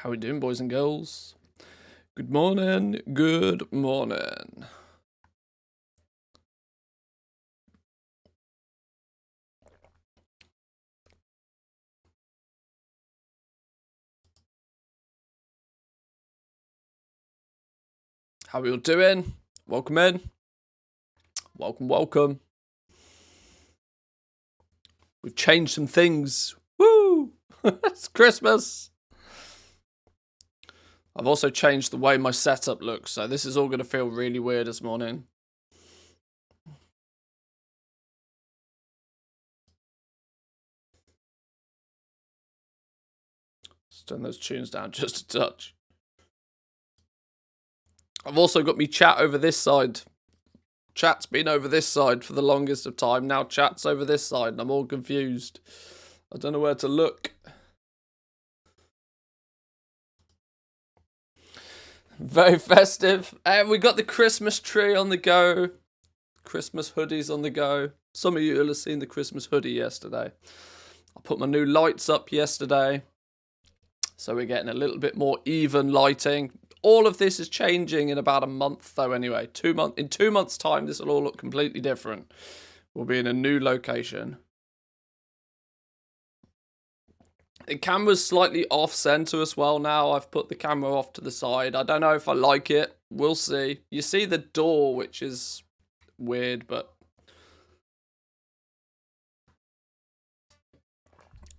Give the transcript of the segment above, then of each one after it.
How we doing, boys and girls? Good morning, good morning. How we all doing? Welcome in. Welcome. We've changed some things. Woo! It's Christmas. I've also changed the way my setup looks, so this is all going to feel really weird this morning. Let's turn those tunes down just a touch. I've also got me chat over this side. Chat's been over this side for the longest of time. Now chat's over this side, and I'm all confused. I don't know where to look. Very festive. And we got the Christmas tree on the go. Christmas hoodies on the go. Some of you will have seen the Christmas hoodie yesterday. I put my new lights up yesterday. So we're getting a little bit more even lighting. All of this is changing in about a month though anyway. In 2 months' time, this will all look completely different. We'll be in a new location. The camera's slightly off-center as well now. I've put the camera off to the side. I don't know if I like it. We'll see. You see the door, which is weird, but...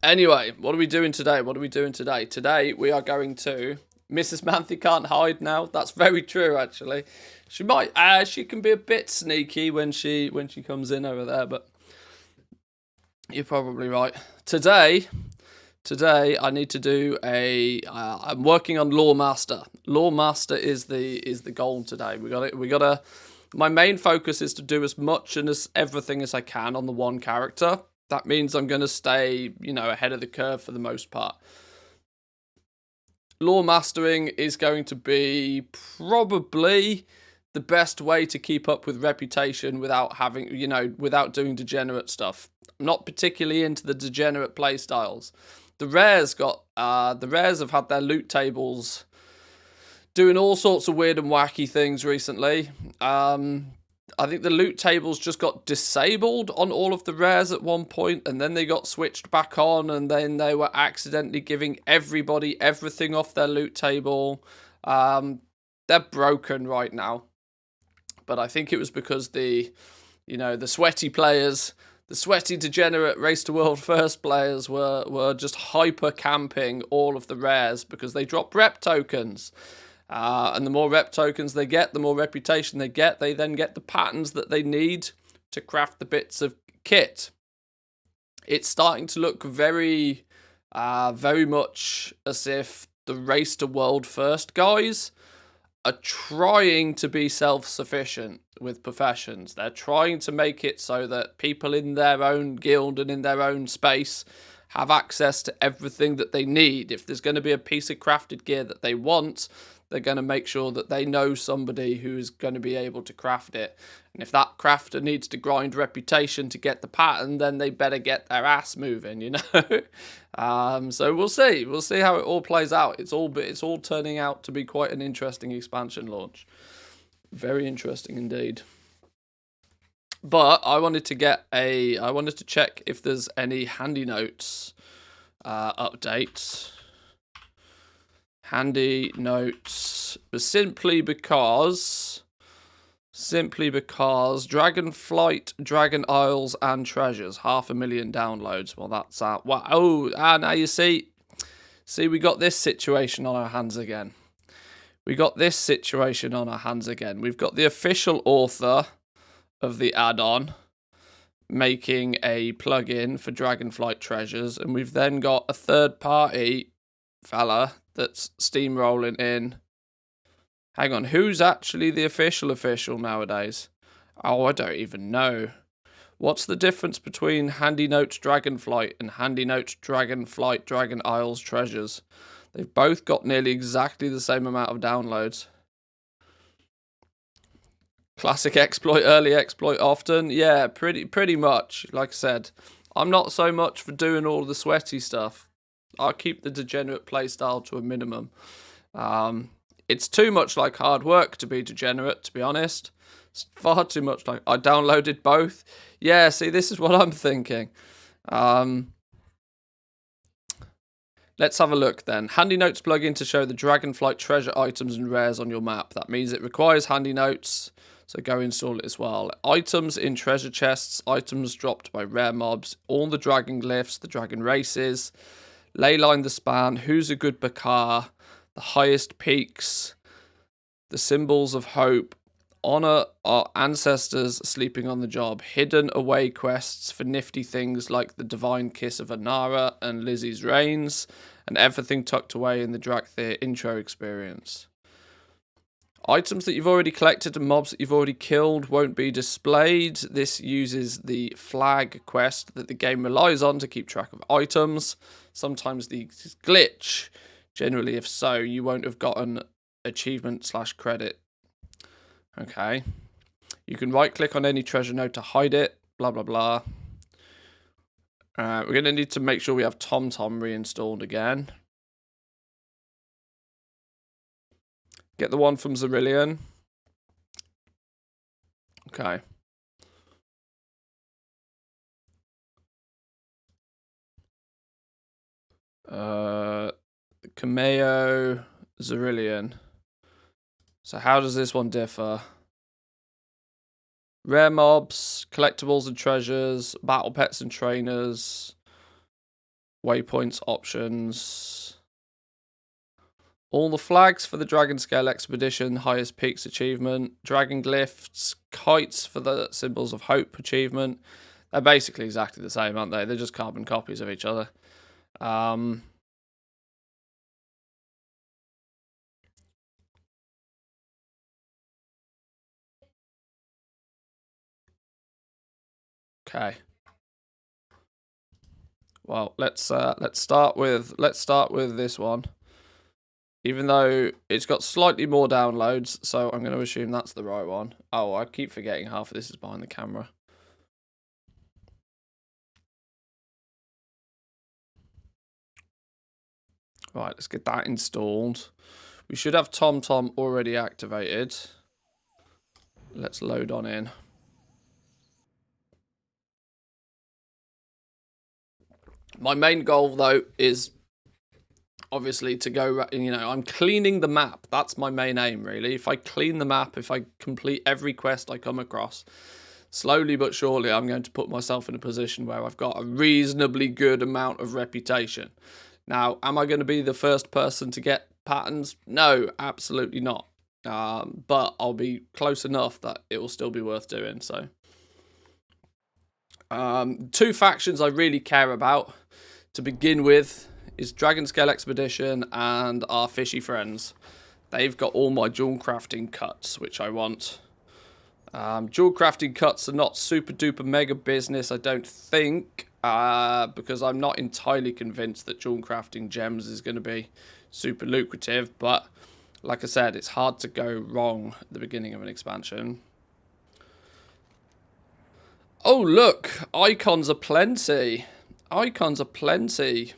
Anyway, what are we doing today? Today, we are going to... Mrs. Manthe can't hide now. That's very true, actually. She might... she can be a bit sneaky when she comes in over there, but... You're probably right. Today, I need to do I'm working on Loremaster. Loremaster is the goal today. We gotta. My main focus is to do as much and as everything as I can on the one character. That means I'm gonna stay, ahead of the curve for the most part. Lore mastering is going to be probably the best way to keep up with reputation without having, without doing degenerate stuff. I'm not particularly into the degenerate playstyles. The rares have had their loot tables doing all sorts of weird and wacky things recently. I think the loot tables just got disabled on all of the rares at one point, and then they got switched back on, and then they were accidentally giving everybody everything off their loot table. They're broken right now. But I think it was because the sweaty players... The sweaty, degenerate Race to World First players were just hyper camping all of the rares because they drop rep tokens. And the more rep tokens they get, the more reputation they get. They then get the patterns that they need to craft the bits of kit. It's starting to look very much as if the Race to World First guys are trying to be self-sufficient with professions. They're trying to make it so that people in their own guild and in their own space have access to everything that they need. If there's going to be a piece of crafted gear that they want, they're going to make sure that they know somebody who's going to be able to craft it. And if that crafter needs to grind reputation to get the pattern, then they better get their ass moving, So we'll see. We'll see how it all plays out. It's all turning out to be quite an interesting expansion launch. Very interesting indeed. But I wanted to check if there's any handy notes updates. Handy notes, simply because Dragonflight, Dragon Isles, and Treasures, 500,000 downloads. Well, that's out. Wow. Oh, now you see, we got this situation on our hands again. We've got the official author of the add-on making a plugin for Dragonflight Treasures, and we've then got a third-party fella that's steamrolling in. Hang on, who's actually the official nowadays? Oh, I don't even know. What's the difference between Handy Notes Dragonflight and Handy Notes Dragonflight Dragon Isles Treasures? They've both got nearly exactly the same amount of downloads. Classic exploit, early exploit often. Yeah, pretty much. Like I said, I'm not so much for doing all the sweaty stuff. I'll keep the degenerate playstyle to a minimum. It's too much like hard work to be degenerate, to be honest. It's far too much like... I downloaded both. Yeah, see, this is what I'm thinking. Let's have a look then. Handy Notes plugin to show the Dragonflight treasure items and rares on your map. That means it requires Handy Notes, so go install it as well. Items in treasure chests, items dropped by rare mobs, all the dragon glyphs, the dragon races, Leyline the Span, Who's a Good Bakar, the highest peaks, the symbols of hope, honor our ancestors sleeping on the job, hidden away quests for nifty things like the divine kiss of Anara and Lizzie's reigns, and everything tucked away in the Drakthir intro experience. Items that you've already collected and mobs that you've already killed won't be displayed. This uses the flag quest that the game relies on to keep track of items. Sometimes these glitch. Generally, if so, you won't have gotten achievement/credit. Okay. You can right-click on any treasure node to hide it. Blah, blah, blah. We're going to need to make sure we have TomTom reinstalled again. Get the one from Zerillion. Okay. Cameo, Zerillion. So how does this one differ? Rare mobs, collectibles and treasures, battle pets and trainers, waypoints options. All the flags for the Dragon Scale Expedition, highest peaks achievement, dragon glyphs, kites for the symbols of hope achievement. They're basically exactly the same, aren't they? They're just carbon copies of each other. Okay. Well, let's start with this one. Even though it's got slightly more downloads, so I'm going to assume that's the right one. Oh, I keep forgetting half of this is behind the camera. Right, let's get that installed. We should have TomTom already activated. Let's load on in. My main goal, though, is obviously to go, you know, I'm cleaning the map. That's my main aim, really. If I clean the map, if I complete every quest I come across, slowly but surely I'm going to put myself in a position where I've got a reasonably good amount of reputation. Now, am I going to be the first person to get patterns? No, absolutely not. But I'll be close enough that it will still be worth doing, so. Two factions I really care about to begin with is Dragon Scale Expedition and our fishy friends. They've got all my jewel crafting cuts, which I want. Jewel crafting cuts are not super duper mega business, I don't think, because I'm not entirely convinced that jewel crafting gems is going to be super lucrative, but like I said, it's hard to go wrong at the beginning of an expansion. Oh, look, icons are plenty. Icons are plenty.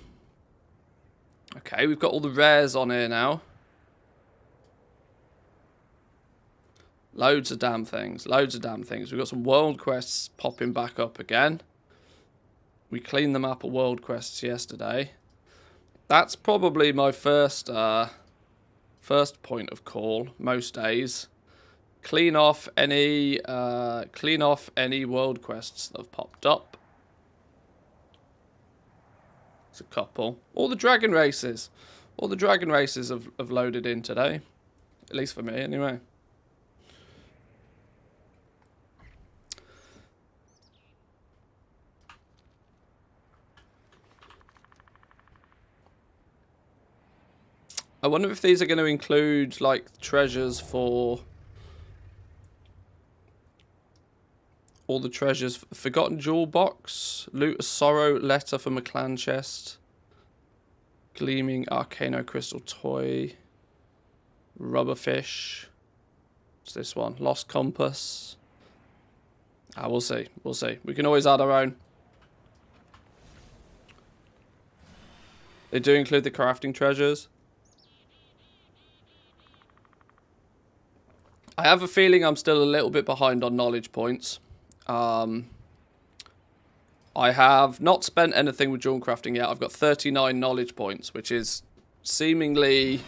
Okay, we've got all the rares on here now. Loads of damn things. Loads of damn things. We've got some world quests popping back up again. We cleaned the map of world quests yesterday. That's probably my first point of call most days. Clean off any world quests that have popped up. There's a couple. All the dragon races. All the dragon races have loaded in today. At least for me, anyway. I wonder if these are going to include, like, treasures for... all the treasures. Forgotten Jewel Box. Loot a Sorrow Letter from a clan chest. Gleaming Arcano Crystal Toy. Rubberfish. What's this one? Lost Compass. We'll see. We'll see. We can always add our own. They do include the crafting treasures. I have a feeling I'm still a little bit behind on knowledge points. I have not spent anything with jewel crafting yet. I've got 39 knowledge points, which is seemingly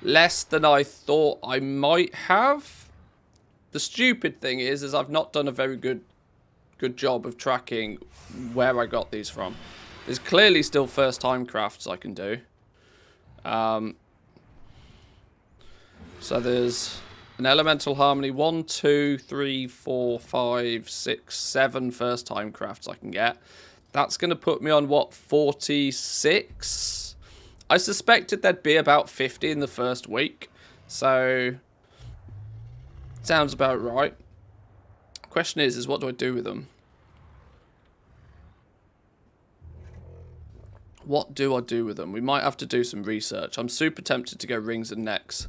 less than I thought I might have. The stupid thing is I've not done a very good job of tracking where I got these from. There's clearly still first time crafts I can do. So there's an elemental harmony, 1, 2, 3, 4, 5, 6, 7 first time crafts I can get. That's going to put me on, what, 46? I suspected there'd be about 50 in the first week. So, sounds about right. Question is what do I do with them? What do I do with them? We might have to do some research. I'm super tempted to go rings and necks.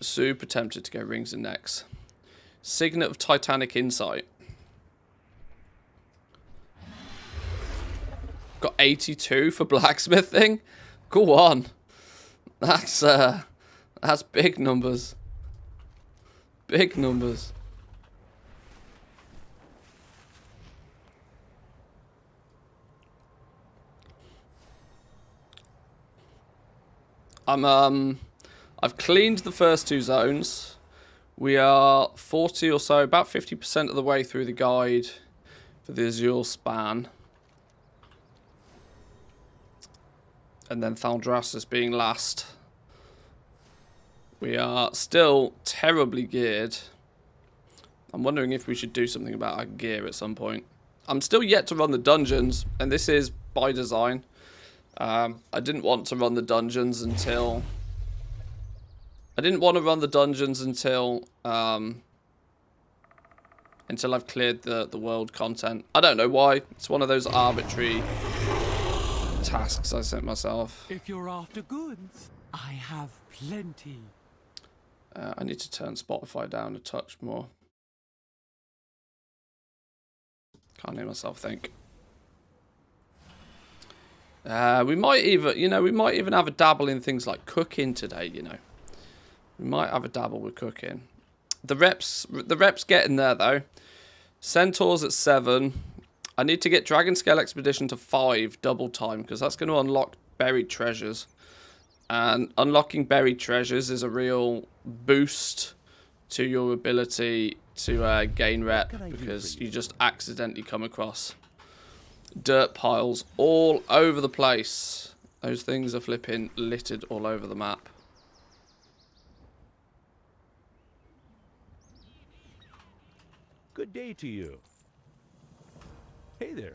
Super tempted to go rings and necks. Signet of Titanic Insight. Got 82 for blacksmithing. Go on. That's big numbers. Big numbers. I've cleaned the first 2 zones. We are 40 or so, about 50% of the way through the guide for the Azure span. And then Thaldraszus being last. We are still terribly geared. I'm wondering if we should do something about our gear at some point. I'm still yet to run the dungeons, and this is by design. I didn't want to run the dungeons until... until I've cleared the world content. I don't know why. It's one of those arbitrary tasks I set myself. If you're after goods, I have plenty. I need to turn Spotify down a touch more. Can't hear myself think. We might even have a dabble in things like cooking today, you know. We might have a dabble with cooking. The rep's getting there though. Centaurs at 7. I need to get Dragon Scale Expedition to 5 double time because that's going to unlock buried treasures. And unlocking buried treasures is a real boost to your ability to gain rep because you just accidentally come across dirt piles all over the place. Those things are flipping littered all over the map. Good day to you. Hey there.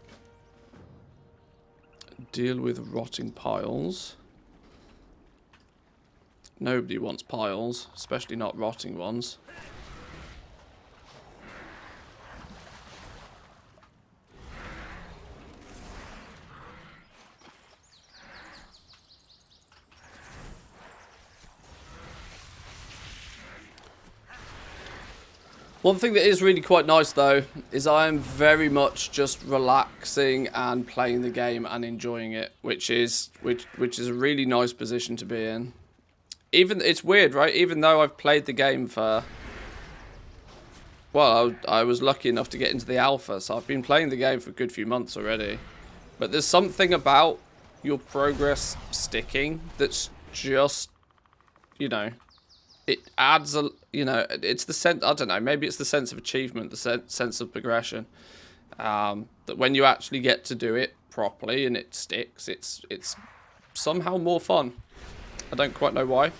Deal with rotting piles. Nobody wants piles, especially not rotting ones. One thing that is really quite nice though is I am very much just relaxing and playing the game and enjoying it, which is a really nice position to be in. Even it's weird, right? Even though I've played the game for, well, I was lucky enough to get into the alpha, so I've been playing the game for a good few months already. But there's something about your progress sticking that's just, you know, it adds a, you know, it's the sense, I don't know, maybe it's the sense of achievement, the sense of progression. That when you actually get to do it properly and it sticks, it's somehow more fun. I don't quite know why.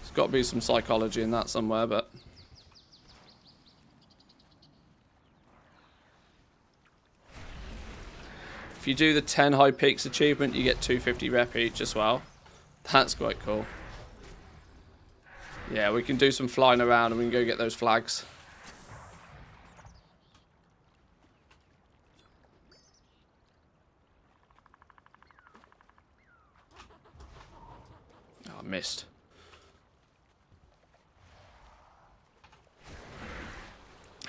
There's got to be some psychology in that somewhere, but... if you do the 10 high peaks achievement, you get 250 rep each as well. That's quite cool. Yeah, we can do some flying around and we can go get those flags. Oh, I missed.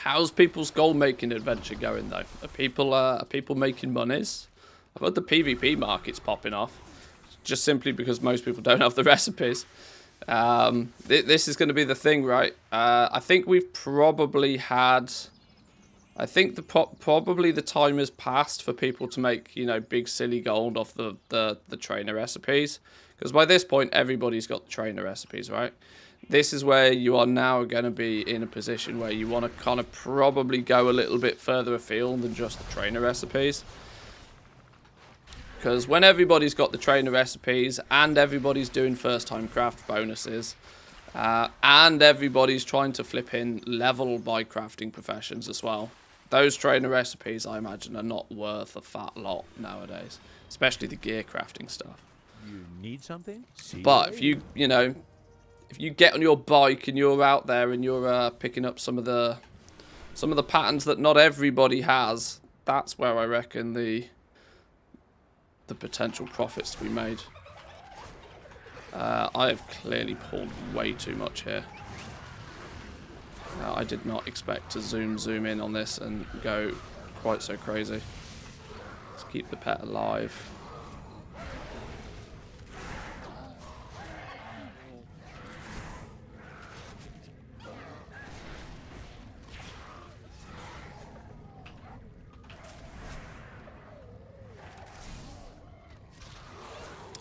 How's people's gold making adventure going though? Are people making monies? I've heard the PvP market's popping off, just simply because most people don't have the recipes. This is going to be the thing, right? I think we've probably had. I think probably the time has passed for people to make, you know, big silly gold off the trainer recipes, because by this point everybody's got the trainer recipes, right? This is where you are now going to be in a position where you want to kind of probably go a little bit further afield than just the trainer recipes. Because when everybody's got the trainer recipes and everybody's doing first time craft bonuses, and everybody's trying to flip in level by crafting professions as well, those trainer recipes, I imagine, are not worth a fat lot nowadays, especially the gear crafting stuff. You need something? See But if you know, if you get on your bike and you're out there and you're picking up some of the patterns that not everybody has, that's where I reckon the potential profits to be made. I have clearly pulled way too much here. I did not expect to zoom in on this and go quite so crazy. Let's keep the pet alive.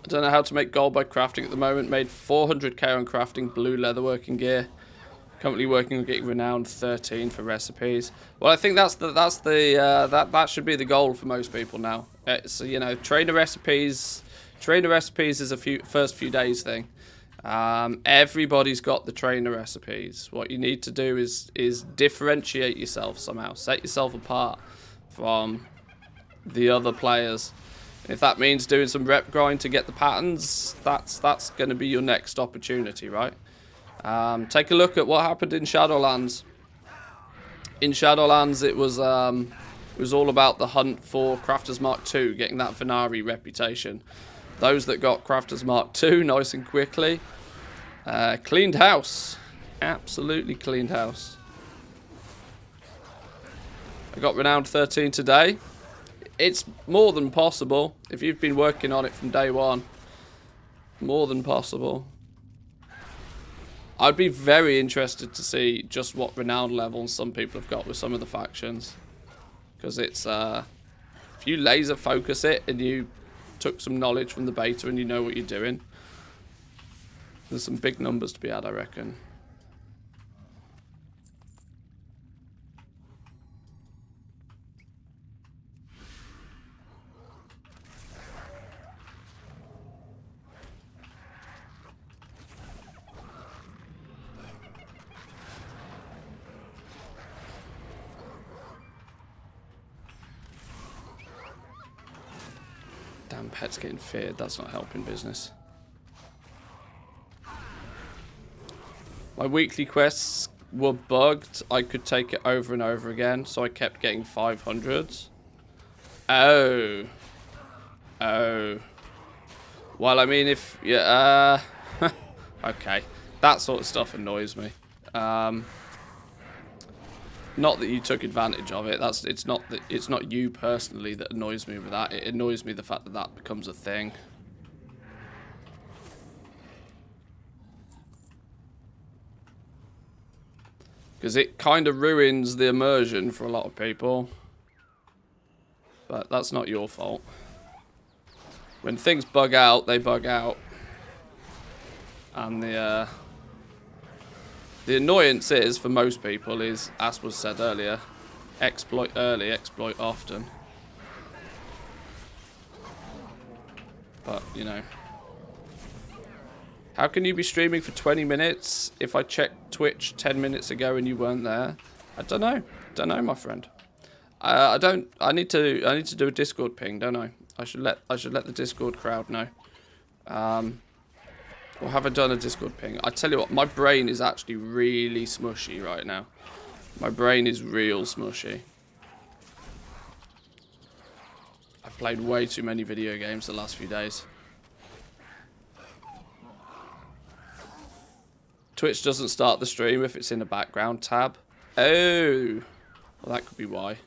I don't know how to make gold by crafting at the moment. Made 400k on crafting blue leatherworking gear. Currently working on getting renowned 13 for recipes. Well, I think that should be the goal for most people now. So you know, trainer recipes is a first few days thing. Everybody's got the trainer recipes. What you need to do is differentiate yourself somehow. Set yourself apart from the other players. If that means doing some rep grind to get the patterns, that's going to be your next opportunity, right? Take a look at what happened in Shadowlands. In Shadowlands, it was all about the hunt for Crafters Mark II, getting that Venari reputation. Those that got Crafters Mark II nice and quickly, cleaned house, absolutely cleaned house. I got renowned 13 today. It's more than possible if you've been working on it from day one. More than possible. I'd be very interested to see just what renowned levels some people have got with some of the factions. Because it's, if you laser focus it and you took some knowledge from the beta and you know what you're doing, there's some big numbers to be had, I reckon. Damn, pet's getting feared. That's not helping business. My weekly quests were bugged. I could take it over and over again, so I kept getting 500s. Oh. Oh. Well, I mean, if... yeah, okay. That sort of stuff annoys me. Not that you took advantage of it. It's not you personally that annoys me with that. It annoys me the fact that that becomes a thing. Because it kind of ruins the immersion for a lot of people. But that's not your fault. When things bug out, they bug out. And the annoyance is, for most people, is, as was said earlier, exploit early, exploit often. But, you know. How can you be streaming for 20 minutes if I checked Twitch 10 minutes ago and you weren't there? I don't know. Don't know, my friend. I need to do a Discord ping, don't I? I should let the Discord crowd know. Or have I done a Discord ping? I tell you what, my brain is actually really smushy right now. My brain is real smushy. I've played way too many video games the last few days. Twitch doesn't start the stream if it's in the background tab. Oh, Well, that could be why.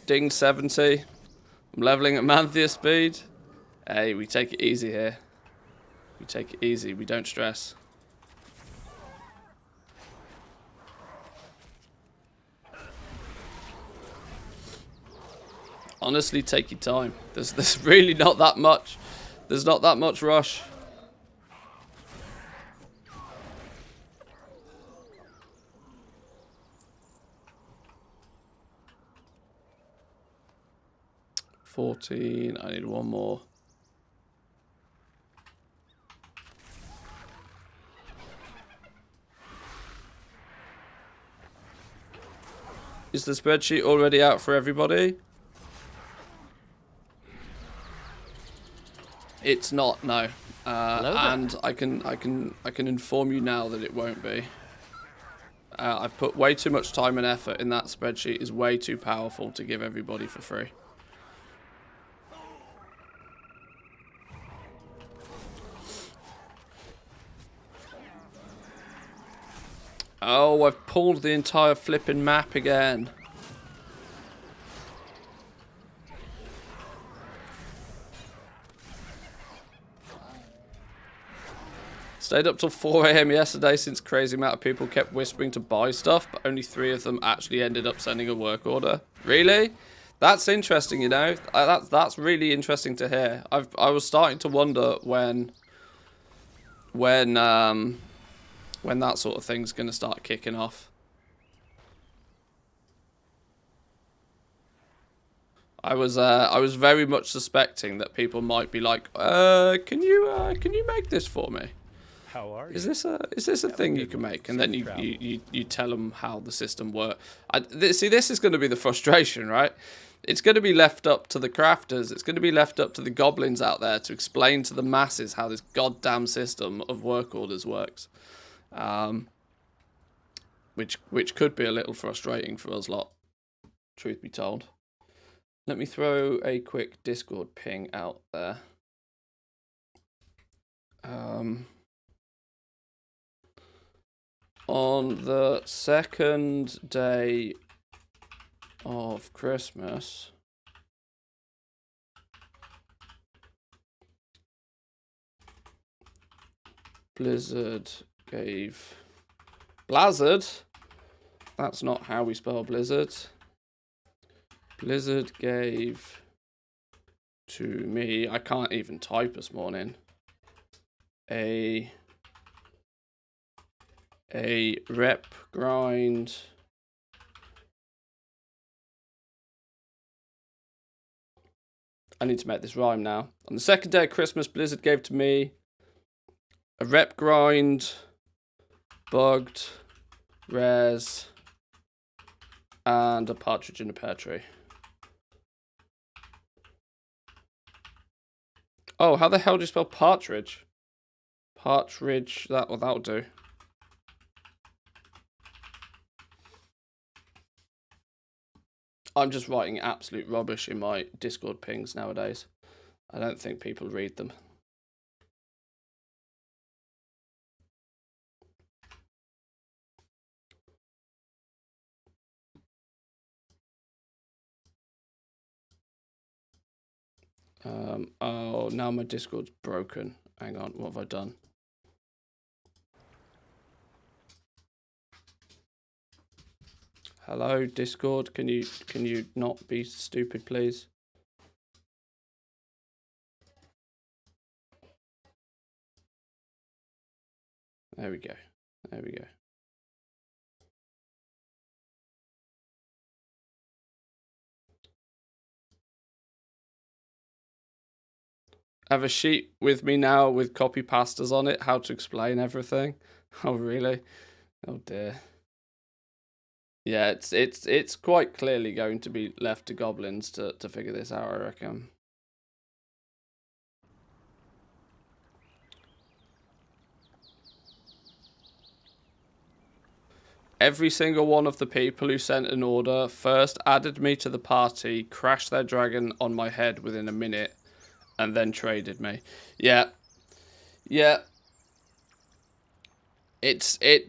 Ding 70. I'm leveling at Manthea speed. Hey, we take it easy here. We take it easy. We don't stress. Honestly, take your time. There's really not that much. There's not that much rush. I need one more. Is the spreadsheet already out for everybody? It's not, no. And I can inform you now that it won't be. I've put way too much time and effort in that spreadsheet. Is way too powerful to give everybody for free. Oh, I've pulled the entire flipping map again. Stayed up till 4 AM yesterday since crazy amount of people kept whispering to buy stuff, but only 3 of them actually ended up sending a work order. Really? That's interesting, you know. That's really interesting to hear. I was starting to wonder when that sort of thing's going to start kicking off. I was very much suspecting that people might be like, can you make this for me? How are you? Is this a thing you can make? And then you tell them how the system works. See, this is going to be the frustration, right? It's going to be left up to the crafters. It's going to be left up to the goblins out there to explain to the masses how this goddamn system of work orders works. Which could be a little frustrating for us lot, truth be told. Let me throw a quick Discord ping out there. On the second day of Christmas, Blizzard gave... Blizzard? That's not how we spell Blizzard. Blizzard gave to me, I can't even type this morning, a rep grind I need to make this rhyme now. On the second day of Christmas, Blizzard gave to me a rep grind, bugged, rares, and a partridge in a pear tree. Oh, how the hell do you spell partridge? Partridge, that'll do. I'm just writing absolute rubbish in my Discord pings nowadays. I don't think people read them. Oh, now my Discord's broken. Hang on, what have I done? Hello, Discord. Can you not be stupid, please? There we go. There we go. I have a sheet with me now with copy pastas on it, how to explain everything. Oh, really? Oh, dear. Yeah, it's quite clearly going to be left to goblins to figure this out, I reckon. Every single one of the people who sent an order first added me to the party, crashed their dragon on my head within a minute, and then traded me. Yeah. Yeah. This is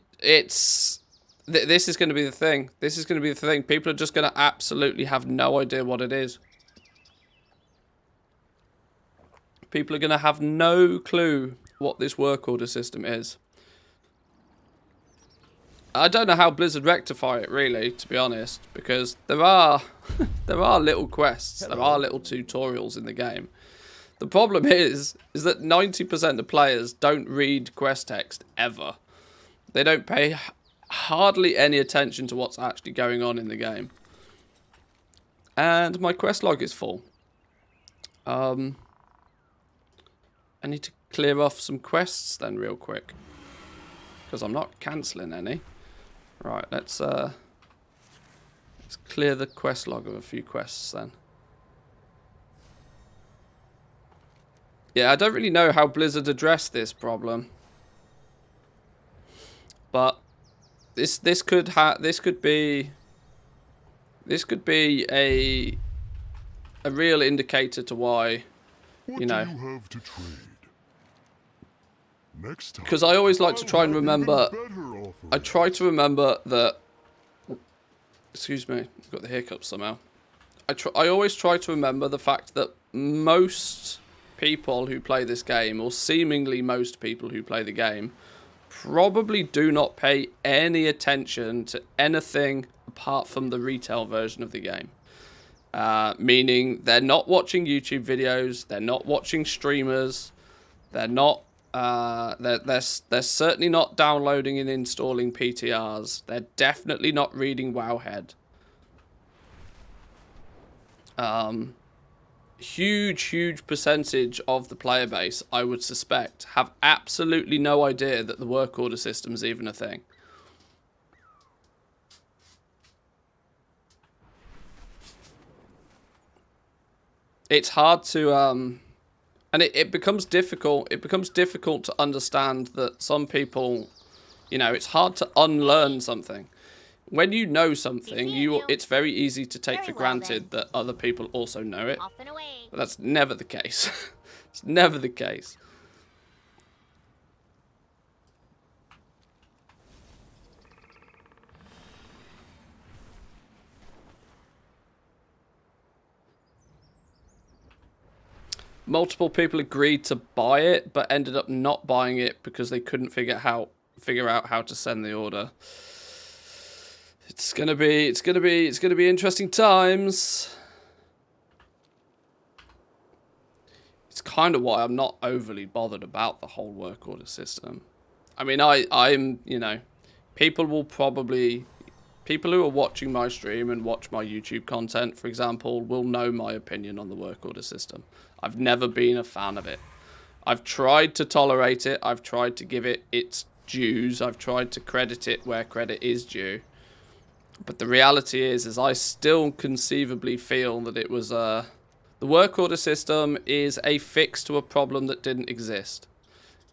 going to be the thing. This is going to be the thing. People are just going to absolutely have no idea what it is. People are going to have no clue what this work order system is. I don't know how Blizzard rectify it, really, to be honest, because there are there are little quests, there are little tutorials in the game. The problem is that 90% of players don't read quest text ever. They don't pay hardly any attention to what's actually going on in the game. And my quest log is full. I need to clear off some quests then real quick, because I'm not cancelling any. Right, let's clear the quest log of a few quests then. Yeah, I don't really know how Blizzard addressed this problem, but this could be a real indicator to why, you know. What do you have to trade? Next time, Because I always like to try and remember. I try to remember that. Excuse me, I've got the hiccups somehow. I always try to remember the fact that most people who play this game, or seemingly most people who play the game, probably do not pay any attention to anything apart from the retail version of the game. Meaning they're not watching YouTube videos, they're not watching streamers, they're not. They're certainly not downloading and installing PTRs. They're definitely not reading Wowhead. Huge percentage of the player base, I would suspect, have absolutely no idea that the work order system is even a thing. It's hard to and it becomes difficult. It becomes difficult to understand that some people, you know, it's hard to unlearn something. When you know something, it's very easy to take for granted that other people also know it. But that's never the case. It's never the case. Multiple people agreed to buy it, but ended up not buying it because they couldn't figure out how to send the order. It's gonna be interesting times. It's kind of why I'm not overly bothered about the whole work order system. I mean, I'm you know, people who are watching my stream and watch my YouTube content, for example, will know my opinion on the work order system. I've never been a fan of it. I've tried to tolerate it. I've tried to give it its dues. I've tried to credit it where credit is due. But the reality is I still conceivably feel that it was the work order system is a fix to a problem that didn't exist,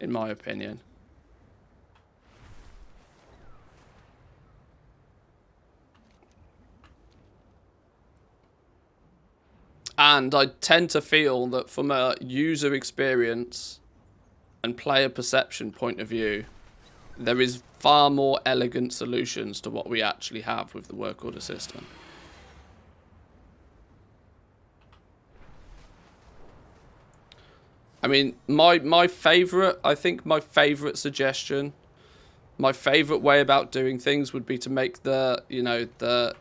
in my opinion. And I tend to feel that from a user experience and player perception point of view, there is far more elegant solutions to what we actually have with the work order system. I mean, my favorite suggestion, my favorite way about doing things would be to make the, you know, the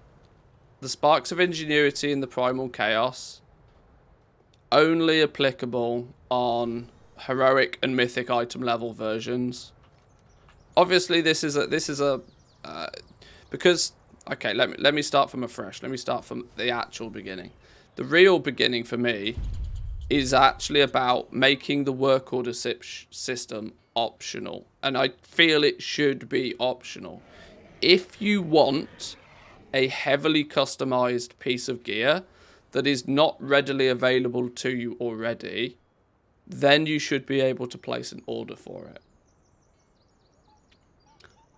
sparks of ingenuity in the primal chaos only applicable on heroic and mythic item level versions. Obviously, this is a because okay, let me start from afresh. Let me start from the actual beginning. The real beginning for me is actually about making the work order system optional, and I feel it should be optional. If you want a heavily customized piece of gear that is not readily available to you already, then you should be able to place an order for it.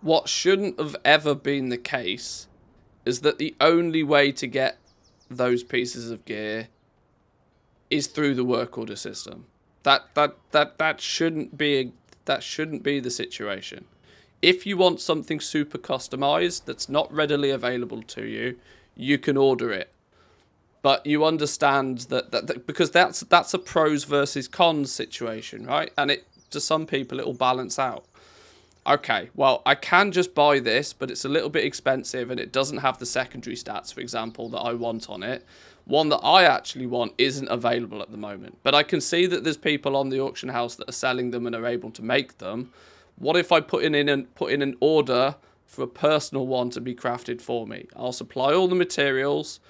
What shouldn't have ever been the case is that the only way to get those pieces of gear is through the work order system. That shouldn't be the situation. If you want something super customized that's not readily available to you, you can order it. But you understand that because that's a pros versus cons situation, right? And to some people it will balance out. Okay, well, I can just buy this, but it's a little bit expensive and it doesn't have the secondary stats, for example, that I want on it. One that I actually want isn't available at the moment. But I can see that there's people on the auction house that are selling them and are able to make them. What if I put in an order for a personal one to be crafted for me? I'll supply all the materials.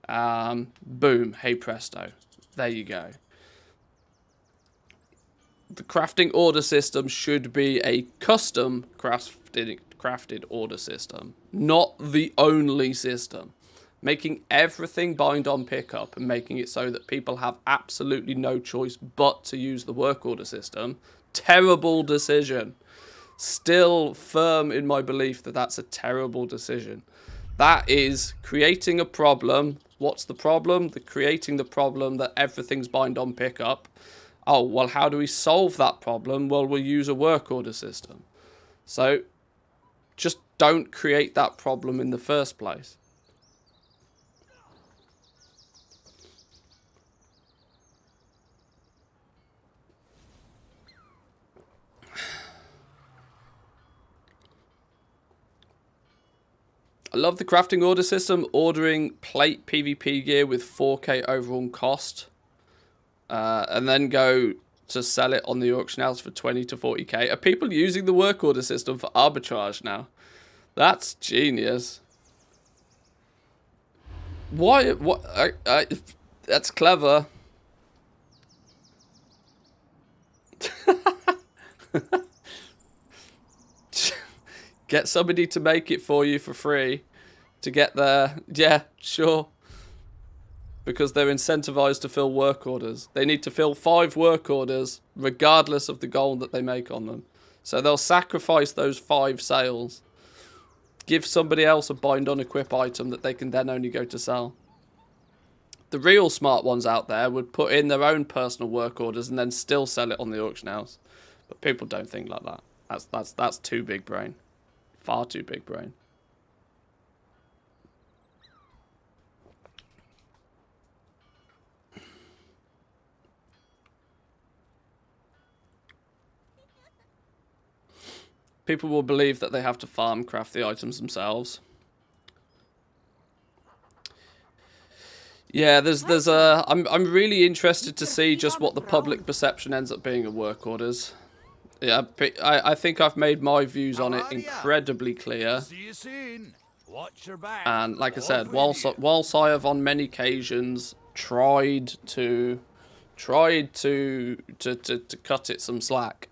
Boom, hey presto. There you go. The crafting order system should be a custom crafted order system, not the only system. Making everything bind on pickup and making it so that people have absolutely no choice but to use the work order system. Terrible decision. Still firm in my belief that that's a terrible decision. That is creating a problem. What's the problem? Creating the problem that everything's bind on pickup. Oh, well, how do we solve that problem? Well, we'll use a work order system. So just don't create that problem in the first place. I love the crafting order system. Ordering plate PvP gear with 4k overall cost. And then go to sell it on the auction house for 20 to 40k. Are people using the work order system for arbitrage now? That's genius. Why? What? That's clever. Get somebody to make it for you for free to get there. Yeah, sure. Because they're incentivized to fill work orders. They need to fill 5 work orders regardless of the gold that they make on them. So they'll sacrifice those 5 sales. Give somebody else a bind on equip item that they can then only go to sell. The real smart ones out there would put in their own personal work orders and then still sell it on the auction house. But people don't think like that. That's too big brain. Far too big brain. People will believe that they have to farm craft the items themselves. Yeah, I'm really interested to see just what the public perception ends up being of work orders. Yeah, I think I've made my views on it incredibly clear. See you soon. Watch your back. And like I said, whilst I have on many occasions tried to cut it some slack,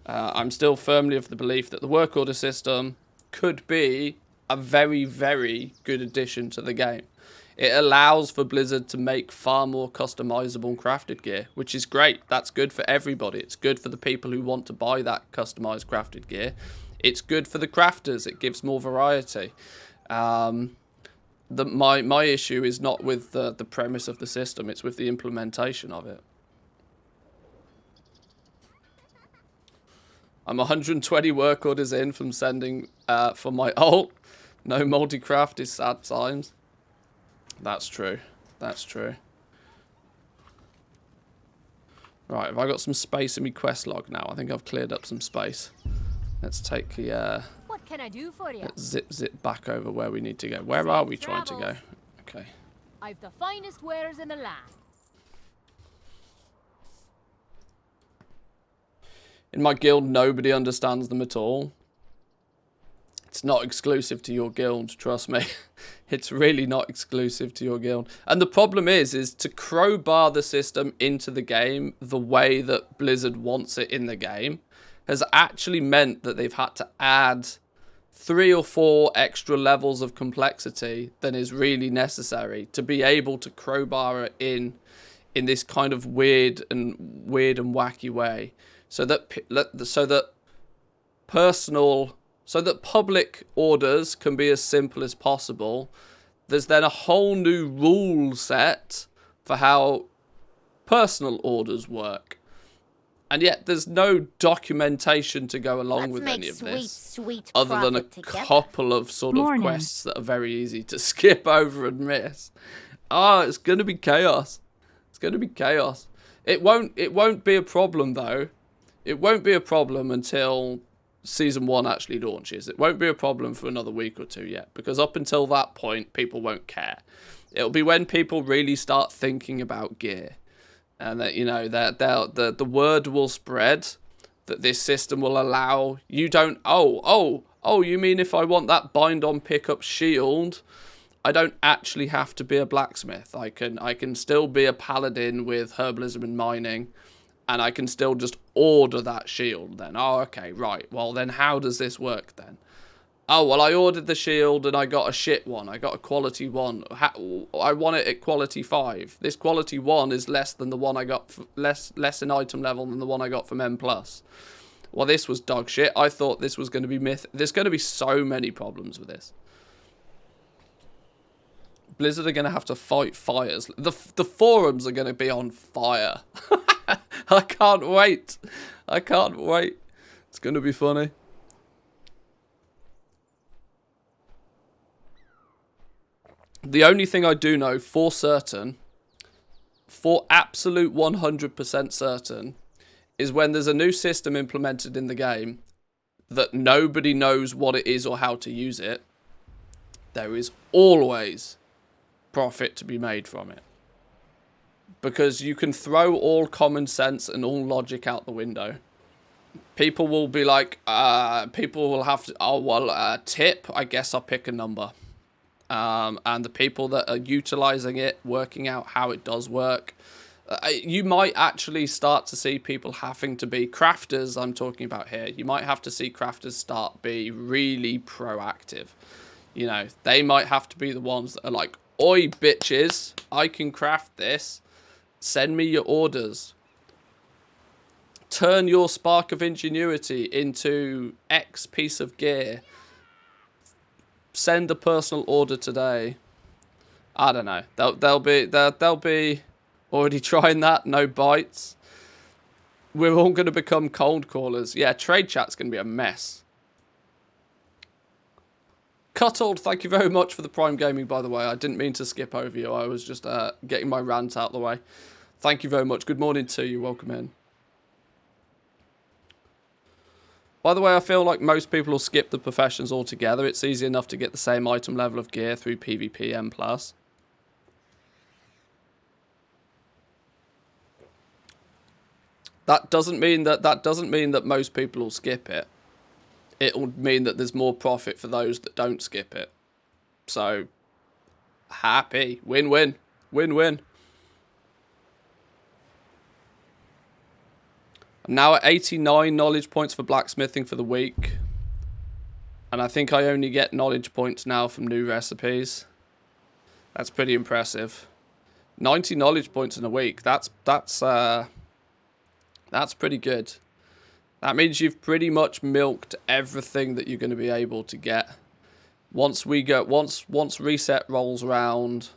I'm still firmly of the belief that the work order system could be a very, very good addition to the game. It allows for Blizzard to make far more customizable crafted gear, which is great. That's good for everybody. It's good for the people who want to buy that customized crafted gear. It's good for the crafters. It gives more variety. My issue is not with the premise of the system. It's with the implementation of it. I'm 120 work orders in from sending for my ult. No multi-craft is sad times. That's true. That's true. Right, have I got some space in my quest log now? I think I've cleared up some space. Let's take the... What can I do for you? Let's zip back over where we need to go. Where are we trying to go? Okay. I've the finest wares in the land. In my guild, nobody understands them at all. It's not exclusive to your guild, trust me. It's really not exclusive to your guild. And the problem is to crowbar the system into the game the way that Blizzard wants it in the game has actually meant that they've had to add 3 or 4 extra levels of complexity than is really necessary to be able to crowbar it in this kind of weird and wacky way. So that public orders can be as simple as possible. There's then a whole new rule set for how personal orders work. And yet there's no documentation to go along with any of this, sweet other than a couple of sort of quests that are very easy to skip over and miss. It's going to be chaos. It's going to be chaos. It won't be a problem, though. It won't be a problem until Season 1 actually launches. It won't be a problem for another week or two yet, because up until that point, people won't care. It'll be when people really start thinking about gear. And that, you know, that the word will spread that this system will allow you don't. You mean if I want that bind-on pickup shield, I don't actually have to be a blacksmith. I can still be a paladin with herbalism and mining, and I can still just order that shield. Then, okay, right. Well, then how does this work then? Well, I ordered the shield and I got a shit one. I got a quality 1. I want it at quality 5. This quality 1 is less than the one I got, less in item level than the one I got from M+. Well, this was dog shit. I thought this was going to be There's going to be so many problems with this. Blizzard are going to have to fight fires. The forums are going to be on fire. I can't wait. I can't wait. It's going to be funny. The only thing I do know for certain, for absolute 100% certain, is when there's a new system implemented in the game that nobody knows what it is or how to use it, there is always profit to be made from it. Because you can throw all common sense and all logic out the window. People will be like, people will have to, tip, I guess I'll pick a number. And the people that are utilizing it, working out how it does work, you might actually start to see people having to be crafters. I'm talking about here. You might have to see crafters start be really proactive. You know, they might have to be the ones that are like, oi bitches, I can craft this. Send me your orders. Turn your spark of ingenuity into X piece of gear. Send a personal order today. I don't know. They'll be already trying that. No bites. We're all going to become cold callers. Yeah, trade chat's going to be a mess. Cuddled, thank you very much for the Prime Gaming, by the way. I didn't mean to skip over you. I was just getting my rant out of the way. Thank you very much. Good morning to you. Welcome in. By the way, I feel like most people will skip the professions altogether. It's easy enough to get the same item level of gear through PvP M+. That doesn't mean that most people will skip it. It'll mean that there's more profit for those that don't skip it. So, happy. Win-win. Win-win. I'm now at 89 knowledge points for blacksmithing for the week. And I think I only get knowledge points now from new recipes. That's pretty impressive. 90 knowledge points in a week. That's pretty good. That means you've pretty much milked everything that you're going to be able to get. Once reset rolls round,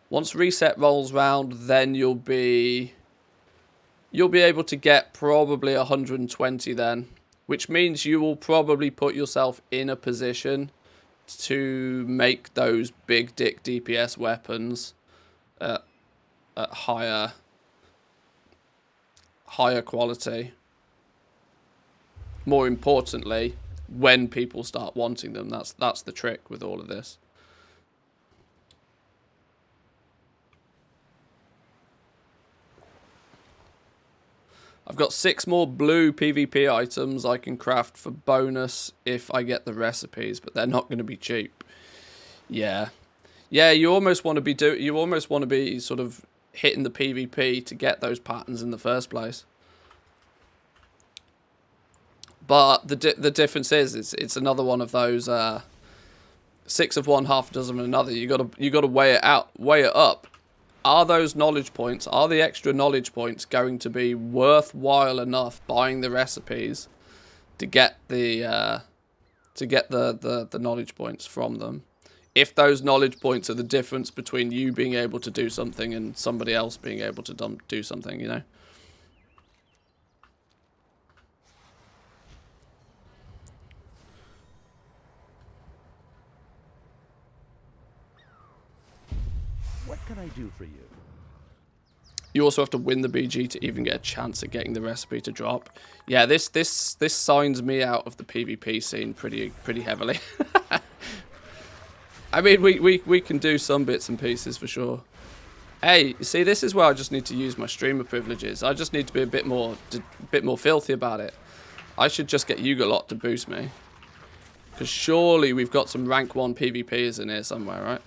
then you'll be able to get probably 120 then, which means you will probably put yourself in a position to make those big dick DPS weapons at higher quality. More importantly, when people start wanting them, that's the trick with all of this. I've got 6 more blue PvP items I can craft for bonus if I get the recipes, but they're not going to be cheap. Yeah, you almost want to be sort of hitting the PvP to get those patterns in the first place. But the difference is it's another one of those 6 of one, half a dozen of another. You got to weigh it up. Are those knowledge points, are the extra knowledge points going to be worthwhile enough buying the recipes to get the knowledge points from them? if those knowledge points are the difference between you being able to do something and somebody else being able to do something, you know? What can I do for you? You also have to win the BG to even get a chance at getting the recipe to drop. Yeah, this signs me out of the PvP scene pretty heavily. I mean, we can do some bits and pieces for sure. Hey, you see, this is where I just need to use my streamer privileges. I just need to be a bit more filthy about it. I should just get Yugalot to boost me. Because surely we've got some rank 1 PvPers in here somewhere, right?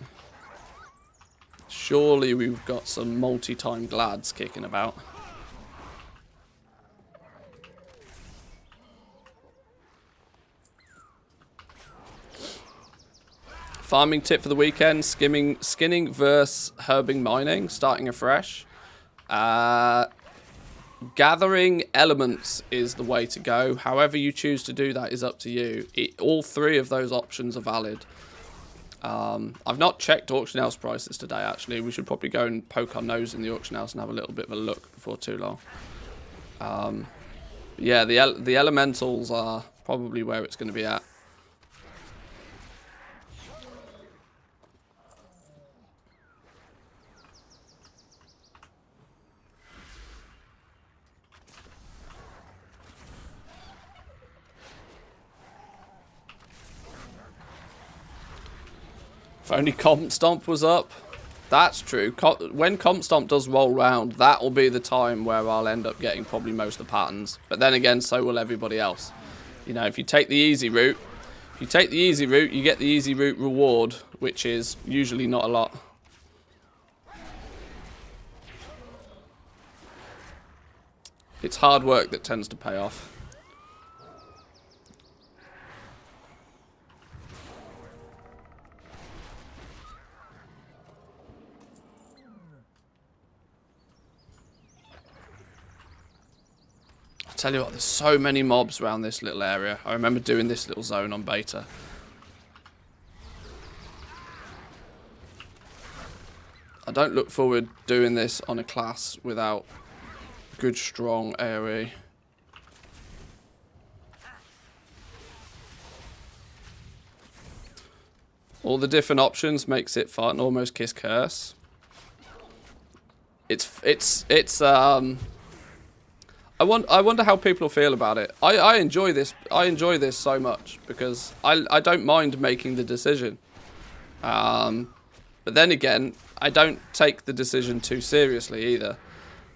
Surely we've got some multi-time glads kicking about. Farming tip for the weekend: skinning versus herbing mining, starting afresh. Gathering elements is the way to go. However you choose to do that is up to you. All 3 of those options are valid. I've not checked auction house prices today, actually. We should probably go and poke our nose in the auction house and have a little bit of a look before too long. Yeah, the elementals are probably where it's going to be at. If only Comp Stomp was up. That's true. When Comp Stomp does roll round, that will be the time where I'll end up getting probably most of the patterns. But then again, so will everybody else. You know, if you take the easy route, you get the easy route reward, which is usually not a lot. It's hard work that tends to pay off. Tell you what, there's so many mobs around this little area. I remember doing this little zone on beta. I don't look forward doing this on a class without good strong AoE. All the different options makes it fun, almost kiss curse. I wonder how people feel about it. I enjoy this. I enjoy this so much because I don't mind making the decision. But then again, I don't take the decision too seriously either.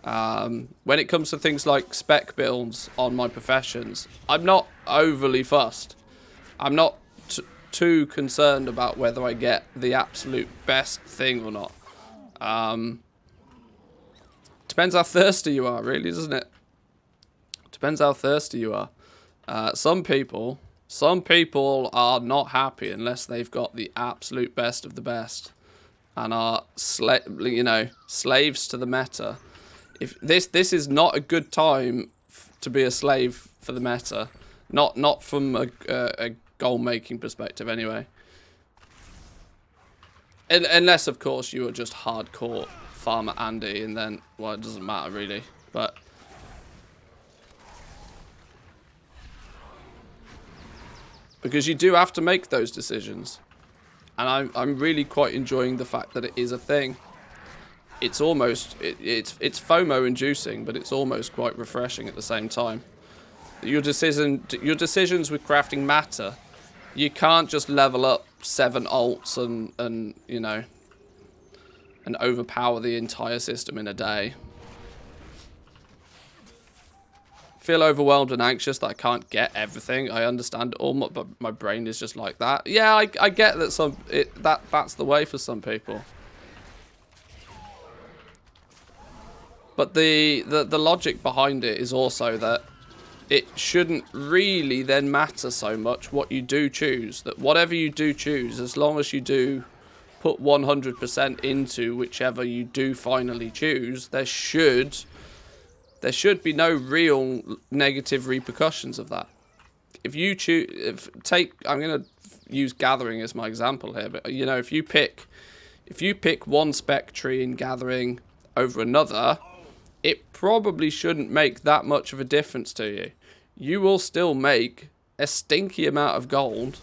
When it comes to things like spec builds on my professions, I'm not overly fussed. I'm not too concerned about whether I get the absolute best thing or not. Depends how thirsty you are, really, doesn't it? Depends how thirsty you are. Some people are not happy unless they've got the absolute best of the best, and are slaves to the meta. If this is not a good time to be a slave for the meta, not from a goal making perspective anyway. Unless of course you are just hardcore Farmer Andy, and then well, it doesn't matter really, but. Because you do have to make those decisions. And I'm really quite enjoying the fact that it is a thing. It's almost, it's FOMO inducing, but it's almost quite refreshing at the same time. Your decisions with crafting matter. You can't just level up 7 alts and you know, and overpower the entire system in a day. Feel overwhelmed and anxious that I can't get everything. I understand all, but my brain is just like that. Yeah, I get that that's the way for some people. But the logic behind it is also that it shouldn't really then matter so much what you do choose. That whatever you do choose, as long as you do put 100% into whichever you do finally choose, there should be no real negative repercussions of that. if you choose, I'm gonna use gathering as my example here, but you know, if you pick one spec tree in gathering over another, it probably shouldn't make that much of a difference to you. You will still make a stinky amount of gold,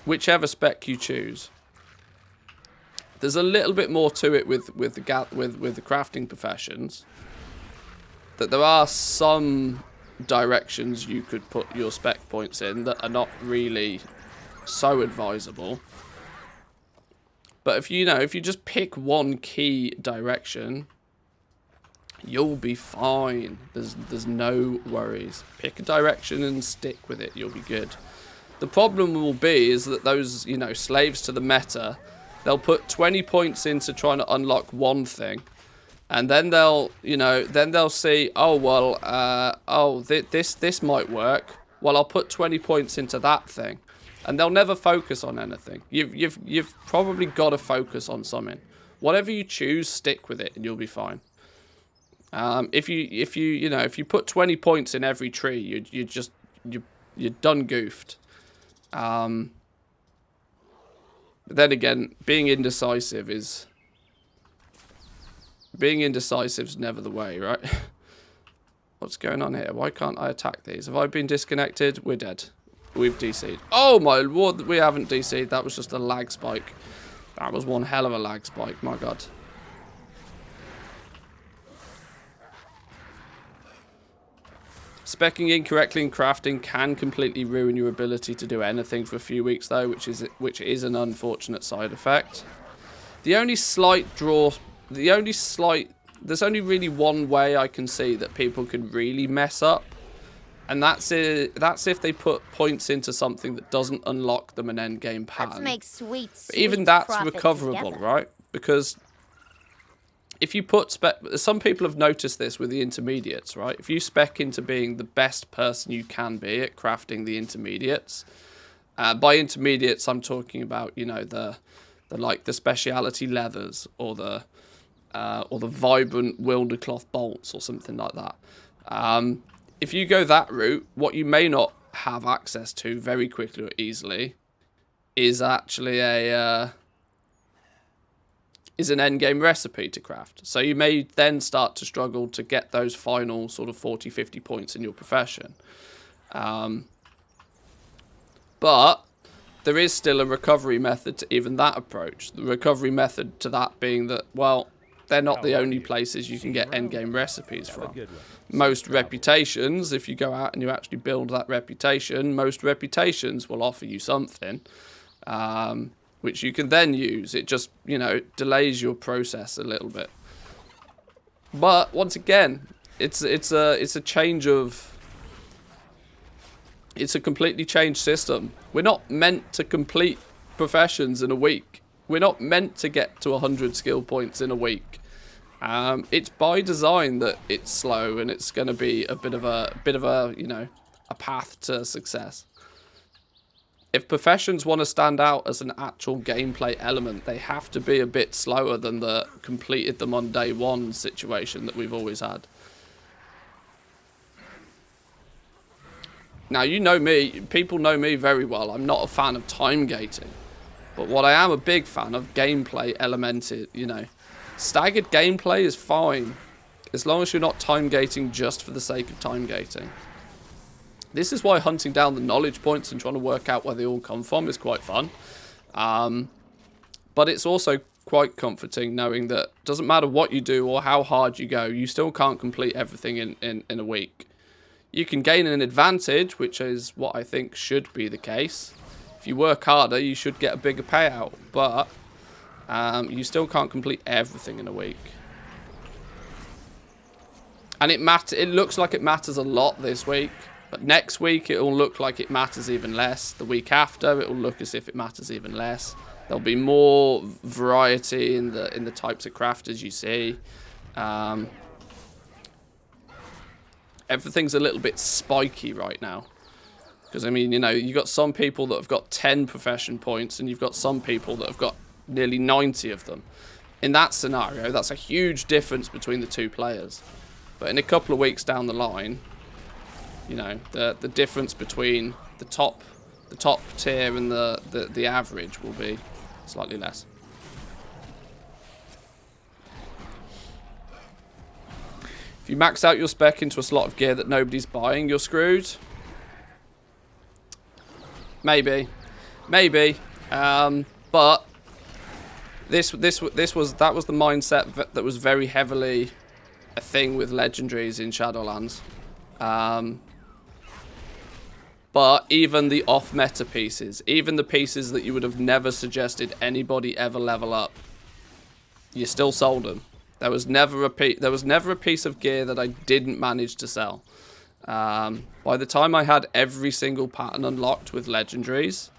whichever spec you choose. There's a little bit more to it with the crafting professions. That there are some directions you could put your spec points in that are not really so advisable. But if you just pick one key direction, you'll be fine. There's no worries. Pick a direction and stick with it. You'll be good. The problem will be is that those, you know, slaves to the meta, they'll put 20 points into trying to unlock one thing, and then they'll see, oh well, this might work. Well, I'll put 20 points into that thing, and they'll never focus on anything. You've probably got to focus on something. Whatever you choose, stick with it, and you'll be fine. If you put 20 points in every tree, you're done goofed. But then again, being indecisive is never the way, right? What's going on here? Why can't I attack these? Have I been disconnected? We're dead. We've DC'd. Oh my lord, we haven't DC'd. That was just a lag spike. That was one hell of a lag spike, my god. Speccing incorrectly in crafting can completely ruin your ability to do anything for a few weeks, though, which is an unfortunate side effect. There's only really one way I can see that people can really mess up, and that's if they put points into something that doesn't unlock them an endgame pan. Let's make sweet Even that's profit recoverable, together. right? Because if you put some people have noticed this with the intermediates, right? If you spec into being the best person you can be at crafting the intermediates, by intermediates I'm talking about, you know, the speciality leathers or the vibrant Wildercloth bolts or something like that. If you go that route, what you may not have access to very quickly or easily is actually is an endgame recipe to craft. So you may then start to struggle to get those final sort of 40, 50 points in your profession. But there is still a recovery method to even that approach. The recovery method to that being that, well, they're not the only places you can get endgame recipes from. Most reputations, if you go out and you actually build that reputation, most reputations will offer you something. Which you can then use. It just, you know, delays your process a little bit. But once again, it's a completely changed system. We're not meant to complete professions in a week. We're not meant to get to 100 skill points in a week. It's by design that it's slow, and it's going to be a bit of a you know, a path to success. If professions want to stand out as an actual gameplay element, they have to be a bit slower than the completed them on day one situation that we've always had. Now, you know me, people know me very well. I'm not a fan of time gating. But what I am a big fan of, gameplay elemented, you know. Staggered gameplay is fine, as long as you're not time gating just for the sake of time gating. This is why hunting down the knowledge points and trying to work out where they all come from is quite fun. But it's also quite comforting knowing that it doesn't matter what you do or how hard you go, you still can't complete everything in a week. You can gain an advantage, which is what I think should be the case. If you work harder, you should get a bigger payout, but you still can't complete everything in a week. And it looks like it matters a lot this week. But next week, it will look like it matters even less. The week after, it will look as if it matters even less. There'll be more variety in the types of crafters you see. Everything's a little bit spiky right now. Because, I mean, you know, you've got some people that have got 10 profession points, and you've got some people that have got nearly 90 of them. In that scenario, that's a huge difference between the two players. But in a couple of weeks down the line, You know, the difference between the top tier and the average will be slightly less. If you max out your spec into a slot of gear that nobody's buying, you're screwed. Maybe, but that was the mindset that was very heavily a thing with legendaries in Shadowlands. But even the off-meta pieces, even the pieces that you would have never suggested anybody ever level up, you still sold them. There was never a piece of gear that I didn't manage to sell. By the time I had every single pattern unlocked with legendaries,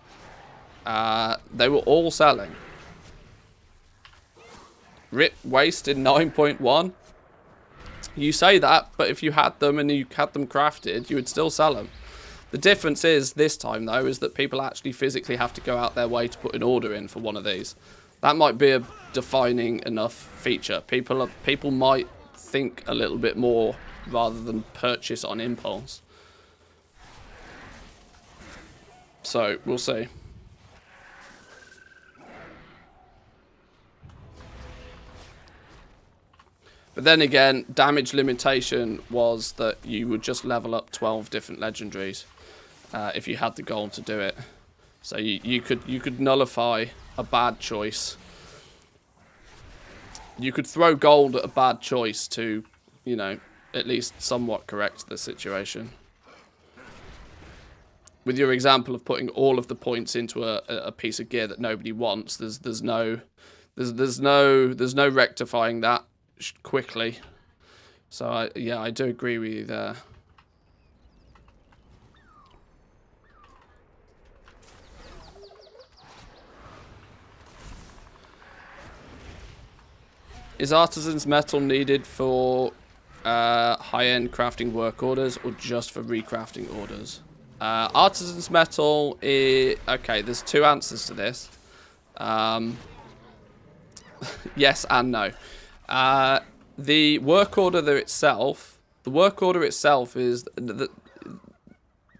they were all selling. Rip wasted 9.1. You say that, but if you had them and you had them crafted, you would still sell them. The difference is, this time though, is that people actually physically have to go out their way to put an order in for one of these. That might be a defining enough feature. People might think a little bit more rather than purchase on impulse. So, we'll see. But then again, damage limitation was that you would just level up 12 different legendaries if you had the goal to do it. So you could nullify a bad choice. You could throw gold at a bad choice to, you know, at least somewhat correct the situation. With your example of putting all of the points into a piece of gear that nobody wants, there's no rectifying that quickly. So I do agree with you there. Is Artisan's Metal needed for high-end crafting work orders or just for recrafting orders? Artisan's Metal is... Okay, there's two answers to this. Yes and no. The work order itself is that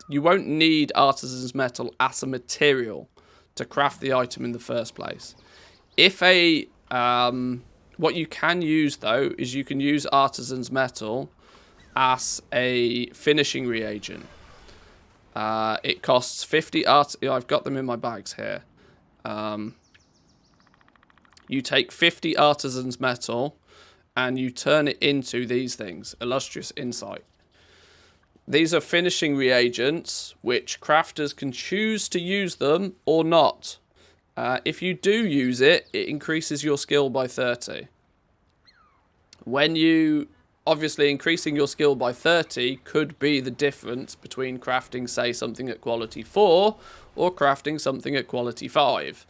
you won't need Artisan's Metal as a material to craft the item in the first place. If a... what you can use, though, is you can use Artisan's Metal as a finishing reagent. It costs 50 I've got them in my bags here. You take 50 Artisan's Metal and you turn it into these things. Illustrious Insight. These are finishing reagents, which crafters can choose to use them or not. If you do use it, it increases your skill by 30. When you... Obviously, increasing your skill by 30 could be the difference between crafting, say, something at quality 4 or crafting something at quality 5.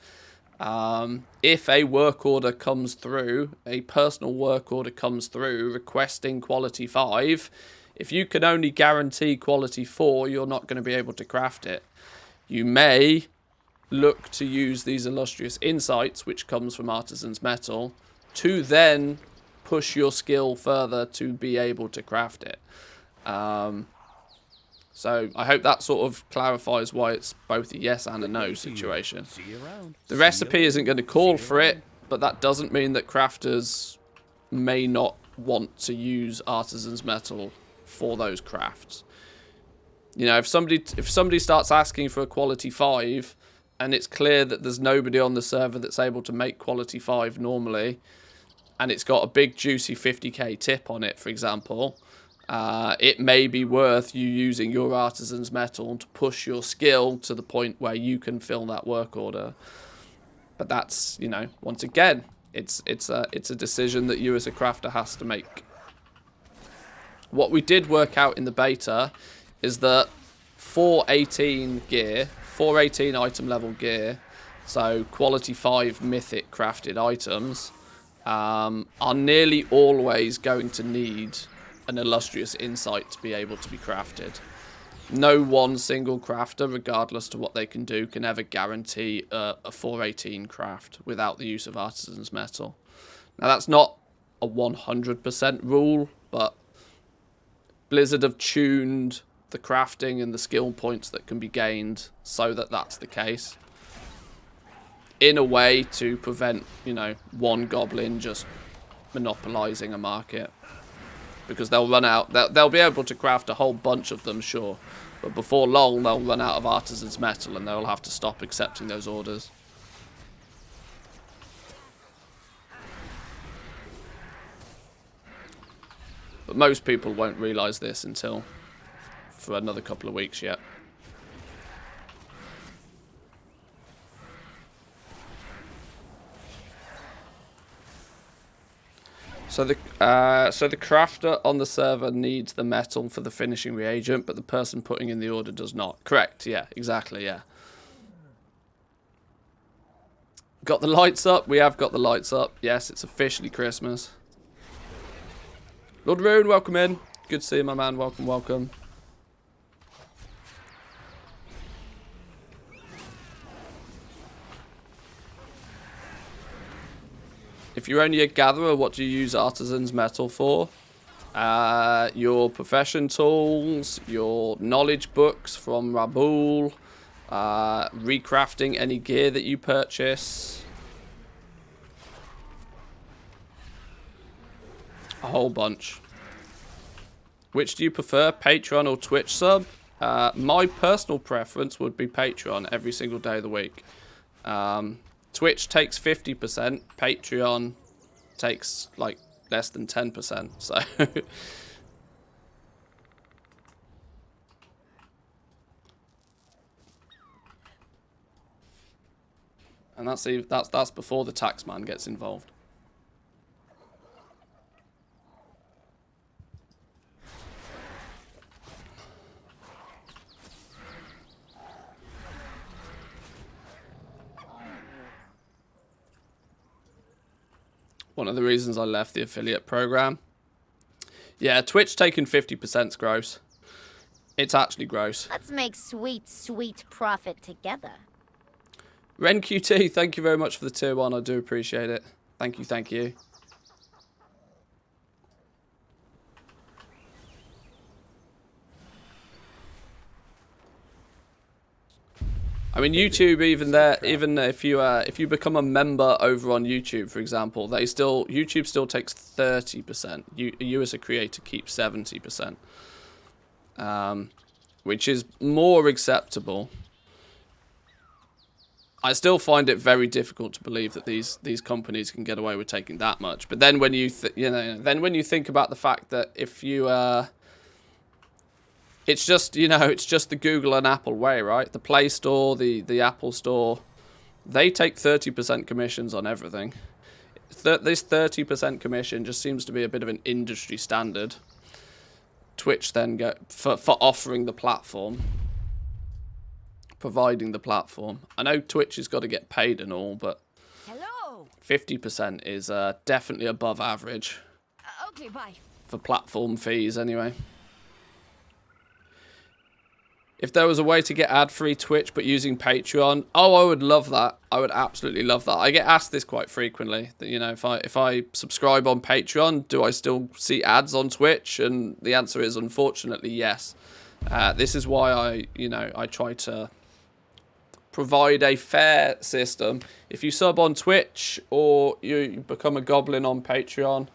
If a work order comes through, a personal work order comes through requesting quality 5, if you can only guarantee quality 4, you're not going to be able to craft it. You may look to use these Illustrious Insights, which comes from Artisan's Metal, to then push your skill further to be able to craft it. So I hope that sort of clarifies why it's both a yes and a no situation. The recipe isn't going to call for it, but that doesn't mean that crafters may not want to use Artisan's Metal for those crafts. You know, if somebody starts asking for a quality 5 and it's clear that there's nobody on the server that's able to make quality 5 normally, and it's got a big juicy 50k tip on it, for example, it may be worth you using your Artisan's Metal to push your skill to the point where you can fill that work order. But that's, you know, once again, it's a decision that you as a crafter has to make. What we did work out in the beta is that 418 gear, 418 item level gear, so quality 5 mythic crafted items, are nearly always going to need an Illustrious Insight to be able to be crafted. No one single crafter, regardless to what they can do, can ever guarantee a 418 craft without the use of Artisan's Metal. Now, that's not a 100% rule, but Blizzard have tuned the crafting and the skill points that can be gained so that that's the case. In a way to prevent, you know, one goblin just monopolizing a market. Because they'll run out, they'll be able to craft a whole bunch of them, sure. But before long, they'll run out of artisan's metal and they'll have to stop accepting those orders. But most people won't realise this until for another couple of weeks yet. So the crafter on the server needs the metal for the finishing reagent, but the person putting in the order does not. Correct, yeah, exactly, yeah. Got the lights up? We have got the lights up. Yes, it's officially Christmas. Lord Rune, welcome in. Good to see you, my man. Welcome, welcome. If you're only a gatherer, what do you use artisan's metal for? Your profession tools, your knowledge books from Rabul, recrafting any gear that you purchase. A whole bunch. Which do you prefer, Patreon or Twitch sub? My personal preference would be Patreon every single day of the week. Twitch takes 50%, Patreon takes like less than 10%, so and that's before the tax man gets involved. One of the reasons I left the affiliate program. Yeah, Twitch taking 50% is gross. It's actually gross. Let's make sweet, sweet profit together. RenQT, thank you very much for the tier 1. I do appreciate it. Thank you, thank you. I mean, YouTube, even if you become a member over on YouTube, for example, YouTube still takes 30%. You as a creator keep 70%, which is more acceptable. I still find it very difficult to believe that these companies can get away with taking that much. But then when you think about the fact that if you it's just, it's just the Google and Apple way, right? The Play Store, the Apple Store, they take 30% commissions on everything. This 30% commission just seems to be a bit of an industry standard. Twitch then for offering the platform, providing the platform. I know Twitch has got to get paid and all, but 50% is definitely above average. Okay, bye. For platform fees, anyway. If there was a way to get ad-free Twitch but using Patreon, oh, I would love that. I would absolutely love that. I get asked this quite frequently. That, if I subscribe on Patreon, do I still see ads on Twitch? And the answer is unfortunately yes. This is why I try to provide a fair system. If you sub on Twitch or you become a goblin on Patreon,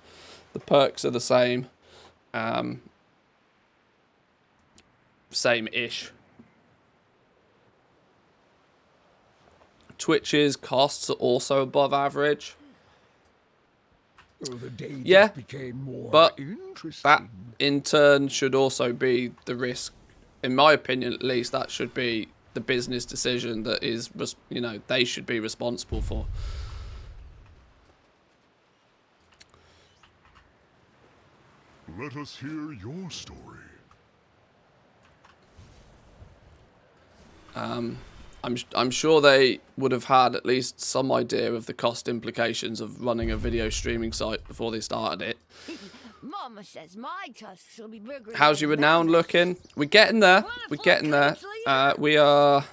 the perks are the same. Same-ish. Twitch's costs are also above average. Oh, the day Yeah, just became more but interesting. that in turn should also be the risk. In my opinion, at least, that should be the business decision that is, they should be responsible for. Let us hear your story. I'm sure they would have had at least some idea of the cost implications of running a video streaming site before they started it. Mama says my tusks will be bigger. How's your renown looking? We're getting there. We're getting there. We are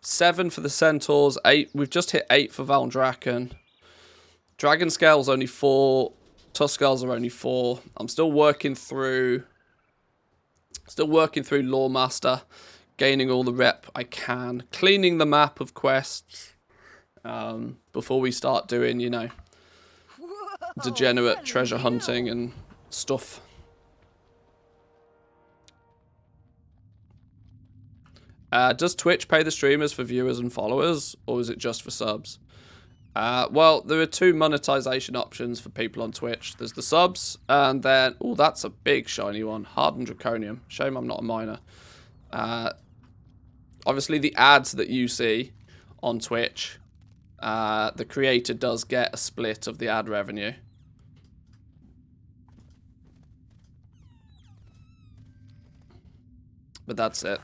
7 for the Centaurs, 8. We've just hit 8 for Valdraken. Dragon Scale's only 4. Tusk Scales are only 4. I'm still working through Still working through Loremaster, gaining all the rep I can, cleaning the map of quests before we start doing, you know, degenerate treasure hunting and stuff. Does Twitch pay the streamers for viewers and followers, or is it just for subs? Well, there are two monetization options for people on Twitch. There's the subs, and then... Oh, that's a big shiny one. Hardened Draconium. Shame I'm not a miner. Obviously, the ads that you see on Twitch, the creator does get a split of the ad revenue. But that's it.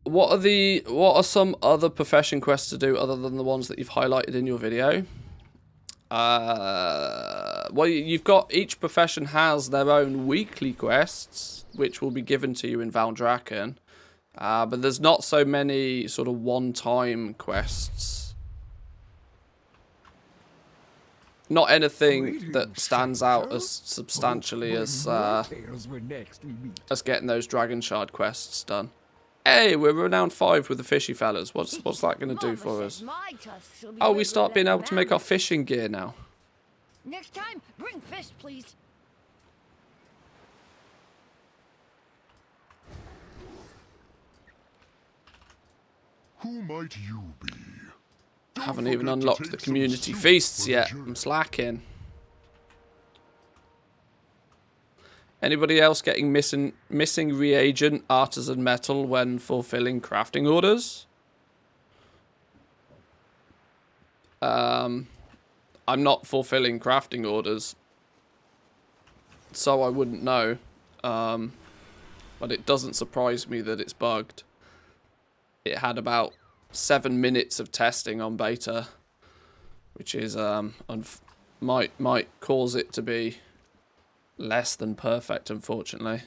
What are some other profession quests to do other than the ones that you've highlighted in your video? Well, you've got, each profession has their own weekly quests, which will be given to you in Valdrakken. But there's not so many sort of one-time quests. Not anything that stands out as substantially as getting those Dragon Shard quests done. Hey, we're renowned 5 with the fishy fellas. What's that going to do for us? Oh, we start being able to make our fishing gear now. Next time, bring fish, please. Who might you be? Haven't even unlocked the community feasts yet. I'm slacking. Anybody else getting missing reagent, artisan metal when fulfilling crafting orders? I'm not fulfilling crafting orders, so I wouldn't know. But it doesn't surprise me that it's bugged. It had about 7 minutes of testing on beta, which is might cause it to be less than perfect, unfortunately.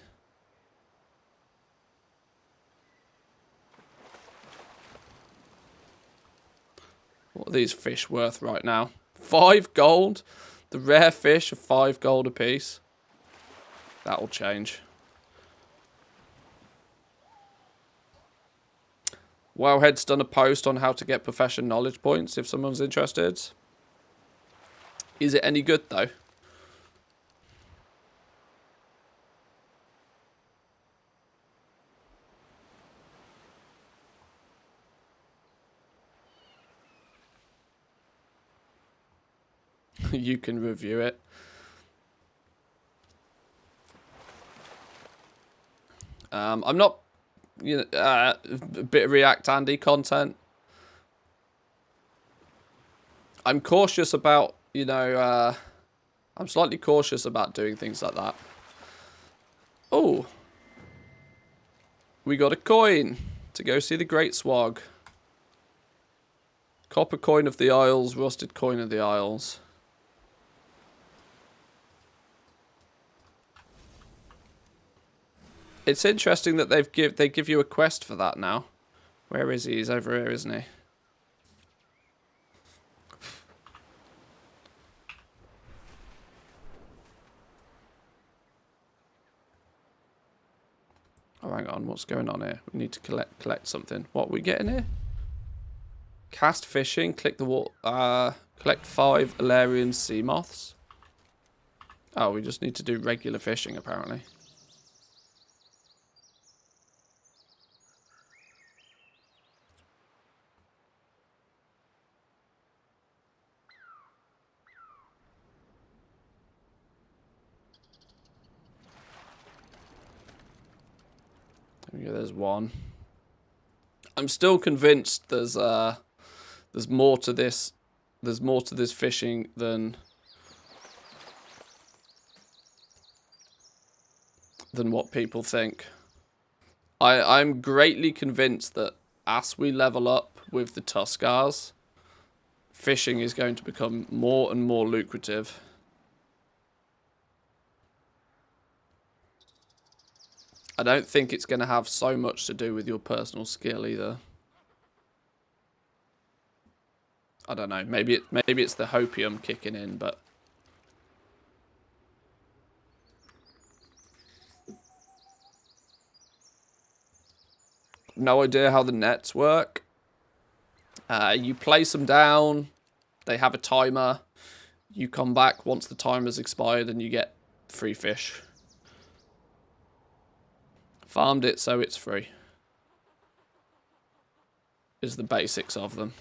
What are these fish worth right now? 5 gold? The rare fish are 5 gold apiece. That'll change. Wowhead's done a post on how to get profession knowledge points if someone's interested. Is it any good though? You can review it. I'm not, you know, a bit of React Andy content. I'm cautious about, you know, I'm slightly cautious about doing things like that. Oh, we got a coin to go see the Great Swag. Copper coin of the Isles, rusted coin of the Isles. It's interesting that they give you a quest for that now. Where is he? He's over here, isn't he? Oh, hang on. What's going on here? We need to collect something. What are we getting here? Cast fishing. Click the water. Collect 5 Alarian sea moths. Oh, we just need to do regular fishing, apparently. Yeah, there's one. I'm still convinced there's more to this. There's more to this fishing than what people think. I'm greatly convinced that as we level up with the Tuskars, fishing is going to become more and more lucrative. I don't think it's going to have so much to do with your personal skill either. I don't know. Maybe it's the hopium kicking in, but no idea how the nets work. You place them down. They have a timer. You come back once the timer's expired and you get free fish. Farmed it so it's free. Is the basics of them.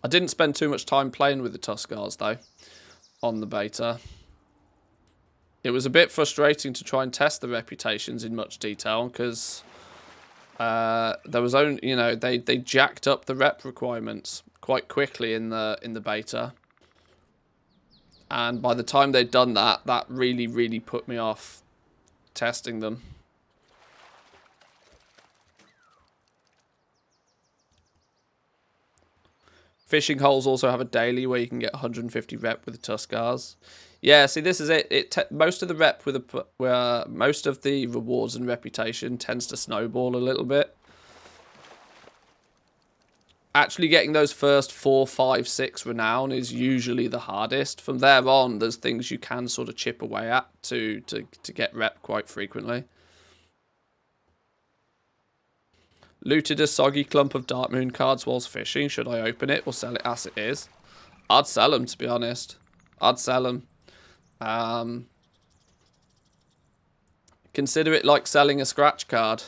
I didn't spend too much time playing with the Tuskars though on the beta. It was a bit frustrating to try and test the reputations in much detail because there was only, you know, they jacked up the rep requirements quite quickly in the beta. And by the time they'd done that, that really put me off testing them. Fishing holes also have a daily where you can get 150 rep with the Tuskars. Yeah, see, this is it. Most of the rep with most of the rewards and reputation tends to snowball a little bit. Actually getting those first 4, 5, 6 renown is usually the hardest. From there on, there's things you can sort of chip away at to get rep quite frequently. Looted a soggy clump of Dark Moon cards whilst fishing. Should I open it or sell it as it is? I'd sell them, to be honest. I'd sell them. Consider it like selling a scratch card.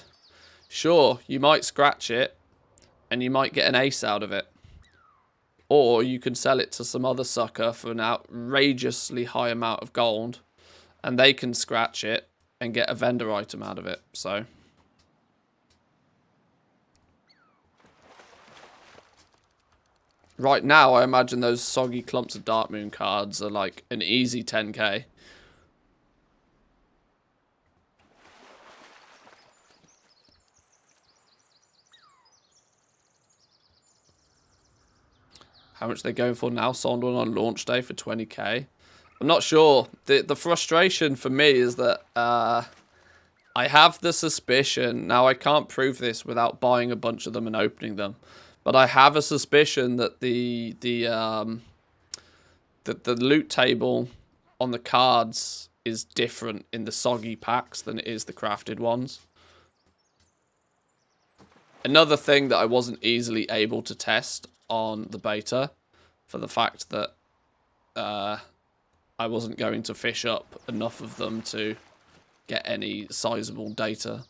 Sure, you might scratch it and you might get an ace out of it. Or you can sell it to some other sucker for an outrageously high amount of gold and they can scratch it and get a vendor item out of it. So right now, I imagine those soggy clumps of Dark Moon cards are like an easy 10k. How much they're going for now? Sold one on launch day for 20k. I'm not sure. The frustration for me is that I have the suspicion, now I can't prove this without buying a bunch of them and opening them, but I have a suspicion that the loot table on the cards is different in the soggy packs than it is the crafted ones. Another thing that I wasn't easily able to test on the beta for the fact that I wasn't going to fish up enough of them to get any sizable data.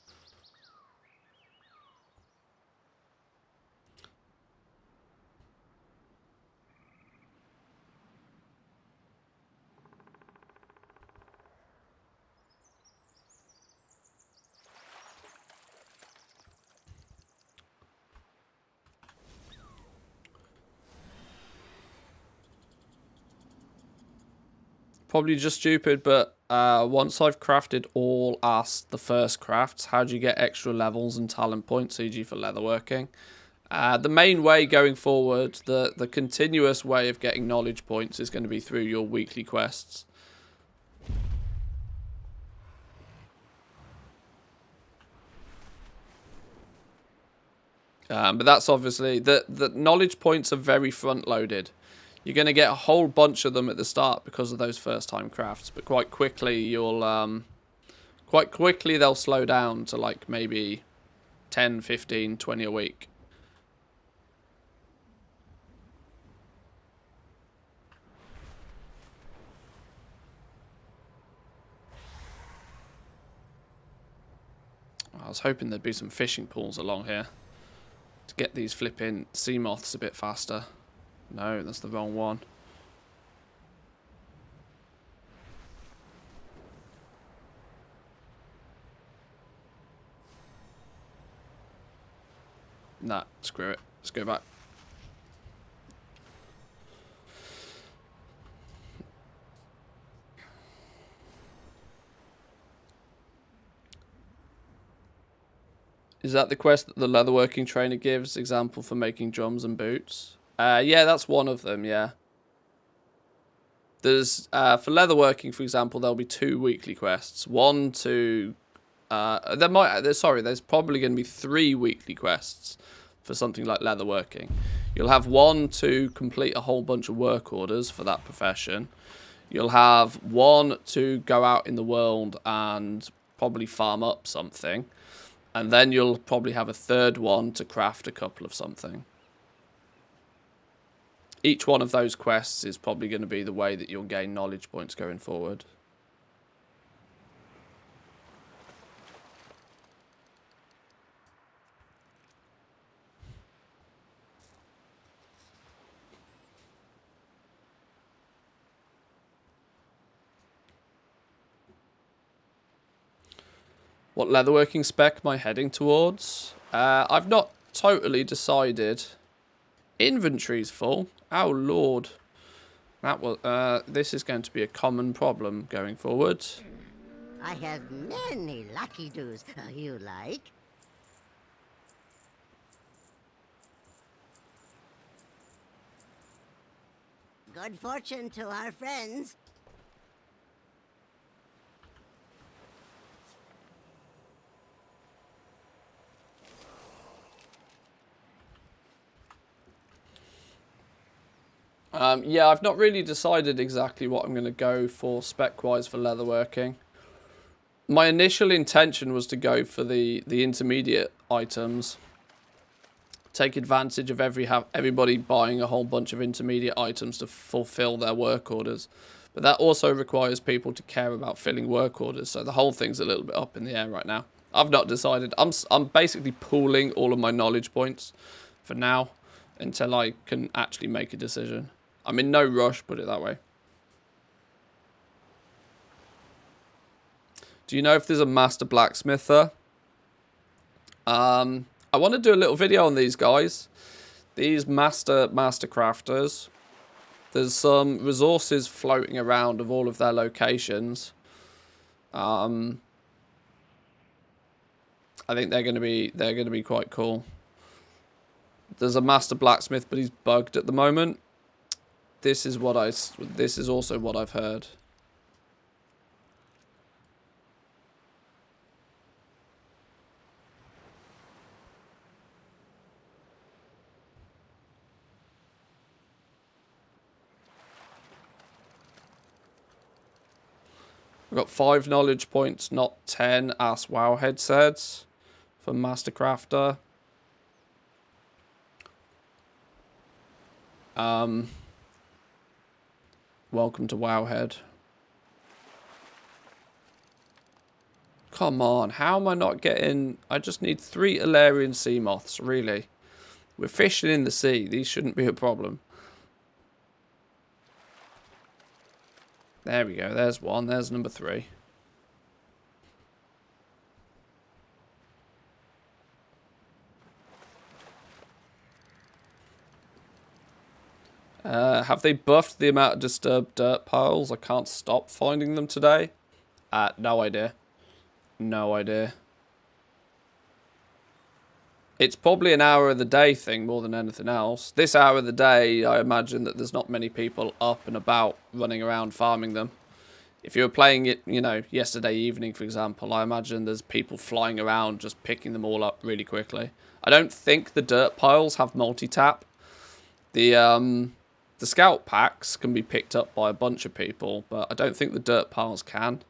Probably just stupid, but once I've crafted all the first crafts, how do you get extra levels and talent points, e.g. for leatherworking? The main way going forward, the continuous way of getting knowledge points is going to be through your weekly quests. But that's obviously, the knowledge points are very front-loaded. You're going to get a whole bunch of them at the start because of those first-time crafts, but quite quickly they'll slow down to like maybe 10, 15, 20 a week. I was hoping there'd be some fishing pools along here to get these flipping sea moths a bit faster. No, that's the wrong one. Nah, screw it. Let's go back. Is that the quest that the leatherworking trainer gives? Example for making drums and boots? Yeah, that's one of them, yeah. There's, for leatherworking, for example, there'll be 2 weekly quests. One to There's probably going to be 3 weekly quests for something like leatherworking. You'll have 1 to complete a whole bunch of work orders for that profession. You'll have 1 to go out in the world and probably farm up something. And then you'll probably have a 3rd one to craft a couple of something. Each one of those quests is probably going to be the way that you'll gain knowledge points going forward. What leatherworking spec am I heading towards? I've not totally decided. Inventory's full. Oh lord. That will this is going to be a common problem going forward. I have many lucky doos. You like? Good fortune to our friends. Yeah, I've not really decided exactly what I'm going to go for spec-wise for leatherworking. My initial intention was to go for the intermediate items. Take advantage of everybody buying a whole bunch of intermediate items to fulfill their work orders. But that also requires people to care about filling work orders, so the whole thing's a little bit up in the air right now. I've not decided. I'm basically pooling all of my knowledge points for now until I can actually make a decision. I'm in no rush, put it that way. Do you know if there's a master blacksmither? I want to do a little video on these guys. These master crafters. There's some resources floating around of all of their locations. I think they're going to be quite cool. There's a master blacksmith, but he's bugged at the moment. This is also what I've heard. I've got 5 knowledge points, not 10, as Wowhead says, for Master Crafter. Welcome to Wowhead. Come on, how am I not getting... I just need 3 Illyrian sea moths, really. We're fishing in the sea. These shouldn't be a problem. There we go. There's 1. There's number 3. Have they buffed the amount of disturbed dirt piles? I can't stop finding them today. No idea. No idea. It's probably an hour of the day thing more than anything else. This hour of the day, I imagine that there's not many people up and about running around farming them. If you were playing it, you know, yesterday evening, for example, I imagine there's people flying around just picking them all up really quickly. I don't think the dirt piles have multi-tap. The scout packs can be picked up by a bunch of people, but I don't think the dirt piles can.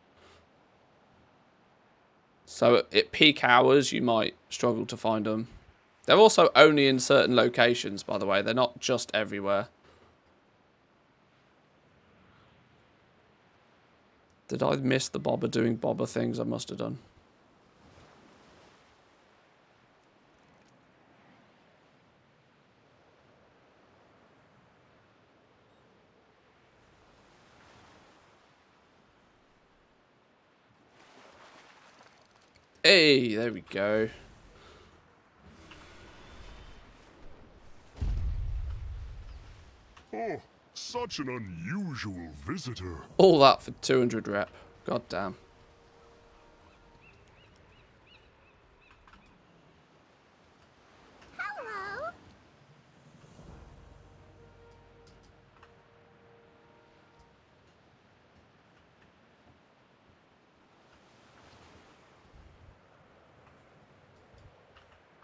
So at peak hours, you might struggle to find them. They're also only in certain locations, by the way. They're not just everywhere. Did I miss the bobber doing bobber things? I must have done. Hey, there we go. Oh, such an unusual visitor. All that for 200 rep. God damn. Hello.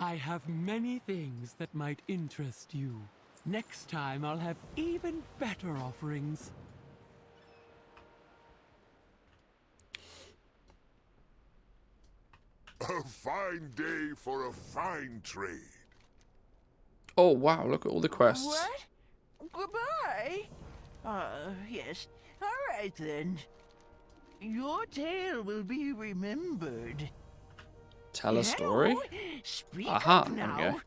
I have many things that might interest you. Next time I'll have even better offerings. A fine day for a fine trade. Oh wow, look at all the quests. What? Goodbye? Yes. All right then. Your tale will be remembered. Tell a story? Hello? Speak Aha, up there we now. go.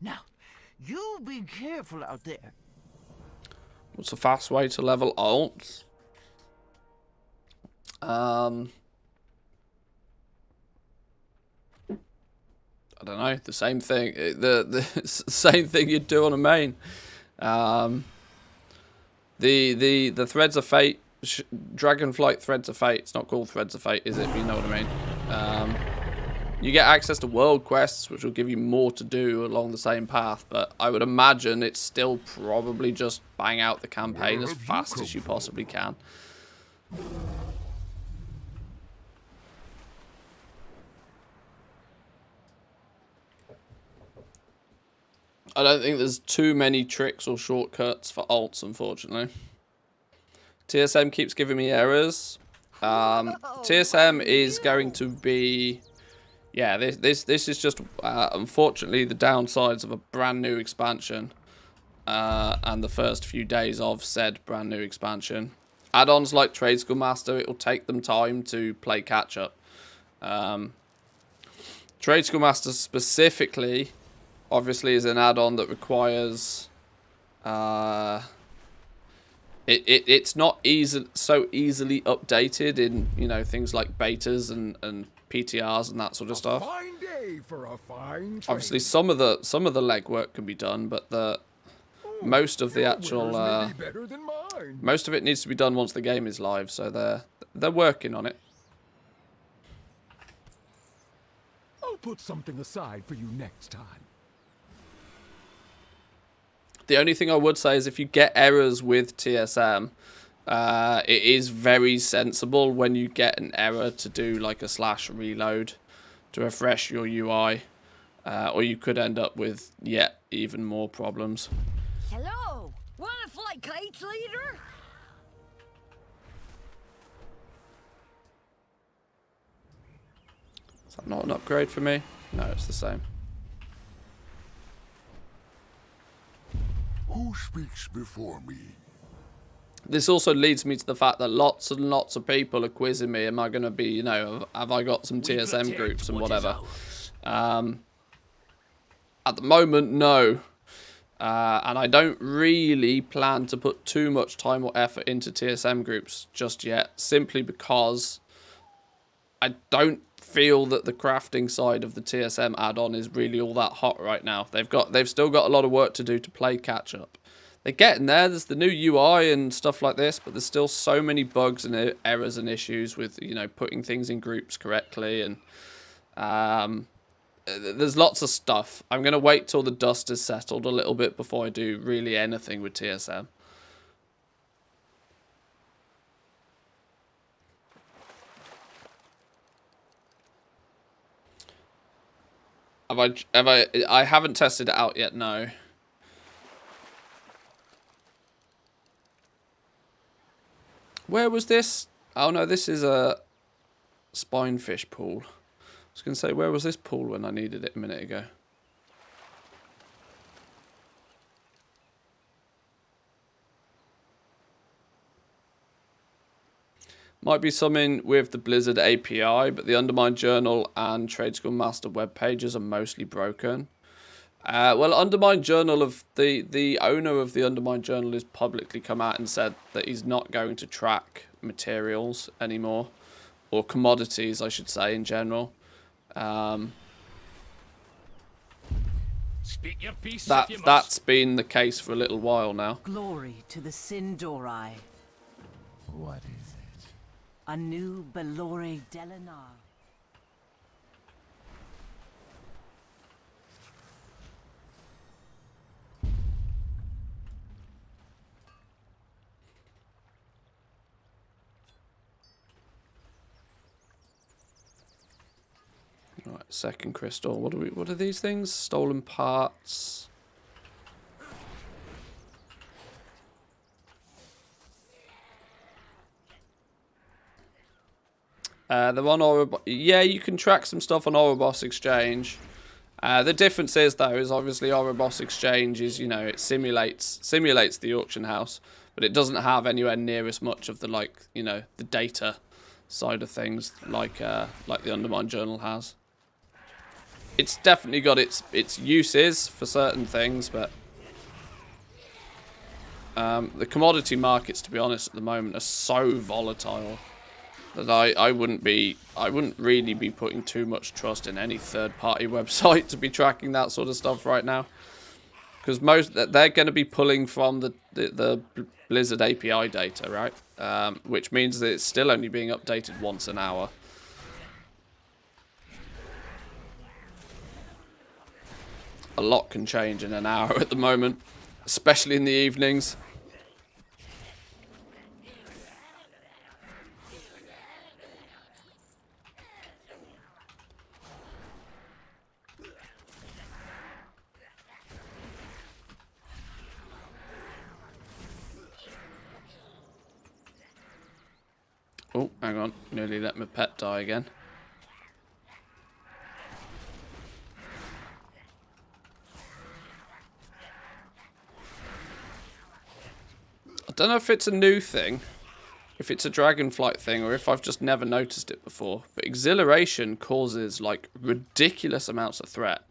Now, you be careful out there. What's a fast way to level alts? I don't know. The same thing. The same thing you'd do on a main. The Threads of Fate, Dragonflight Threads of Fate. It's not called Threads of Fate, is it? But you know what I mean. You get access to world quests, which will give you more to do along the same path. But I would imagine it's still probably just bang out the campaign as fast as you possibly can. I don't think there's too many tricks or shortcuts for alts, unfortunately. TSM keeps giving me errors. TSM is going to be... Yeah, this is just, unfortunately, the downsides of a brand new expansion. And the first few days of said brand new expansion. Add-ons like Trade School Master, it will take them time to play catch-up. Trade School Master specifically... obviously is an add-on that requires it's not so easily updated in, you know, things like betas and PTRs and that sort of stuff. Fine day for a fine trade. Obviously some of the legwork can be done, but most of the actual Better than mine. most of it needs to be done once the game is live, so they're working on it. I'll put something aside for you next time. The only thing I would say is if you get errors with TSM, it is very sensible when you get an error to do like a / reload to refresh your UI, or you could end up with yet even more problems. Hello. Wanna fly kites, leader? Is that not an upgrade for me? No, it's the same. Who speaks before me? This also leads me to the fact that lots and lots of people are quizzing me. Am I going to be, you know, have I got some TSM groups and whatever? At the moment, no. And I don't really plan to put too much time or effort into TSM groups just yet, simply because I don't feel that the crafting side of the TSM add-on is really all that hot right now. They've still got a lot of work to do to play catch up. They're getting there. There's the new UI and stuff like this, but there's still so many bugs and errors and issues with, you know, putting things in groups correctly, and there's lots of stuff. I'm gonna wait till the dust is settled a little bit before I do really anything with TSM. I haven't tested it out yet, no. Where was this? Oh no, this is a spinefish pool. I was going to say, where was this pool when I needed it a minute ago? Might be something with the Blizzard API, but the Undermined Journal and Trade School Master web pages are mostly broken. Well, Undermined Journal, of the owner of the Undermined Journal has publicly come out and said that he's not going to track materials anymore, or commodities, I should say, in general. Speak your piece. That's been the case for a little while now. Glory to the Sindori. What is it? A new Belore Delinar. Right, second crystal. What are these things? Stolen parts. They're on Ouroboros. Yeah, you can track some stuff on Ouroboros Exchange. The difference is, though, is obviously Ouroboros Exchange is, you know, it simulates the auction house, but it doesn't have anywhere near as much of the, like, you know, the data side of things like the Undermine Journal has. It's definitely got its uses for certain things, but the commodity markets, to be honest, at the moment are so volatile that I wouldn't really be putting too much trust in any third-party website to be tracking that sort of stuff right now, because they're going to be pulling from the Blizzard API data, right? Which means that it's still only being updated once an hour. A lot can change in an hour at the moment, especially in the evenings. Oh, hang on. Nearly let my pet die again. I don't know if it's a new thing, if it's a Dragonflight thing, or if I've just never noticed it before, but exhilaration causes, like, ridiculous amounts of threat.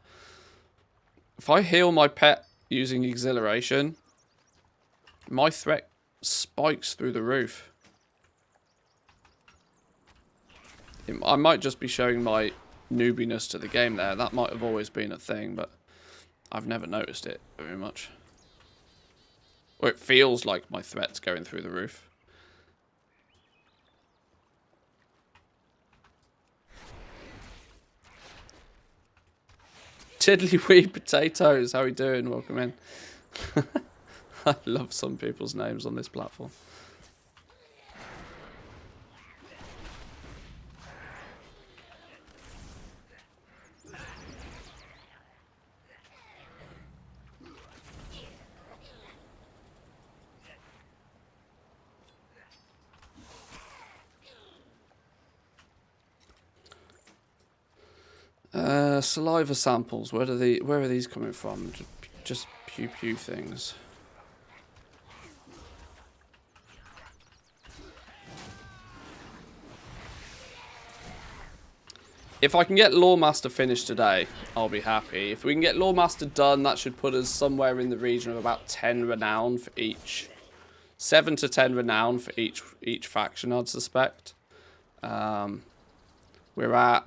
If I heal my pet using exhilaration, my threat spikes through the roof. I might just be showing my noobiness to the game there. That might have always been a thing, but I've never noticed it very much. Or it feels like my threat's going through the roof. Tiddlywee Potatoes, how are you doing? Welcome in. I love some people's names on this platform. Saliva samples. Where are these coming from? Just pew pew things. If I can get Loremaster finished today, I'll be happy. If we can get Loremaster done, that should put us somewhere in the region of about 10 renown for each. 7 to 10 renown for each faction, I'd suspect. We're at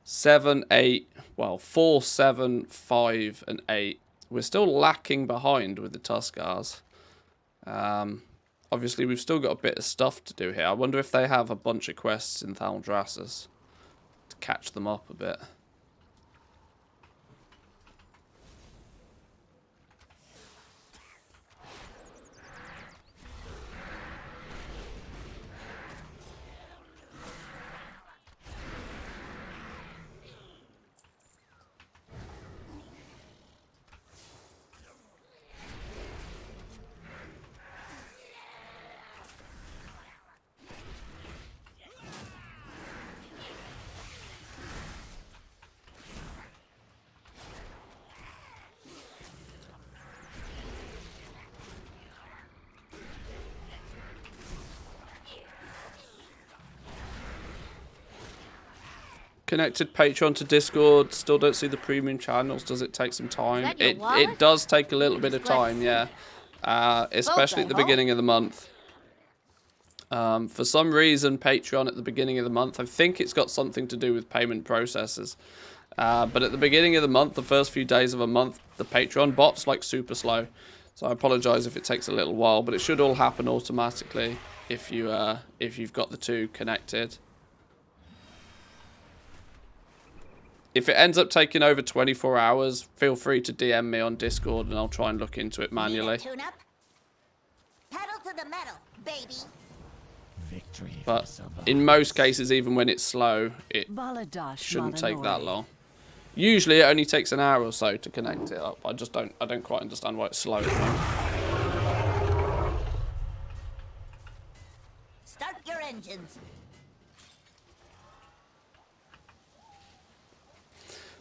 7, 8, well, 4, 7, 5, and 8. We're still lacking behind with the Tuskars. Obviously, we've still got a bit of stuff to do here. I wonder if they have a bunch of quests in Thaldraszus to catch them up a bit. Connected Patreon to Discord. Still don't see the premium channels. Does it take some time? It does take a little bit of time, yeah. Especially at the beginning of the month. For some reason, Patreon at the beginning of the month, I think it's got something to do with payment processes. But at the beginning of the month, the first few days of a month, the Patreon bot's like super slow. So I apologize if it takes a little while, but it should all happen automatically if you've got the two connected. If it ends up taking over 24 hours, feel free to DM me on Discord and I'll try and look into it manually. Tune-up? Pedal to the metal, baby. But in most cases, even when it's slow, it Baladash shouldn't take that Malanori. long. Usually it only takes an hour or so to connect it up. I don't quite understand why it's slow at the moment. Start your engines.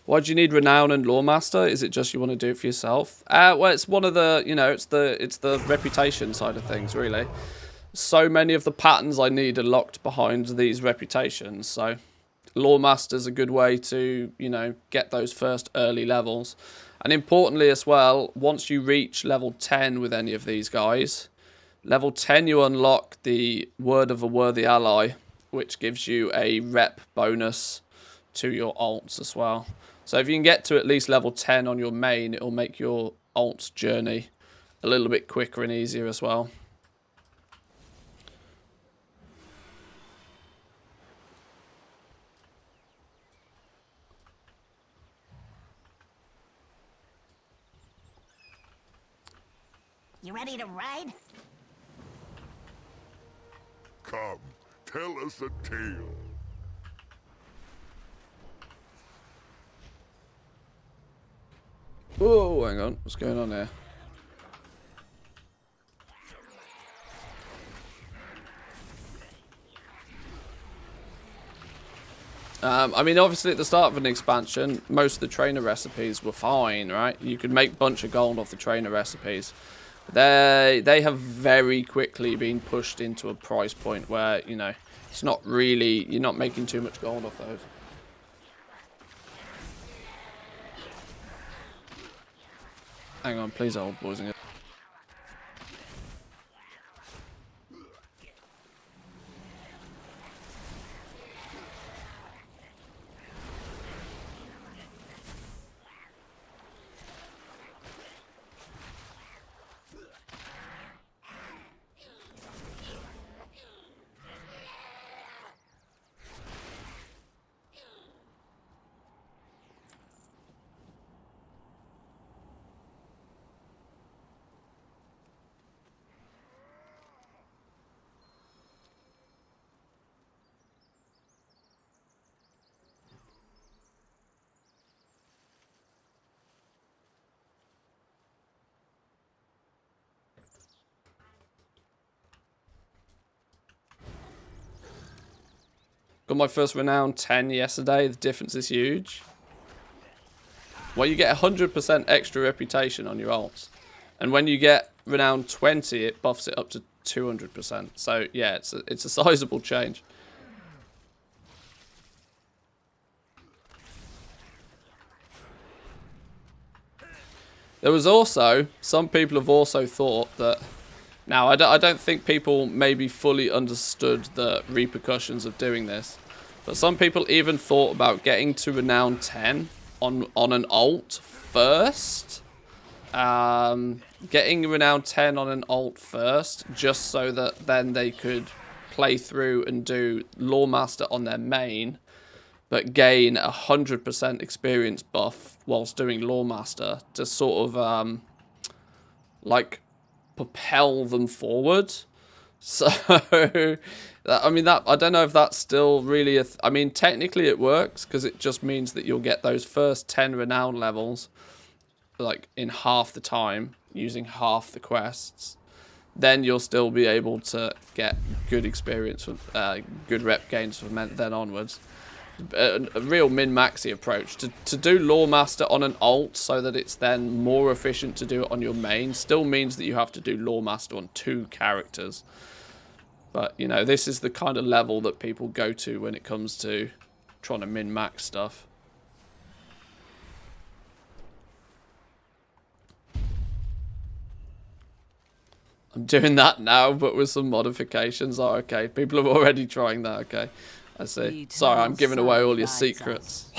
Why do you need Renown and Loremaster? Is it just you want to do it for yourself? Well, it's one of the, you know, it's the reputation side of things, really. So many of the patterns I need are locked behind these reputations, so Loremaster's a good way to, you know, get those first early levels. And importantly as well, once you reach level 10 with any of these guys, level 10 you unlock the Word of a Worthy Ally, which gives you a rep bonus to your alts as well. So if you can get to at least level 10 on your main, it'll make your alts journey a little bit quicker and easier as well. You ready to ride? Come, tell us a tale. Whoa, hang on. What's going on here? I mean, obviously at the start of an expansion, most of the trainer recipes were fine, right? You could make a bunch of gold off the trainer recipes. They have very quickly been pushed into a price point where, you know, it's not really, you're not making too much gold off those. Hang on, please hold, boys and girls. Got my first renown 10 yesterday. The difference is huge. Well, you get 100% extra reputation on your alts. And when you get renown 20, it buffs it up to 200%. So, yeah, it's a sizable change. There was also, some people have also thought that, now I don't think people maybe fully understood the repercussions of doing this, but some people even thought about getting to renown 10 on an alt first. Getting renown 10 on an alt first, just so that then they could play through and do Loremaster on their main, but gain 100% experience buff whilst doing Loremaster to sort of, like, propel them forward. So, I mean, that I don't know if that's still really I mean, technically it works, because it just means that you'll get those first 10 renown levels, like, in half the time, using half the quests. Then you'll still be able to get good experience, with, good rep gains from then onwards. A real min-maxy approach. To do Loremaster on an alt so that it's then more efficient to do it on your main still means that you have to do Loremaster on 2 characters. But, you know, this is the kind of level that people go to when it comes to trying to min-max stuff. I'm doing that now, but with some modifications. Oh, okay. People are already trying that. Okay. I see. Sorry, I'm giving away all your secrets.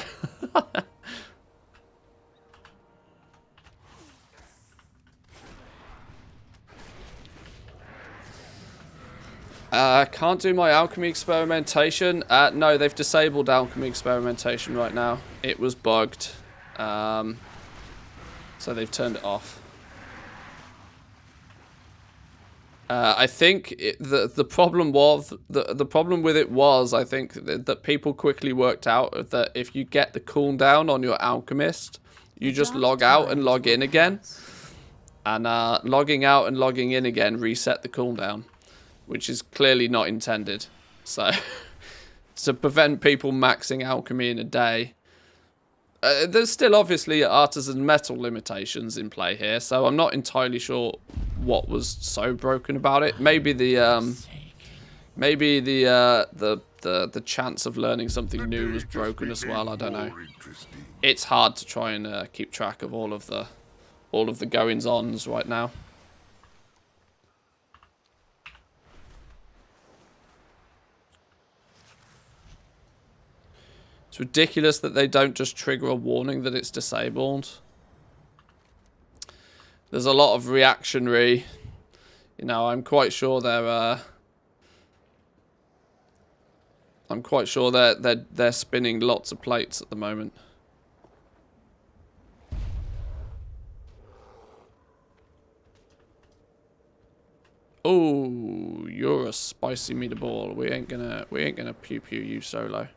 Can't do my alchemy experimentation. No, they've disabled alchemy experimentation right now. It was bugged. So they've turned it off. I think the problem was the problem with it was I think that people quickly worked out that if you get the cooldown on your alchemist, you just log out and log in again, and logging out and logging in again reset the cooldown, which is clearly not intended. So to prevent people maxing alchemy in a day. There's still obviously artisan metal limitations in play here, so I'm not entirely sure what was so broken about it. Maybe the chance of learning something new was broken as well. I don't know. It's hard to try and keep track of all of the goings-ons right now. It's ridiculous that they don't just trigger a warning that it's disabled. There's a lot of reactionary, you know, I'm quite sure they're spinning lots of plates at the moment. Oh, you're a spicy meatball. We ain't gonna pew pew you solo.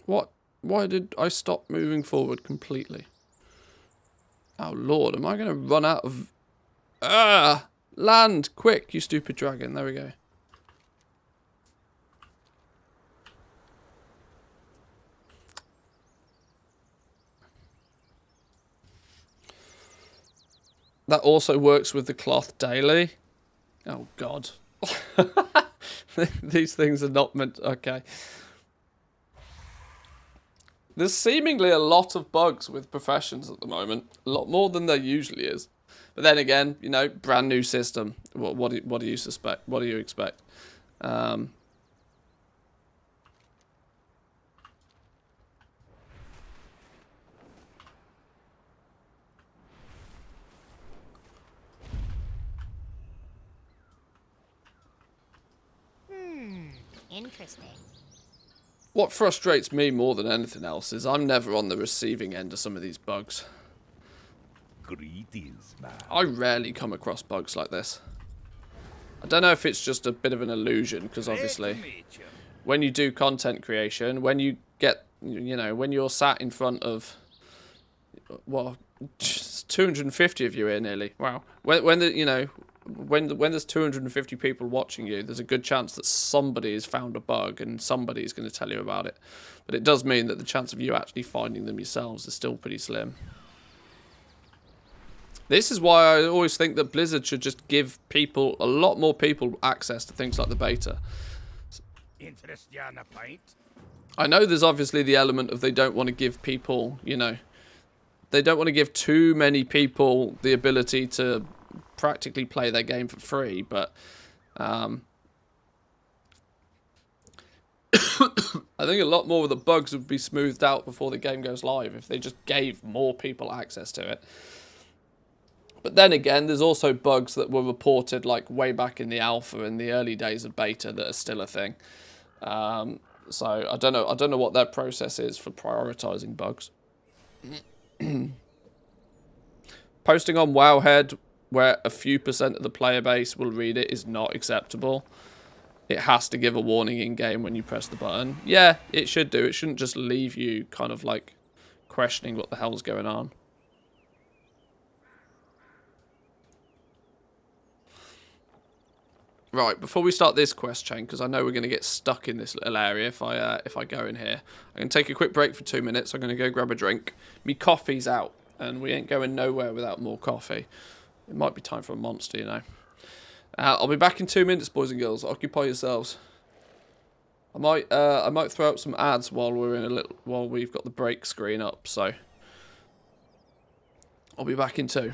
What? Why did I stop moving forward completely? Oh lord, am I gonna run out of... Ah! Land! Quick, you stupid dragon. There we go. That also works with the cloth daily. Oh god. These things are not meant... Okay. There's seemingly a lot of bugs with professions at the moment. A lot more than there usually is. But then again, you know, brand new system. What do you suspect? What do you expect? Interesting. What frustrates me more than anything else is I'm never on the receiving end of some of these bugs. Greetings, man. I rarely come across bugs like this. I don't know if it's just a bit of an illusion, because obviously when you do content creation, when you get, you know, when you're sat in front of, well, 250 of you here nearly. Wow. When there's 250 people watching you, there's a good chance that somebody has found a bug and somebody is going to tell you about it. But it does mean that the chance of you actually finding them yourselves is still pretty slim. This is why I always think that Blizzard should just give people, a lot more people, access to things like the beta. I know there's obviously the element of they don't want to give people, you know, they don't want to give too many people the ability to practically play their game for free, but I think a lot more of the bugs would be smoothed out before the game goes live if they just gave more people access to it. But then again, there's also bugs that were reported like way back in the alpha in the early days of beta that are still a thing. So I don't know what their process is for prioritizing bugs. Posting on Wowhead where a few percent of the player base will read it is not acceptable. It has to give a warning in game when you press the button. Yeah, it should do. It shouldn't just leave you kind of like questioning what the hell's going on. Right, before we start this quest chain, because I know we're going to get stuck in this little area if I go in here. I'm going to take a quick break for 2 minutes. I'm going to go grab a drink. Me coffee's out, and we ain't going nowhere without more coffee. It might be time for a monster, you know. I'll be back in 2 minutes, boys and girls. Occupy yourselves. I might throw up some ads while we've got the break screen up. So I'll be back in 2.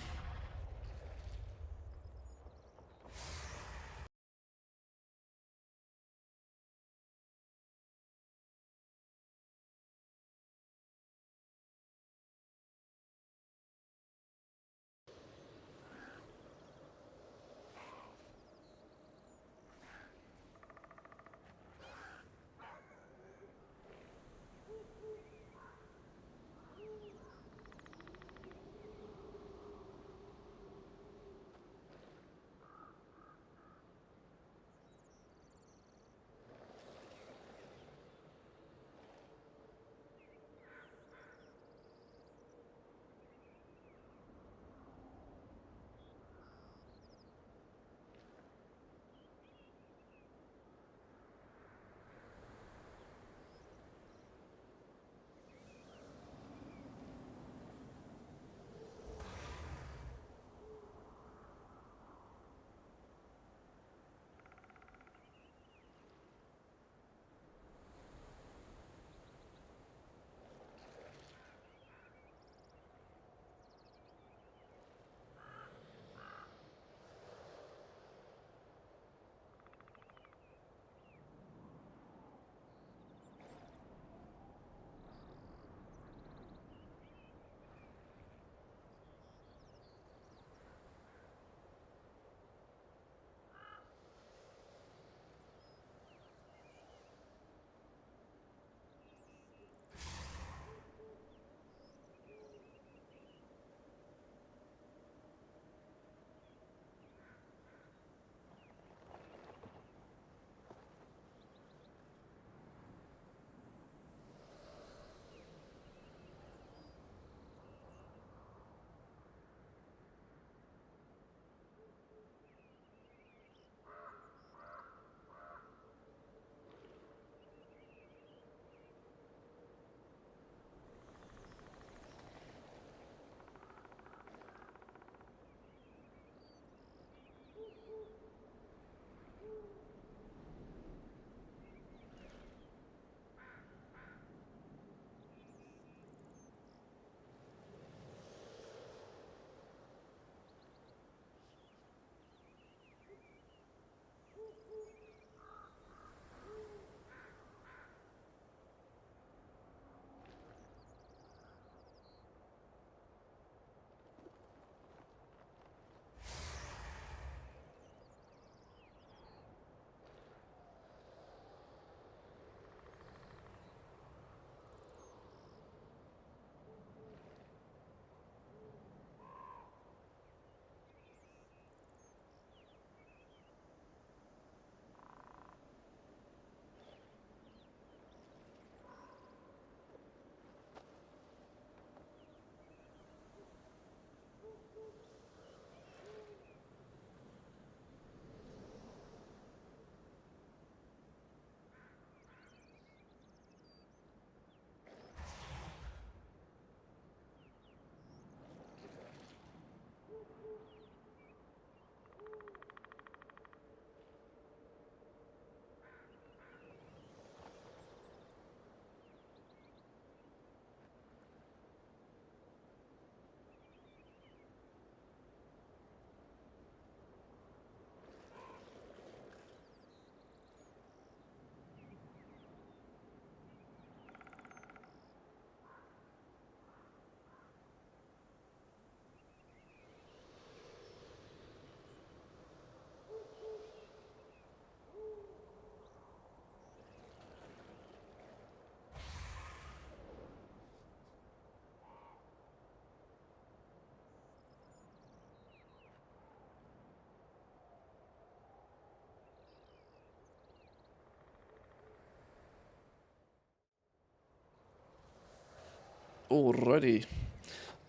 already.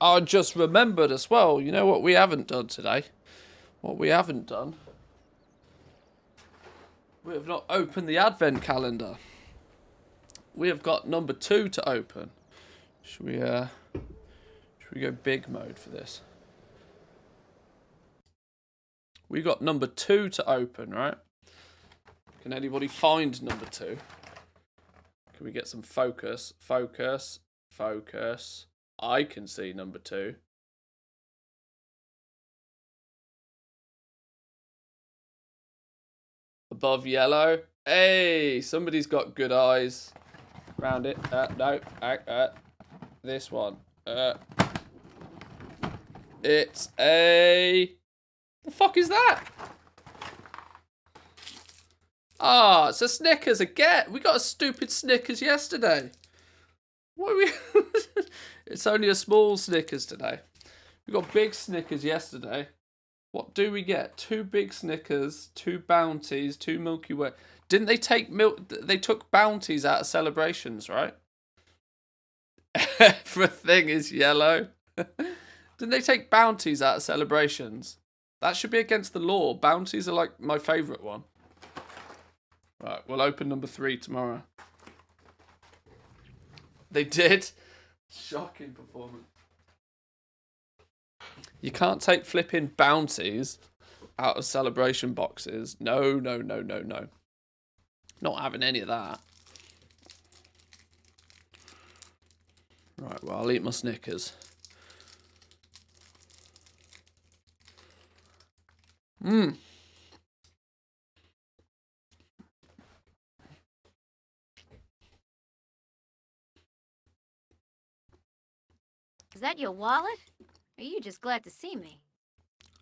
I just remembered as well, you know what we haven't done today? What we haven't done? We have not opened the advent calendar. We have got number 2 to open. Should we go big mode for this? We got number 2 to open, right? Can anybody find number 2? Can we get some focus? Focus. Focus. I can see number 2. Above yellow. Hey, somebody's got good eyes. Round it. No. This one. It's a... The fuck is that? Ah, it's a Snickers again. We got a stupid Snickers yesterday. What are we... It's only a small Snickers today. We got big Snickers yesterday. What do we get? 2 big Snickers, 2 bounties, 2 Milky Way. Didn't they take milk? They took bounties out of celebrations, right? Everything is yellow. Didn't they take bounties out of celebrations? That should be against the law. Bounties are like my favourite one. Right, we'll open number 3 tomorrow. They did. Shocking performance. You can't take flipping bounties out of celebration boxes. No. Not having any of that. Right, well, I'll eat my Snickers. Mmm. Is that your wallet? Or are you just glad to see me?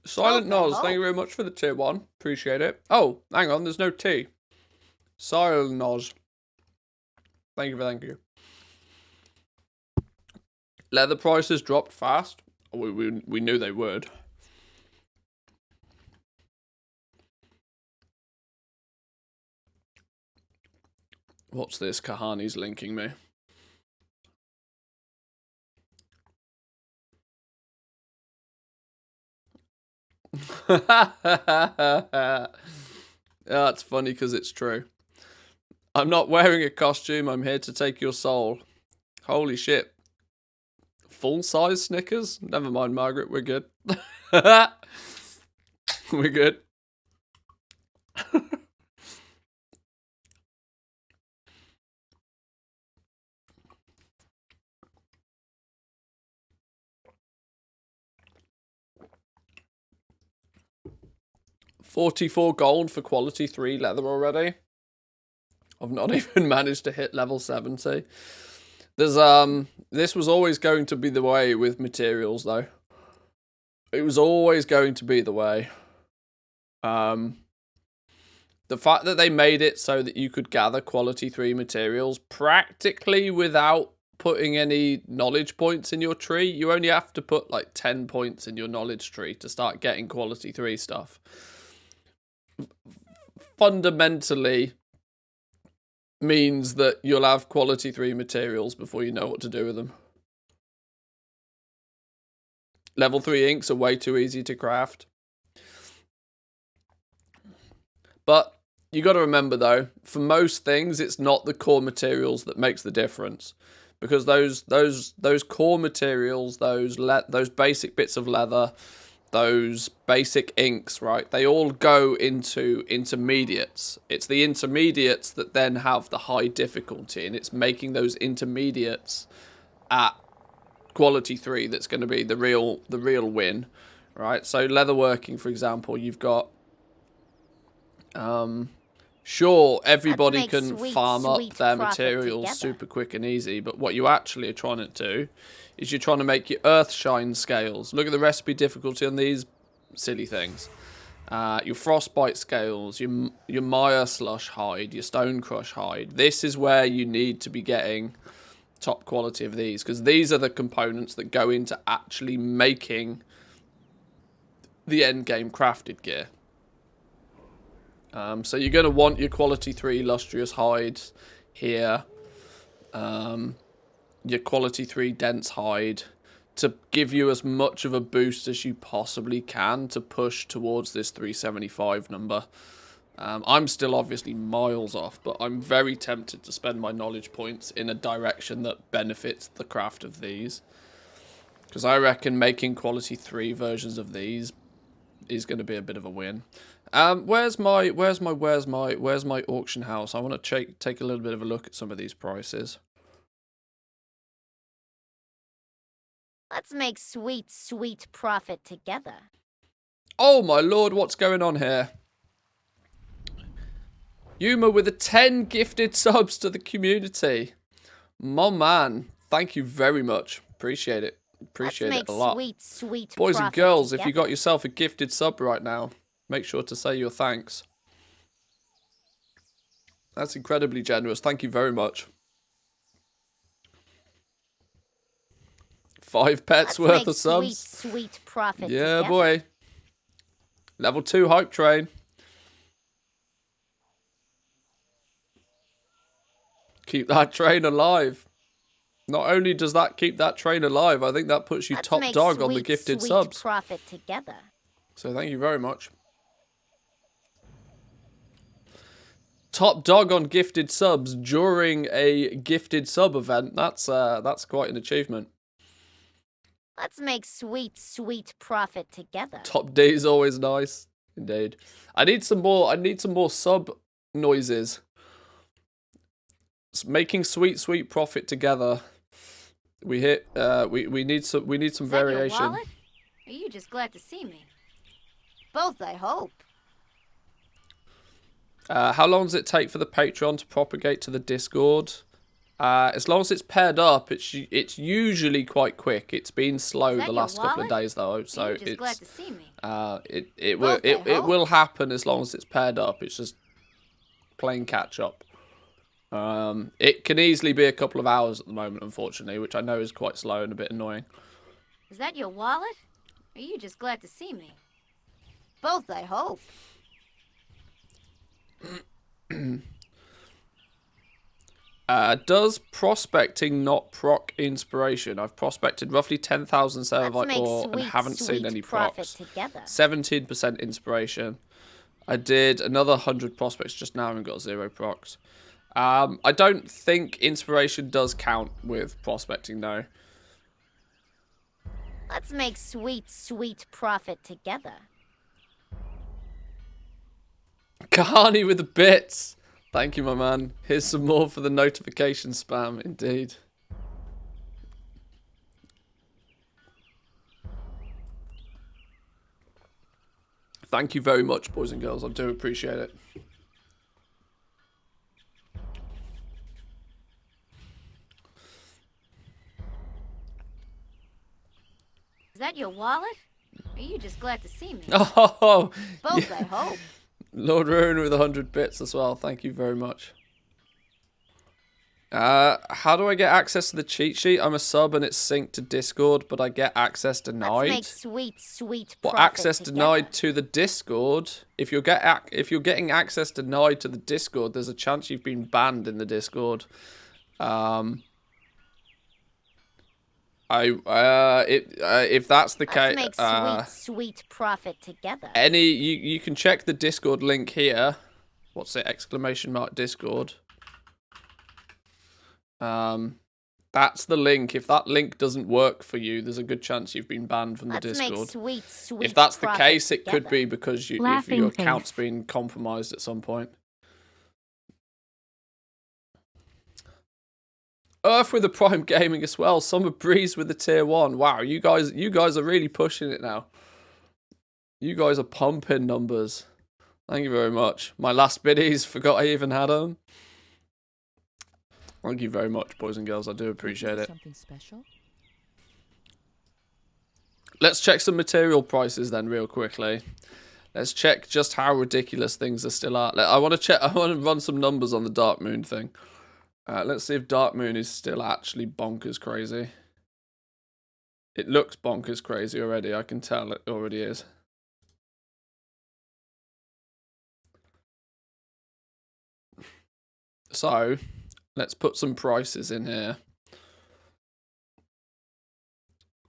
Silent Noz, thank you very much for the tier 1. Appreciate it. Oh, hang on, there's no T. Silent Noz. Thank you. Leather prices dropped fast. We knew they would. What's this? Kahani's linking me. That's funny because it's true. I'm not wearing a costume. I'm here to take your soul. Holy shit. Full-size Snickers? Never mind, Margaret. We're good. We're good. $44 gold for quality 3 leather already. I've not even managed to hit level 70. There's this was always going to be the way with materials though. It was always going to be the way. The fact that they made it so that you could gather quality 3 materials practically without putting any knowledge points in your tree. You only have to put like 10 points in your knowledge tree to start getting quality 3 stuff. Fundamentally means that you'll have quality 3 materials before you know what to do with them. Level 3 inks are way too easy to craft. But you got to remember though, for most things it's not the core materials that makes the difference, because those core materials, those basic bits of leather, those basic inks, right? They all go into intermediates. It's the intermediates that then have the high difficulty, and it's making those intermediates at quality 3 that's going to be the real win, right? So leatherworking, for example, you've got sure, everybody can farm up their materials super quick and easy, but what you actually are trying to do is you're trying to make your Earthshine scales. Look at the recipe difficulty on these silly things. Your Frostbite scales, your Mire Slush hide, your Stone Crush hide. This is where you need to be getting top quality of these, because these are the components that go into actually making the end game crafted gear. So you're going to want your quality 3 lustrous hides here. your quality 3 dense hide to give you as much of a boost as you possibly can to push towards this 375 number. I'm still obviously miles off, but I'm very tempted to spend my knowledge points in a direction that benefits the craft of these. Because I reckon making quality 3 versions of these is going to be a bit of a win. Where's my auction house? I want to take a little bit of a look at some of these prices. Let's make sweet, sweet profit together. Oh my lord, what's going on here? Yuma with the 10 gifted subs to the community. My man, thank you very much. Appreciate it. Appreciate it a lot. Sweet, sweet Boys and girls, together. if you got yourself a gifted sub right now, make sure to say your thanks. That's incredibly generous. Thank you very much. 5 pets worth of subs. Sweet, sweet profit yeah, together. boy. Level 2 hype train. Keep that train alive. Not only does that keep that train alive, I think that puts you top dog on the gifted subs. Profit together. So thank you very much. Top dog on gifted subs during a gifted sub event. That's quite an achievement. Let's make sweet, sweet profit together. Top D is always nice, indeed. I need some more sub noises. It's making sweet, sweet profit together. We hit. We need some variation. Your wallet? Are you just glad to see me? Both, I hope. How long does it take for the Patreon to propagate to the Discord? As long as it's paired up, it's usually quite quick. It's been slow the last couple of days though, so it's glad to see me. it will happen as long as it's paired up. It's just playing catch up. It can easily be a couple of hours at the moment, unfortunately, which I know is quite slow and a bit annoying. Is that your wallet? Or are you just glad to see me? Both, I hope. Does prospecting not proc inspiration? I've prospected roughly 10,000 Ceravite ore and haven't seen any procs. 17% inspiration. I did another 100 prospects just now and got 0 procs. I don't think inspiration does count with prospecting, no. Let's make sweet, sweet profit together. Kahani with the bits. Thank you, my man. Here's some more for the notification spam, indeed. Thank you very much, boys and girls. I do appreciate it. Is that your wallet? Or are you just glad to see me? Oh, both, yeah. I hope. Lord Ruin with 100 bits as well. Thank you very much. How do I get access to the cheat sheet? I'm a sub and it's synced to Discord, but I get access denied. Let's make sweet, sweet Well, profit access together. denied to the Discord. If you're getting access denied to the Discord, there's a chance you've been banned in the Discord. If that's the case, let's make sweet, sweet profit together. You can check the Discord link here. What's it? Exclamation mark Discord. That's the link. If that link doesn't work for you, there's a good chance you've been banned from the Discord. Make sweet, sweet if that's the case, it together. could be because if your account's been compromised at some point. Earth with the Prime Gaming as well. Summer Breeze with the tier 1. Wow, you guys are really pushing it now. You guys are pumping numbers. Thank you very much. My last biddies, forgot I even had them. Thank you very much, boys and girls. I do appreciate it. Something special? Let's check some material prices then real quickly. Let's check just how ridiculous things are still at. I want to run some numbers on the Dark Moon thing. Let's see if Dark Moon is still actually bonkers crazy. It looks bonkers crazy already. I can tell it already is. So, let's put some prices in here.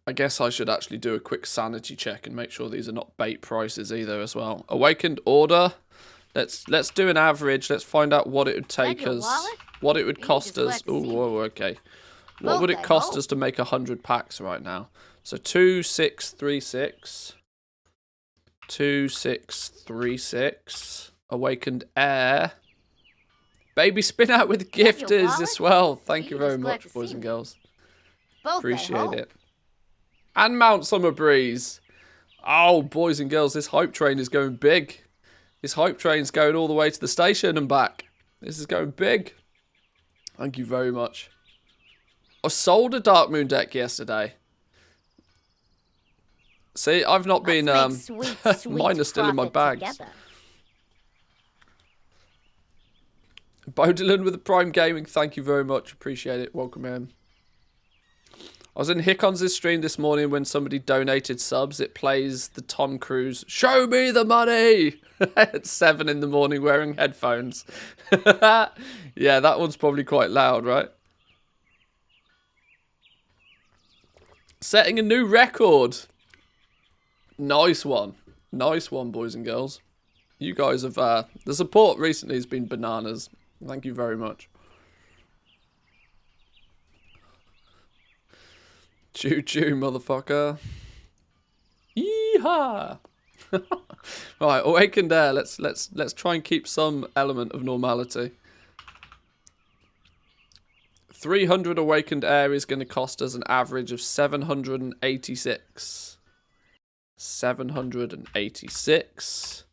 I guess I should actually do a quick sanity check and make sure these are not bait prices either as well. Awakened Order. Let's do an average. Let's find out what it would take your us. wallet? What it would Are you cost just glad us. to Oh, see whoa, okay. What Both, would it I cost hope. us to make 100 packs right now? So 2636. 2636. Awakened Air. Baby Spin Out with gifters wallet? as well. Thank Are you you very just glad much, to boys see and me? girls. Both, I Appreciate hope. it. And Mount Summer Breeze. Oh, boys and girls, this hype train is going big. This hype train's going all the way to the station and back. This is going big. Thank you very much. I sold a Dark Moon deck yesterday. See, I've not been... Let's make sweet, sweet mine are still in my profit bags. together. Bodilin with the Prime Gaming, thank you very much. Appreciate it. Welcome in. I was in Hickons' stream this morning when somebody donated subs. It plays the Tom Cruise, "Show me the money!" at 7 in the morning wearing headphones. Yeah, that one's probably quite loud, right? Setting a new record. Nice one. Nice one, boys and girls. You guys have... the support recently has been bananas. Thank you very much. Choo choo, motherfucker. Yeehaw! Right, Awakened Air. Let's try and keep some element of normality. 300 Awakened Air is going to cost us an average of 786. 786.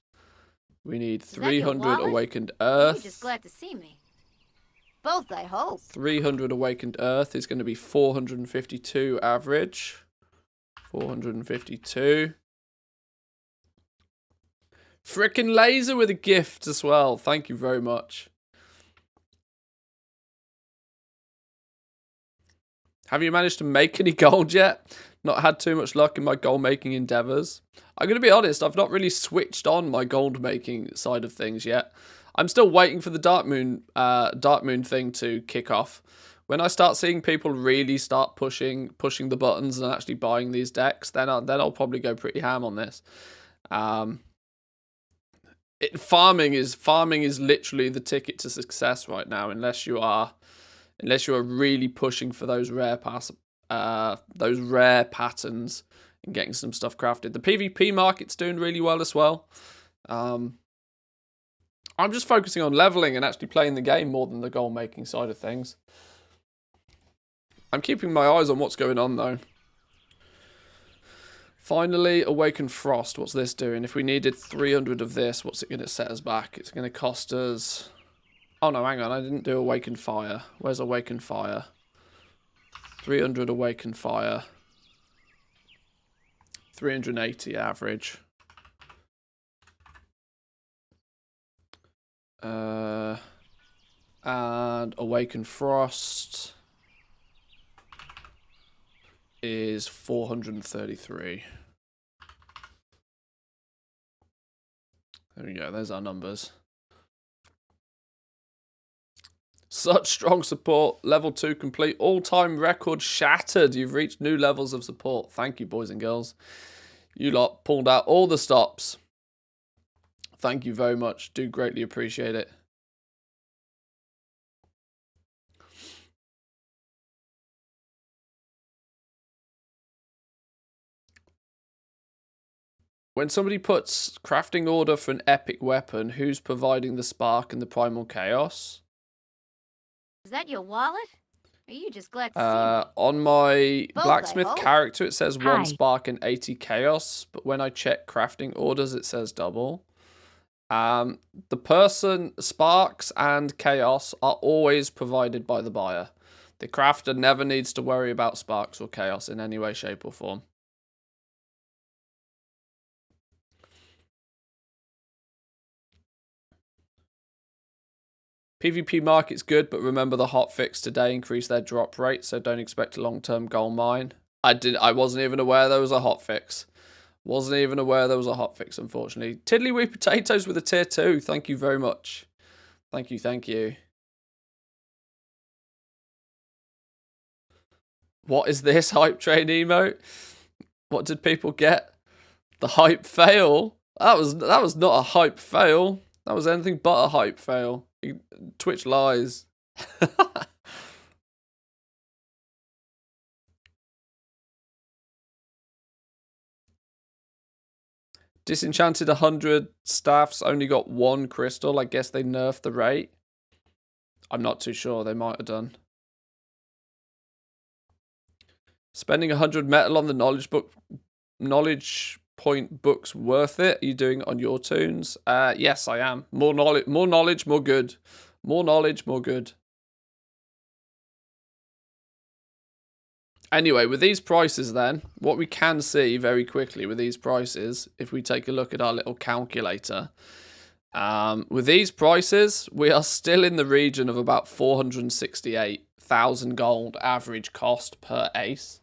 We need Is that your 300 wallet? Awakened Are Earth. you just glad to see me? Both, I hope. 300 Awakened Earth is going to be 452 average. 452. Frickin' Laser with a gift as well. Thank you very much. Have you managed to make any gold yet? Not had too much luck in my gold making endeavors. I'm going to be honest, I've not really switched on my gold making side of things yet. I'm still waiting for the Dark Moon thing to kick off. When I start seeing people really start pushing the buttons and actually buying these decks, then I'll probably go pretty ham on this. Farming is literally the ticket to success right now, unless you are really pushing for those rare patterns and getting some stuff crafted. The PvP market's doing really well as well. I'm just focusing on leveling and actually playing the game more than the goal making side of things. I'm keeping my eyes on what's going on though. Finally, Awaken Frost. What's this doing? If we needed 300 of this, what's it going to set us back? It's going to cost us... Oh no, hang on. I didn't do Awaken Fire. Where's Awaken Fire? 300 Awaken Fire. 380 average. And Awaken Frost is 433. There we go, there's our numbers. Such strong support. Level 2 complete. All-time record shattered. You've reached new levels of support. Thank you, boys and girls. You lot pulled out all the stops. Thank you very much. Do greatly appreciate it. When somebody puts crafting order for an epic weapon, who's providing the spark and the primal chaos? Is that your wallet? Are you just glad to see me? On my Both, blacksmith I hope. character, it says 1 Hi. spark and 80 chaos, but when I check crafting orders, it says double. The person, sparks and chaos are always provided by the buyer. The crafter never needs to worry about sparks or chaos in any way, shape, or form. PvP market's good, but remember the hotfix today increased their drop rate, so don't expect a long-term gold mine. I wasn't even aware there was a hotfix. Wasn't even aware there was a hotfix, unfortunately. Tiddlywee Potatoes with a tier 2. Thank you very much. Thank you, thank you. What is this hype train emote? What did people get? The hype fail? That was not a hype fail. That was anything but a hype fail. Twitch lies. Disenchanted 100 staffs only got 1 crystal. I guess they nerfed the rate. I'm not too sure. They might have done. Spending 100 metal on the knowledge point books worth it? Are you doing it on your tunes? Yes, I am. More knowledge, more good. More knowledge, more good. Anyway, with these prices then, what we can see very quickly with these prices, if we take a look at our little calculator, with these prices, we are still in the region of about 468,000 gold average cost per ace.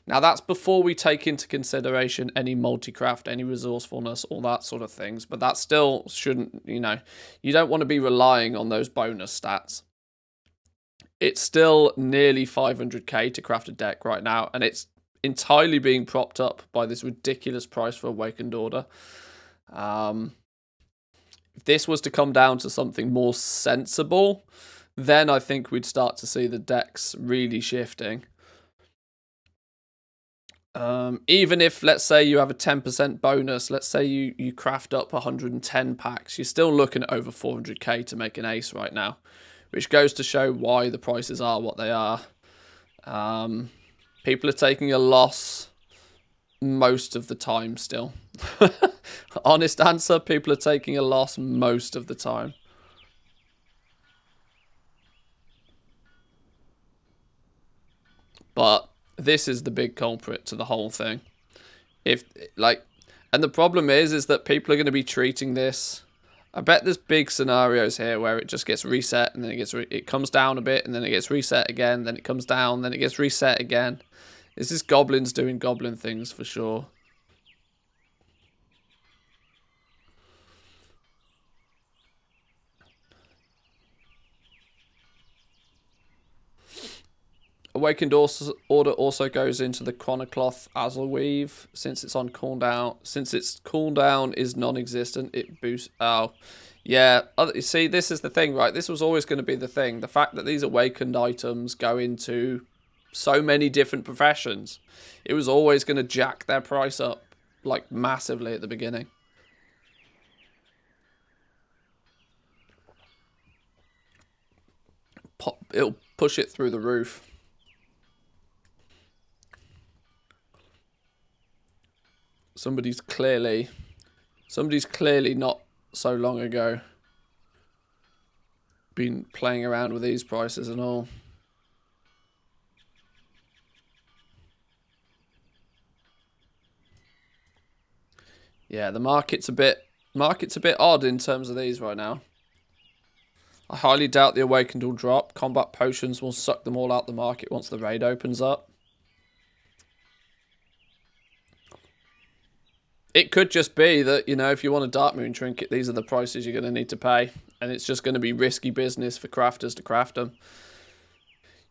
Now, that's before we take into consideration any multi-craft, any resourcefulness, all that sort of things. But that still shouldn't, you know, you don't want to be relying on those bonus stats. It's still nearly 500k to craft a deck right now, and it's entirely being propped up by this ridiculous price for Awakened Order. If this was to come down to something more sensible, then I think we'd start to see the decks really shifting. Even if, let's say, you have a 10% bonus, let's say you craft up 110 packs, you're still looking at over 400k to make an ace right now, which goes to show why the prices are what they are. People are taking a loss most of the time still. Honest answer, people are taking a loss most of the time. But this is the big culprit to the whole thing. And the problem is that people are going to be treating this. I bet there's big scenarios here where it just gets reset and then it comes down a bit and then it gets reset again, then it comes down, then it gets reset again. This is goblins doing goblin things for sure. Awakened Order also goes into the Chronocloth Azulweave since it's on cooldown. Since its cooldown is non-existent, it boosts. Oh, yeah. See, this is the thing, right? This was always going to be the thing. The fact that these awakened items go into so many different professions, it was always going to jack their price up like massively at the beginning. It'll push it through the roof. Somebody's clearly not so long ago been playing around with these prices and all. Yeah, the market's a bit odd in terms of these right now. I highly doubt the Awakened will drop. Combat potions will suck them all out the market once the raid opens up. It could just be that, you know, if you want a Dark Moon trinket, these are the prices you're going to need to pay. And it's just going to be risky business for crafters to craft them.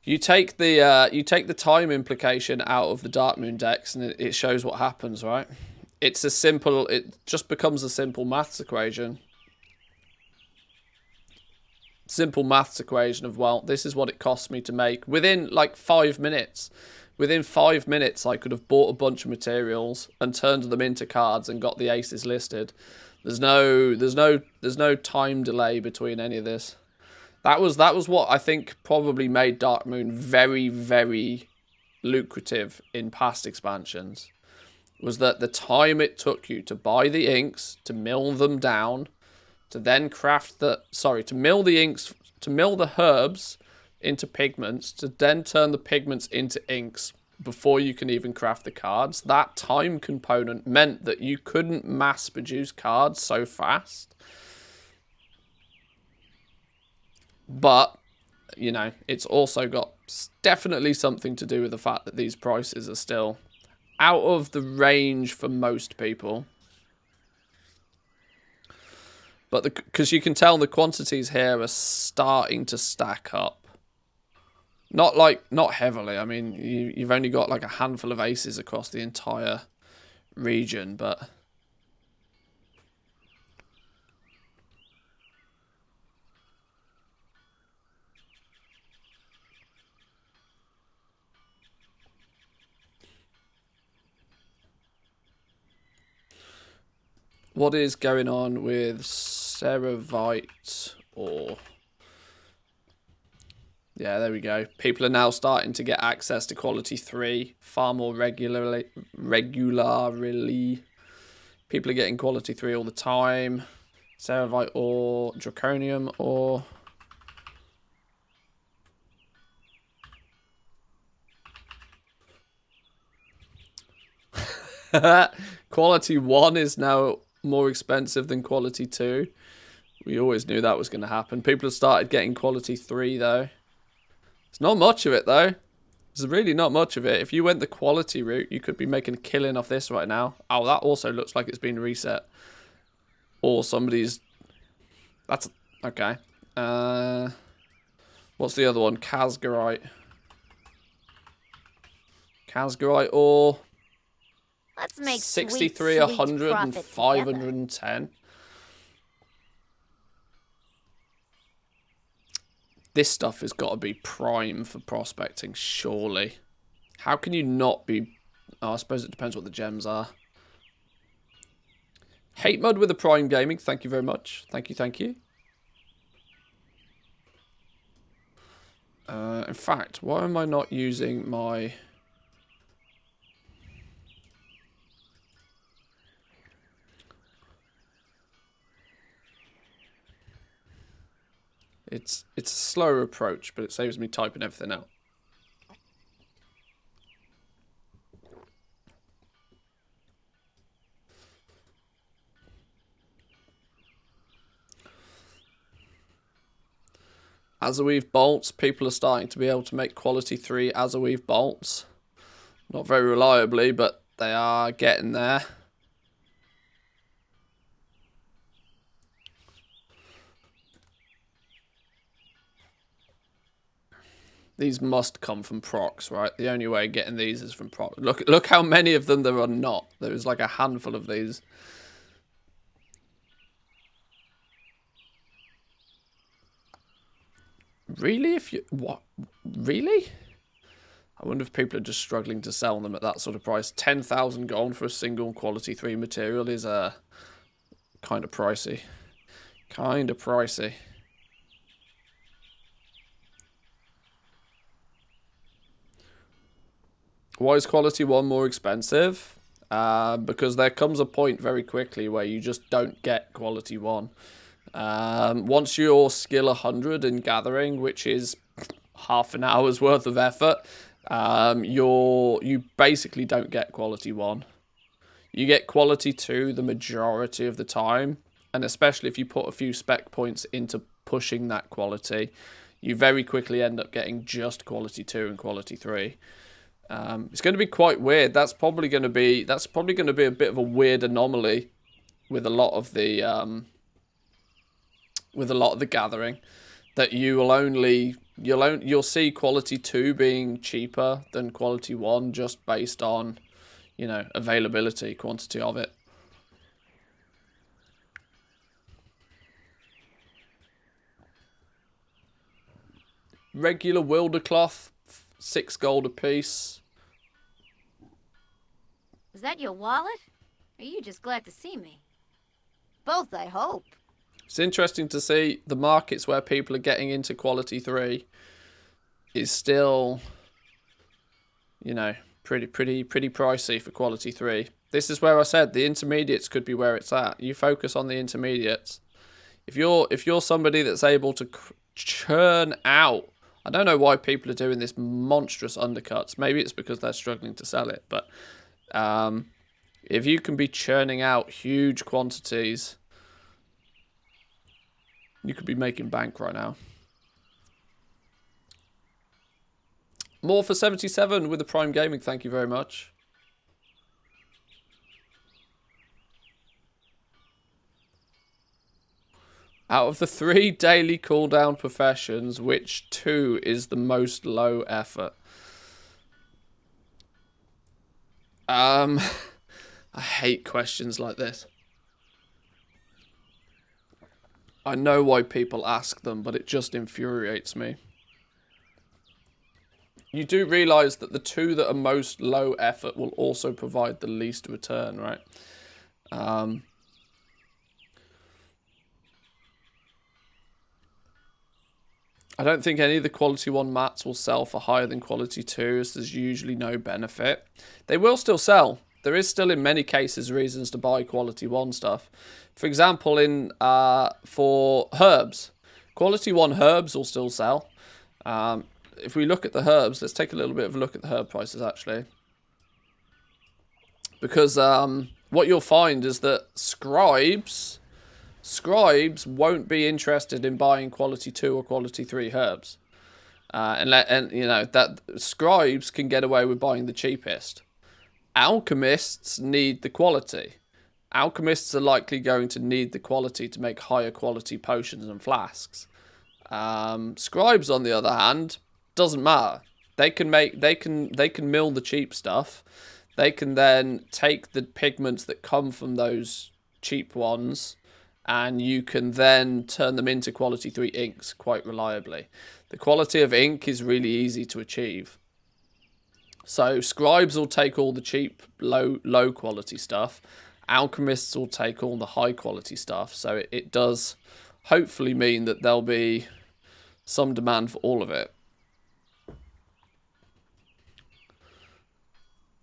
You take the time implication out of the Dark Moon decks and it shows what happens, right? It just becomes a simple maths equation. Simple maths equation of, well, this is what it costs me to make within like 5 minutes. Within 5 minutes, I could have bought a bunch of materials and turned them into cards and got the aces listed. There's no time delay between any of this. That was what I think probably made Dark Moon very, very lucrative in past expansions. Was that the time it took you to buy the inks, to mill them down, to then to mill the inks, to mill the herbs into pigments, to then turn the pigments into inks before you can even craft the cards. That time component meant that you couldn't mass produce cards so fast. But, you know, it's also got definitely something to do with the fact that these prices are still out of the range for most people. But because you can tell the quantities here are starting to stack up. Not heavily. I mean, you've only got like a handful of aces across the entire region, but what is going on with Ceravite ore? Yeah, there we go. People are now starting to get access to quality 3 far more regularly. People are getting quality 3 all the time. Ceravite ore, draconium ore. Quality 1 is now more expensive than quality 2. We always knew that was going to happen. People have started getting quality 3 though. It's not much of it though. There's really not much of it. If you went the quality route, you could be making a killing off this right now. Oh, that also looks like it's been reset. Or somebody's... That's... Okay. What's the other one? Casgarite. Casgarite ore. Let's make 63, sweet, 100, sweet and profit 510. This stuff has got to be prime for prospecting, surely. How can you not be... Oh, I suppose it depends what the gems are. Hate Mud with the Prime Gaming, thank you very much. Thank you, thank you. In fact, why am I not using my... It's a slower approach, but it saves me typing everything out. Azaweave bolts. People are starting to be able to make quality 3 Azaweave bolts. Not very reliably, but they are getting there. These must come from procs, right? The only way of getting these is from procs. Look how many of them there are not. There is like a handful of these. Really? What? Really? I wonder if people are just struggling to sell them at that sort of price. 10,000 gold for a single quality 3 material is kind of pricey. Kind of pricey. Why is quality 1 more expensive? Because there comes a point very quickly where you just don't get quality 1. Once you're skill 100 in gathering, which is half an hour's worth of effort, you basically don't get quality 1. You get quality 2 the majority of the time, and especially if you put a few spec points into pushing that quality, you very quickly end up getting just quality 2 and quality 3. It's going to be quite weird. That's probably going to be a bit of a weird anomaly with a lot of the gathering, that you'll see quality 2 being cheaper than quality 1 just based on, you know, availability, quantity of it. Regular wilder cloth, 6 gold a piece. Is that your wallet? Or are you just glad to see me? Both, I hope. It's interesting to see the markets where people are getting into quality 3 is still, you know, pretty pricey for quality 3. This is where I said the intermediates could be where it's at. You focus on the intermediates. If you're somebody that's able to churn out, I don't know why people are doing this monstrous undercuts. Maybe it's because they're struggling to sell it, but if you can be churning out huge quantities, you could be making bank right now. More for 77 with the Prime Gaming. Thank you very much. Out of the 3 daily cooldown professions, which 2 is the most low effort? I hate questions like this. I know why people ask them, but it just infuriates me. You do realise that the 2 that are most low effort will also provide the least return, right? I don't think any of the quality 1 mats will sell for higher than quality 2, as there's usually no benefit. They will still sell. There is still in many cases reasons to buy quality 1 stuff. For example, for herbs. Quality 1 herbs will still sell. If we look at the herbs, let's take a little bit of a look at the herb prices actually. Because what you'll find is that scribes won't be interested in buying quality 2 or quality 3 herbs. And you know that scribes can get away with buying the cheapest. Alchemists need the quality. Alchemists are likely going to need the quality to make higher quality potions and flasks. Scribes, on the other hand, doesn't matter. They can mill the cheap stuff. They can then take the pigments that come from those cheap ones, and you can then turn them into quality 3 inks quite reliably. The quality of ink is really easy to achieve. So scribes will take all the cheap, low quality stuff. Alchemists will take all the high quality stuff. So it does hopefully mean that there'll be some demand for all of it.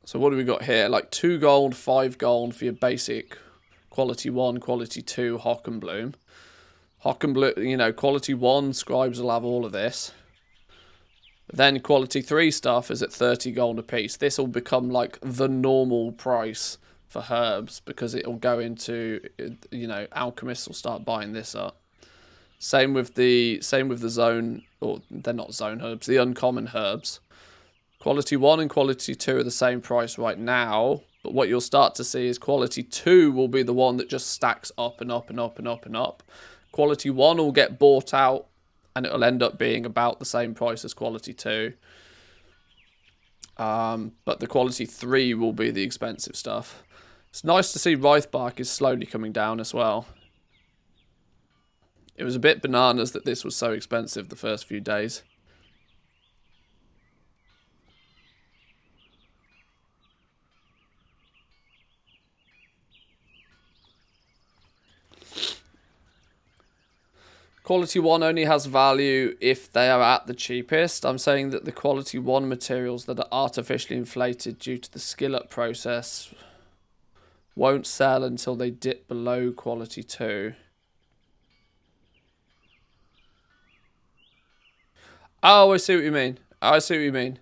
So what do we got here? Like 2 gold, 5 gold for your basic quality 1, quality 2 Hock and Bloom. Hock and Bloom, you know, quality 1 scribes will have all of this. Then quality 3 stuff is at 30 gold a piece. This will become like the normal price for herbs because it'll go into, you know, alchemists will start buying this up. Same with the zone, or they're not zone herbs, the uncommon herbs. Quality 1 and quality 2 are the same price right now, but what you'll start to see is quality 2 will be the one that just stacks up and up and up and up and up. Quality 1 will get bought out and it'll end up being about the same price as quality 2. But the quality 3 will be the expensive stuff. It's nice to see Wraith Bark is slowly coming down as well. It was a bit bananas that this was so expensive the first few days. Quality 1 only has value if they are at the cheapest. I'm saying that the quality 1 materials that are artificially inflated due to the skill up process won't sell until they dip below quality 2. Oh, I see what you mean.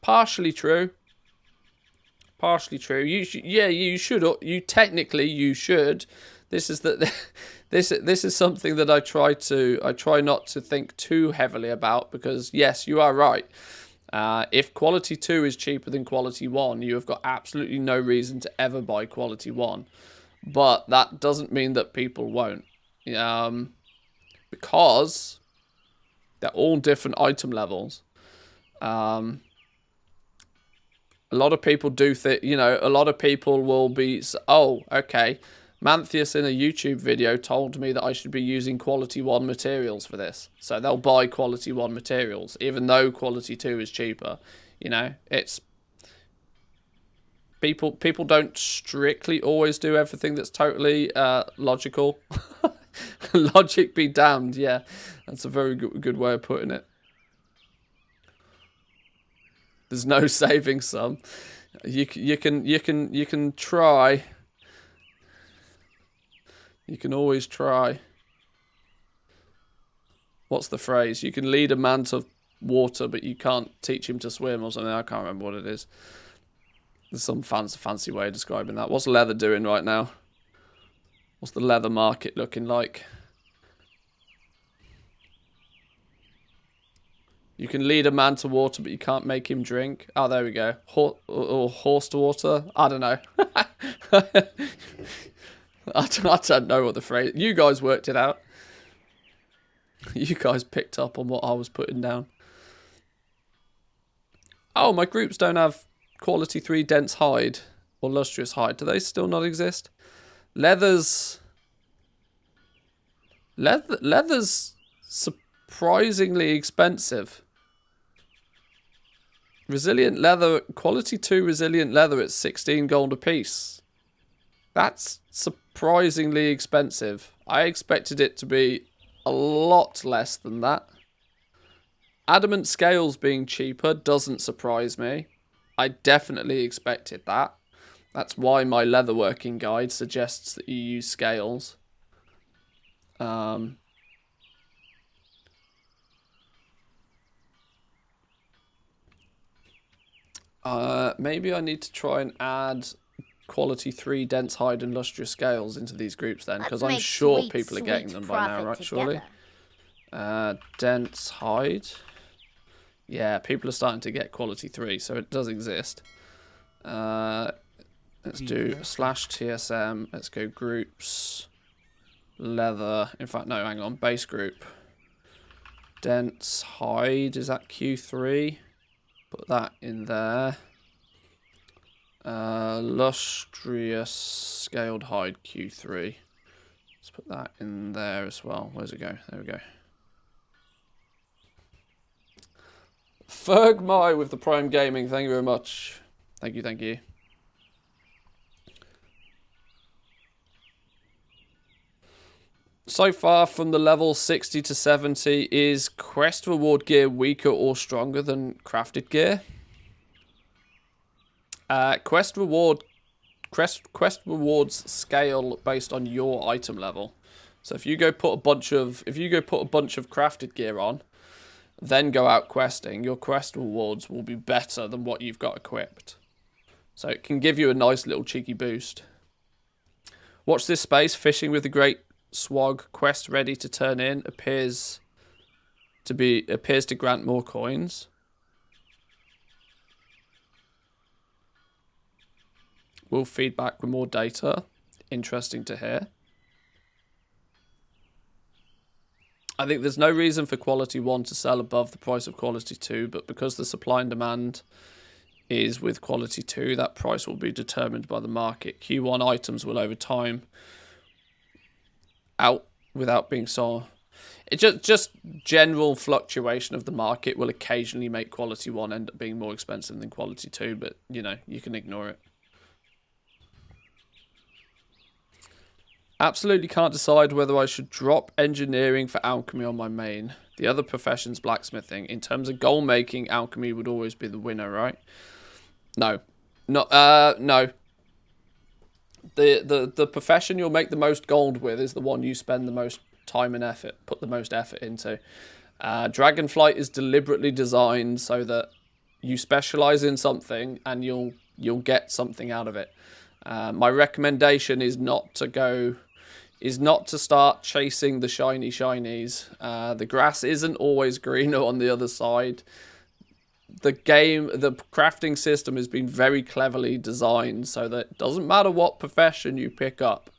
Partially true. Partially true. You should, yeah, you should. You technically you should. This is this is something that I try not to think too heavily about because yes, you are right. If quality 2 is cheaper than quality 1, you have got absolutely no reason to ever buy quality 1. But that doesn't mean that people won't. Because they're all different item levels. A lot of people do think, you know, a lot of people will be, oh, okay, Manthius in a YouTube video told me that I should be using quality 1 materials for this. So they'll buy quality 1 materials, even though quality 2 is cheaper. You know, it's... People don't strictly always do everything that's totally logical. Logic be damned, yeah. That's a very good way of putting it. There's no saving some. You can try. You can always try. What's the phrase? You can lead a man to water, but you can't teach him to swim or something. I can't remember what it is. There's some fancy way of describing that. What's leather doing right now? What's the leather market looking like? You can lead a man to water, but you can't make him drink. Oh, there we go. Or horse to water? I don't know. I don't know what the phrase... You guys worked it out. You guys picked up on what I was putting down. Oh, my groups don't have quality 3 dense hide or lustrous hide. Do they still not exist? Leather's surprisingly expensive. Resilient leather, quality 2 resilient leather at 16 gold a piece. That's surprisingly expensive. I expected it to be a lot less than that. Adamant scales being cheaper doesn't surprise me. I definitely expected that. That's why my leatherworking guide suggests that you use scales. Maybe I need to try and add quality 3 dense hide and lustrous scales into these groups then, because I'm sure people are getting them by now, right? Surely. Dense hide. Yeah, people are starting to get quality 3, so it does exist. Let's do /TSM. Let's go groups. Leather. In fact, no, hang on. Base group. Dense hide. Is that Q3? Put that in there. Lustrous scaled hide Q3. Let's put that in there as well. Where's it go? There we go. Fergmy with the Prime Gaming. Thank you very much. Thank you, thank you. So far from the level 60 to 70, is quest reward gear weaker or stronger than crafted gear? Quest rewards scale based on your item level. So if you go put a bunch of crafted gear on, then go out questing, your quest rewards will be better than what you've got equipped. So it can give you a nice little cheeky boost. Watch this space. Fishing with the Great Swag quest ready to turn in appears to grant more coins. Will feedback with more data. Interesting to hear. I think there's no reason for quality 1 to sell above the price of quality 2, but because the supply and demand is with quality 2, that price will be determined by the market. Q1 items will over time out without being sold. It just general fluctuation of the market will occasionally make quality 1 end up being more expensive than quality 2, but you know, you can ignore it. Absolutely can't decide whether I should drop engineering for alchemy on my main. The other profession's blacksmithing. In terms of gold making, alchemy would always be the winner, right? No. No. The profession you'll make the most gold with is the one you spend the most time and effort, put the most effort into. Dragonflight is deliberately designed so that you specialize in something and you'll get something out of it. My recommendation is not to start chasing the shiny shinies. The grass isn't always greener on the other side. The crafting system has been very cleverly designed so that it doesn't matter what profession you pick up.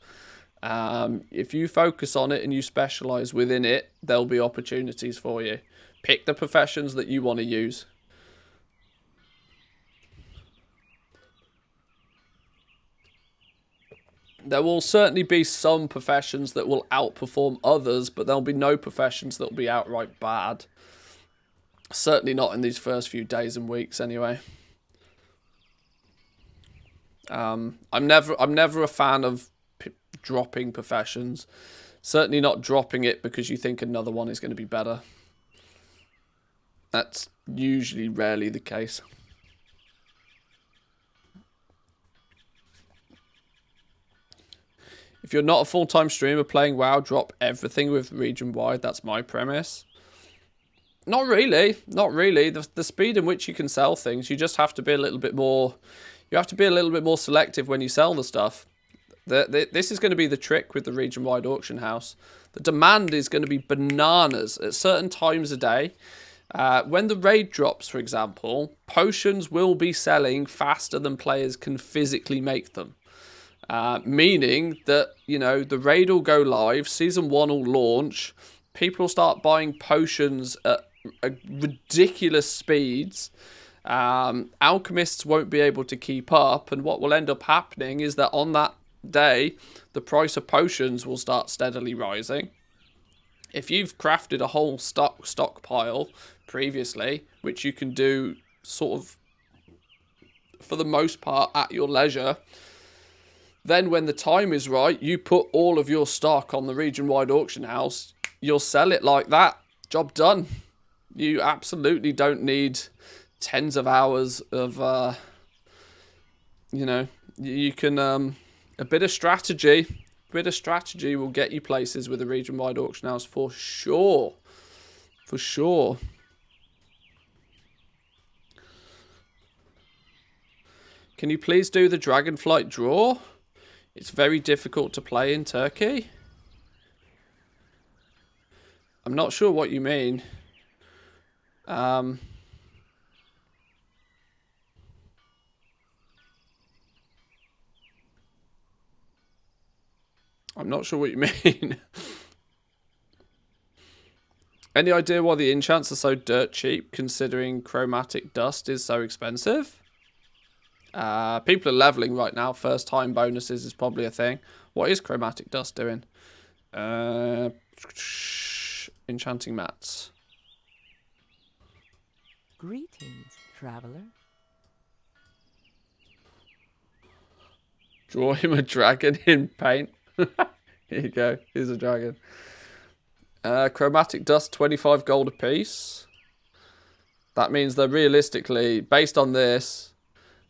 If you focus on it and you specialize within it, there'll be opportunities for you. Pick the professions that you want to use. There will certainly be some professions that will outperform others, but there'll be no professions that will be outright bad. Certainly not in these first few days and weeks, anyway. I'm never a fan of dropping professions. Certainly not dropping it because you think another one is going to be better. That's usually rarely the case. If you're not a full-time streamer playing WoW, drop everything with region-wide. That's my premise. Not really. Not really. The speed in which you can sell things, you just have to be a little bit more... You have to be a little bit more selective when you sell the stuff. This is going to be the trick with the region-wide auction house. The demand is going to be bananas at certain times a day. When the raid drops, for example, potions will be selling faster than players can physically make them. Meaning that, you know, the raid will go live, Season 1 will launch, people will start buying potions at ridiculous speeds. Alchemists won't be able to keep up, and what will end up happening is that on that day, the price of potions will start steadily rising. If you've crafted a whole stockpile previously, which you can do sort of for the most part at your leisure, then when the time is right, you put all of your stock on the region-wide auction house, you'll sell it like that. Job done. You absolutely don't need tens of hours of, you know, you can, a bit of strategy will get you places with a region-wide auction house for sure. For sure. Can you please do the Dragonflight draw? It's very difficult to play in Turkey. I'm not sure what you mean. I'm not sure what you mean. Any idea why the enchants are so dirt cheap, considering chromatic dust is so expensive? People are leveling right now. First time bonuses is probably a thing. What is chromatic dust doing? Enchanting mats. Greetings, traveler. Draw him a dragon in paint. Here you go. Here's a dragon. Chromatic dust, 25 gold apiece. That means they're realistically, based on this,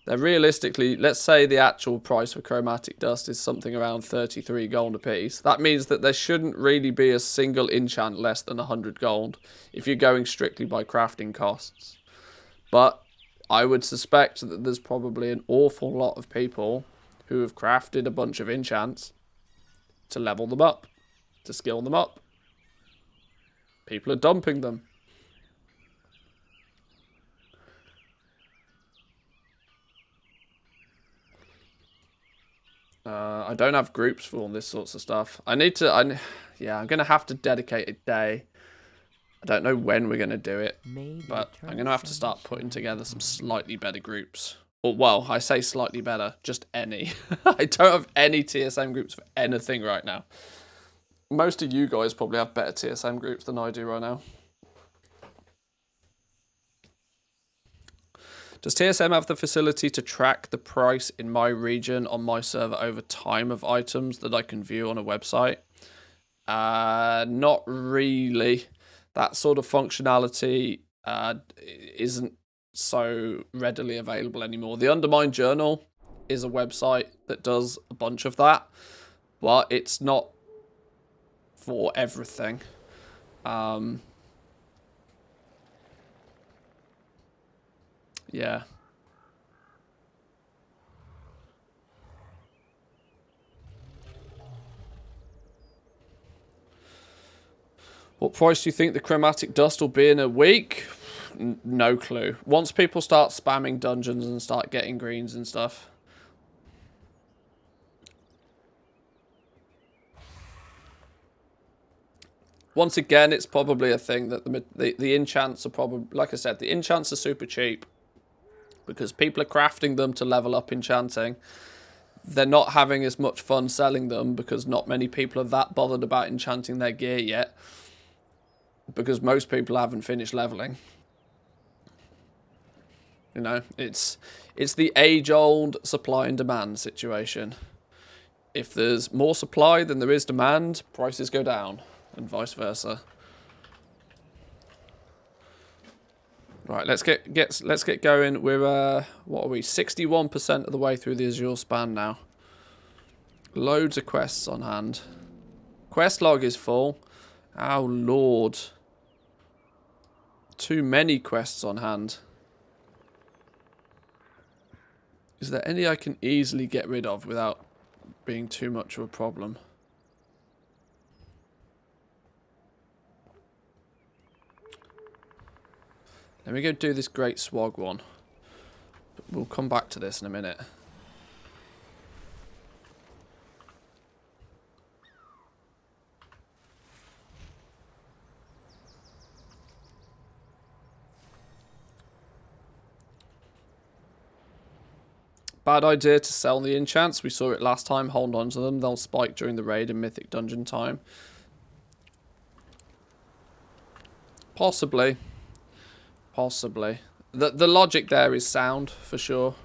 they're realistically, let's say the actual price for chromatic dust is something around 33 gold apiece. That means that there shouldn't really be a single enchant less than 100 gold if you're going strictly by crafting costs. But I would suspect that there's probably an awful lot of people who have crafted a bunch of enchants to level them up, to skill them up. People are dumping them. I don't have groups for all this sorts of stuff. Yeah, I'm going to have to dedicate a day. I don't know when we're going to do it, but I'm going to have to start putting together some slightly better groups. Or, well, I say slightly better, just any. I don't have any TSM groups for anything right now. Most of you guys probably have better TSM groups than I do right now. Does TSM have the facility to track the price in my region on my server over time of items that I can view on a website? Not really. That sort of functionality isn't so readily available anymore. The Undermined Journal is a website that does a bunch of that, but it's not for everything. Yeah. What price do you think the chromatic dust will be in a week? No clue. Once people start spamming dungeons and start getting greens and stuff. Once again, it's probably a thing that the enchants are probably, like I said, the enchants are super cheap. Because people are crafting them to level up enchanting. They're not having as much fun selling them because not many people are that bothered about enchanting their gear yet. Because most people haven't finished leveling. You know, it's the age-old supply and demand situation. If there's more supply than there is demand, prices go down, and vice versa. Right, let's get going. We're what are we? 61% of the way through the Azure span now. Loads of quests on hand. Quest log is full. Oh lord. Too many quests on hand. Is there any I can easily get rid of without being too much of a problem? Let me go do this Great Swag one. We'll come back to this in a minute. Bad idea to sell the enchants. We saw it last time. Hold on to them. They'll spike during the raid and mythic dungeon time. Possibly. Possibly. The logic there is sound, for sure.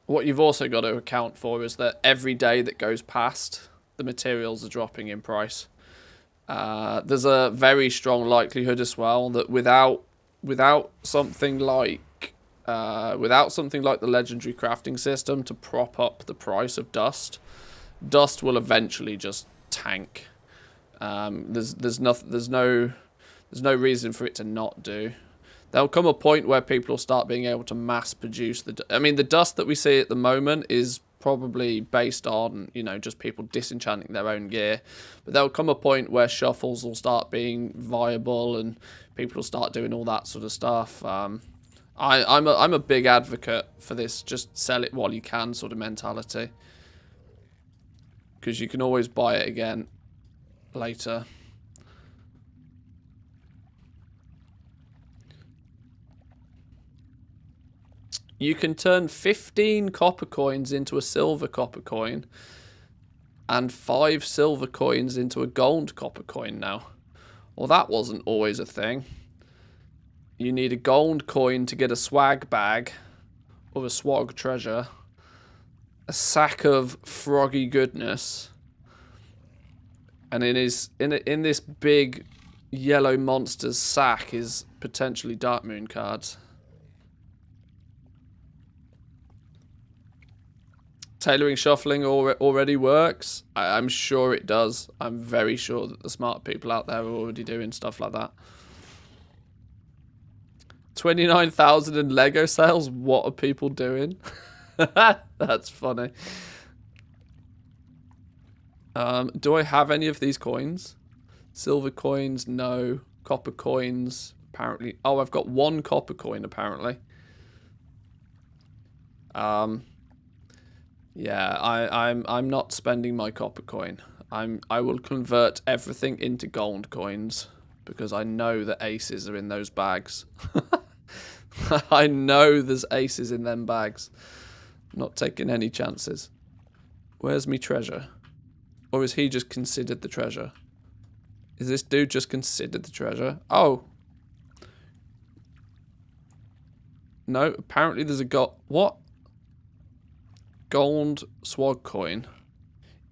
What you've also got to account for is that every day that goes past, the materials are dropping in price. There's a very strong likelihood as well that without something like the legendary crafting system to prop up the price of dust will eventually just tank. There's no reason for it to not do. There'll come a point where people will start being able to mass produce the dust that we see at the moment is probably based on, you know, just people disenchanting their own gear. But there'll come a point where shuffles will start being viable and people will start doing all that sort of stuff. I'm a big advocate for this just sell it while you can sort of mentality. Because you can always buy it again later. You can turn 15 copper coins into a silver copper coin and 5 silver coins into a gold copper coin now. Well, that wasn't always a thing. You need a gold coin to get a swag bag or a swag treasure, a sack of froggy goodness, and in this big yellow monster's sack is potentially Dark Moon cards. Tailoring shuffling already works. I'm sure it does. I'm very sure that the smart people out there are already doing stuff like that. 29,000 in Lego sales? What are people doing? That's funny. Do I have any of these coins? Silver coins? No. Copper coins? Apparently. Oh, I've got 1 copper coin apparently. Yeah, I'm not spending my copper coin. I will convert everything into gold coins because I know that aces are in those bags. I know there's aces in them bags. Not taking any chances. Where's me treasure? Or is he just considered the treasure? Is this dude just considered the treasure? Oh. No, apparently there's a what? Gold swag coin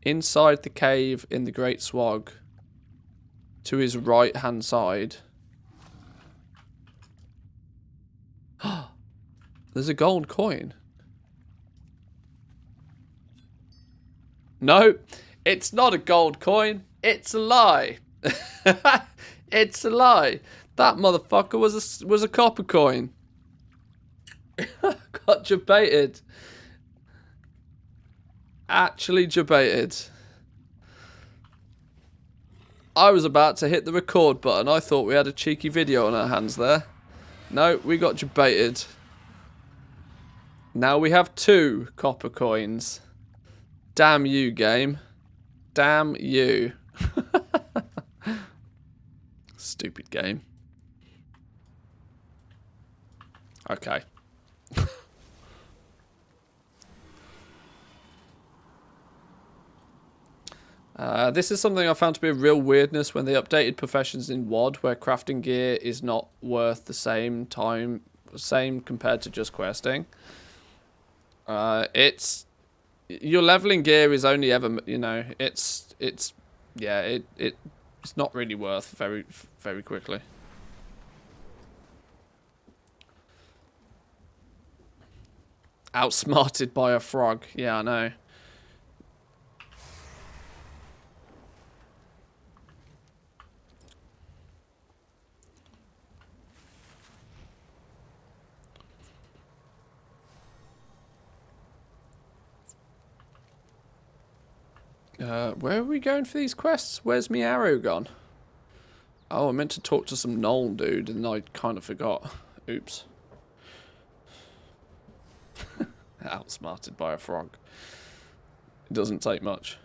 inside the cave in the Great Swag to his right hand side. There's a gold coin. No, it's not a gold coin. It's a lie. It's a lie. That motherfucker was a copper coin. Got debated. Actually debated. I was about to hit the record button. I thought we had a cheeky video on our hands there. No, we got debated. Now we have 2 copper coins. Damn you, game. Damn you. Stupid game. Okay. This is something I found to be a real weirdness when they updated professions in WoD, where crafting gear is not worth the same compared to just questing. It's your leveling gear is only ever, you know, it's not really worth very quickly. Outsmarted by a frog. Yeah, I know. Where are we going for these quests? Where's me arrow gone? Oh, I meant to talk to some Knoll dude and I kind of forgot. Oops. Outsmarted by a frog. It doesn't take much.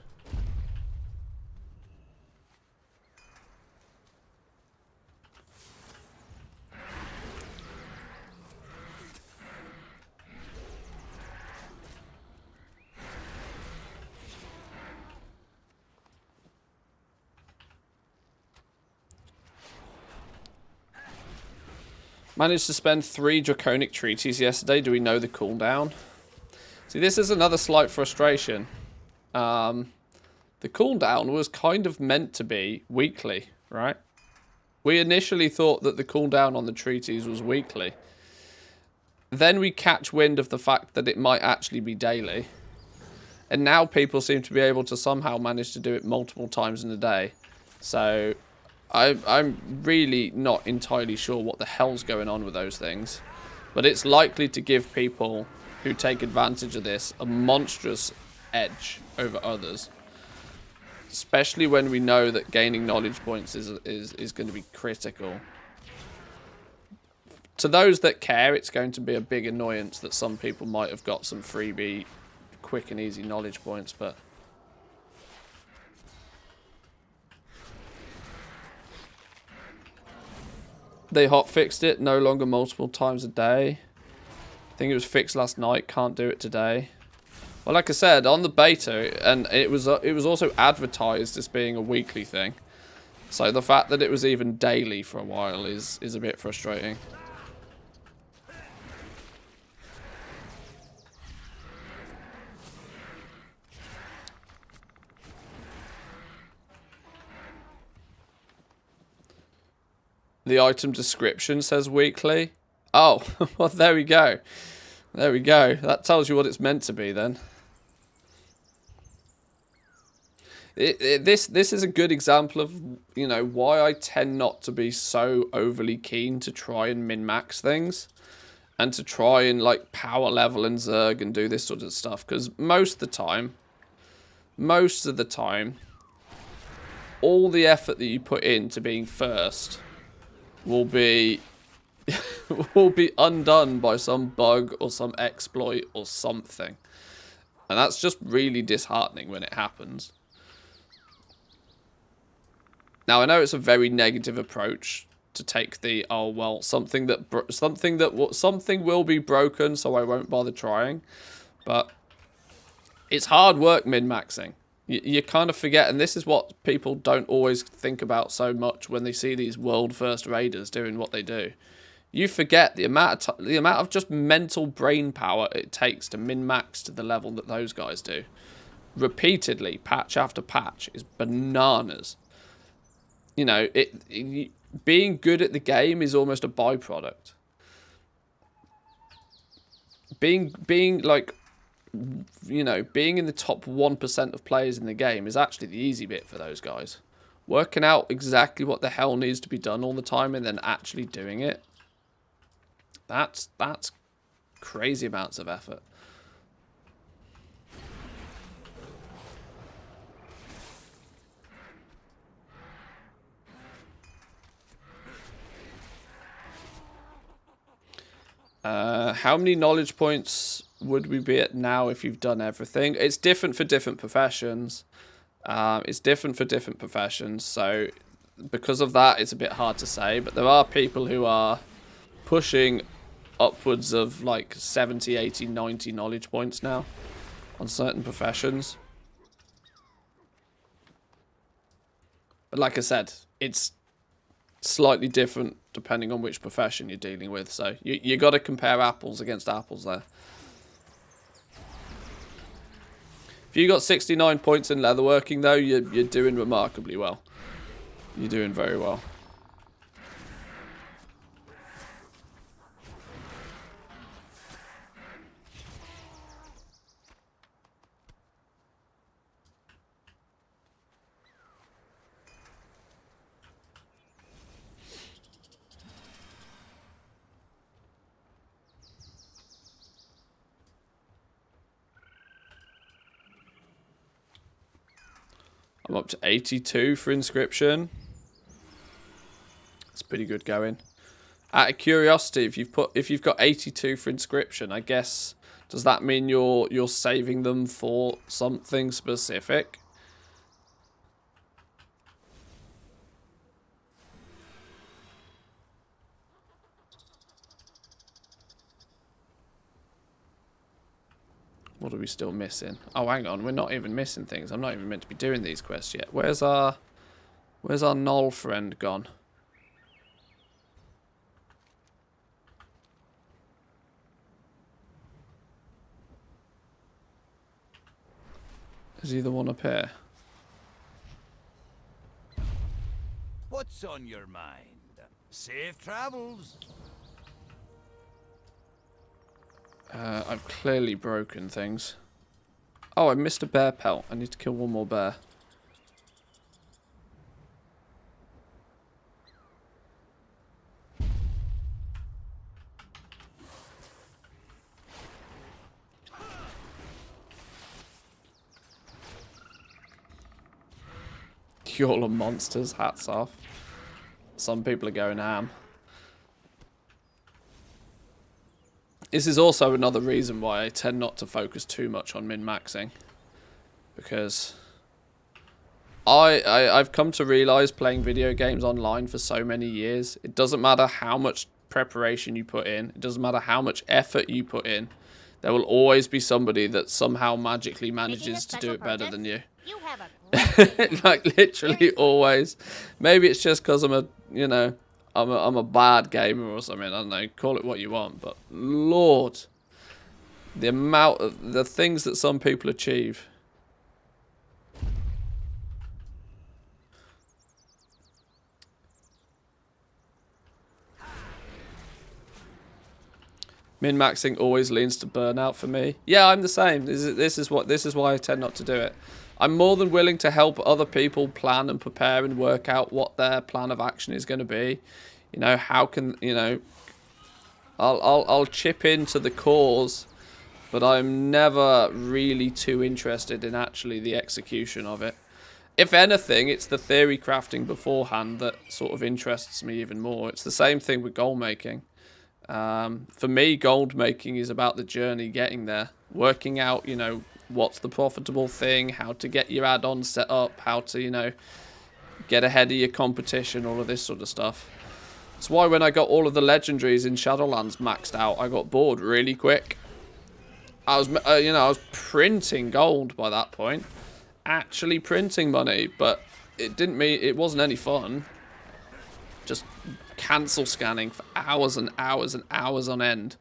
Managed to spend 3 draconic treaties yesterday. Do we know the cooldown? See, this is another slight frustration. The cooldown was kind of meant to be weekly, right? We initially thought that the cooldown on the treaties was weekly. Then we catch wind of the fact that it might actually be daily. And now people seem to be able to somehow manage to do it multiple times in a day. So I'm really not entirely sure what the hell's going on with those things. But it's likely to give people who take advantage of this a monstrous edge over others. Especially when we know that gaining knowledge points is going to be critical. To those that care, it's going to be a big annoyance that some people might have got some freebie, quick and easy knowledge points, but... They hotfixed it, no longer multiple times a day. I think it was fixed last night, can't do it today. Well, like I said, on the beta, and it was also advertised as being a weekly thing. So the fact that it was even daily for a while is a bit frustrating. The item description says weekly. Oh, well, there we go. There we go. That tells you what it's meant to be then. This is a good example of, you know, why I tend not to be so overly keen to try and min-max things. And to try and, like, power level and zerg and do this sort of stuff. Because most of the time, all the effort that you put into being first will be undone by some bug or some exploit or something. And that's just really disheartening when it happens. Now, I know it's a very negative approach to take the, oh, well, something will be broken, so I won't bother trying. But it's hard work min-maxing. You kind of forget, and this is what people don't always think about so much when they see these world-first raiders doing what they do. You forget the amount of just mental brain power it takes to min-max to the level that those guys do. Repeatedly, patch after patch, is bananas. You know, being good at the game is almost a byproduct. Being like, you know, being in the top 1% of players in the game is actually the easy bit for those guys. Working out exactly what the hell needs to be done all the time and then actually doing it, that's crazy amounts of effort. How many knowledge points would we be at now if you've done everything? It's different for different professions. So because of that, it's a bit hard to say. But there are people who are pushing upwards of like 70, 80, 90 knowledge points now on certain professions. But like I said, it's slightly different depending on which profession you're dealing with. So you got to compare apples against apples there. If you got 69 points in leatherworking, though, you're doing remarkably well. You're doing very well. I'm up to 82 for inscription. It's pretty good going. Out of curiosity, if you've got 82 for inscription, I guess, does that mean you're saving them for something specific? What are we still missing? Oh, hang on. We're not even missing things. I'm not even meant to be doing these quests yet. Where's our Null friend gone? Is he the one up here? What's on your mind? Safe travels. I've clearly broken things. Oh, I missed a bear pelt. I need to kill one more bear. Y'all are monsters, hats off. Some people are going ham. This is also another reason why I tend not to focus too much on min-maxing. Because I've come to realise playing video games online for so many years, it doesn't matter how much preparation you put in, it doesn't matter how much effort you put in, there will always be somebody that somehow magically manages to do it better than you. You have a Like literally always. Maybe it's just because I'm a, you know, I'm a bad gamer or something. I don't know. Call it what you want, but Lord, the amount of the things that some people achieve. Min-maxing always leans to burnout for me. Yeah, I'm the same. This is why I tend not to do it. I'm more than willing to help other people plan and prepare and work out what their plan of action is going to be. You know, how can, you know, I'll chip into the cause, but I'm never really too interested in actually the execution of it. If anything, it's the theory crafting beforehand that sort of interests me even more. It's the same thing with goal making. For me, gold making is about the journey getting there, working out, you know, what's the profitable thing, how to get your add-ons set up, how to, you know, get ahead of your competition, all of this sort of stuff. That's why when I got all of the legendaries in Shadowlands maxed out, I got bored really quick. I was, you know, I was printing gold by that point, actually printing money, but it didn't mean it wasn't any fun. Just cancel scanning for hours and hours and hours on end.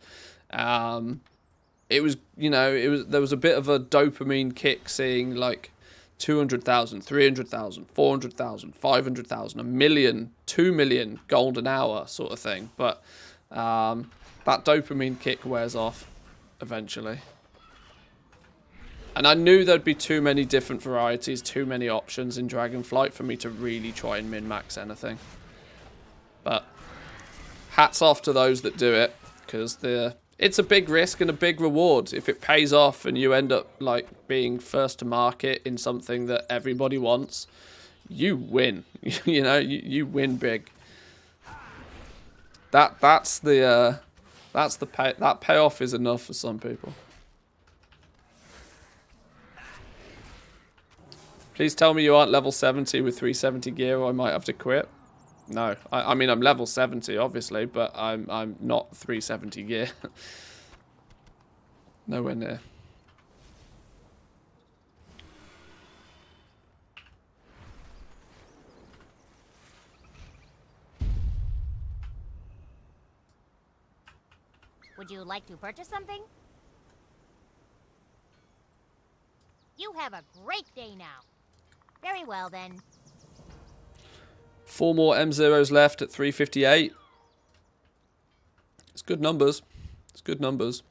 It was, you know, there was a bit of a dopamine kick seeing like 200,000, 300,000, 400,000, 500,000, a million, 2 million gold an hour sort of thing. But that dopamine kick wears off eventually. And I knew there'd be too many different varieties, too many options in Dragonflight for me to really try and min-max anything. But hats off to those that do it, because it's a big risk and a big reward. If it pays off and you end up like being first to market in something that everybody wants, you win. You know, you win big. That payoff is enough for some people. Please tell me you aren't level 70 with 370 gear, or I might have to quit. No, I mean, I'm level 70, obviously, but I'm not 370 gear. Nowhere near. Would you like to purchase something? You have a great day now. Very well, then. 4 more M0s left at 358. It's good numbers. It's good numbers.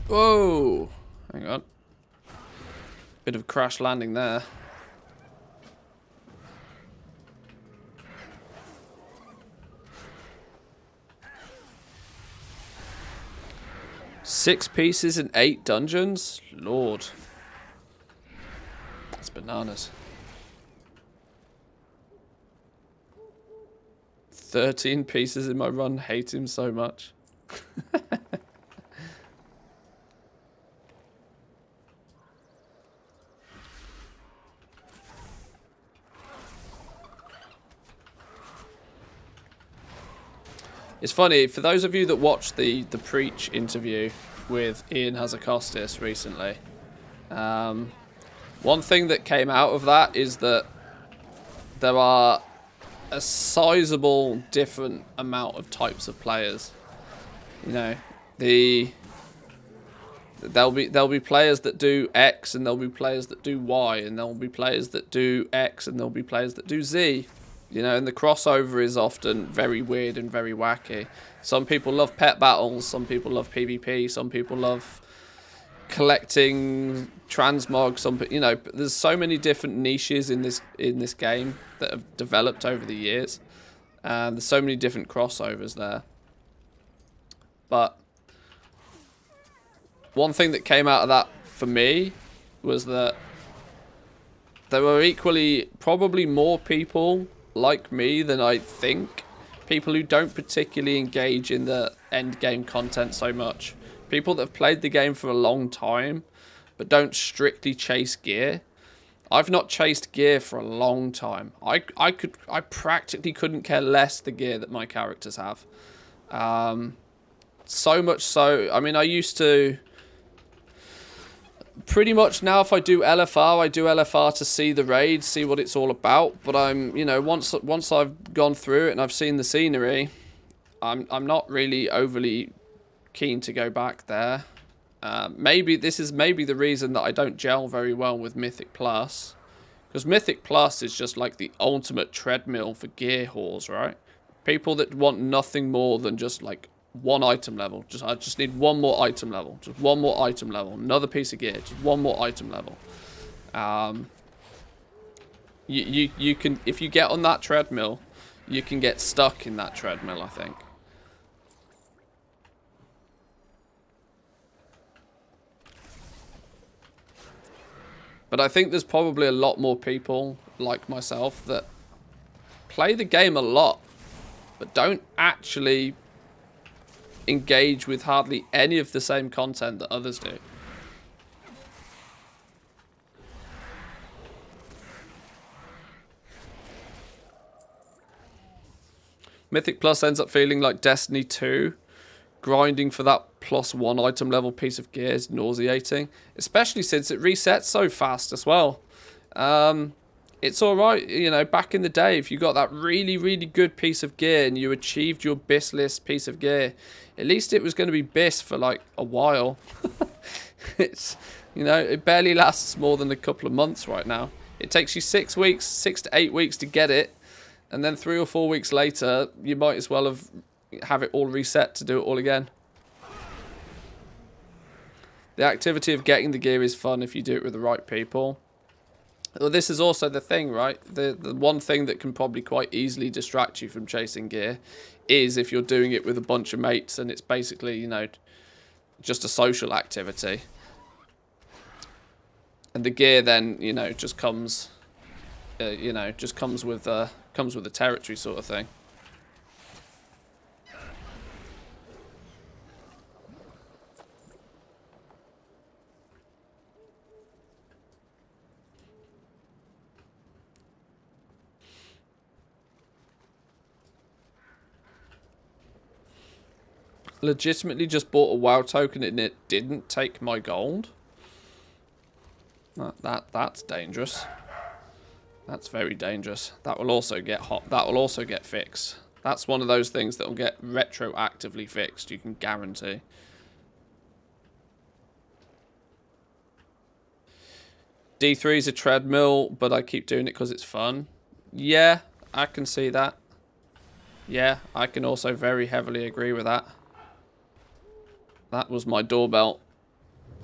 Whoa! Hang on. Bit of a crash landing there. Six pieces in 8 dungeons? Lord. That's bananas. 13 pieces in my run. Hate him so much. It's funny, for those of you that watched the Preach interview with Ian Hazakostas recently, one thing that came out of that is that there are a sizable different amount of types of players. You know, there'll be players that do X, and there'll be players that do Y, and there'll be players that do X, and there'll be players that do Z. You know, and the crossover is often very weird and very wacky. Some people love pet battles, some people love PvP, some people love collecting transmog. You know, there's so many different niches in this game that have developed over the years, and there's so many different crossovers there. But one thing that came out of that for me was that there were equally probably more people like me than I think. People who don't particularly engage in the end game content so much. People that have played the game for a long time but don't strictly chase gear. I've not chased gear for a long time. I practically couldn't care less the gear that my characters have. So much so, I mean, I used to pretty much now, if I do LFR, I do LFR to see the raid, see what it's all about. But I'm, you know, once I've gone through it and I've seen the scenery, I'm not really overly keen to go back there. Maybe this is the reason that I don't gel very well with Mythic Plus, because Mythic Plus is just like the ultimate treadmill for gear whores, right? People that want nothing more than just like one item level. I just need one more item level. Just one more item level. Another piece of gear. Just one more item level. You can, if you get on that treadmill, you can get stuck in that treadmill, I think. But I think there's probably a lot more people like myself that play the game a lot, but don't actually engage with hardly any of the same content that others do. Mythic Plus ends up feeling like Destiny 2. Grinding for that +1 item level piece of gear is nauseating, especially since it resets so fast as well. It's alright, you know, back in the day, if you got that really, really good piece of gear and you achieved your BIS list piece of gear, at least it was going to be BIS for like a while. It's, you know, it barely lasts more than a couple of months right now. It takes you 6 weeks, 6 to 8 weeks to get it, and then 3 or 4 weeks later, you might as well have it all reset to do it all again. The activity of getting the gear is fun if you do it with the right people. Well, this is also the thing, right? The one thing that can probably quite easily distract you from chasing gear is if you're doing it with a bunch of mates and it's basically, you know, just a social activity. And the gear then, you know, just comes, you know, just comes with the territory sort of thing. Legitimately just bought a WoW token and it didn't take my gold. That's dangerous. That's very dangerous. That will also get that will also get fixed. That's one of those things that will get retroactively fixed, you can guarantee. D3 is a treadmill, but I keep doing it because it's fun. Yeah, I can see that. Yeah, I can also very heavily agree with that. That was my doorbell.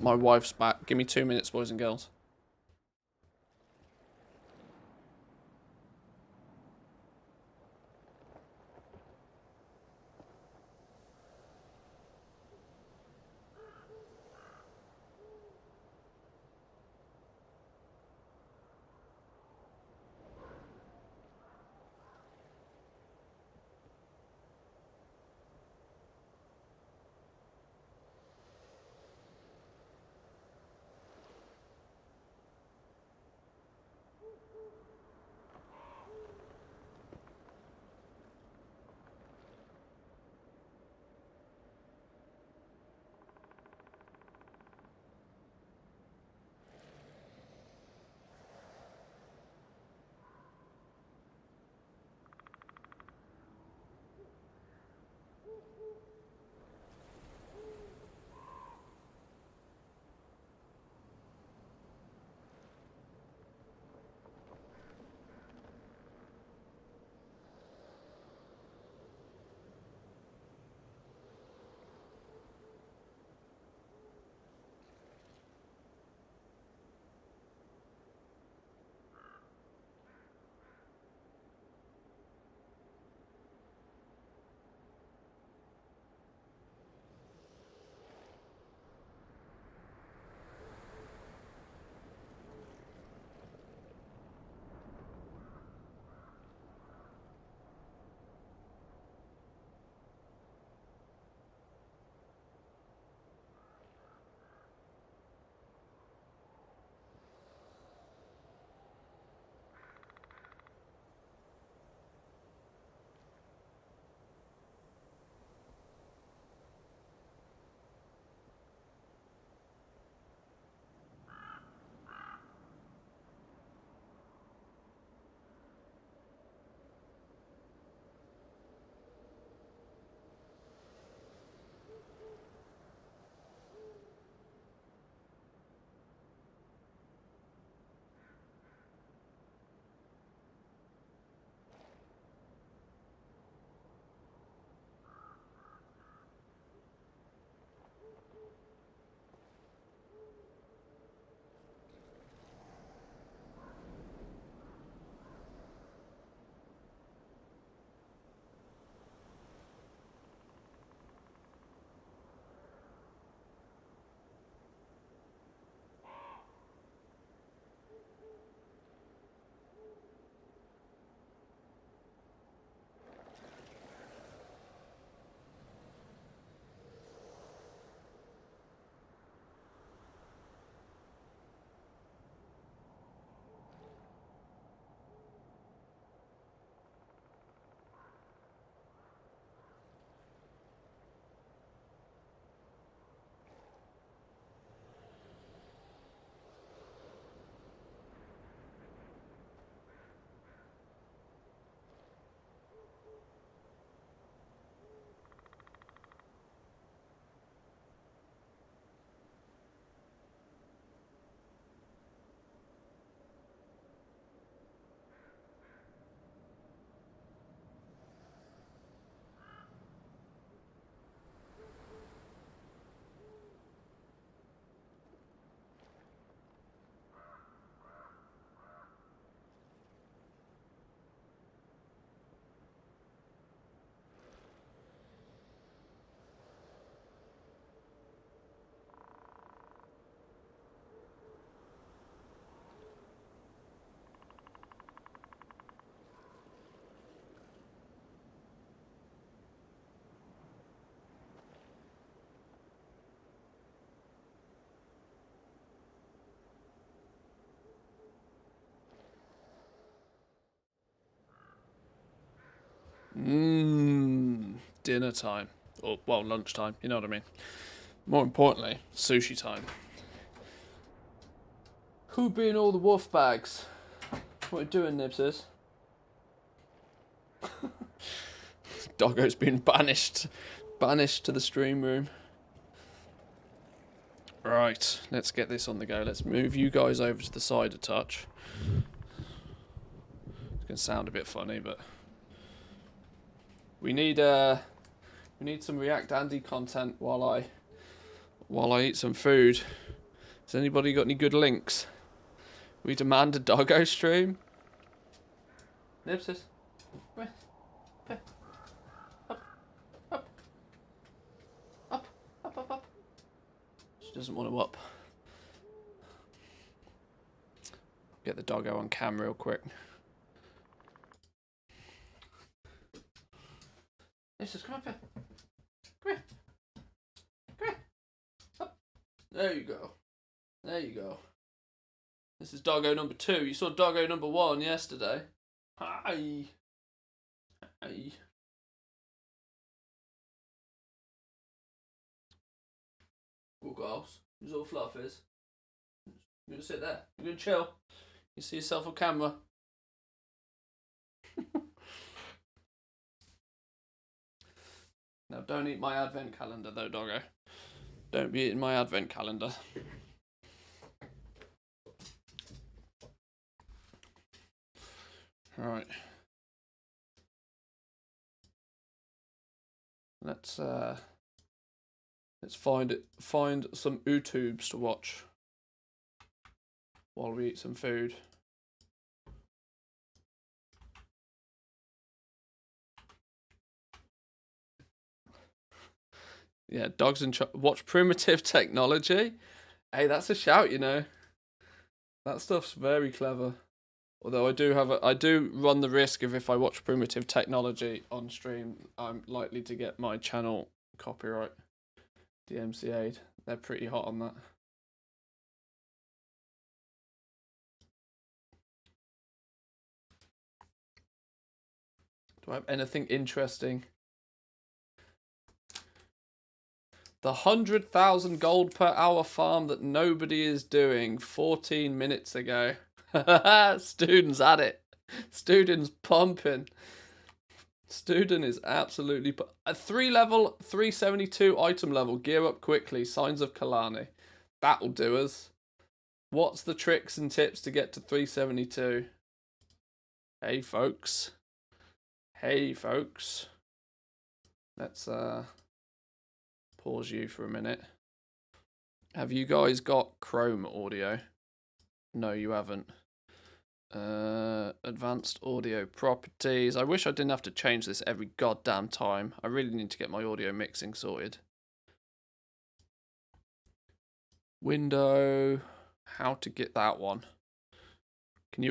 My wife's back. Give me 2 minutes, boys and girls. Dinner time. Or, well, lunchtime. You know what I mean. More importantly, sushi time. Who being all the wolf bags? What are you doing, Nibses? Doggo's been banished to the stream room. Right, let's get this on the go. Let's move you guys over to the side a touch. It's gonna sound a bit funny, but we need some React Andy content while I eat some food. Has anybody got any good links? We demand a doggo stream. Nibses. Come here. Up. She doesn't want to up. Get the doggo on cam real quick. Nibses, come up here. Come here. Come here. Up. There you go. There you go. This is doggo number 2. You saw doggo number 1 yesterday. Hi. Hi. Oh, girls. These all fluffies. You're gonna sit there. You're gonna chill. You see yourself on camera. Now, don't eat my advent calendar, though, doggo. Don't be eating my advent calendar. All right. Let's find some YouTubes to watch while we eat some food. Yeah, dogs and watch Primitive Technology. Hey, that's a shout, you know. That stuff's very clever. Although I do run the risk of, if I watch Primitive Technology on stream, I'm likely to get my channel copyright DMCA'd. They're pretty hot on that. Do I have anything interesting? The 100,000 gold per hour farm that nobody is doing 14 minutes ago. Student's at it. Student's pumping. Student is absolutely a 3-level, 372 item level. Gear up quickly. Signs of Kalani. That'll do us. What's the tricks and tips to get to 372? Hey folks. Hey folks. Let's pause you for a minute. Have you guys got Chrome audio? No, you haven't. Advanced audio properties. I wish I didn't have to change this every goddamn time. I really need to get my audio mixing sorted. Window. How to get that one? Can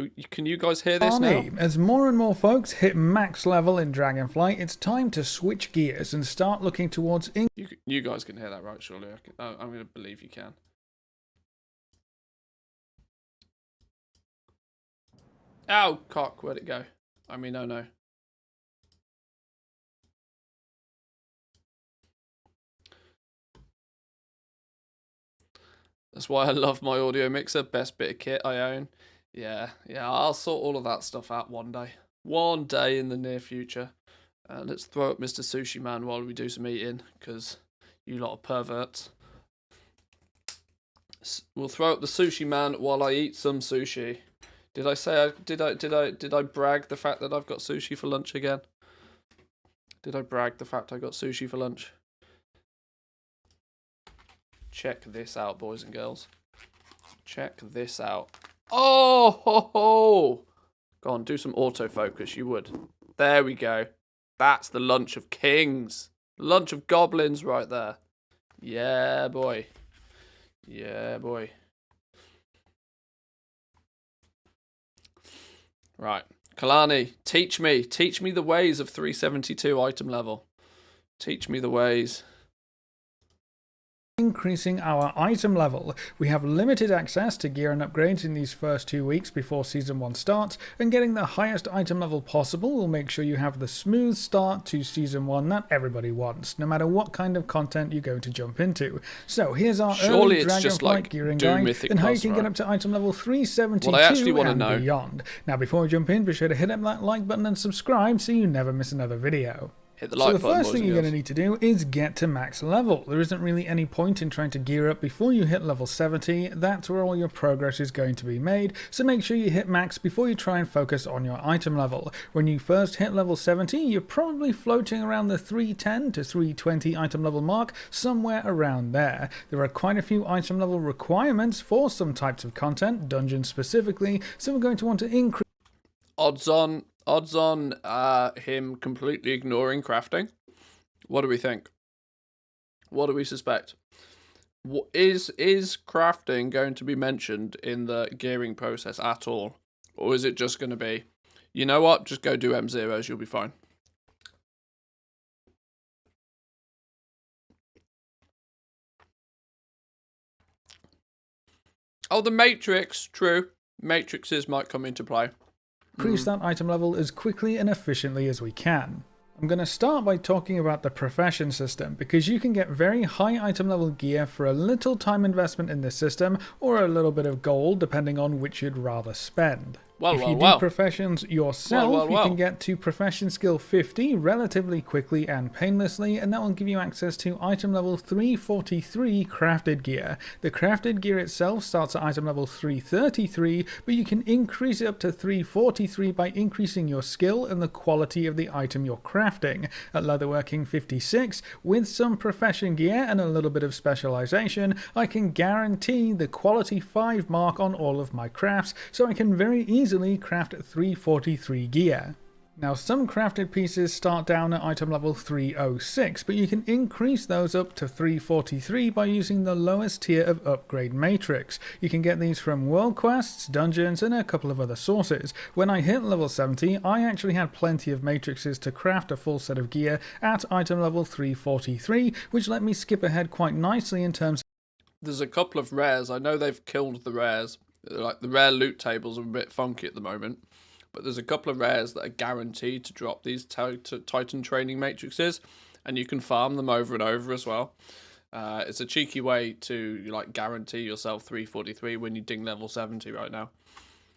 you guys hear this now? As more and more folks hit max level in Dragonflight, it's time to switch gears and start looking towards. You guys can hear that, right? Surely, I'm going to believe you can. Ow, cock, where'd it go? I mean, oh no. That's why I love my audio mixer. Best bit of kit I own. Yeah, I'll sort all of that stuff out one day. One day in the near future. Let's throw up Mr. Sushi Man while we do some eating, because you lot are perverts. We'll throw up the Sushi Man while I eat some sushi. Did I say did I brag the fact that I've got sushi for lunch again? Did I brag the fact I got sushi for lunch? Check this out, boys and girls. Check this out. Oh ho ho! Go on, do some autofocus, you would. There we go. That's the lunch of kings. Lunch of goblins right there. Yeah, boy. Yeah, boy. Right. Kalani, teach me the ways of 372 item level. Teach me the ways. increasing our item level. We have limited access to gear and upgrades in these first 2 weeks before Season 1 starts, and getting the highest item level possible will make sure you have the smooth start to Season 1 that everybody wants, no matter what kind of content you're going to jump into. So here's our early Dragonflight gearing guide and how you can get up to item level 372 and beyond. Now before we jump in, be sure to hit that like button and subscribe so you never miss another video. Hit the like so the button, first thing you're going to need to do is get to max level. There isn't really any point in trying to gear up before you hit level 70. That's where all your progress is going to be made, so make sure you hit max before you try and focus on your item level. When you first hit level 70, you're probably floating around the 310 to 320 item level mark, somewhere around there. There are quite a few item level requirements for some types of content, dungeons specifically, so we're going to want to increase Odds on him completely ignoring crafting. What do we think? What do we suspect? Is crafting going to be mentioned in the gearing process at all? Or is it just going to be, you know what, just go do M0s, you'll be fine? Oh, the Matrix, true. Matrices might come into play. Increase that item level as quickly and efficiently as we can. I'm going to start by talking about the profession system, because you can get very high item level gear for a little time investment in this system, or a little bit of gold depending on which you'd rather spend. If you do professions yourself, you can get to profession skill 50 relatively quickly and painlessly, and that will give you access to item level 343 crafted gear. The crafted gear itself starts at item level 333, but you can increase it up to 343 by increasing your skill and the quality of the item you're crafting. At leatherworking 56, with some profession gear and a little bit of specialization, I can guarantee the quality 5 mark on all of my crafts, so I can very easily craft 343 gear. Now some crafted pieces start down at item level 306, but you can increase those up to 343 by using the lowest tier of upgrade matrix. You can get these from world quests, dungeons, and a couple of other sources. When I hit level 70, I actually had plenty of matrices to craft a full set of gear at item level 343, which let me skip ahead quite nicely in terms of... There's a couple of rares. I know they've killed the rares. Like, the rare loot tables are a bit funky at the moment, but there's a couple of rares that are guaranteed to drop these Titan training matrices, and you can farm them over and over as well. It's a cheeky way to like guarantee yourself 343 when you ding level 70 right now.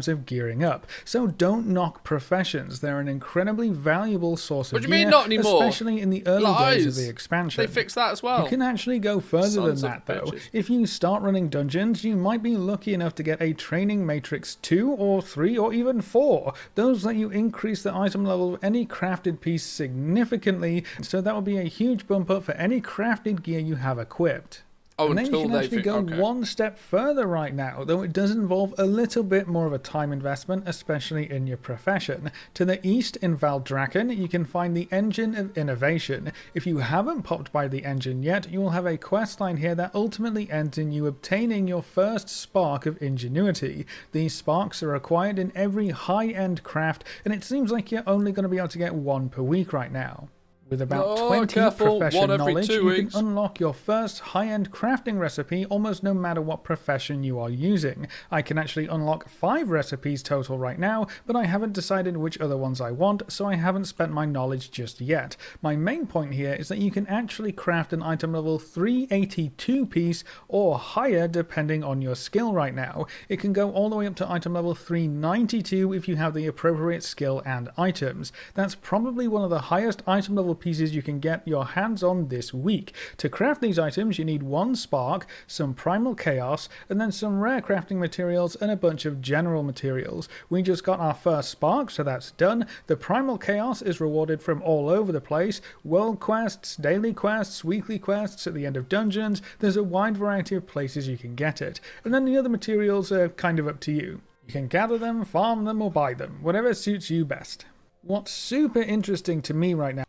Of gearing up. So don't knock professions. They're an incredibly valuable source of gear. What do you mean not anymore? Especially in the early days of the expansion. They fixed that as well. You can actually go further than that though. If you start running dungeons, you might be lucky enough to get a training matrix 2 or 3 or even 4. Those let you increase the item level of any crafted piece significantly, so that will be a huge bump up for any crafted gear you have equipped. Oh, and then you can actually go one step further right now, though it does involve a little bit more of a time investment, especially in your profession. To the east in Valdraken, you can find the Engine of Innovation. If you haven't popped by the engine yet, you will have a quest line here that ultimately ends in you obtaining your first spark of ingenuity. These sparks are required in every high-end craft, and it seems like you're only going to be able to get one per week right now. With about 20 profession knowledge, you can unlock your first high-end crafting recipe almost no matter what profession you are using. I can actually unlock 5 recipes total right now, but I haven't decided which other ones I want, so I haven't spent my knowledge just yet. My main point here is that you can actually craft an item level 382 piece or higher depending on your skill right now. It can go all the way up to item level 392 if you have the appropriate skill and items. That's probably one of the highest item level pieces you can get your hands on this week. To craft these items, you need 1 spark, some primal chaos, and then some rare crafting materials and a bunch of general materials. We just got our first spark, so that's done. The primal chaos is rewarded from all over the place. World quests, daily quests, weekly quests at the end of dungeons. There's a wide variety of places you can get it. And then the other materials are kind of up to you. You can gather them, farm them, or buy them, whatever suits you best. What's super interesting to me right now,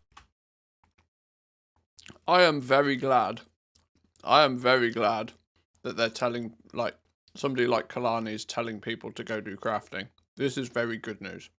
I am very glad that they're telling, like, somebody like Kalani is telling people to go do crafting. This is very good news.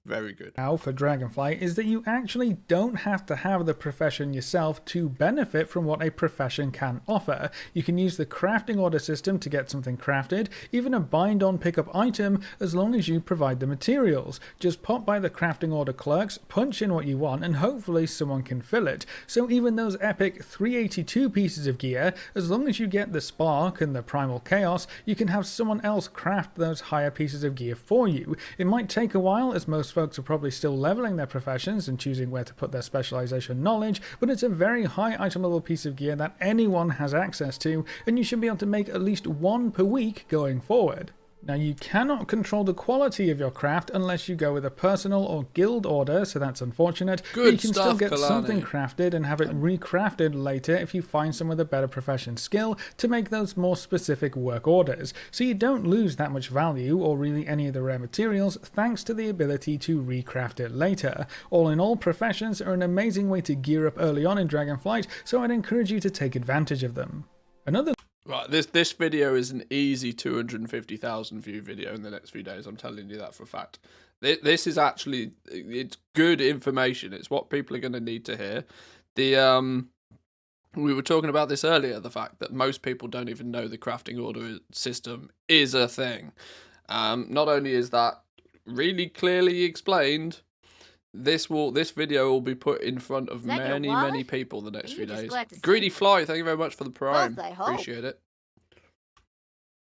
Very good. Now for Dragonflight is that you actually don't have to have the profession yourself to benefit from what a profession can offer. You can use the crafting order system to get something crafted, even a bind on pickup item, as long as you provide the materials. Just pop by the crafting order clerks, punch in what you want, and hopefully someone can fill it. So even those epic 382 pieces of gear, as long as you get the spark and the primal chaos, you can have someone else craft those higher pieces of gear for you. It might take a while, as most folks are probably still leveling their professions and choosing where to put their specialization knowledge, but it's a very high item level piece of gear that anyone has access to, and you should be able to make at least one per week going forward. Now you cannot control the quality of your craft unless you go with a personal or guild order, so that's unfortunate. Good but you can stuff, still get Kalani. something crafted and have it recrafted later if you find some with a better profession skill to make those more specific work orders. So you don't lose that much value or really any of the rare materials thanks to the ability to recraft it later. All in all, professions are an amazing way to gear up early on in Dragonflight, so I'd encourage you to take advantage of them. Another Right, this video is an easy 250,000 view video in the next few days. I'm telling you that for a fact. This is actually, it's good information. It's what people are going to need to hear. We were talking about this earlier, the fact that most people don't even know the crafting order system is a thing. Not only is that really clearly explained, this video will be put in front of many people the next few days. Greedy Fly, thank you very much for the prime. Appreciate it.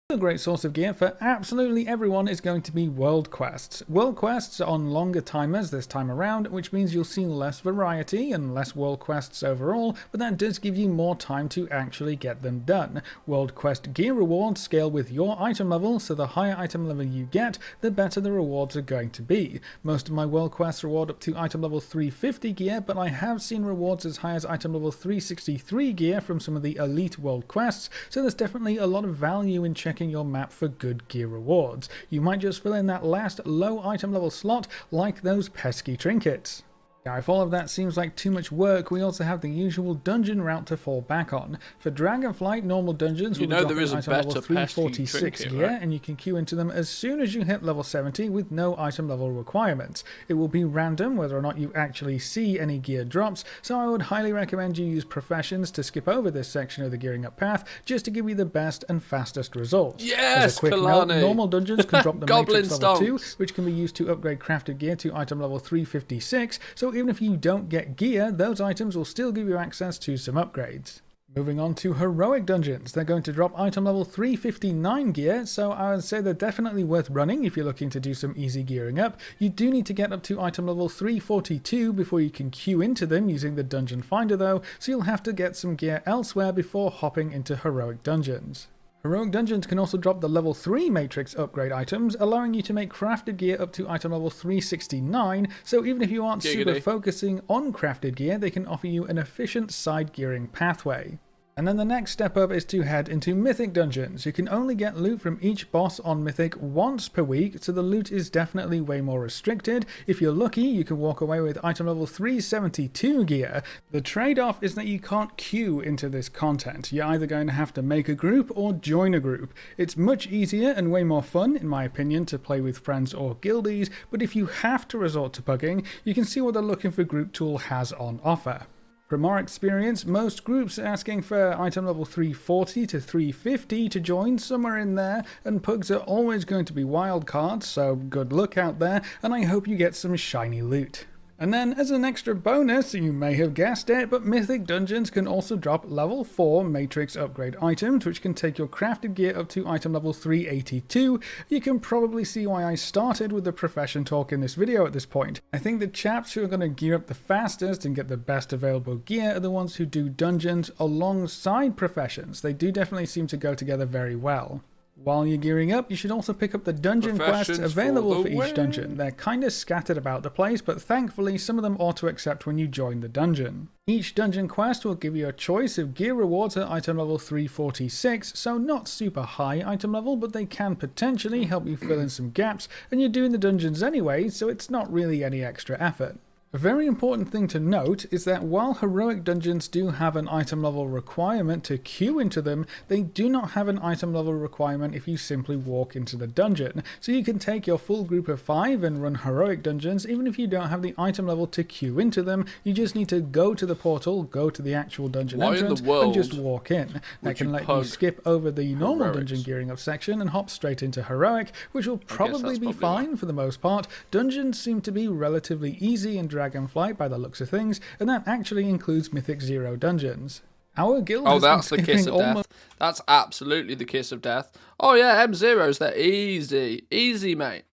A great source of gear for absolutely everyone is going to be world quests. World quests are on longer timers this time around, which means you'll see less variety and less world quests overall, but that does give you more time to actually get them done. World quest gear rewards scale with your item level, so the higher item level you get, the better the rewards are going to be. Most of my world quests reward up to item level 350 gear, but I have seen rewards as high as item level 363 gear from some of the elite world quests, so there's definitely a lot of value in checking your map for good gear rewards. You might just fill in that last low item level slot like those pesky trinkets. Now, if all of that seems like too much work, we also have the usual dungeon route to fall back on. For Dragonflight, normal dungeons will be dropping item level 346 gear, right? And you can queue into them as soon as you hit level 70 with no item level requirements. It will be random whether or not you actually see any gear drops, so I would highly recommend you use professions to skip over this section of the gearing up path just to give you the best and fastest results. Yes, as a quick note, normal dungeons can drop the Matrix level 2, which can be used to upgrade crafted gear to item level 356, so even if you don't get gear, those items will still give you access to some upgrades. Moving on to heroic dungeons, they're going to drop item level 359 gear, so I would say they're definitely worth running if you're looking to do some easy gearing up. You do need to get up to item level 342 before you can queue into them using the dungeon finder though, so you'll have to get some gear elsewhere before hopping into heroic dungeons. Heroic dungeons can also drop the level 3 matrix upgrade items, allowing you to make crafted gear up to item level 369, so even if you aren't super focusing on crafted gear, they can offer you an efficient side gearing pathway. And then the next step up is to head into Mythic dungeons. You can only get loot from each boss on Mythic once per week, so the loot is definitely way more restricted. If you're lucky, you can walk away with item level 372 gear. The trade-off is that you can't queue into this content. You're either going to have to make a group or join a group. It's much easier and way more fun, in my opinion, to play with friends or guildies, but if you have to resort to pugging, you can see what the Looking for Group tool has on offer. From our experience, most groups are asking for item level 340 to 350 to join, somewhere in there, and pugs are always going to be wildcards, so good luck out there, and I hope you get some shiny loot. And then, as an extra bonus, you may have guessed it, but Mythic dungeons can also drop level 4 matrix upgrade items, which can take your crafted gear up to item level 382. You can probably see why I started with the profession talk in this video at this point. I think the chaps who are going to gear up the fastest and get the best available gear are the ones who do dungeons alongside professions. They do definitely seem to go together very well. While you're gearing up, you should also pick up the dungeon quests available for each dungeon. They're kind of scattered about the place, but thankfully some of them auto accept when you join the dungeon. Each dungeon quest will give you a choice of gear rewards at item level 346, so not super high item level, but they can potentially help you fill in some gaps, and you're doing the dungeons anyway, so it's not really any extra effort. A very important thing to note is that while heroic dungeons do have an item level requirement to queue into them, they do not have an item level requirement if you simply walk into the dungeon. So you can take your full group of 5 and run heroic dungeons even if you don't have the item level to queue into them. You just need to go to the portal, go to the actual dungeon entrance and just walk in. That can let you skip over the normal dungeon gearing up section and hop straight into heroic, which will probably be fine for the most part. Dungeons seem to be relatively easy in Dragonflight by the looks of things, and that actually includes Mythic 0 dungeons. Our guild has that's been the kiss of death. That's absolutely the kiss of death. Oh yeah, M0s, they're easy. Easy, mate.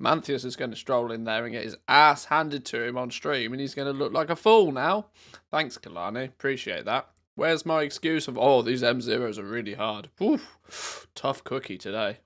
Manthius is going to stroll in there and get his ass handed to him on stream, and he's going to look like a fool now. Thanks, Kalani. Appreciate that. Where's my excuse of, oh, these M0s are really hard. Oof. Tough cookie today.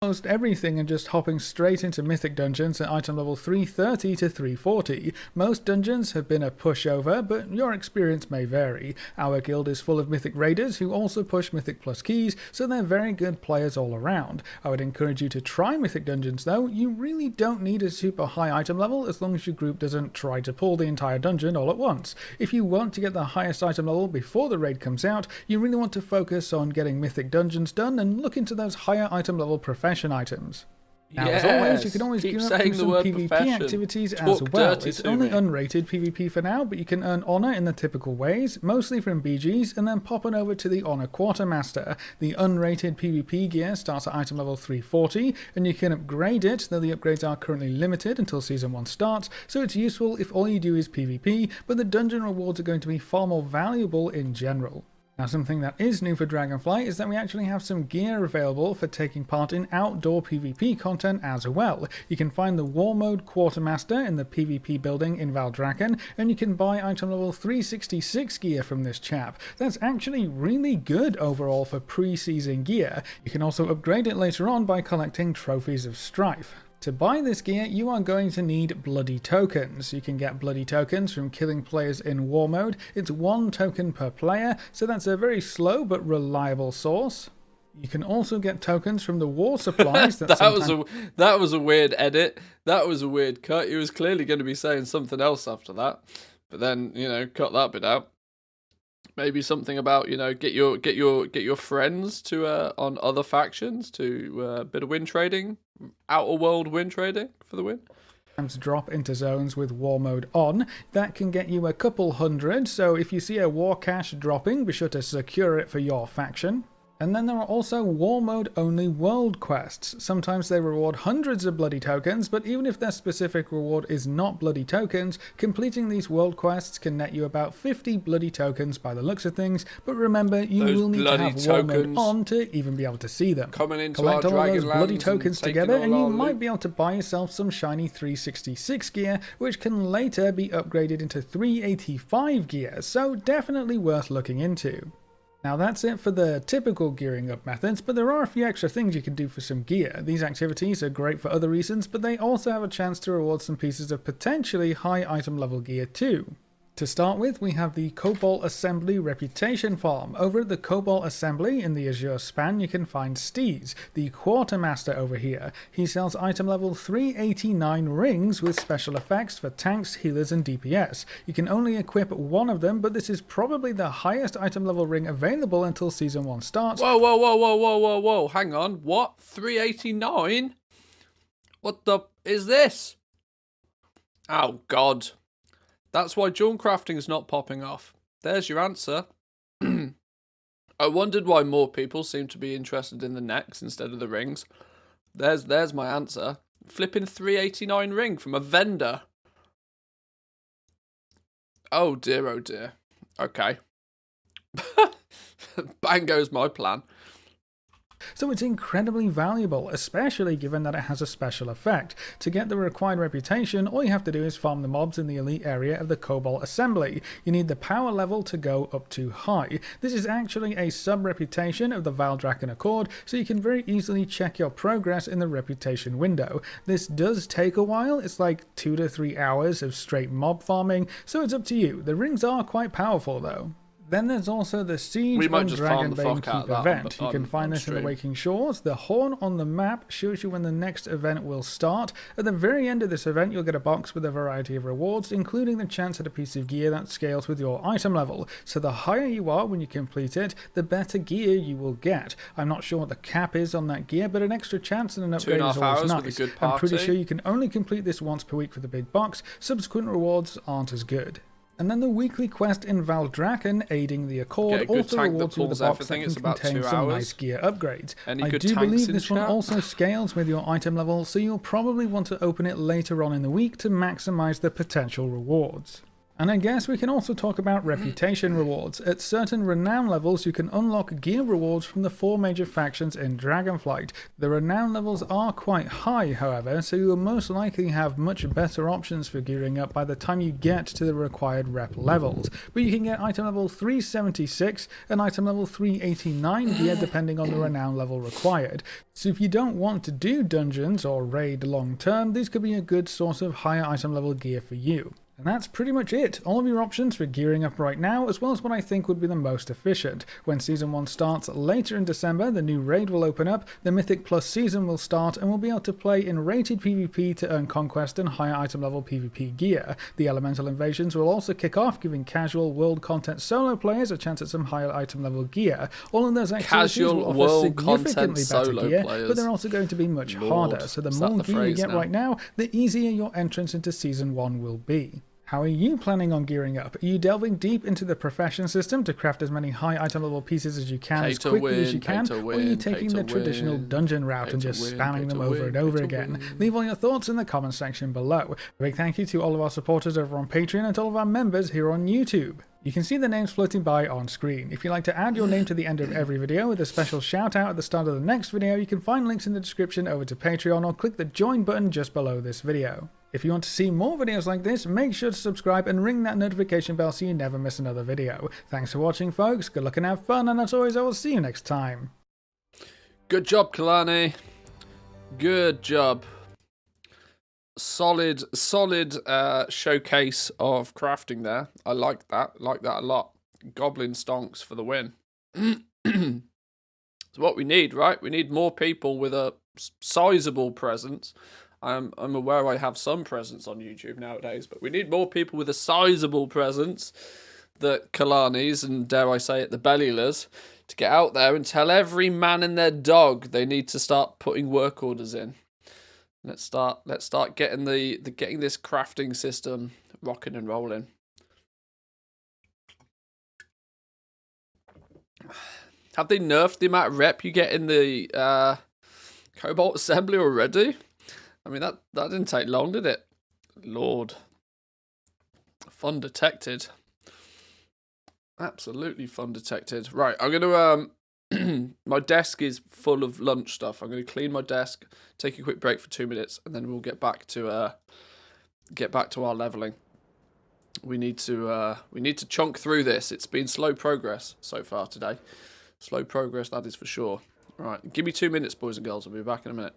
Almost everything and just hopping straight into Mythic dungeons at item level 330 to 340. Most dungeons have been a pushover, but your experience may vary. Our guild is full of Mythic Raiders who also push Mythic Plus keys, so they're very good players all around. I would encourage you to try Mythic dungeons though. You really don't need a super high item level as long as your group doesn't try to pull the entire dungeon all at once. If you want to get the highest item level before the raid comes out, you really want to focus on getting Mythic dungeons done and look into those higher item level profession items. Now, as always, you can always gear up to some PvP activities as well. It's only unrated PvP for now, but you can earn Honor in the typical ways, mostly from BGs, and then pop on over to the Honor Quartermaster. The unrated PvP gear starts at item level 340, and you can upgrade it, though the upgrades are currently limited until Season 1 starts, so it's useful if all you do is PvP, but the dungeon rewards are going to be far more valuable in general. Now, something that is new for Dragonflight is that we actually have some gear available for taking part in outdoor PvP content as well. You can find the War Mode Quartermaster in the PvP building in Valdrakken, and you can buy item level 366 gear from this chap. That's actually really good overall for pre-season gear. You can also upgrade it later on by collecting Trophies of Strife. To buy this gear, you are going to need bloody tokens. You can get bloody tokens from killing players in war mode. It's 1 token per player, so that's a very slow but reliable source. You can also get tokens from the war supplies. That was a weird edit. That was a weird cut. He was clearly going to be saying something else after that, but then cut that bit out. Maybe something about get your friends to on other factions to a bit of win trading, outer world win trading for the win. Drop into zones with war mode on. That can get you a couple hundred, so if you see a war cache dropping, be sure to secure it for your faction. And then there are also war mode only world quests. Sometimes they reward hundreds of bloody tokens, but even if their specific reward is not bloody tokens, completing these world quests can net you about 50 bloody tokens by the looks of things, but remember, you will need to have war mode on to even be able to see them. Collect all of those bloody tokens together and you might be able to buy yourself some shiny 366 gear, which can later be upgraded into 385 gear, so definitely worth looking into. Now that's it for the typical gearing up methods, but there are a few extra things you can do for some gear. These activities are great for other reasons, but they also have a chance to reward some pieces of potentially high item level gear too. To start with, we have the Cobalt Assembly Reputation Farm. Over at the Cobalt Assembly in the Azure Span, you can find Steez, the Quartermaster over here. He sells item level 389 rings with special effects for tanks, healers, and DPS. You can only equip 1 of them, but this is probably the highest item level ring available until Season 1 starts. Whoa, hang on. What? 389? What the is this? Oh, God. That's why jewel crafting is not popping off. There's your answer. I wondered why more people seem to be interested in the necks instead of the rings. There's my answer. Flipping 389 ring from a vendor. Oh dear. Okay. Bang goes my plan. So it's incredibly valuable, especially given that it has a special effect. To get the required reputation, all you have to do is farm the mobs in the elite area of the Cobalt Assembly. You need the power level to go up to high. This is actually a sub-reputation of the Valdrakken Accord, so you can very easily check your progress in the reputation window. This does take a while, it's like 2 to 3 hours of straight mob farming, so it's up to you. The rings are quite powerful though. Then there's also the Siege We might on just farm the Dragonbane fuck out Keep of that event. You can find on this in the stream. Waking Shores. The horn on the map shows you when the next event will start. At the very end of this event, you'll get a box with a variety of rewards, including the chance at a piece of gear that scales with your item level. So the higher you are when you complete it, the better gear you will get. I'm not sure what the cap is on that gear, but an extra chance and an upgrade is 2.5 always hours nice. with a good I'm pretty party. sure you can only complete this once per week for the big box. Subsequent rewards aren't as good. And then the weekly quest in Valdraken, Aiding the Accord, Get a good also tank that rewards you with pulls a box that everything. can It's about contain 2 some hours. nice gear upgrades. Any I good do tanks believe in this one chat? also scales with your item level, so you'll probably want to open it later on in the week to maximize the potential rewards. And I guess we can also talk about reputation rewards. At certain renown levels, you can unlock gear rewards from the 4 major factions in Dragonflight. The renown levels are quite high, however, so you'll most likely have much better options for gearing up by the time you get to the required rep levels. But you can get item level 376 and item level 389 gear depending on the renown level required. So if you don't want to do dungeons or raid long term, these could be a good source of higher item level gear for you. And that's pretty much it. All of your options for gearing up right now, as well as what I think would be the most efficient. When Season 1 starts later in December, the new raid will open up, the Mythic Plus season will start, and we'll be able to play in rated PvP to earn conquest and higher item level PvP gear. The Elemental Invasions will also kick off, giving casual world content solo players a chance at some higher item level gear. All of those activities Casual will offer world significantly content better solo gear, players. but they're also going to be much Lord, harder, so the is that more the gear you phrase get now? right now, the easier your entrance into Season 1 will be. How are you planning on gearing up? Are you delving deep into the profession system to craft as many high item level pieces as you can as quickly as you can? Or are you taking the traditional dungeon route and just spamming them over and over again? Leave all your thoughts in the comment section below. A big thank you to all of our supporters over on Patreon and to all of our members here on YouTube. You can see the names floating by on screen. If you'd like to add your name to the end of every video with a special shout out at the start of the next video, you can find links in the description over to Patreon or click the join button just below this video. If you want to see more videos like this, make sure to subscribe and ring that notification bell so you never miss another video. Thanks for watching, folks. Good luck and have fun, and as always, I will see you next time. Good job, Kalani. Good job. Solid showcase of crafting there. I like that. Like that a lot. Goblin stonks for the win. It's what we need, right? We need more people with a sizable presence. I'm aware I have some presence on YouTube nowadays, but we need more people with a sizable presence, the Kalanis and, dare I say it, the Bellulars, to get out there and tell every man and their dog they need to start putting work orders in. Let's start getting getting this crafting system rocking and rolling. Have they nerfed the amount of rep you get in the Cobalt Assembly already? I mean, that didn't take long, did it? Lord. Fun detected. Absolutely fun detected. Right, I'm going to... my desk is full of lunch stuff. I'm going to clean my desk, take a quick break for 2 minutes, and then we'll get back to our leveling. We need to chunk through this. It's been slow progress so far today. Slow progress, that is for sure. Right, give me 2 minutes, boys and girls. I'll be back in a minute.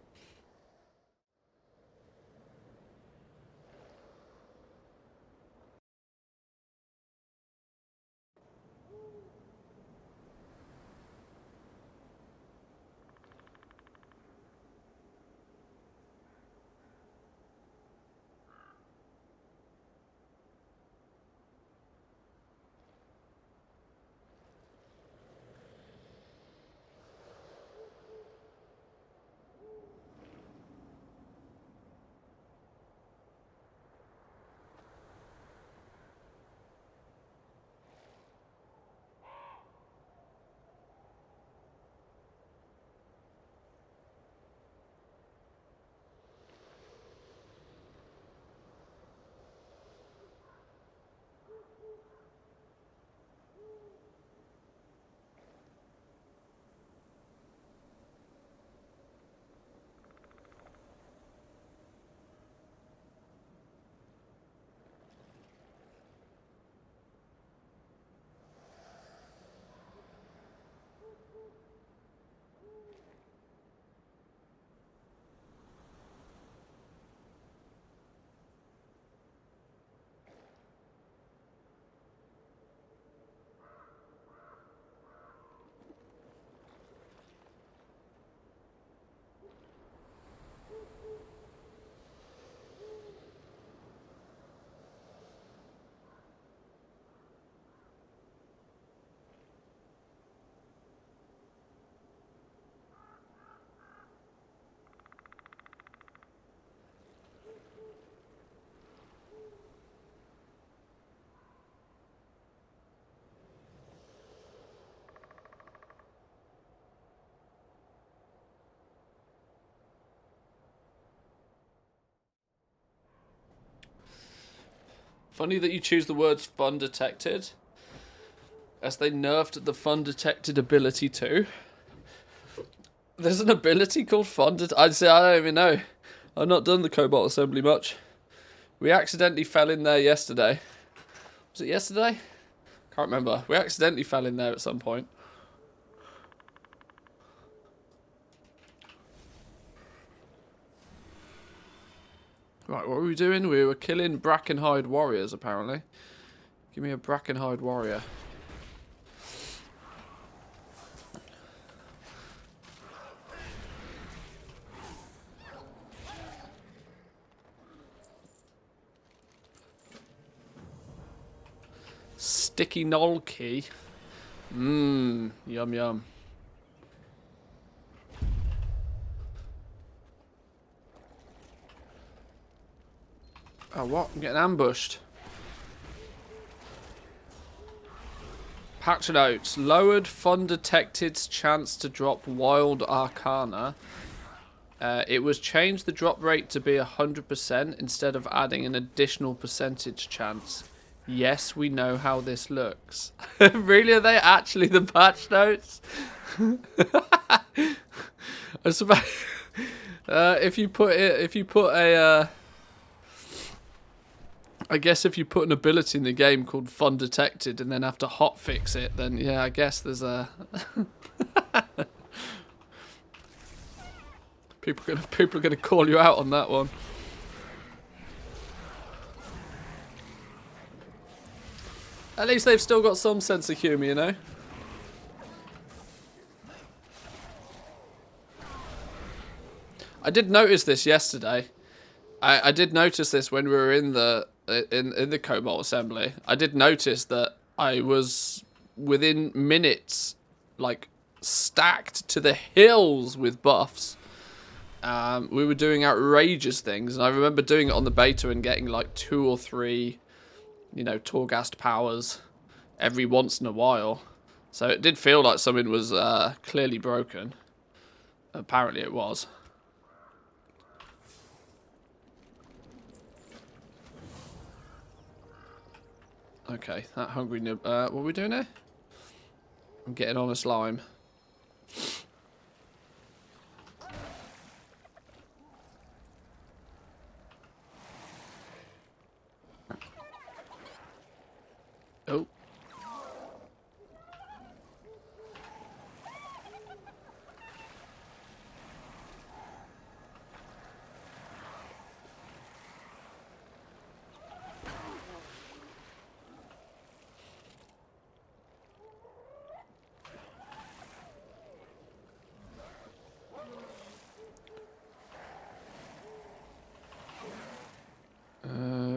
Funny that you choose the words fun detected, as they nerfed the fun detected ability too. There's an ability called fun detected. I'd say I don't even know. I've not done the Cobalt Assembly much. We accidentally fell in there yesterday. Was it yesterday? Can't remember. We accidentally fell in there at some point. Right, what were we doing? We were killing Brackenhide warriors, apparently. Give me a Brackenhide warrior. Sticky Knoll key. Mmm, yum yum. Oh, what? I'm getting ambushed. Patch notes. Lowered fun detected's chance to drop wild arcana. It was changed the drop rate to be 100% instead of adding an additional percentage chance. Yes, we know how this looks. Really, are they actually the patch notes? I suppose if you put a I guess if you put an ability in the game called Fun Detected and then have to hotfix it, then yeah, I guess there's a people are gonna call you out on that one. At least they've still got some sense of humour, you know. I did notice this yesterday. I did notice this when we were in the Cobalt Assembly. I did notice that I was within minutes, like, stacked to the hills with buffs. We were doing outrageous things, and I remember doing it on the beta and getting like 2 or 3, you know, Torghast powers every once in a while. So it did feel like something was clearly broken. Apparently it was. Okay, that hungry nib. What are we doing here? I'm getting on a slime. Oh.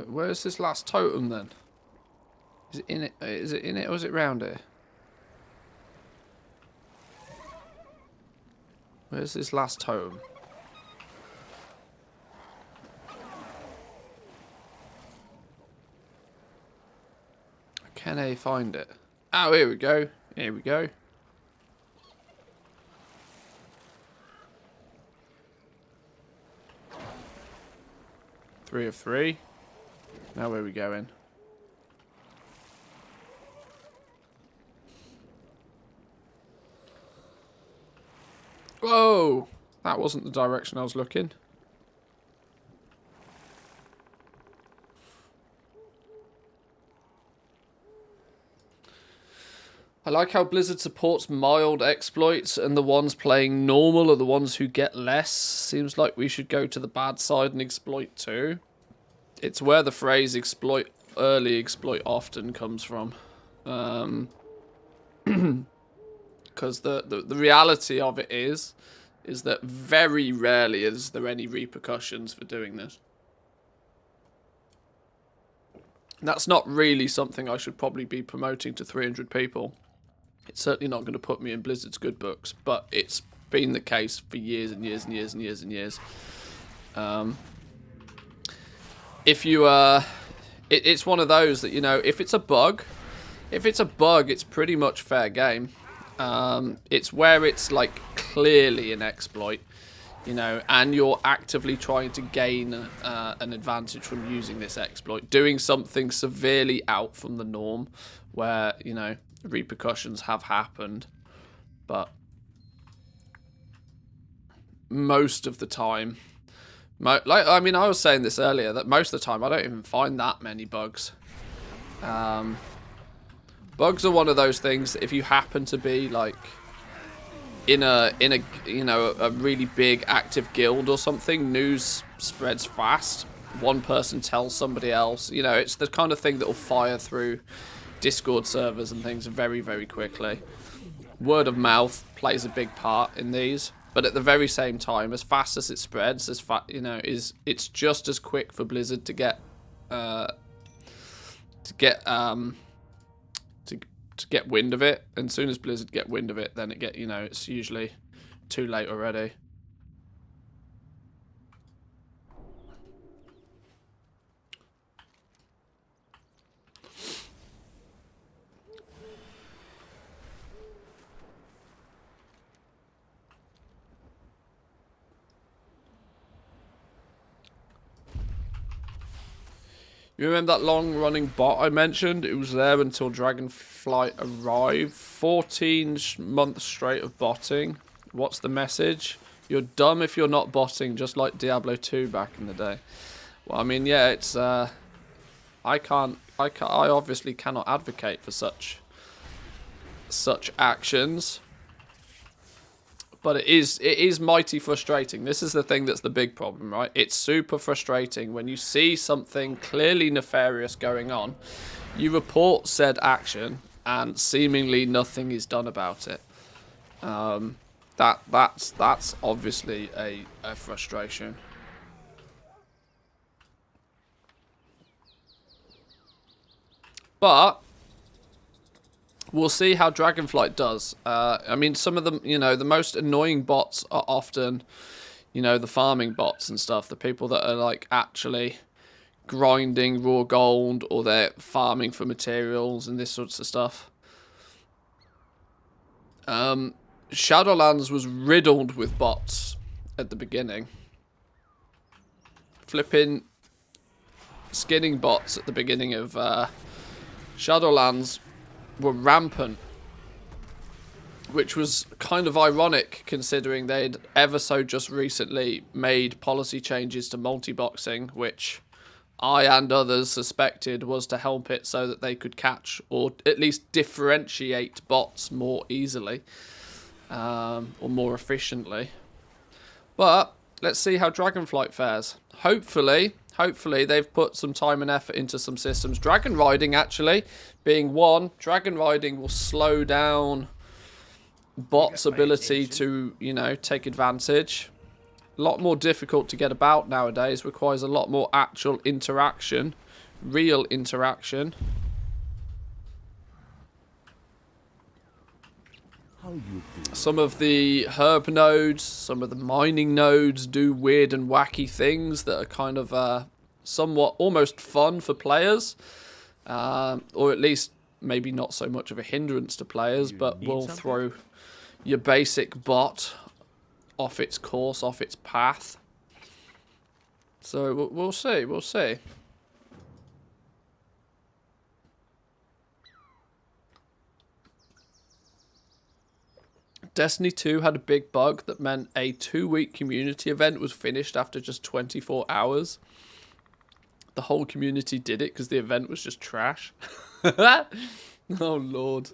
Where's this last totem then? Is it in it? Is it in it or is it round here? Where's this last totem? Can I find it? Oh, here we go. Here we go. Three of 3. Now where are we going? Whoa! That wasn't the direction I was looking. I like how Blizzard supports mild exploits and the ones playing normal are the ones who get less. Seems like we should go to the bad side and exploit too. It's where the phrase exploit early, exploit often comes from. Because the reality of it is that very rarely is there any repercussions for doing this. That's not really something I should probably be promoting to 300 people. It's certainly not going to put me in Blizzard's good books, but it's been the case for years and years and years and years and years. If you it's one of those that, you know, if it's a bug, it's pretty much fair game. It's where it's like clearly an exploit. you know, and you're actively trying to gain an advantage from using this exploit, doing something severely out from the norm, where, you know, repercussions have happened, but most of the time, like, I mean, I was saying this earlier, that most of the time I don't even find that many bugs. Bugs are one of those things that if you happen to be like in a you know, a really big active guild or something, news spreads fast. One person tells somebody else, you know, it's the kind of thing that will fire through Discord servers and things very, very quickly. Word of mouth plays a big part in these, but at the very same time, as fast as it spreads, you know, it's just as quick for Blizzard to get wind of it. And as soon as Blizzard get wind of it, then you know, it's usually too late already. You remember that long-running bot I mentioned? It was there until Dragonflight arrived. 14 months straight of botting. What's the message? You're dumb if you're not botting, just like Diablo 2 back in the day. Well, I mean, yeah, it's I obviously cannot advocate for such actions. But it is mighty frustrating. This is the thing that's the big problem, right? It's super frustrating when you see something clearly nefarious going on, you report said action, and seemingly nothing is done about it. That's obviously a frustration. But we'll see how Dragonflight does. I mean, some of them, you know, the most annoying bots are often, you know, the farming bots and stuff. The people that are, like, actually grinding raw gold, or they're farming for materials and this sorts of stuff. Shadowlands was riddled with bots at the beginning. Flipping skinning bots at the beginning of Shadowlands were rampant, which was kind of ironic considering they'd ever so just recently made policy changes to multi-boxing, which I and others suspected was to help it so that they could catch or at least differentiate bots more easily, or more efficiently. But let's see how Dragonflight fares. Hopefully they've put some time and effort into some systems. Dragon riding, actually, being one. Dragon riding will slow down bots' ability to, you know, take advantage. A lot more difficult to get about nowadays. Requires a lot more actual interaction. Real interaction. Some of the herb nodes, some of the mining nodes do weird and wacky things that are kind of somewhat almost fun for players, or at least maybe not so much of a hindrance to players, but will throw your basic bot off its course, off its path. So we'll see, we'll see. Destiny 2 had a big bug that meant a 2-week community event was finished after just 24 hours. The whole community did it because the event was just trash. Oh, Lord.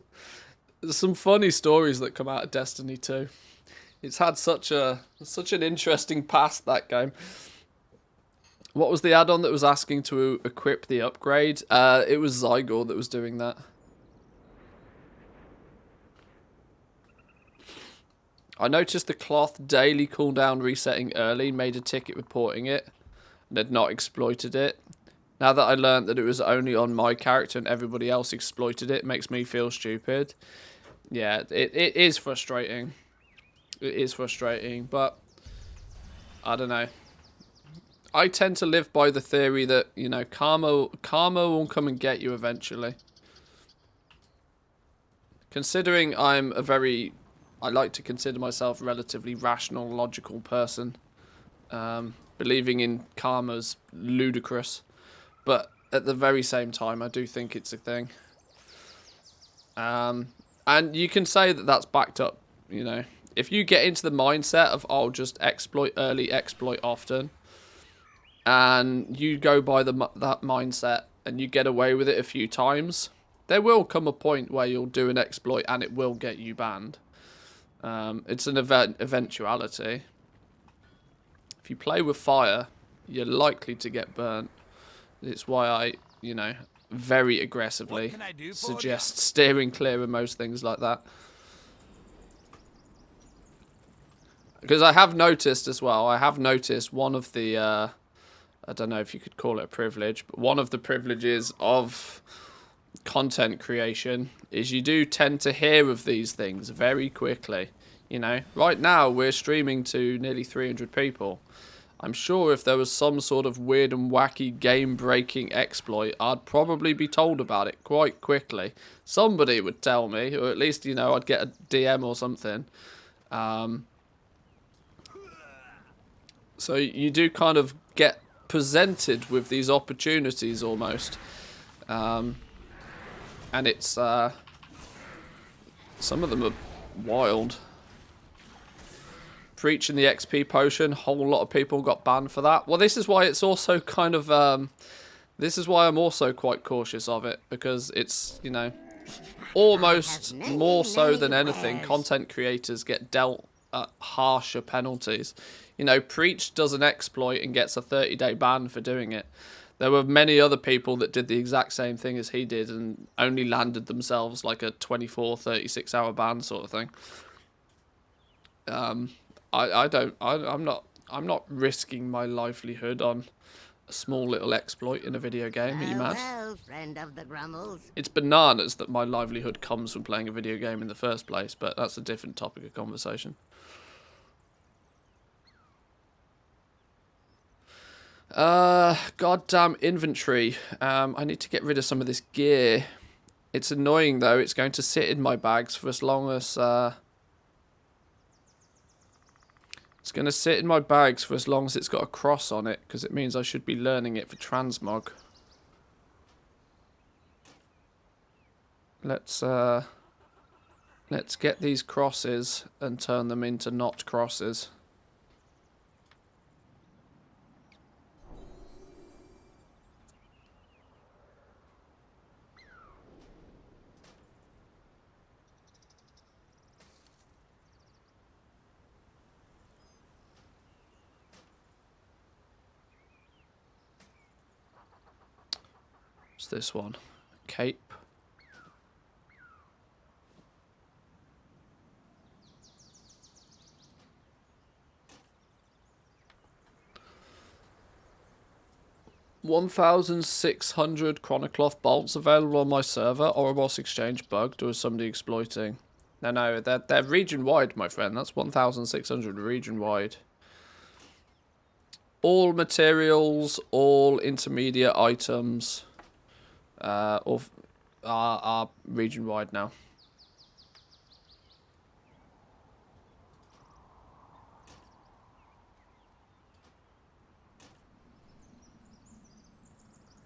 There's some funny stories that come out of Destiny 2. It's had such an interesting past, that game. What was the add-on that was asking to equip the upgrade? It was Zygor that was doing that. I noticed the cloth daily cooldown resetting early, made a ticket reporting it, and had not exploited it. Now that I learned that it was only on my character and everybody else exploited it, makes me feel stupid. Yeah, it is frustrating. It is frustrating, but I don't know. I tend to live by the theory that, you know, karma will come and get you eventually. Considering I'm a very I like to consider myself a relatively rational, logical person. Believing in karma's ludicrous, but at the very same time, I do think it's a thing. And you can say that that's backed up, you know. If you get into the mindset of, oh, just exploit early, exploit often, and you go by that mindset and you get away with it a few times, there will come a point where you'll do an exploit and it will get you banned. It's an eventuality. If you play with fire, you're likely to get burnt. It's why I, you know, very aggressively suggest steering clear of most things like that. Because I have noticed as well, one of the, I don't know if you could call it a privilege, but one of the privileges of content creation is you do tend to hear of these things very quickly. You know, right now we're streaming to nearly 300 people. I'm sure if there was some sort of weird and wacky game-breaking exploit, I'd probably be told about it quite quickly. Somebody would tell me, or at least, you know, I'd get a DM or something. So you do kind of get presented with these opportunities almost. And it's, some of them are wild. Preaching the XP potion, a whole lot of people got banned for that. Well, this is why it's also kind of, this is why I'm also quite cautious of it, because it's, you know, almost more so than anything, content creators get dealt harsher penalties. You know, Preach does an exploit and gets a 30-day ban for doing it. There were many other people that did the exact same thing as he did and only landed themselves like a 24, 36-hour ban sort of thing. I'm not risking my livelihood on a small little exploit in a video game. Are you mad? Well, friend of the Grummles. It's bananas that my livelihood comes from playing a video game in the first place, but that's a different topic of conversation. Goddamn inventory. I need to get rid of some of this gear. It's annoying though. It's going to sit in my bags for as long as it's going to sit in my bags for as long as it's got a cross on it, because it means I should be learning it for transmog. Let's get these crosses and turn them into not crosses. What's this one? Cape. $1,600 chronocloth bolts available on my server. Ouroboros exchange bugged, or is somebody exploiting? No, they're region wide, my friend. That's 1,600 region wide. All materials, all intermediate items, are region wide now.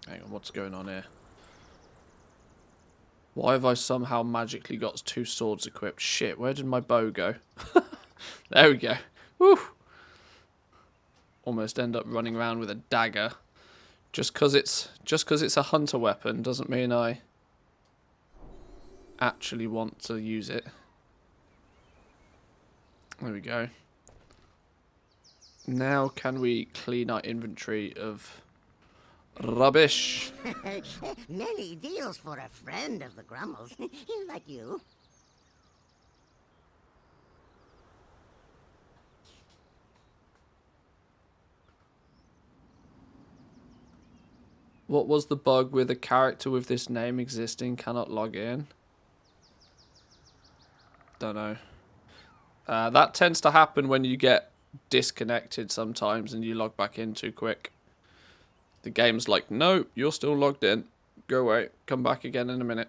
Hang on, what's going on here? Why have I somehow magically got 2 swords equipped? Shit, where did my bow go? There we go. Woo! Almost end up running around with a dagger. Just because it's a hunter weapon doesn't mean I actually want to use it. There we go. Now can we clean our inventory of rubbish? Many deals for a friend of the Grummles. Like you. What was the bug with a character with this name existing cannot log in? Don't know. That tends to happen when you get disconnected sometimes and you log back in too quick. The game's like, no, you're still logged in. Go away. Come back again in a minute.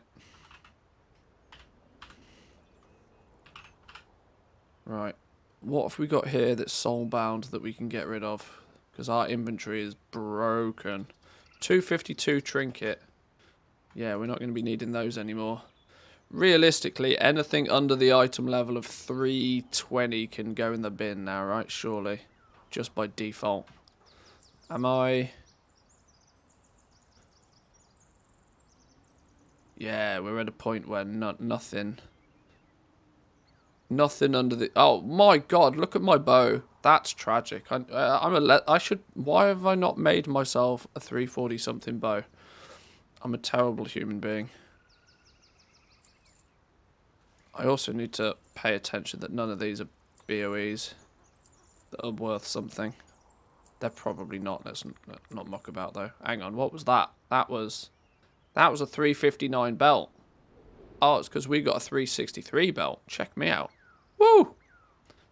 Right. What have we got here that's soulbound that we can get rid of? Because our inventory is broken. 252 trinket. Yeah, we're not going to be needing those anymore. Realistically, anything under the item level of 320 can go in the bin now, right? Surely. Just by default. Am I... Yeah, we're at a point where nothing under the... Oh my god, look at my bow. That's tragic. I should... Why have I not made myself a 340 something bow? I'm a terrible human being. I also need to pay attention that none of these are BOEs that are worth something. They're probably not. Let's not muck about though. Hang on, what was that? That was a 359 belt. Oh, it's because we got a 363 belt. Check me out. Woo!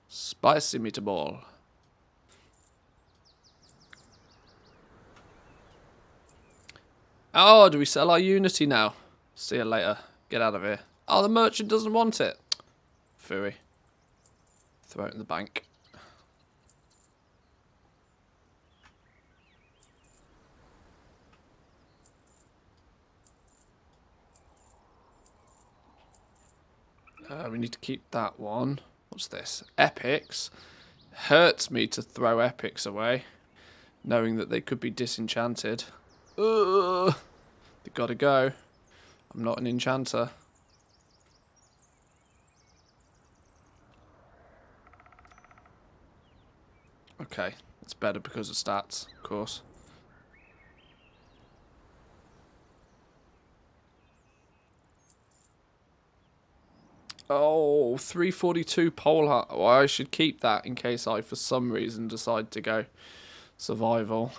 Spicy meatball. Oh, do we sell our Unity now? See you later. Get out of here. Oh, the merchant doesn't want it. Phooey. Throw it in the bank. We need to keep that one. What's this? Epics. Hurts me to throw epics away, knowing that they could be disenchanted. Ugh. They gotta go. I'm not an enchanter. Okay, it's better because of stats, of course. Oh, 342 pole heart. Well, I should keep that in case I, for some reason, decide to go survival.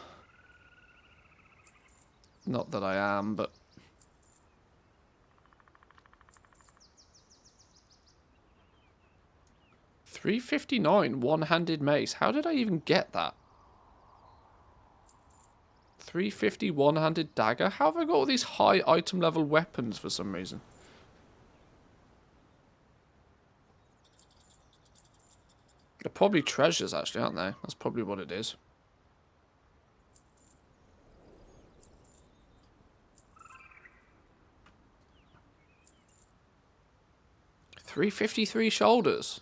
Not that I am, but... $359 one-handed mace. How did I even get that? $350 one-handed dagger. How have I got all these high item level weapons for some reason? They're probably treasures, actually, aren't they? That's probably what it is. $353 shoulders.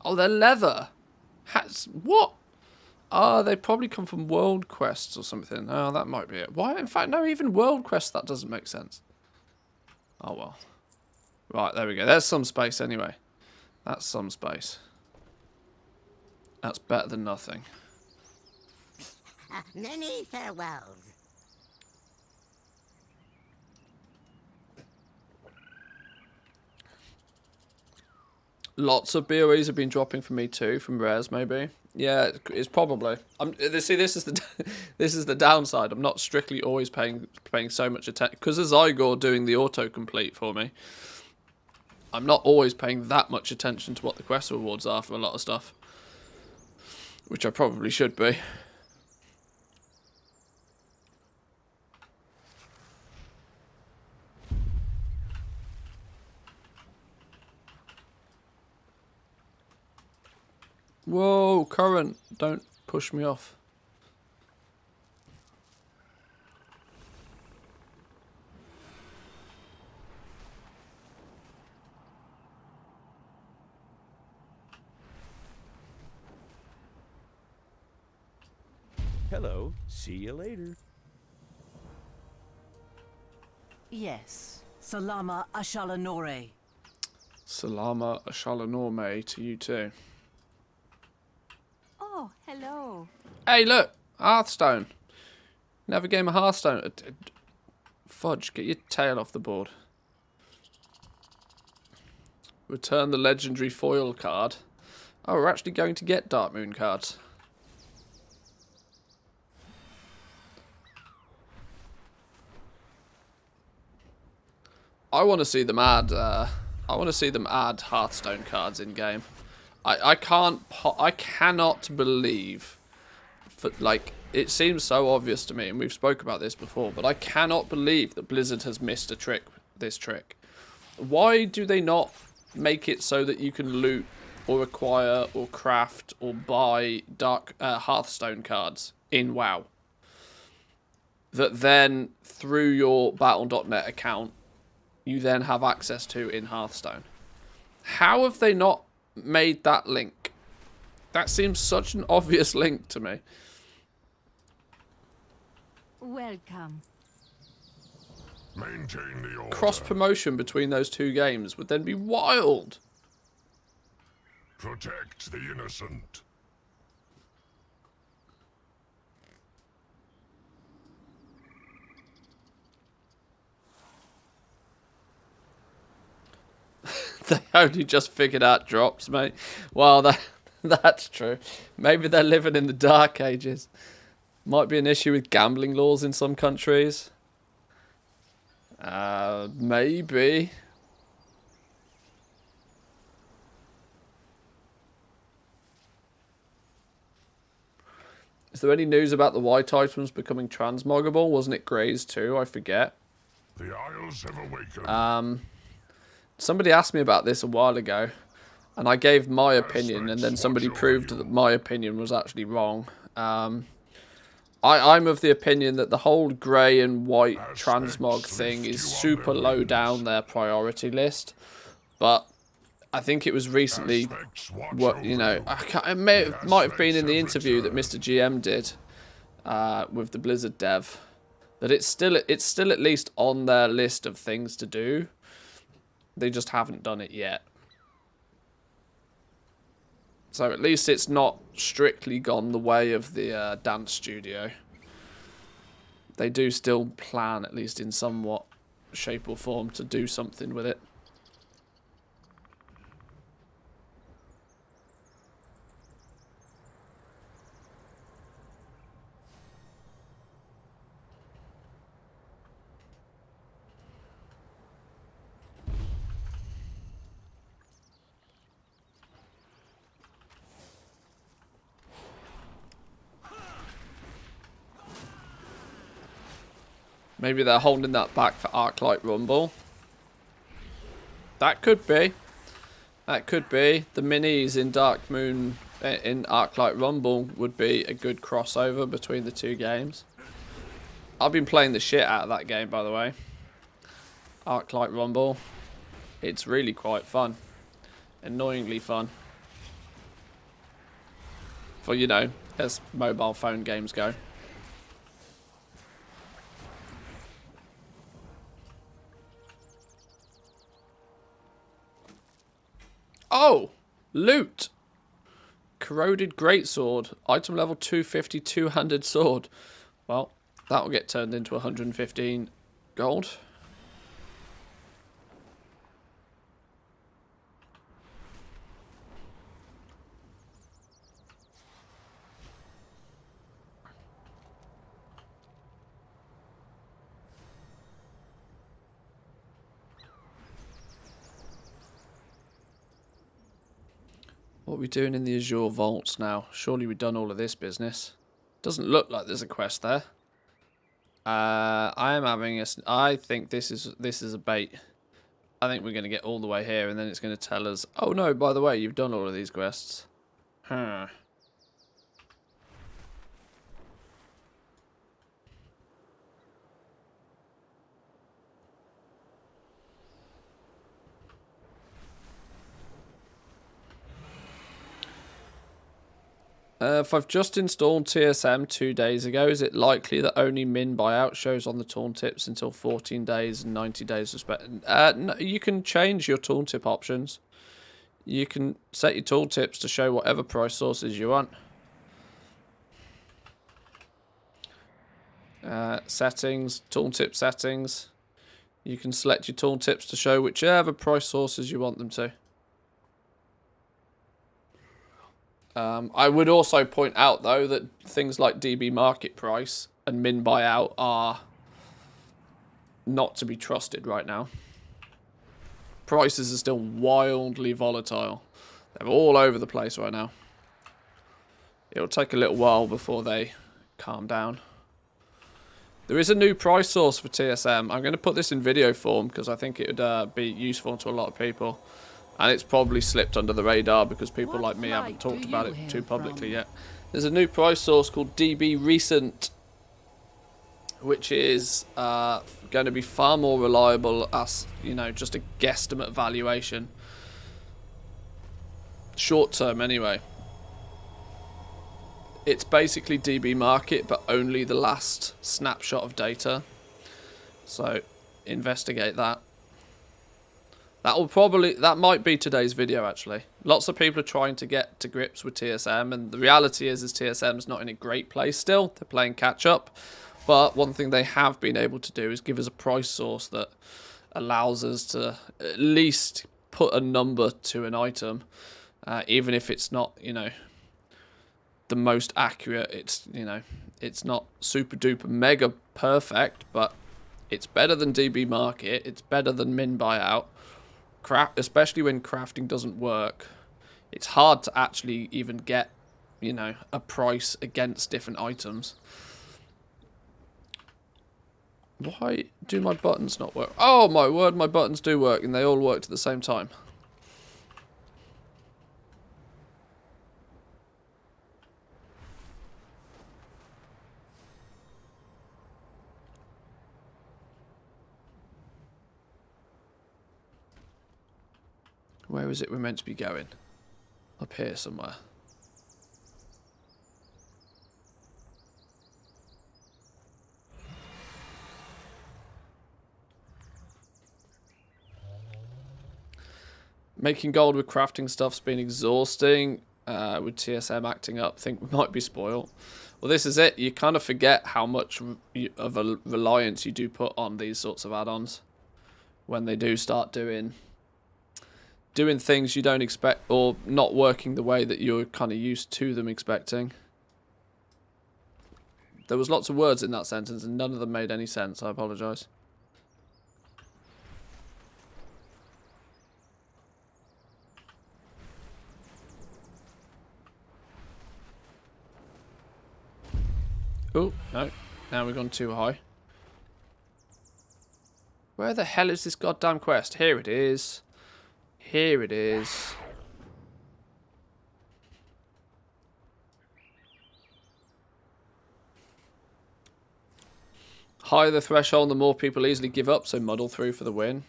Oh, they're leather. Hats. What? Oh, they probably come from world quests or something. Oh, that might be it. Why? In fact, no, even world quests, that doesn't make sense. Oh, well. Right, there we go. There's some space anyway. That's some space. That's better than nothing. Many farewells. Lots of BOEs have been dropping for me too, from rares maybe. Yeah, it's probably. See, this is the downside. I'm not strictly always paying so much attention because there's Igor doing the autocomplete for me. I'm not always paying that much attention to what the quest rewards are for a lot of stuff, which I probably should be. Whoa, current. Don't push me off. Hello. See you later. Yes. Salama Ashalanore. Salama Ashalanore to you too. Oh, hello. Hey, look! Hearthstone. Never game of Hearthstone. Fudge, get your tail off the board. Return the legendary foil card. Oh, we're actually going to get Dark Moon cards. I want to see them add. I want to see them add Hearthstone cards in game. I cannot believe. Like, it seems so obvious to me, and we've spoke about this before, but I cannot believe that Blizzard has missed a trick. This trick. Why do they not make it so that you can loot or acquire or craft or buy Hearthstone cards in WoW that then through your Battle.net account you then have access to in Hearthstone. How have they not made that link? That seems such an obvious link to me. Welcome. Maintain the order. Cross promotion between those two games would then be wild. Protect the innocent. They only just figured out drops, mate. Well, that's true. Maybe they're living in the dark ages. Might be an issue with gambling laws in some countries. Maybe. Is there any news about the white items becoming transmoggable? Wasn't it Greys too? I forget. The Isles have awakened. Somebody asked me about this a while ago, and I gave my opinion, and then somebody proved that my opinion was actually wrong. I'm of the opinion that the whole grey and white transmog thing is super low down their priority list, but I think it was recently, it might have been in the interview that Mr. GM did with the Blizzard dev, that it's still at least on their list of things to do. They just haven't done it yet. So at least it's not strictly gone the way of the dance studio. They do still plan, at least in somewhat shape or form, to do something with it. Maybe they're holding that back for Arclight Rumble. That could be. That could be. The minis in Dark Moon, in Arclight Rumble, would be a good crossover between the two games. I've been playing the shit out of that game, by the way. Arclight Rumble. It's really quite fun. Annoyingly fun. For, you know, as mobile phone games go. Oh! Loot! Corroded Greatsword. Item level 250, two-handed sword. Well, that will get turned into 115 gold. What are we doing in the Azure Vaults now? Surely we've done all of this business. Doesn't look like there's a quest there. I am having a... I think this is a bait. I think we're going to get all the way here and then it's going to tell us, oh no, by the way, you've done all of these quests. Huh. If I've just installed TSM 2 days ago, is it likely that only min buyout shows on the tooltips until 14 days and 90 days respect? No, you can change your tooltip options. You can set your tooltips to show whatever price sources you want. Settings, tooltip settings. You can select your tooltips to show whichever price sources you want them to. I would also point out, though, that things like DB market price and min buyout are not to be trusted right now. Prices are still wildly volatile. They're all over the place right now. It'll take a little while before they calm down. There is a new price source for TSM. I'm going to put this in video form because I think it would be useful to a lot of people. And it's probably slipped under the radar because people What like me flight haven't talked do about you it hail too publicly from? yet. There's a new price source called DB Recent, which is going to be far more reliable as, you know, just a guesstimate valuation. Short term anyway. It's basically DB Market, but only the last snapshot of data. So investigate that. That might be today's video, actually. Lots of people are trying to get to grips with TSM, and the reality is TSM's not in a great place still. They're playing catch up. But one thing they have been able to do is give us a price source that allows us to at least put a number to an item, even if it's not, you know, the most accurate. It's, you know, it's not super duper mega perfect, but it's better than DB Market. It's better than min buyout. Especially when crafting doesn't work, it's hard to actually even get, you know, a price against different items. Why do my buttons not work? Oh my word, my buttons do work, and they all worked at the same time. Where is it we're meant to be going? Up here somewhere. Making gold with crafting stuff's been exhausting. With TSM acting up, think we might be spoiled. Well, this is it. You kind of forget how much of a reliance you do put on these sorts of add-ons when they do start doing things you don't expect, or not working the way that you're kind of used to them expecting. There was lots of words in that sentence and none of them made any sense. I apologise. Oh, no. Now we've gone too high. Where the hell is this goddamn quest? Here it is. Here it is. Higher the threshold, the more people easily give up, so muddle through for the win.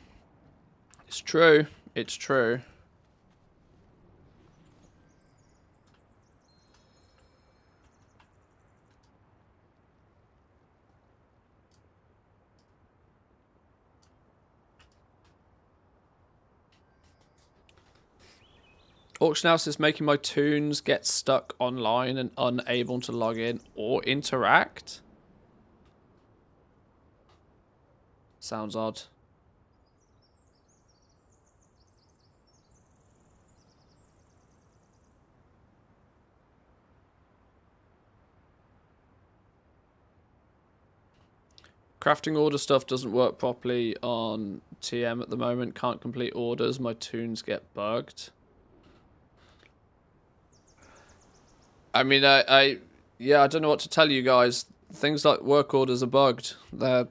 It's true. It's true. Auction House is making my toons get stuck online and unable to log in or interact. Sounds odd. Crafting order stuff doesn't work properly on TM at the moment. Can't complete orders. My toons get bugged. I mean, yeah, I don't know what to tell you guys. Things like work orders are bugged. They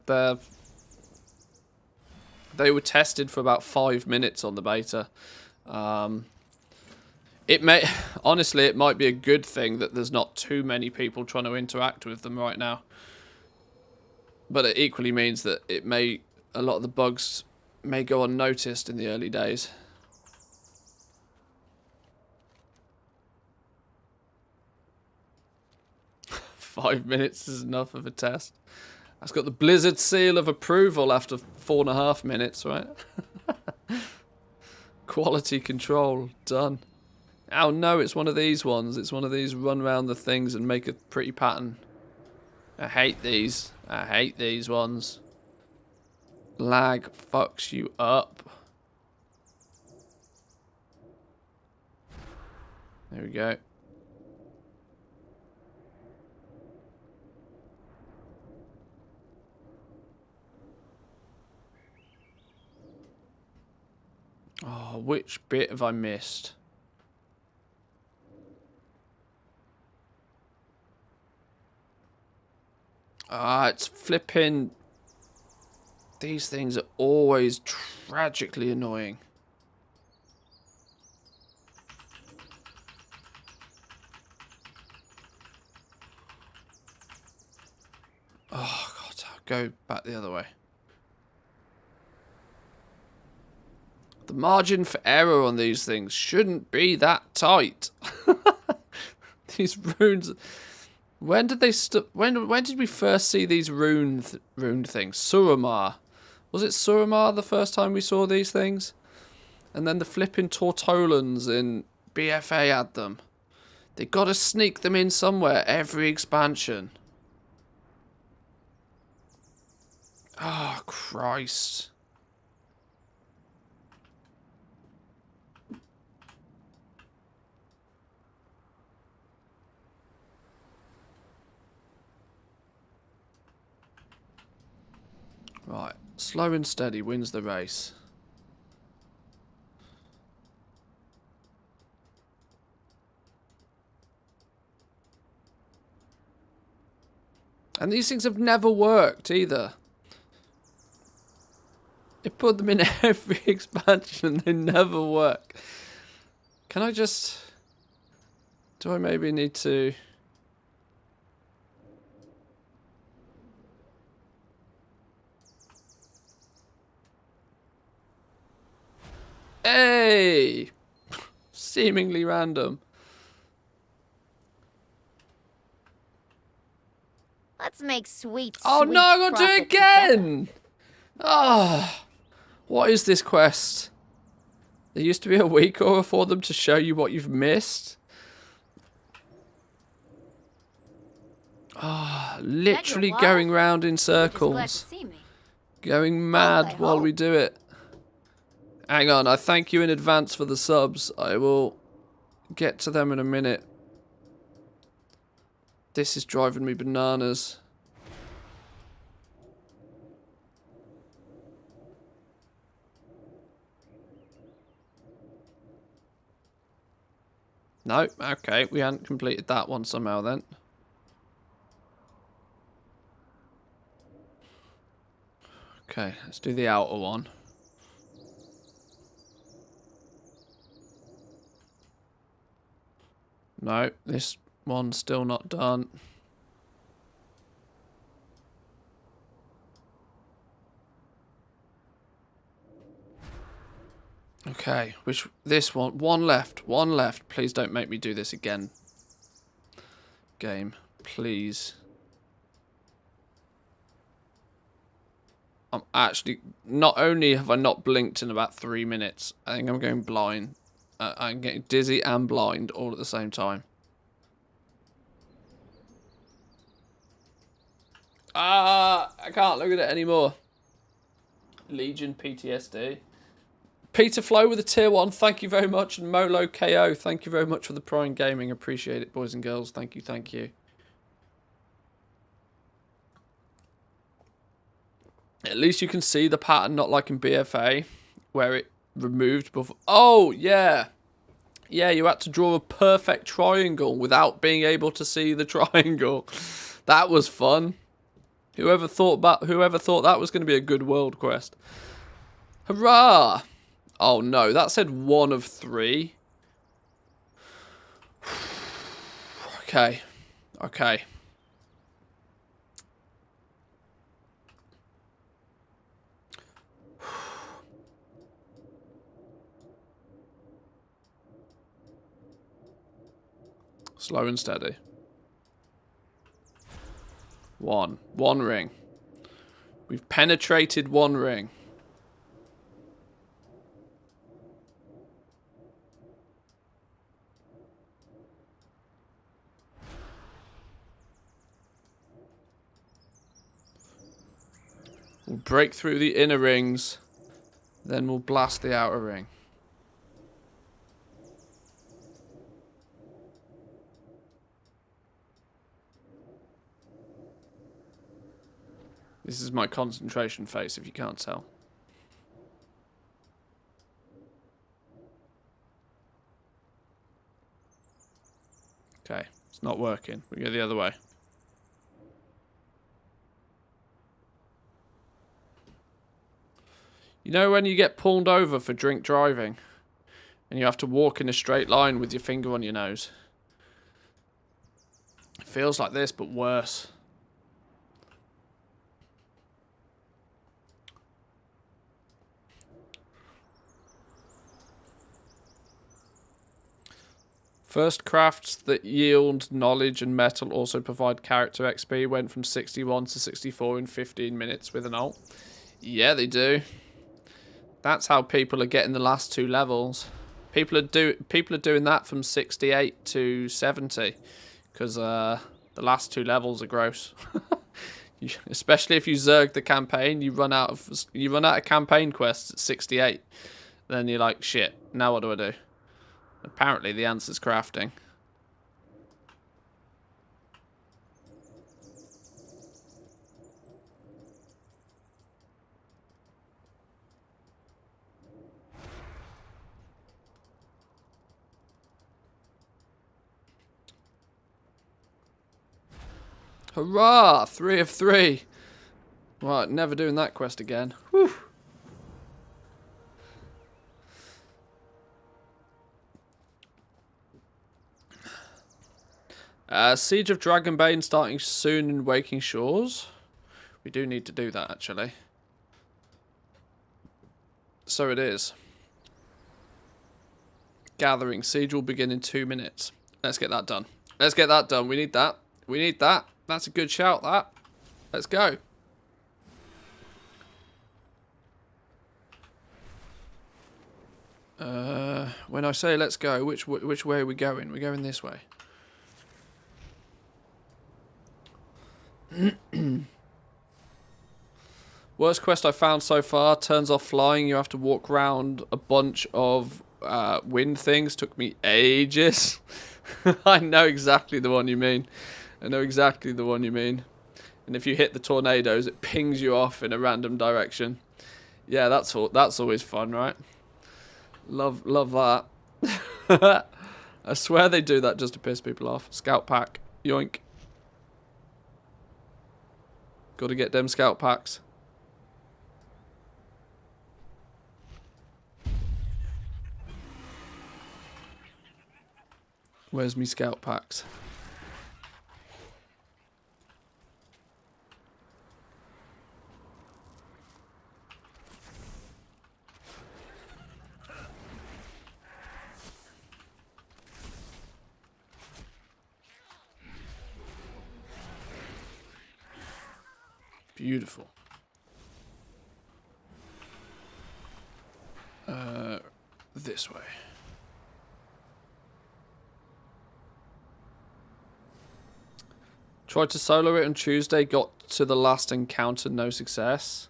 were tested for about 5 minutes on the beta. Honestly, it might be a good thing that there's not too many people trying to interact with them right now. But it equally means that a lot of the bugs may go unnoticed in the early days. Five minutes is enough of a test. That's got the Blizzard seal of approval after 4.5 minutes, right? Quality control, done. Oh no, it's one of these ones. It's one of these run around the things and make a pretty pattern. I hate these. I hate these ones. Lag fucks you up. There we go. Oh, which bit have I missed? It's flipping. These things are always tragically annoying. Oh, God. I'll go back the other way. The margin for error on these things shouldn't be that tight. These runes... When did they when did we first see these runed things? Suramar. Was it Suramar the first time we saw these things? And then the flipping Tortolans in BFA had them. They gotta sneak them in somewhere every expansion. Oh, Christ. Right, slow and steady wins the race. And these things have never worked either. They put them in every expansion and they never work. Can I just... Do I maybe need to... Hey! Seemingly random. Let's make sweet, Oh sweet no, I got to do it profit together. again! Ah, what is this quest? There used to be a week over for them to show you what you've missed. Ah, literally wallet? going round in You're just glad to circles. see me. Going I mad while we hope. do it. Hang on, I thank you in advance for the subs. I will get to them in a minute. This is driving me bananas. No, okay, we hadn't completed that one somehow then. Okay, let's do the outer one. No, this one's still not done. Okay, this one left, one left. Please don't make me do this again. Game, please. I'm actually, not only have I not blinked in about 3 minutes, I think I'm going blind. I'm getting dizzy and blind all at the same time. Ah, I can't look at it anymore. Legion PTSD. Peter Flo with a tier 1, thank you very much. And Molo KO, thank you very much for the Prime Gaming. Appreciate it, boys and girls. Thank you, thank you. At least you can see the pattern, not like in BFA, where it removed before. Oh, yeah. Yeah, you had to draw a perfect triangle without being able to see the triangle. That was fun. Whoever thought that was going to be a good world quest. Hurrah! Oh no, that said 1 of 3. Okay. Okay. Slow and steady. 1 ring. We've penetrated 1 ring. We'll break through the inner rings, then we'll blast the outer ring. This is my concentration face, if you can't tell. Okay, it's not working. We go the other way. You know when you get pulled over for drink driving and you have to walk in a straight line with your finger on your nose? It feels like this, but worse. First crafts that yield knowledge and metal also provide character XP. Went from 61 to 64 in 15 minutes with an alt. Yeah, they do. That's how people are getting the last 2 levels. People are doing that from 68 to 70 because the last 2 levels are gross. Especially if you zerg the campaign, you run out of campaign quests at 68. Then you're like, shit. Now what do I do? Apparently the answer's crafting. Hurrah! 3 of 3. Right, never doing that quest again. Whew. Siege of Dragonbane starting soon in Waking Shores. We do need to do that, actually. So it is. Gathering. Siege will begin in 2 minutes. Let's get that done. Let's get that done. We need that. We need that. That's a good shout, that. Let's go. When I say let's go, which way are we going? We're going this way. Worst quest I found so far, turns off flying. You have to walk around a bunch of wind things. Took me ages. I know exactly the one you mean. I know exactly the one you mean. And if you hit the tornadoes, it pings you off in a random direction. Yeah, that's always fun, right? Love that. I swear they do that just to piss people off. Scout pack. Yoink. Gotta get them scout packs. Where's me scout packs? Beautiful. This way. Tried to solo it on Tuesday, got to the last encounter, no success.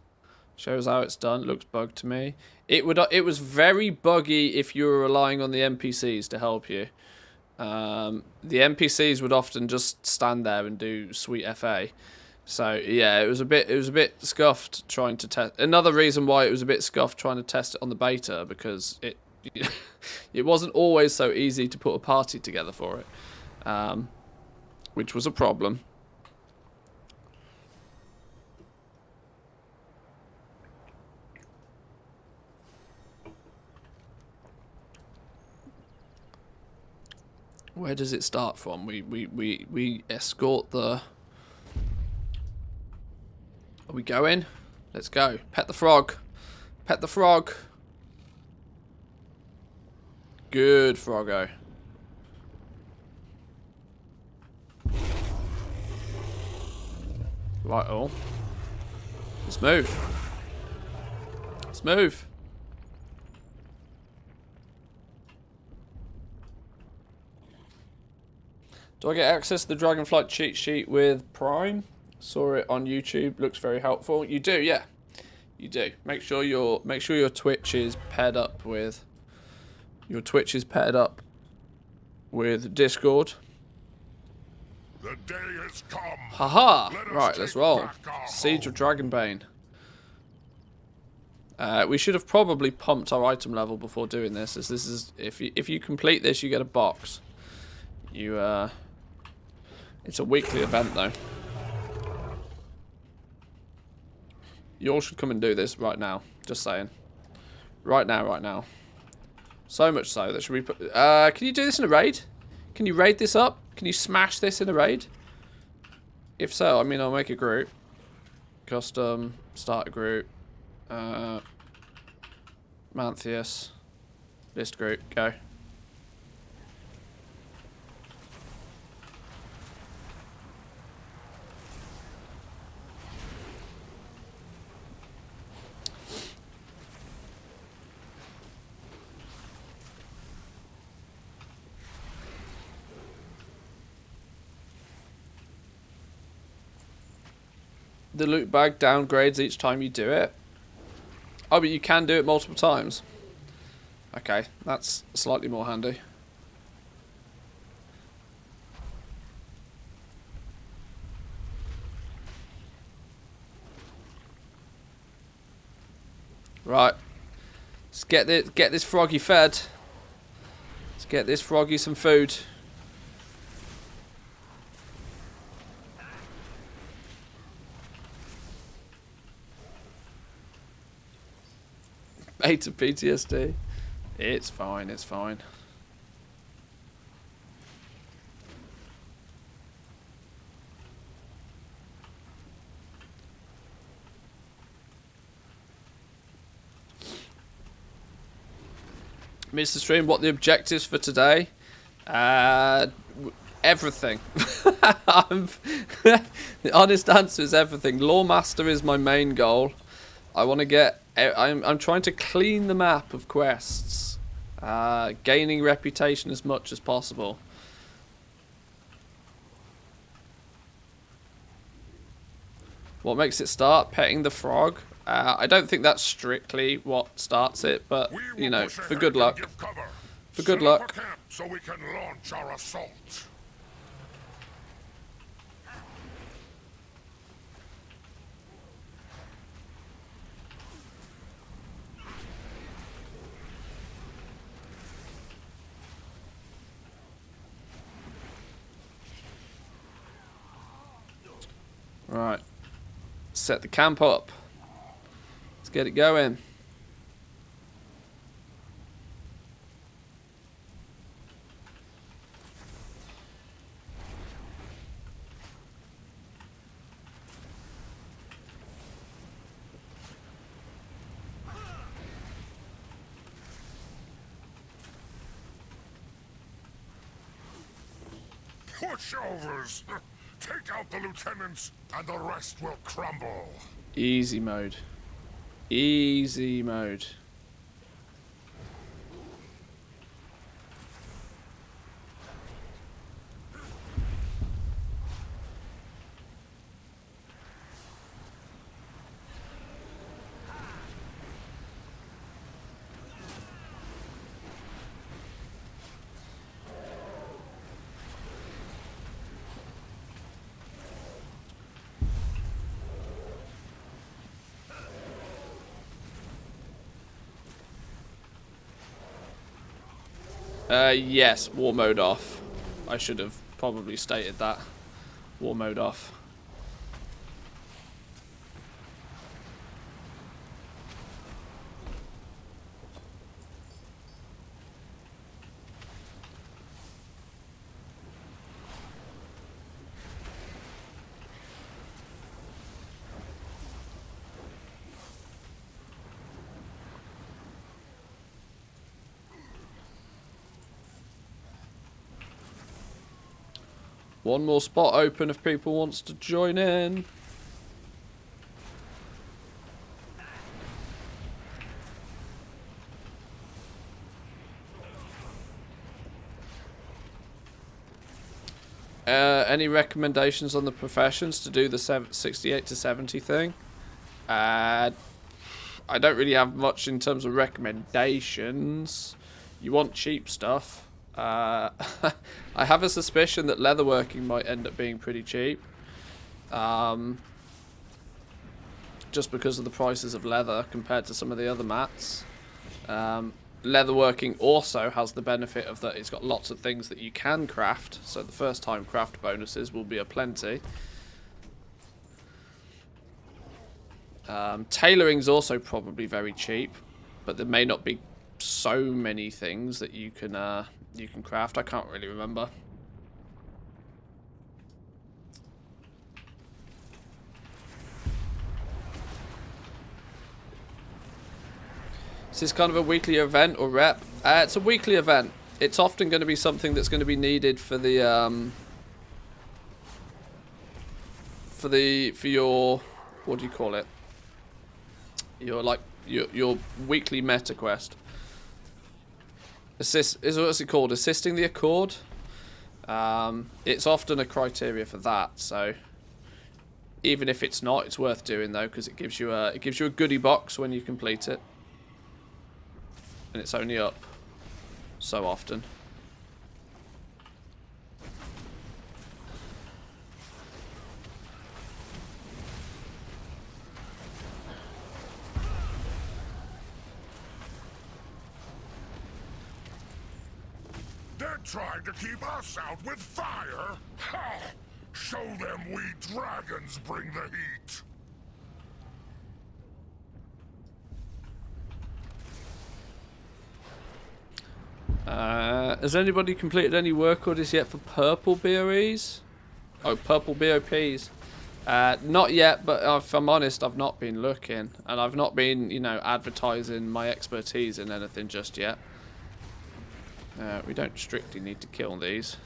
Shows how it's done. Looks bugged to me. It was very buggy if you were relying on the NPCs to help you. The NPCs would often just stand there and do sweet FA. So yeah, it was a bit scuffed trying to test. Another reason why it was a bit scuffed trying to test it on the beta, because it wasn't always so easy to put a party together for it, which was a problem. Where does it start from? We escort the... Are we going? Let's go. Pet the frog. Pet the frog. Good, Froggo. Right, all. Let's move. Let's move. Do I get access to the Dragonflight cheat sheet with Prime? Saw it on YouTube. Looks very helpful. You do, yeah. You do. Make sure your Twitch is paired up with Discord. The day has come. Haha! Right, let's roll. Siege of Dragonbane. We should have probably pumped our item level before doing this, as this is if you complete this, you get a box. It's a weekly event though. You all should come and do this right now. Just saying. Right now. So much so that should we put... can you do this in a raid? Can you raid this up? Can you smash this in a raid? If so, I mean, I'll make a group. Custom. Start a group. Manthius. List group. Go. The loot bag downgrades each time you do it. Oh, but you can do it multiple times. Okay, that's slightly more handy. Right. Let's get this froggy fed. Let's get this froggy some food. Beta PTSD. It's fine, it's fine. Mr. Stream, what the objectives for today? Everything. The honest answer is everything. Loremaster is my main goal. I want to get... I'm trying to clean the map of quests. Gaining reputation as much as possible. What makes it start? Petting the frog. I don't think that's strictly what starts it, but, you know, for good luck. For good luck. So we can launch our assault. Right. Set the camp up. Let's get it going. Pushovers! Take out the lieutenants, and the rest will crumble. Easy mode. Easy mode. Yes, war mode off. I should have probably stated that. War mode off. One more spot open if people wants to join in. Any recommendations on the professions to do the 68 to 70 thing? I don't really have much in terms of recommendations. You want cheap stuff. I have a suspicion that leatherworking might end up being pretty cheap. Just because of the prices of leather compared to some of the other mats. Leatherworking also has the benefit of that it's got lots of things that you can craft, so the first time craft bonuses will be aplenty. Tailoring is also probably very cheap, but there may not be so many things that you can craft. I can't really remember. Is this kind of a weekly event or rep? It's a weekly event. It's often going to be something that's going to be needed for the for your, what do you call it? Your weekly meta quest. What's it called? Assisting the Accord. It's often a criteria for that. So Even if it's not, it's worth doing though, because it gives you a goodie box when you complete it, and it's only up so often. They're trying to keep us out with fire. Ha! Show them we dragons bring the heat. Has anybody completed any work orders yet for purple BOEs? Oh, purple BOPs. Not yet, but if I'm honest, I've not been looking. And I've not been, you know, advertising my expertise in anything just yet. We don't strictly need to kill these.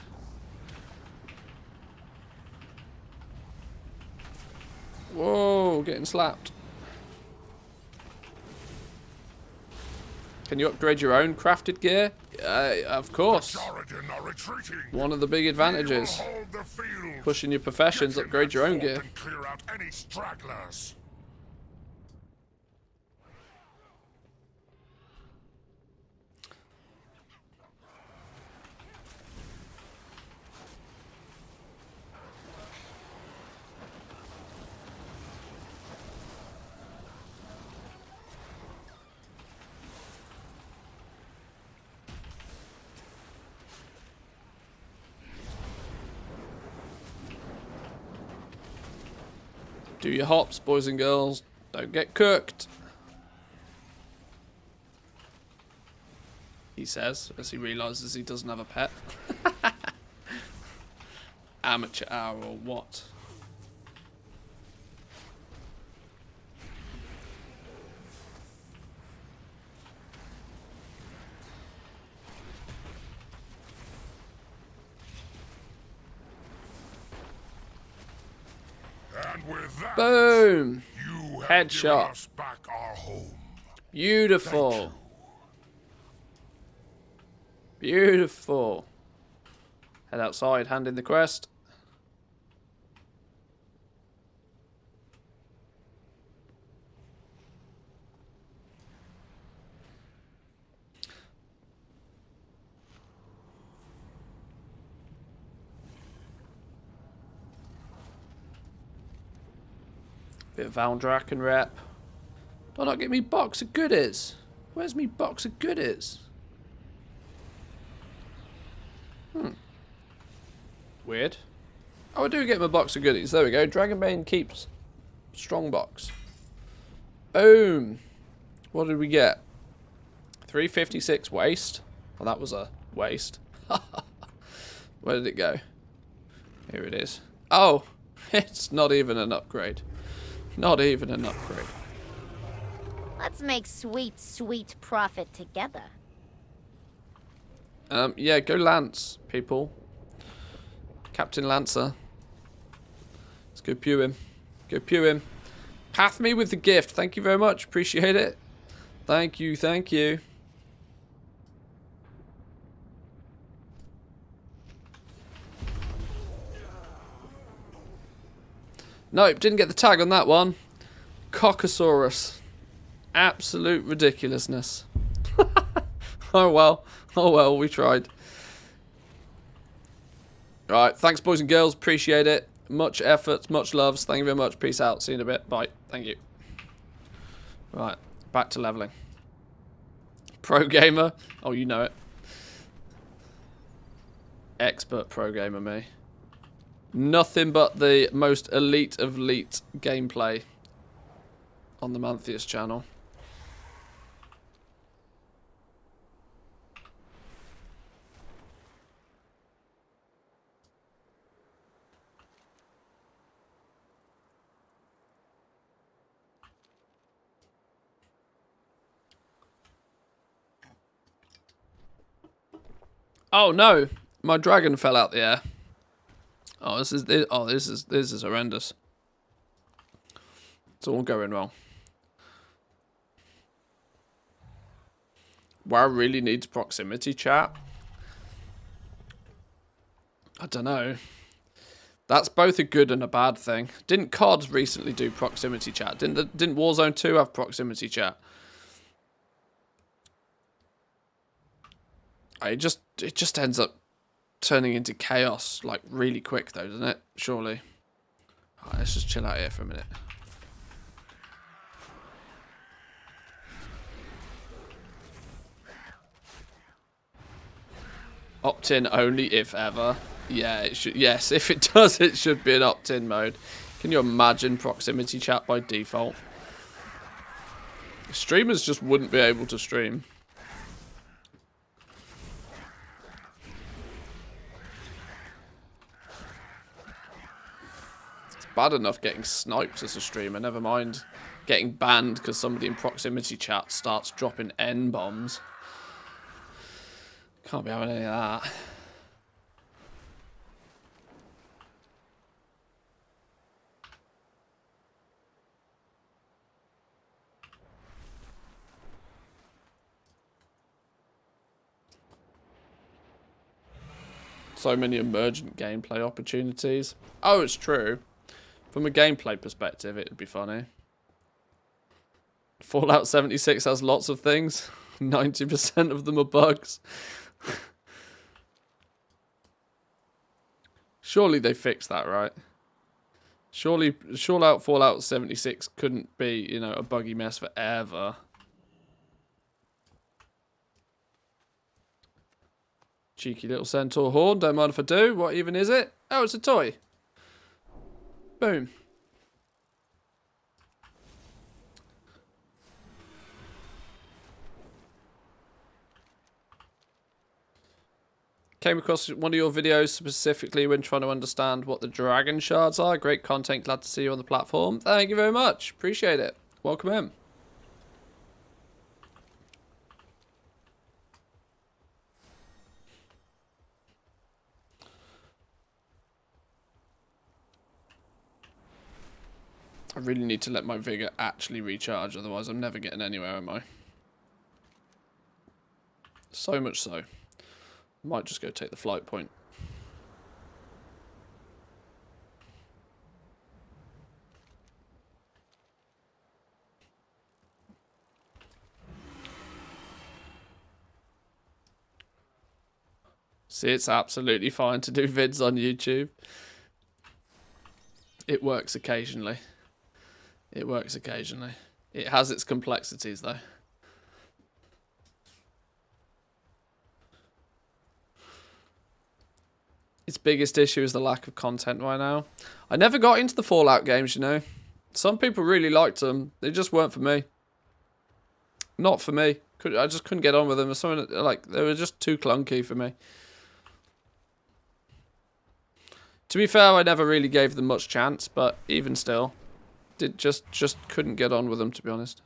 Whoa, getting slapped. Can you upgrade your own crafted gear? Of course. One of the big advantages. Pushing your professions, upgrade your own gear. Clear out any stragglers. Do your hops, boys and girls. Don't get cooked. He says, as he realises he doesn't have a pet. Amateur hour or what? And with that, Boom! you have Headshot. given us back our home. Beautiful. Beautiful. Head outside, hand in the quest. Bit of Valdrak and Rep. Do not get me box of goodies. Where's me box of goodies? Weird. Oh, I do get my box of goodies. There we go. Dragonbane keeps strong box. Boom. What did we get? 356 waste. Well, that was a waste. Where did it go? Here it is. Oh, it's not even an upgrade. Not even an upgrade. Let's make sweet, sweet profit together. Yeah, go Lance, people. Captain Lancer. Let's go pew him. Go pew him. Path me with the gift. Thank you very much. Appreciate it. Thank you, thank you. Nope, didn't get the tag on that one. Cockosaurus. Absolute ridiculousness. Oh well, we tried. Right, thanks boys and girls, appreciate it. Much effort, much loves, thank you very much. Peace out, see you in a bit, bye, thank you. Right, back to leveling. Pro gamer, oh you know it. Expert pro gamer me. Nothing but the most elite of elite gameplay on the Mantheus channel. Oh no, my dragon fell out the air. Oh, this is horrendous. It's all going wrong. WoW really needs proximity chat. I don't know. That's both a good and a bad thing. Didn't COD recently do proximity chat? Didn't Warzone 2 have proximity chat? It just ends up turning into chaos like really quick though, doesn't it? Surely. Alright, let's just chill out here for a minute. Opt-in only if ever. Yeah, it should. Yes, if it does, it should be an opt-in mode. Can you imagine proximity chat by default? Streamers just wouldn't be able to stream. It's bad enough getting sniped as a streamer, never mind getting banned because somebody in proximity chat starts dropping N-bombs. Can't be having any of that. So many emergent gameplay opportunities. Oh, it's true. From a gameplay perspective, it would be funny. Fallout 76 has lots of things. 90% of them are bugs. Surely they fixed that, right? Surely Fallout 76 couldn't be, you know, a buggy mess forever. Cheeky little centaur horn. Don't mind if I do. What even is it? Oh, it's a toy. Boom. Came across one of your videos specifically when trying to understand what the dragon shards are. Great content. Glad to see you on the platform. Thank you very much. Appreciate it. Welcome in. I really need to let my vigor actually recharge, otherwise I'm never getting anywhere, am I? So much so. Might just go take the flight point. See, it's absolutely fine to do vids on YouTube. It works occasionally. It works occasionally. It has its complexities, though. Its biggest issue is the lack of content right now. I never got into the Fallout games, you know. Some people really liked them. They just weren't for me. Not for me. I just couldn't get on with them. Like, they were just too clunky for me. To be fair, I never really gave them much chance, but even still, just couldn't get on with them, to be honest.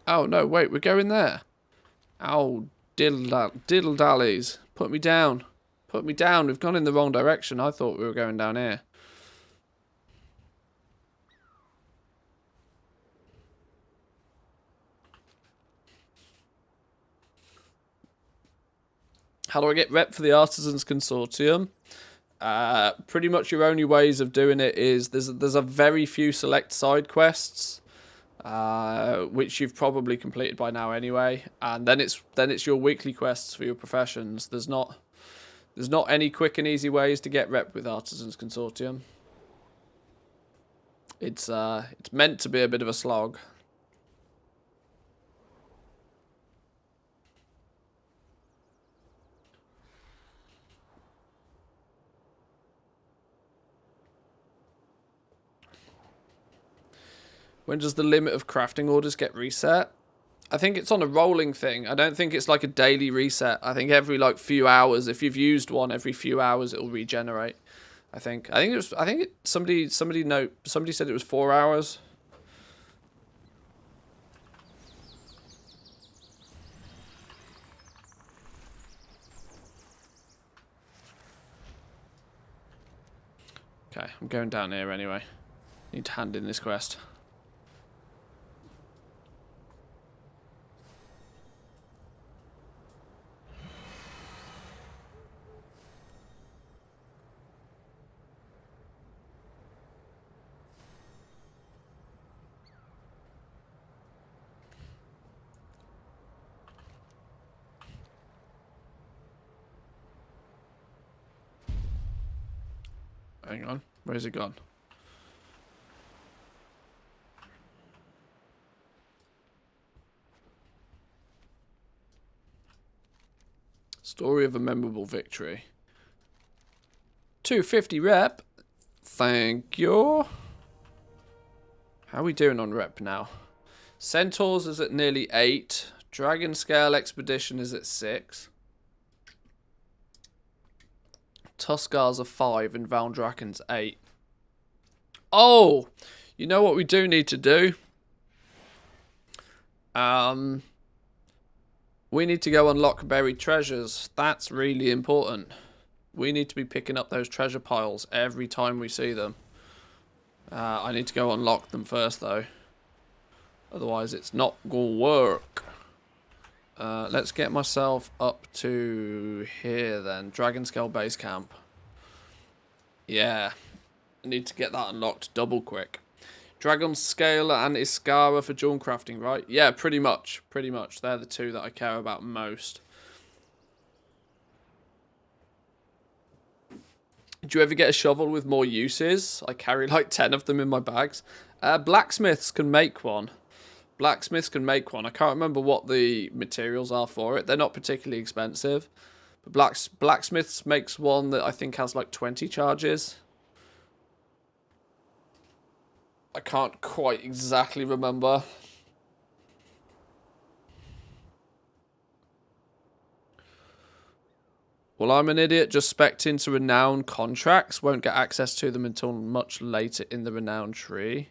Oh, no, wait, we're going there. Oh, diddle-dallies. Put me down. Put me down. We've gone in the wrong direction. I thought we were going down here. How do I get rep for the Artisans Consortium? Pretty much your only ways of doing it is there's a very few select side quests. Which you've probably completed by now anyway, and then it's your weekly quests for your professions. There's not any quick and easy ways to get rep with Artisans Consortium. It's meant to be a bit of a slog. When does the limit of crafting orders get reset? I think it's on a rolling thing. I don't think it's like a daily reset. I think every like few hours, if you've used one, every few hours it'll regenerate. I think somebody said it was 4 hours. Okay, I'm going down here anyway. Need to hand in this quest. Hang on, where's it gone? Story of a memorable victory. 250 rep. Thank you. How are we doing on rep now? Centaurs is at nearly 8. Dragon Scale Expedition is at 6. Tuskars are 5 and Valdraken's 8. Oh! You know what we do need to do? We need to go unlock buried treasures. That's really important. We need to be picking up those treasure piles every time we see them. I need to go unlock them first though. Otherwise it's not gonna work. Let's get myself up to here then. Dragon Scale Base Camp. Yeah. I need to get that unlocked double quick. Dragon Scale and Iskara for jewel crafting, right? Yeah, pretty much. Pretty much. They're the two that I care about most. Do you ever get a shovel with more uses? I carry like 10 of them in my bags. Blacksmiths can make one. Blacksmiths can make one. I can't remember what the materials are for it. They're not particularly expensive. But Blacksmiths makes one that I think has like 20 charges. I can't quite exactly remember. Well, I'm an idiot just spec'd into renown contracts. Won't get access to them until much later in the renown tree.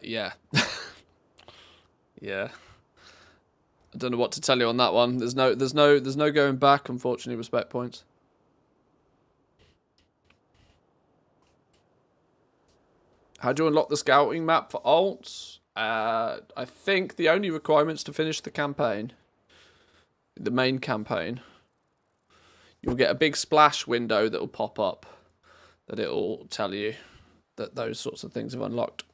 Yeah. Yeah. I don't know what to tell you on that one. There's no going back, unfortunately, respect points. How do you unlock the scouting map for alts? I think the only requirements to finish the campaign, the main campaign, you'll get a big splash window that will pop up, that it will tell you that those sorts of things have unlocked.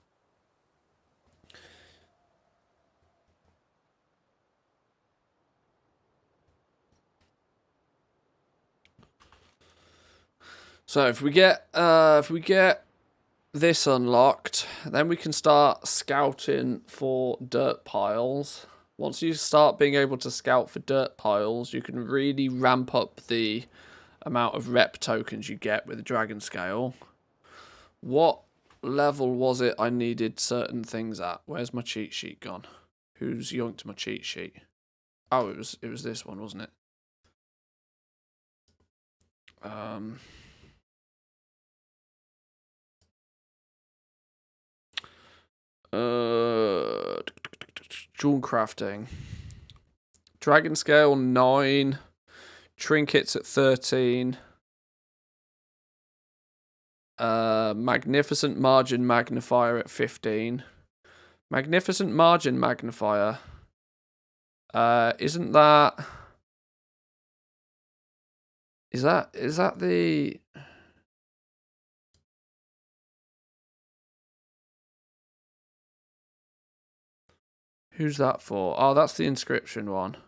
So if we get this unlocked, then we can start scouting for dirt piles. Once you start being able to scout for dirt piles, you can really ramp up the amount of rep tokens you get with the dragon scale. What level was it I needed certain things at? Where's my cheat sheet gone? Who's yoinked my cheat sheet? Oh, it was this one, wasn't it? Jewel crafting. Dragon scale 9. Trinkets at 13. Magnificent margin magnifier at 15. Magnificent margin magnifier. Isn't that... Is that the... Who's that for? Oh, that's the inscription one.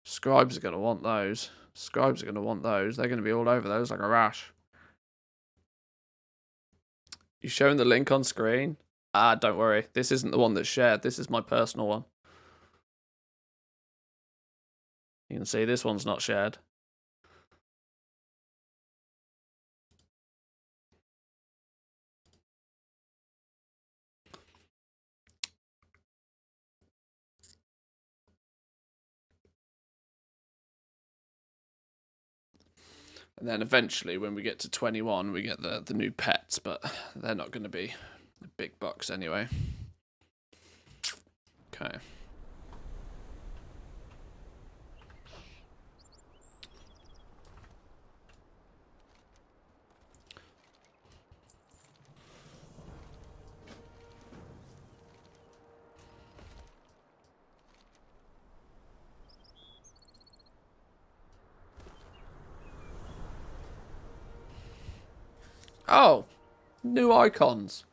Scribes are going to want those. Scribes are going to want those. They're going to be all over those like a rash. You showing the link on screen? Ah, don't worry. This isn't the one that's shared. This is my personal one. You can see this one's not shared. And then eventually, when we get to 21, we get the new pets, but they're not going to be the big bucks anyway. Okay. Oh, new icons.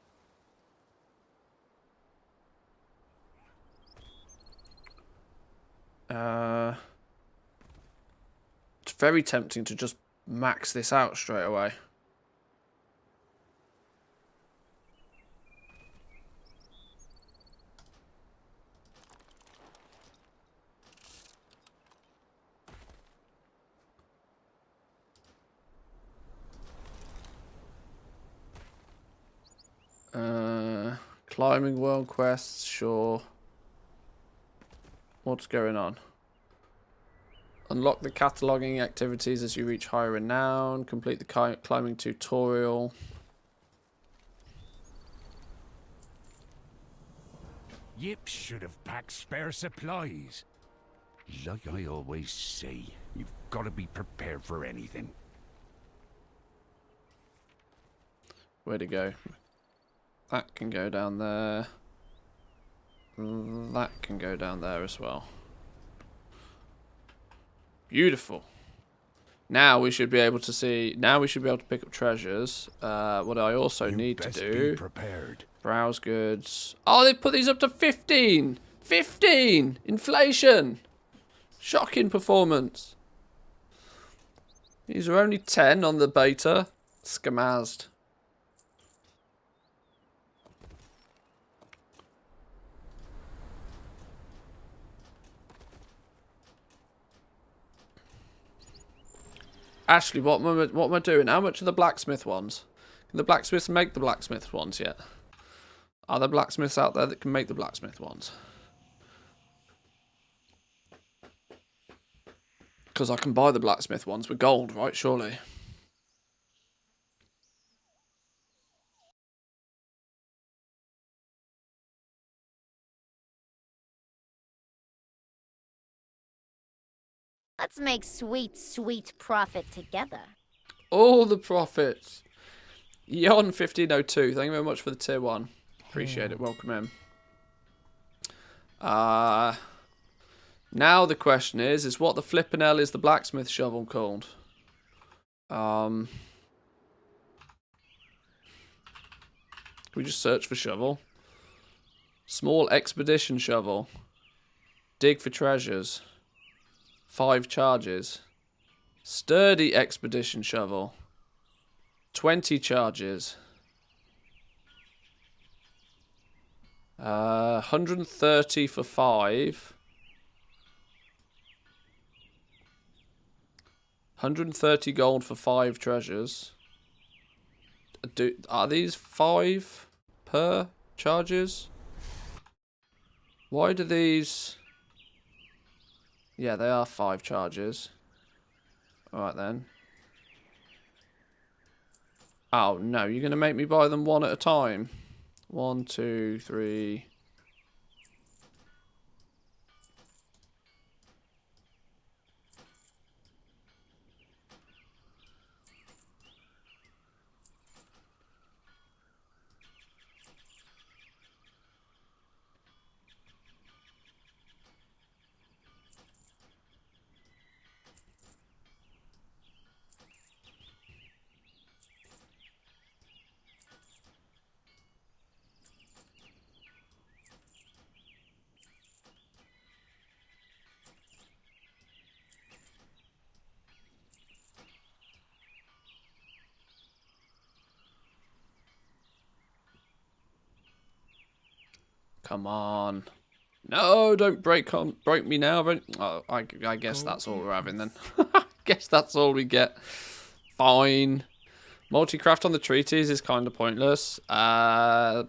It's very tempting to just max this out straight away. Climbing world quests, sure. What's going on? Unlock the cataloging activities as you reach higher renown. Complete the climbing tutorial. Yip should have packed spare supplies. Like I always say, you've got to be prepared for anything. Where'd it go? That can go down there. That can go down there as well. Beautiful. Now we should be able to see. Now we should be able to pick up treasures. What I also need to do. Prepared. Browse goods. Oh, they put these up to 15. 15! Inflation! Shocking performance. These are only 10 on the beta. Scamazed. Ashley, what am I doing? How much are the blacksmith ones? Can the blacksmiths make the blacksmith ones yet? Are there blacksmiths out there that can make the blacksmith ones? Because I can buy the blacksmith ones with gold, right? Surely. Let's make sweet, sweet profit together. All the profits. Yon 1502. Thank you very much for the tier 1. Appreciate it. Welcome in. Now the question is what the flippin' hell is the blacksmith shovel called? Can we just search for shovel? Small expedition shovel. Dig for treasures. 5 charges. Sturdy expedition shovel. 20 charges. 130 for 5. 130 gold for 5 treasures. Are these 5 per charges? Why do these... Yeah, they are 5 charges. Alright then. Oh, no. You're going to make me buy them one at a time. 1, 2, 3... Come on. No, don't break me now. Oh, I guess that's all we're having then. Guess that's all we get. Fine. Multi-craft on the treaties is kind of pointless. Probably.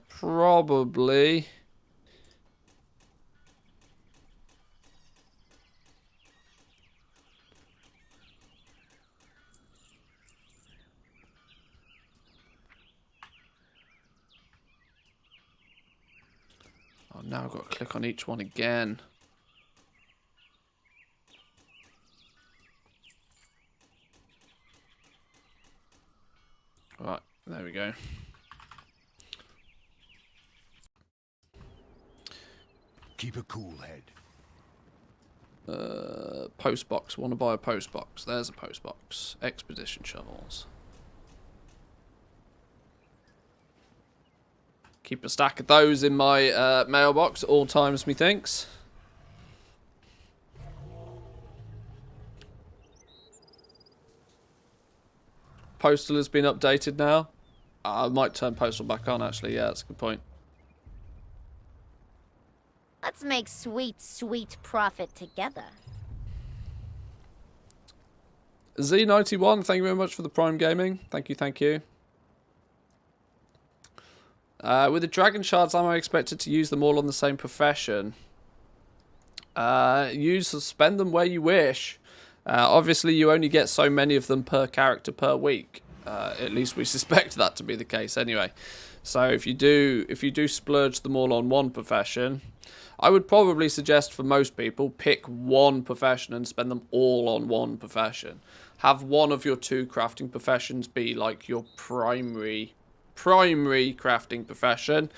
Oh, now I've got to click on each one again. Right, there we go. Keep a cool head. Post box. Want to buy a post box? There's a post box. Expedition shovels. Keep a stack of those in my mailbox at all times, methinks. Postal has been updated now. I might turn Postal back on, actually. Yeah, that's a good point. Let's make sweet, sweet profit together. Z91, thank you very much for the Prime Gaming. Thank you, thank you. With the Dragon Shards, am I expected to use them all on the same profession? Spend them where you wish. Obviously, you only get so many of them per character per week. At least we suspect that to be the case anyway. So if you do splurge them all on one profession, I would probably suggest for most people, pick one profession and spend them all on one profession. Have one of your 2 crafting professions be like your primary crafting profession.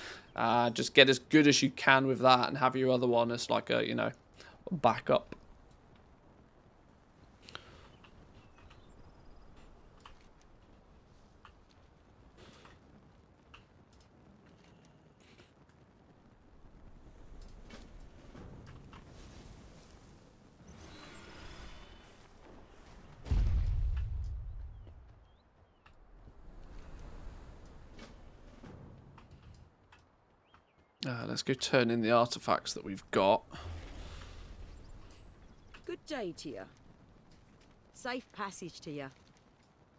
Just get as good as you can with that and have your other one as like a, you know, backup. Let's go turn in the artifacts that we've got. Good day to you. Safe passage to you.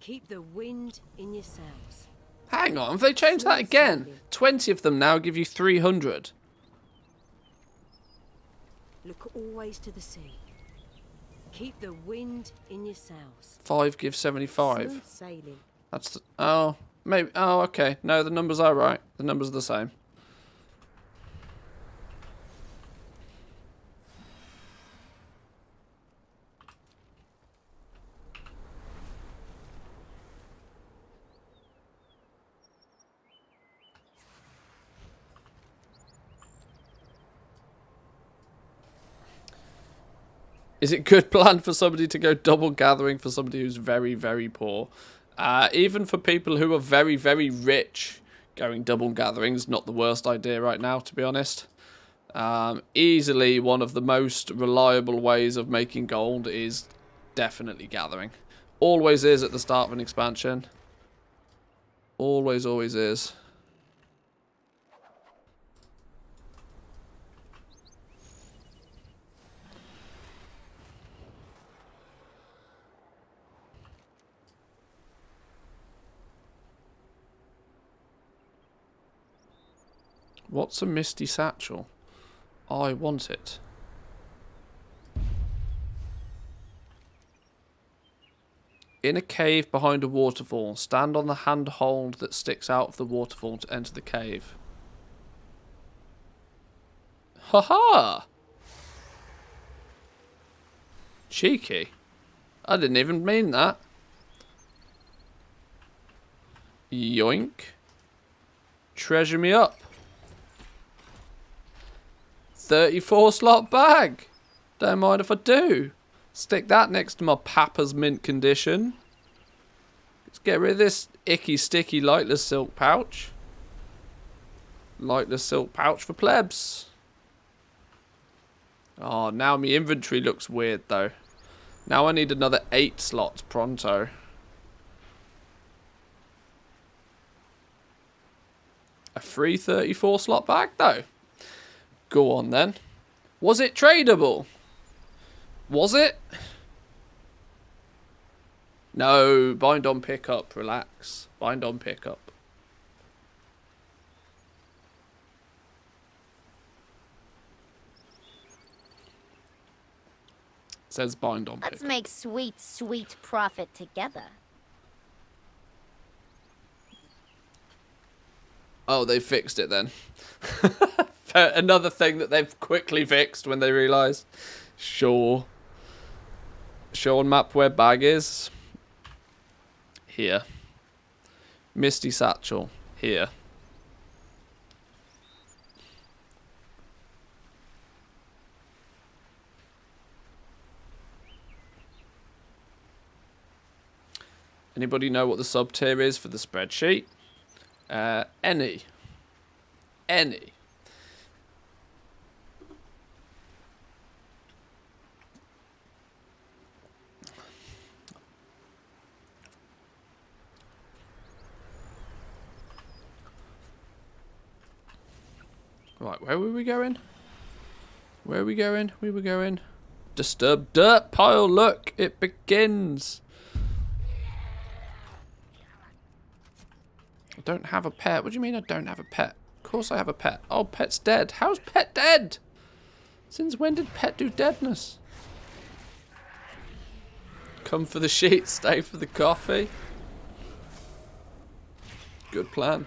Keep the wind in your sails. Hang on, have they changed that again? 20 of them now give you 300. Look always to the sea. Keep the wind in your sails. 5 gives 75. Smooth sailing. That's the, oh, maybe, oh, okay. No, the numbers are right. The numbers are the same. Is it good plan for somebody to go double gathering for somebody who's very, very poor? Even for people who are very, very rich, going double gathering is not the worst idea right now, to be honest. Easily one of the most reliable ways of making gold is definitely gathering. Always is at the start of an expansion. Always, always is. What's a misty satchel? I want it. In a cave behind a waterfall, stand on the handhold that sticks out of the waterfall to enter the cave. Haha! Cheeky. I didn't even mean that. Yoink. Treasure me up. 34 slot bag. Don't mind if I do. Stick that next to my Papa's mint condition. Let's get rid of this icky, sticky, lightless silk pouch. Lightless silk pouch for plebs. Oh, now my inventory looks weird though. Now I need another 8 slots pronto. A free 34 slot bag though. Go on then. Was it tradable? Was it? No, bind on pickup, relax. Bind on pickup. It says bind on pickup. Let's make sweet, sweet profit together. Oh, they fixed it then. Another thing that they've quickly fixed when they realised. Sure. Show on map where bag is. Here. Misty satchel. Here. Anybody know what the sub tier is for the spreadsheet? Any. any. Right, where were we going? Where are we going? We were going. Disturbed dirt pile, look, it begins. I don't have a pet. What do you mean I don't have a pet? Of course I have a pet. Oh, pet's dead. How's pet dead? Since when did pet do deadness? Come for the sheet, stay for the coffee. Good plan.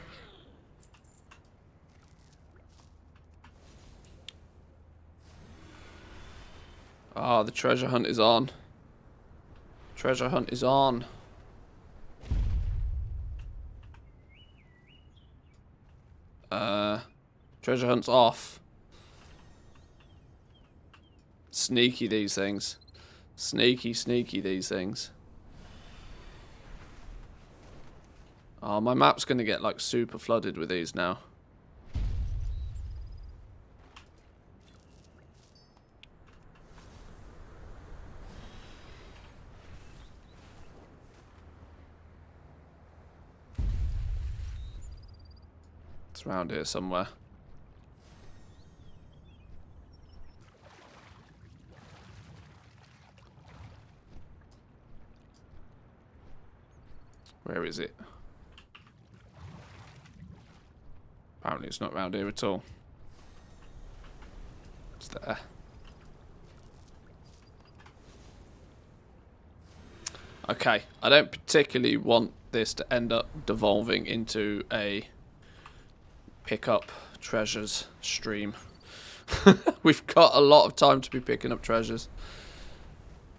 Ah, the treasure hunt is on. Treasure hunt is on. Treasure hunt's off. Sneaky these things. Sneaky, sneaky these things. Oh, my map's gonna get like super flooded with these now. It's around here somewhere. Where is it? Apparently it's not around here at all. It's there. Okay, I don't particularly want this to end up devolving into a pick up treasures stream. We've got a lot of time to be picking up treasures.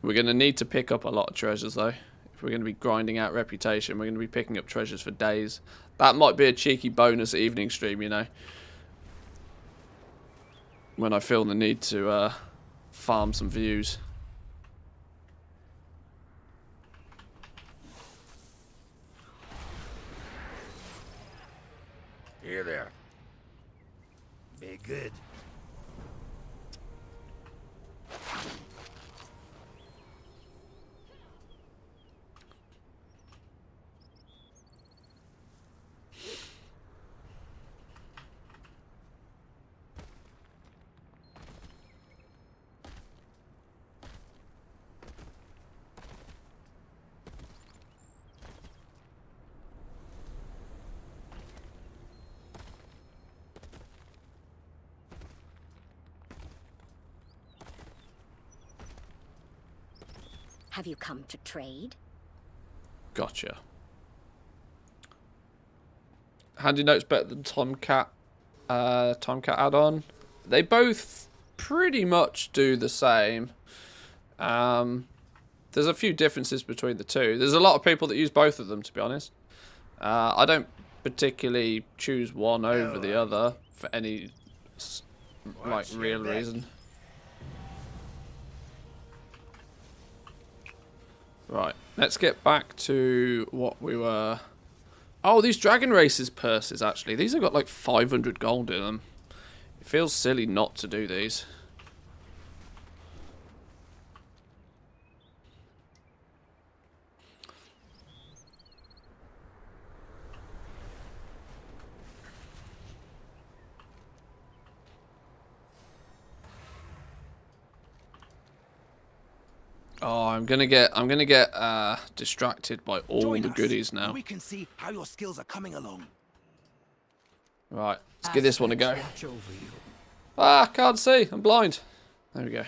We're going to need to pick up a lot of treasures though. If we're going to be grinding out reputation, we're going to be picking up treasures for days. That might be a cheeky bonus evening stream, you know. When I feel the need to farm some views. Here there. Be good. Have you come to trade? Gotcha. Handy Note's better than Tomcat. Tomcat add-on. They both pretty much do the same. There's a few differences between the two. There's a lot of people that use both of them, to be honest. I don't particularly choose one over the other for any like real reason. Right, let's get back to what we were... Oh, these Dragon Races purses, actually. These have got like 500 gold in them. It feels silly not to do these. Oh, I'm gonna get distracted by all the goodies now. We can see how your skills are coming along. Right, let's give this one a go. Ah, can't see. I'm blind. There we go.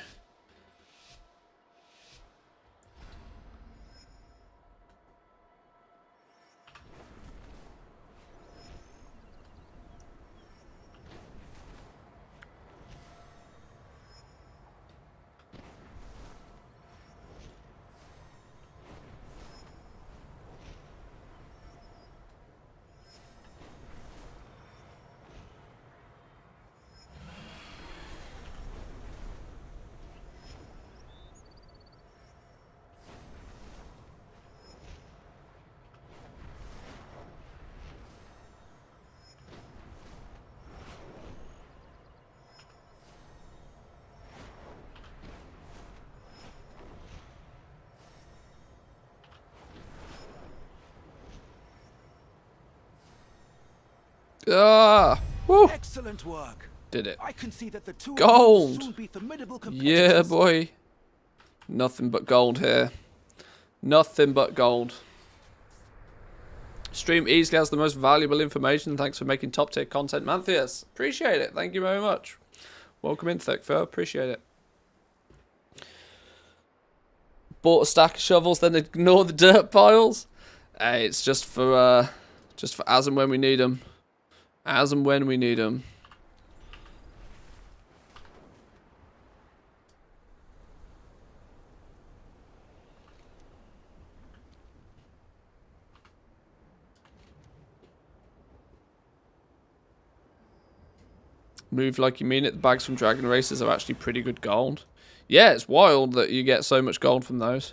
Ah! Woo! Excellent work. Did it. I can see that the two Gold! will soon be formidable Yeah, competitors. boy. Nothing but gold here. Nothing but gold. Stream easily has the most valuable information. Thanks for making top tier content, Manthias. Appreciate it. Thank you very much. Welcome in, Thickfur. Appreciate it. Bought a stack of shovels, then ignore the dirt piles. Hey, it's just for as and when we need them. As and when we need them. Move like you mean it. The bags from Dragon Races are actually pretty good gold. Yeah, it's wild that you get so much gold from those.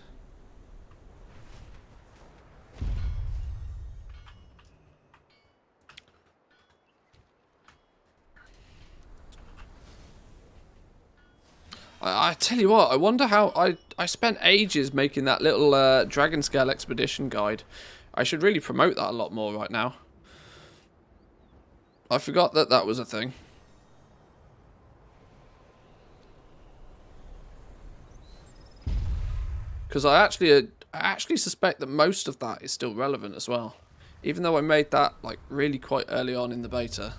I tell you what, I wonder how... I spent ages making that little Dragon Scale Expedition guide. I should really promote that a lot more right now. I forgot that that was a thing. Because I actually suspect that most of that is still relevant as well. Even though I made that like really quite early on in the beta.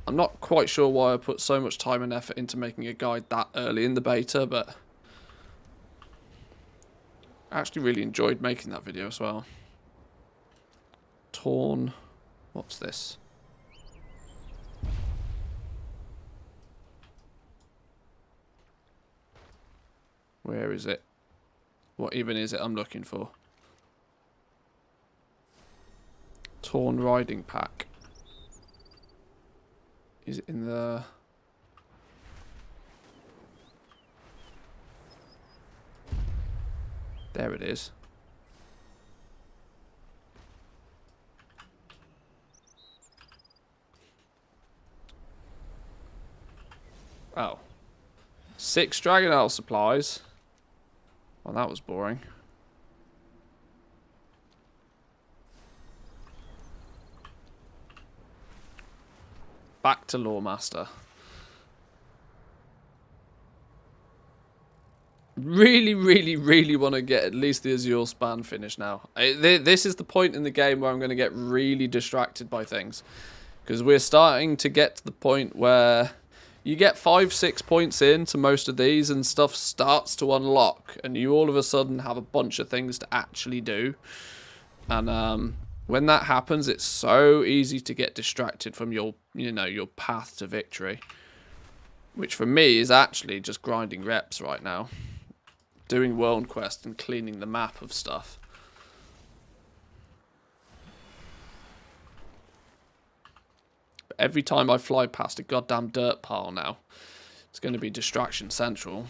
I'm not quite sure why I put so much time and effort into making a guide that early in the beta, but I actually really enjoyed making that video as well. Torn. What's this? Where is it? What even is it I'm looking for? Torn riding pack. Is it in the... There it is. Oh. 6 Dragon Ale supplies. Well, that was boring. Back to Loremaster. Really, really, really want to get at least the Azure span finished now. This is the point in the game where I'm going to get really distracted by things. Because we're starting to get to the point where you get 5-6 points into most of these and stuff starts to unlock. And you all of a sudden have a bunch of things to actually do. And when that happens, it's so easy to get distracted from your, your path to victory. Which for me is actually just grinding reps right now. Doing World Quest and cleaning the map of stuff. But every time I fly past a goddamn dirt pile now, it's going to be distraction central.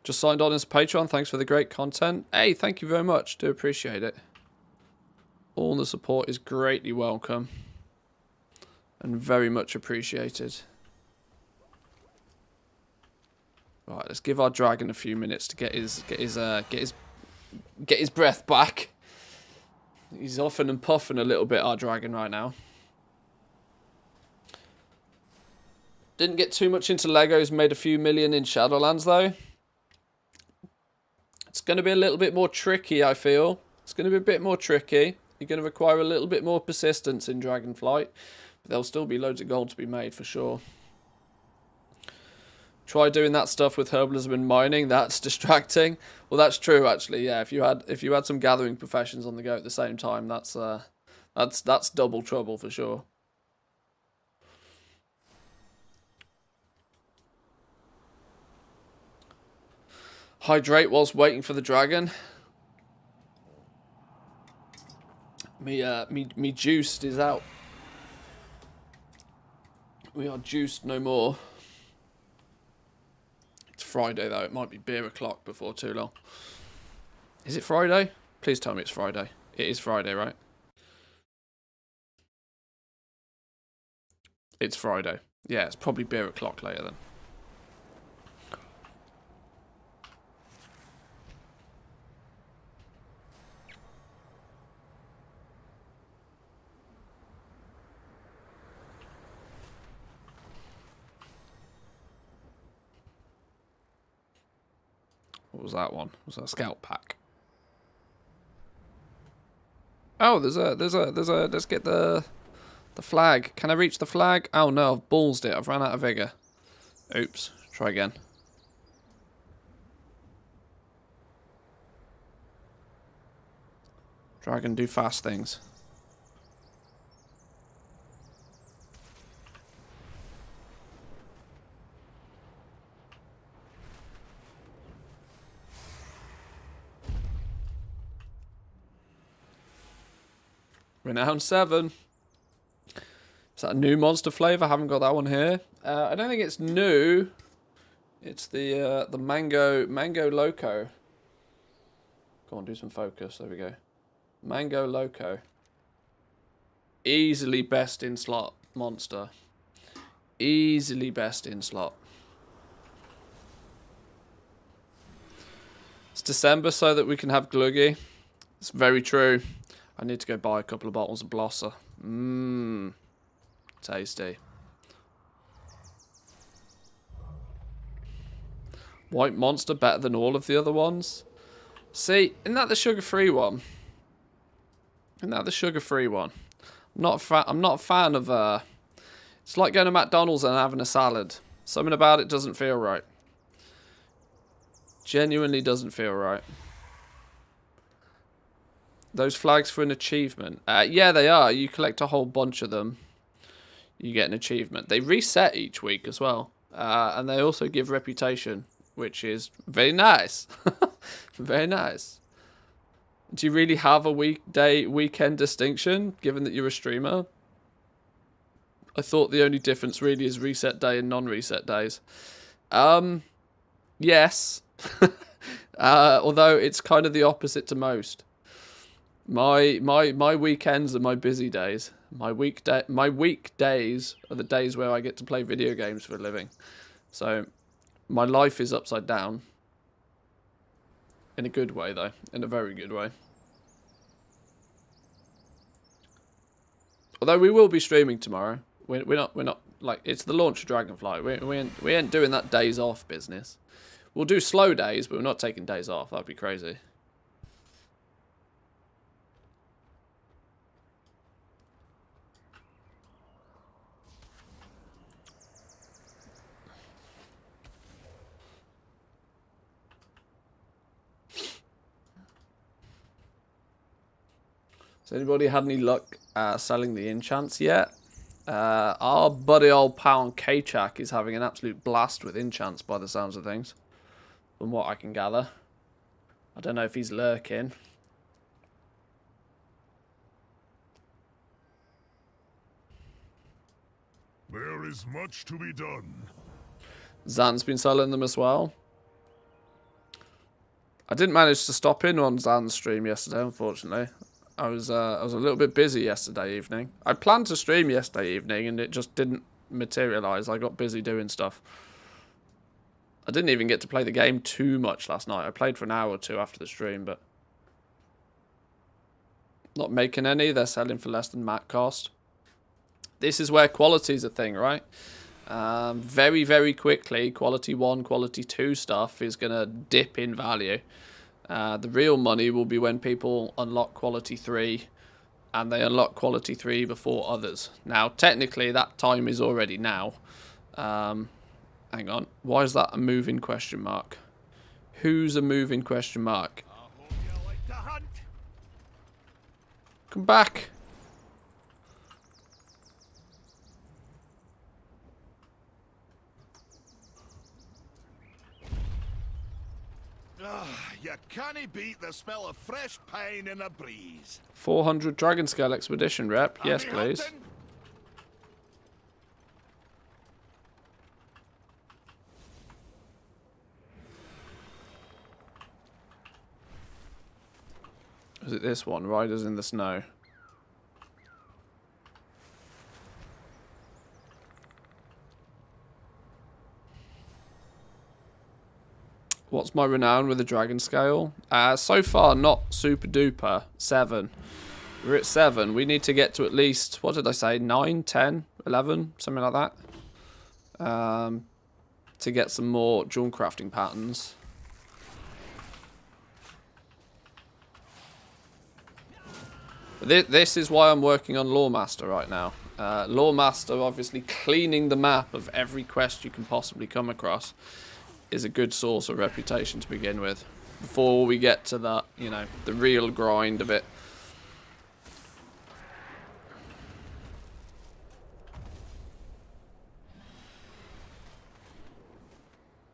Just signed on as a Patreon. Thanks for the great content. Hey, thank you very much. Do appreciate it. All the support is greatly welcome. And very much appreciated. Right, let's give our dragon a few minutes to get his breath back. He's huffing and puffing a little bit, our dragon, right now. Didn't get too much into Legos, made a few million in Shadowlands though. It's going to be a little bit more tricky, I feel. It's going to be a bit more tricky. You're going to require a little bit more persistence in Dragonflight. But there'll still be loads of gold to be made, for sure. Try doing that stuff with herbalism and mining. That's distracting. Well, that's true, actually. Yeah, if you had some gathering professions on the go at the same time, that's double trouble, for sure. Hydrate whilst waiting for the dragon. Me juiced is out. We are juiced no more. It's Friday though. It might be beer o'clock before too long. Is it Friday? Please tell me it's Friday. It is Friday, right? It's Friday. Yeah, it's probably beer o'clock later then. What was that one? Was that a scout pack? Oh, there's a, let's get the flag. Can I reach the flag? Oh no, I've ballsed it. I've run out of vigor. Oops. Try again. Dragon do fast things. Renown 7. Is that a new monster flavor? I haven't got that one here. I don't think it's new. It's the mango loco. Go on, do some focus. There we go. Mango loco. Easily best in slot monster. Easily best in slot. It's December so that we can have gluggy. It's very true. I need to go buy a couple of bottles of Blosser. Mmm. Tasty. White Monster better than all of the other ones. See, isn't that the sugar-free one? Isn't that the sugar-free one? I'm not a fan of it's like going to McDonald's and having a salad. Something about it doesn't feel right. Genuinely doesn't feel right. Those flags for an achievement. Yeah, they are. You collect a whole bunch of them. You get an achievement. They reset each week as well. And they also give reputation, which is very nice. Very nice. Do you really have a weekend distinction, given that you're a streamer? I thought the only difference really is reset day and non-reset days. Yes. Although it's kind of the opposite to most. My weekends are my busy days. My weekdays are the days where I get to play video games for a living. So my life is upside down. In a good way though. In a very good way. Although we will be streaming tomorrow. We're not like, it's the launch of Dragonflight. We ain't doing that days off business. We'll do slow days, but we're not taking days off. That'd be crazy. Has anybody had any luck selling the enchants yet? Our buddy old pal K-Chak is having an absolute blast with enchants by the sounds of things. From what I can gather. I don't know if he's lurking. There is much to be done. Zan's been selling them as well. I didn't manage to stop in on Zan's stream yesterday, unfortunately. I was a little bit busy yesterday evening. I planned to stream yesterday evening and it just didn't materialise. I got busy doing stuff. I didn't even get to play the game too much last night. I played for an hour or two after the stream, but not making any. They're selling for less than mat cost. This is where quality is a thing, right? Very, very quickly, quality 1, quality 2 stuff is going to dip in value. The real money will be when people unlock quality 3 and they unlock quality 3 before others. Now, technically, that time is already now. Hang on. Why is that a moving question mark? Who's a moving question mark? Come back. You can't beat the smell of fresh pine in a breeze. 400 Dragon Scale Expedition rep. Yes, please. Is it this one? Riders in the Snow. What's my renown with the dragon scale? So far, not super duper. 7. We're at 7. We need to get to at least, what did I say, 9, 10, 11, something like that. To get some more jewel crafting patterns. This is why I'm working on Loremaster right now. Loremaster, obviously cleaning the map of every quest you can possibly come across, is a good source of reputation to begin with. Before we get to that, you know, the real grind of it.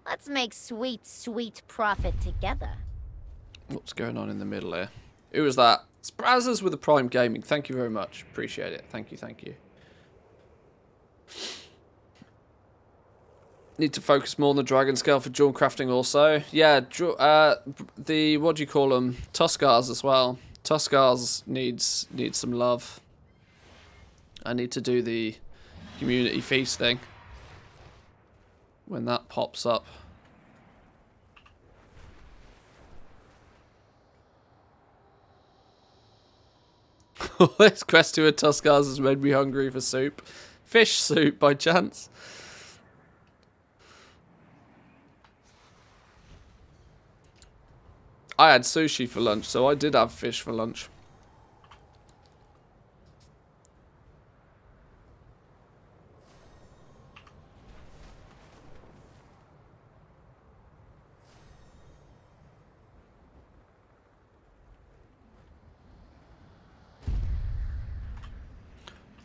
Let's make sweet, sweet profit together. What's going on in the middle here? Who was that? Sprazzers with the Prime Gaming. Thank you very much. Appreciate it. Thank you, thank you. Need to focus more on the dragon scale for jewel crafting also. Yeah, the, what do you call them? Tuskars as well. Tuskars needs some love. I need to do the community feast thing. When that pops up. This quest to a Tuskars has made me hungry for soup. Fish soup, by chance. I had sushi for lunch, so I did have fish for lunch.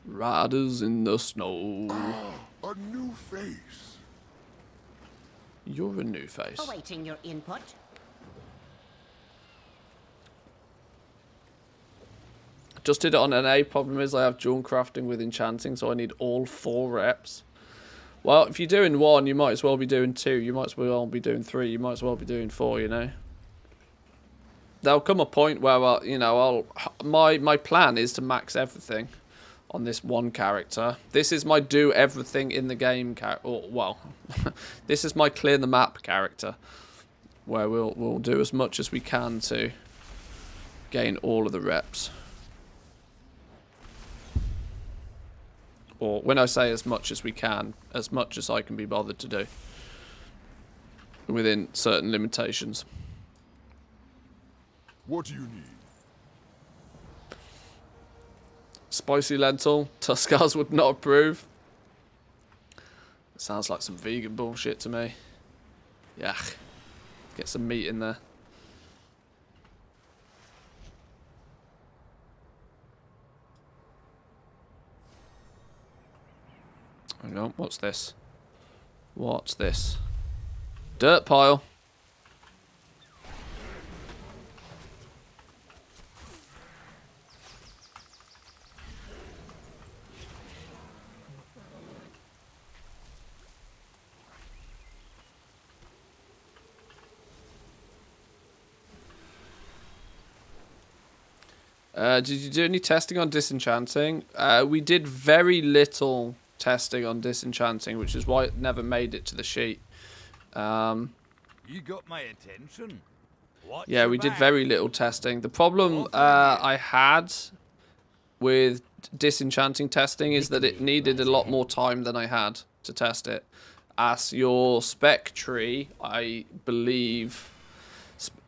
Riders in the snow. A new face. You're a new face. Awaiting your input. Just did it on NA. Problem is I have jewel crafting with enchanting, so I need all 4 reps. Well, if you're doing 1, you might as well be doing 2. You might as well be doing 3. You might as well be doing 4, you know. There'll come a point where, you know, my plan is to max everything on this one character. This is my do everything in the game well, this is my clear the map character, where we'll do as much as we can to gain all of the reps. Or when I say as much as we can, as much as I can be bothered to do within certain limitations. What do you need? Spicy lentil. Tuskars would not approve. Sounds like some vegan bullshit to me. Yuck. Get some meat in there. Hang on, what's this? What's this? Dirt pile. Did you do any testing on disenchanting? We did very little testing on disenchanting, which is why it never made it to the sheet. You got my attention. Watch Yeah, we did very little testing. The problem I had with disenchanting testing is that it needed a lot more time than I had to test it. As your spec tree, I believe,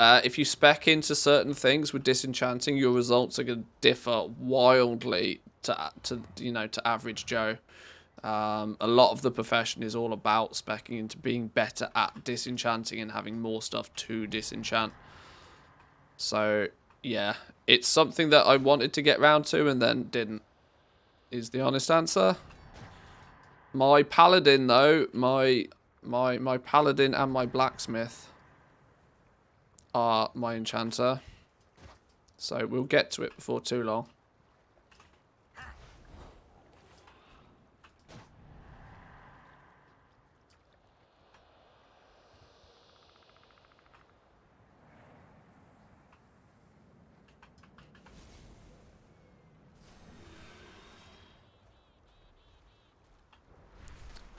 if you spec into certain things with disenchanting, your results are going to differ wildly to you know, to average Joe. A lot of the profession is all about speccing into being better at disenchanting and having more stuff to disenchant. So, yeah, it's something that I wanted to get round to and then didn't, is the honest answer. My paladin, though, my paladin and my blacksmith are my enchanter. So we'll get to it before too long.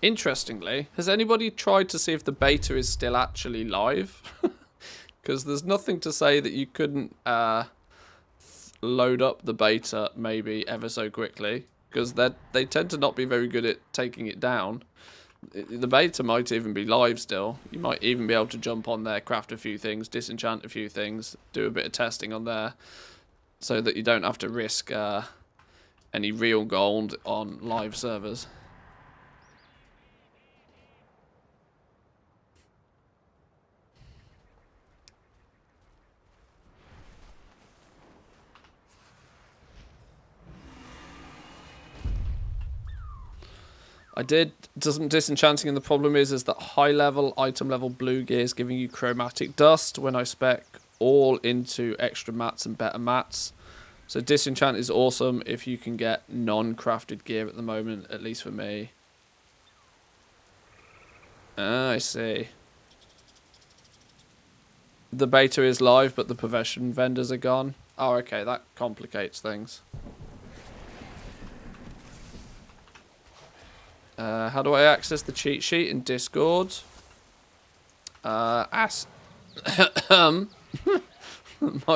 Interestingly, has anybody tried to see if the beta is still actually live? Because there's nothing to say that you couldn't load up the beta maybe ever so quickly, because they tend to not be very good at taking it down. The beta might even be live still. You might even be able to jump on there, craft a few things, disenchant a few things, do a bit of testing on there, so that you don't have to risk any real gold on live servers. I did some disenchanting, and the problem is that high level, item level blue gear is giving you chromatic dust when I spec all into extra mats and better mats. So disenchant is awesome if you can get non-crafted gear at the moment, at least for me. Ah, I see. The beta is live, but the profession vendors are gone. Oh, okay, that complicates things. How do I access the cheat sheet in Discord? My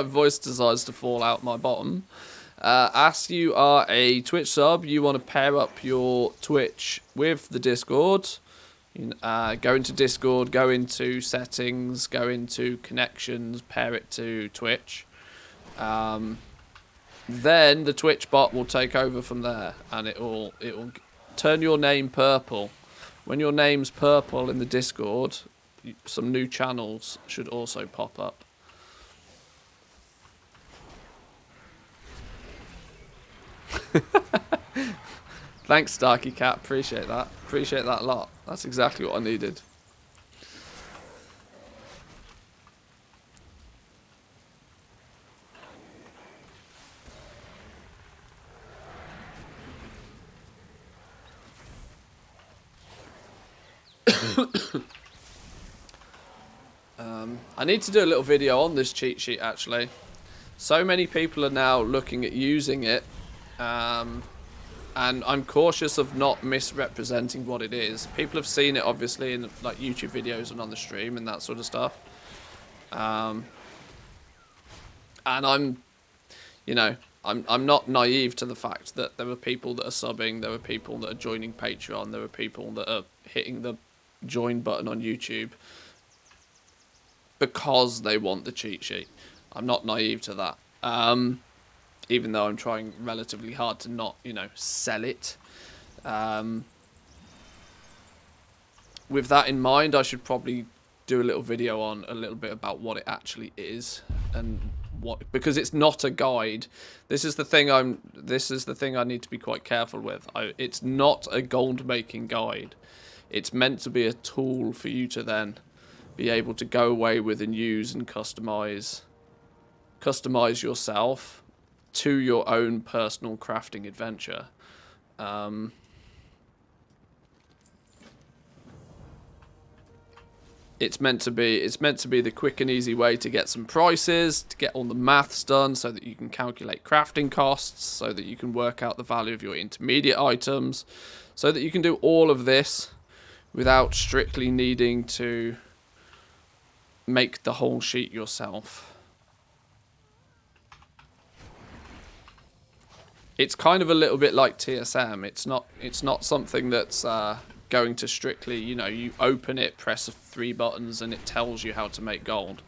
voice decides to fall out my bottom. As you are a Twitch sub, you want to pair up your Twitch with the Discord. Go into Discord, go into settings, go into connections, pair it to Twitch. Then the Twitch bot will take over from there, and it will turn your name purple. When your name's purple in the Discord, some new channels should also pop up. Thanks, Starkey Cat. Appreciate that. Appreciate that a lot. That's exactly what I needed. I need to do a little video on this cheat sheet, actually. So many people are now looking at using it, and I'm cautious of not misrepresenting what it is. People have seen it, obviously, in like YouTube videos and on the stream and that sort of stuff. And I'm not naive to the fact that there are people that are subbing, there are people that are joining Patreon, there are people that are hitting the join button on YouTube because they want the cheat sheet. I'm not naive to that. Even though I'm trying relatively hard to not, sell it. With that in mind, I should probably do a little video on a little bit about what it actually is and because it's not a guide. This is the thing I need to be quite careful with. It's not a gold making guide. It's meant to be a tool for you to then be able to go away with and use and customize yourself to your own personal crafting adventure. It's meant to be the quick and easy way to get some prices, to get all the maths done so that you can calculate crafting costs, so that you can work out the value of your intermediate items, so that you can do all of this without strictly needing to make the whole sheet yourself. It's kind of a little bit like TSM. It's not something that's going to strictly, you open it, press 3 buttons, and it tells you how to make gold.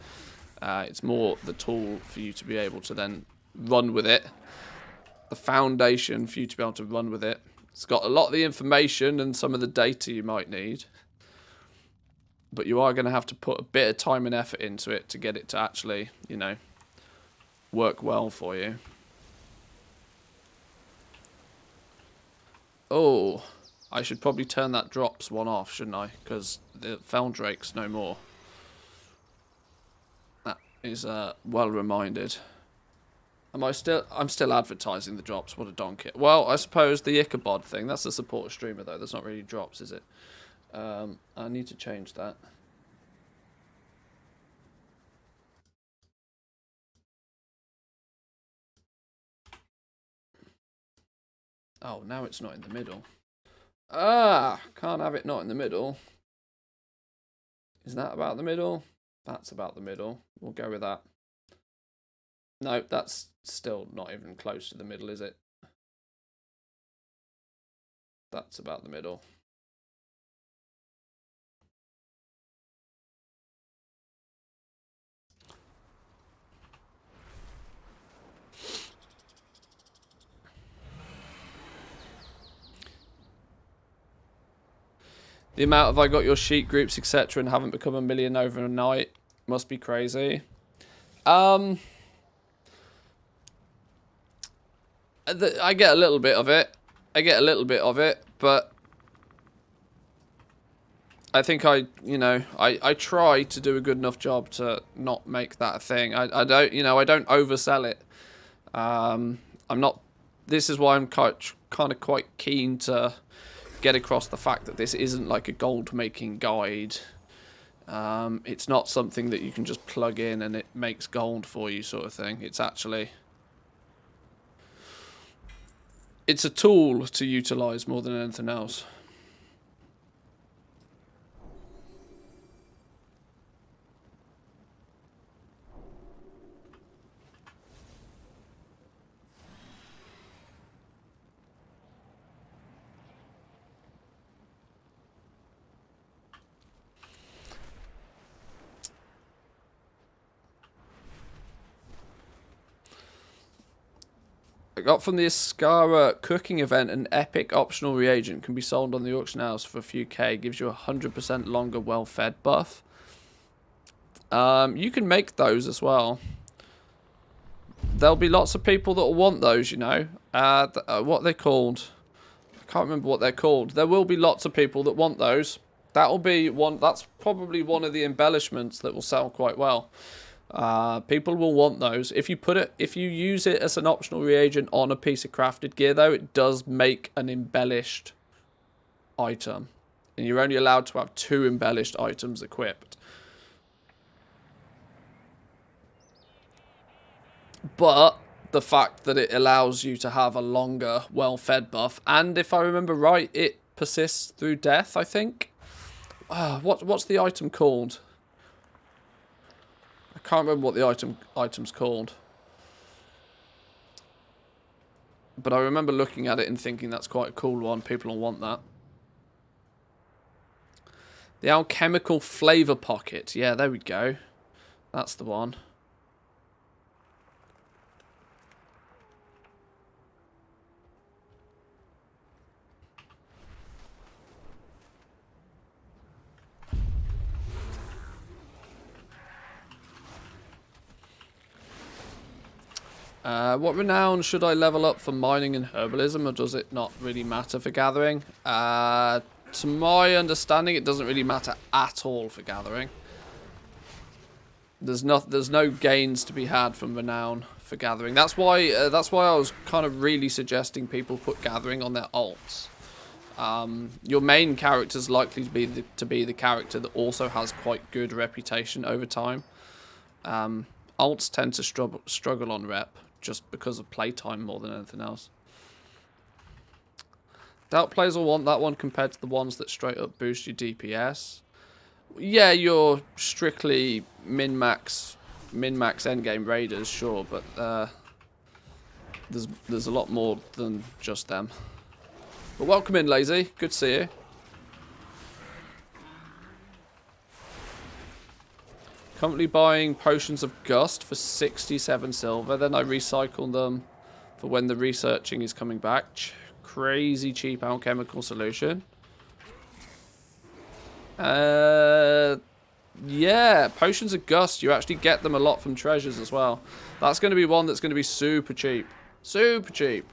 It's more the tool for you to be able to then run with it. The foundation for you to be able to run with it. It's got a lot of the information and some of the data you might need. But you are going to have to put a bit of time and effort into it to get it to actually, work well for you. Oh, I should probably turn that drops one off, shouldn't I? Because the Feldrake's no more. That is well reminded. I'm still advertising the drops. What a donkey. Well, I suppose the Ichabod thing. That's the supporter streamer though. That's not really drops, is it? I need to change that. Oh, now it's not in the middle. Ah, can't have it not in the middle. Is that about the middle? That's about the middle. We'll go with that. No, that's still not even close to the middle, is it? That's about the middle. The amount of I got your sheet groups, etc., and haven't become a million overnight must be crazy. I get a little bit of it. But I think I try to do a good enough job to not make that a thing. I don't oversell it. I'm not. This is why I'm kind of quite keen to get across the fact that this isn't like a gold making guide. It's not something that you can just plug in and it makes gold for you, sort of thing. It's actually, it's a tool to utilize more than anything else. I got from the Ascara cooking event an epic optional reagent can be sold on the auction house for a few K. Gives you a 100% longer well-fed buff. You can make those as well. There'll be lots of people that will want those, you know. What are they called? I can't remember what they're called. There will be lots of people that want those. That'll be one. That's probably one of the embellishments that will sell quite well. People will want those. If you use it as an optional reagent on a piece of crafted gear, though, it does make an embellished item, and you're only allowed to have 2 embellished items equipped. But the fact that it allows you to have a longer well-fed buff, and if I remember right, it persists through death, I think. What's the item called? I can't remember what the item's called. But I remember looking at it and thinking that's quite a cool one. People will want that. The alchemical flavor pocket. Yeah, there we go. That's the one. What renown should I level up for mining and herbalism, or does it not really matter for gathering? To my understanding, it doesn't really matter at all for gathering. There's no gains to be had from renown for gathering. That's why I was kind of really suggesting people put gathering on their alts. Your main character is likely to be the character that also has quite good reputation over time. Alts tend to struggle on rep, just because of playtime more than anything else. Doubt players will want that one compared to the ones that straight up boost your DPS. Yeah, you're strictly min-max endgame raiders, sure, but there's a lot more than just them. But welcome in, Lazy. Good to see you. Currently buying potions of gust for 67 silver. Then I recycle them for when the researching is coming back. Crazy cheap alchemical solution. Yeah, potions of gust. You actually get them a lot from treasures as well. That's going to be one that's going to be super cheap. Super cheap.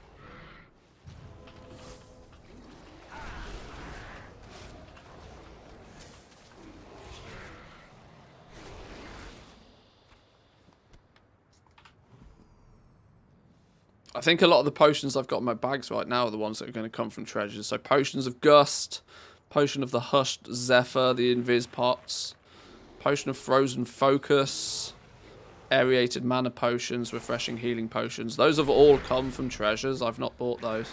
I think a lot of the potions I've got in my bags right now are the ones that are going to come from treasures. So potions of gust, potion of the hushed zephyr, the invis pots, potion of frozen focus, aerated mana potions, refreshing healing potions. Those have all come from treasures. I've not bought those.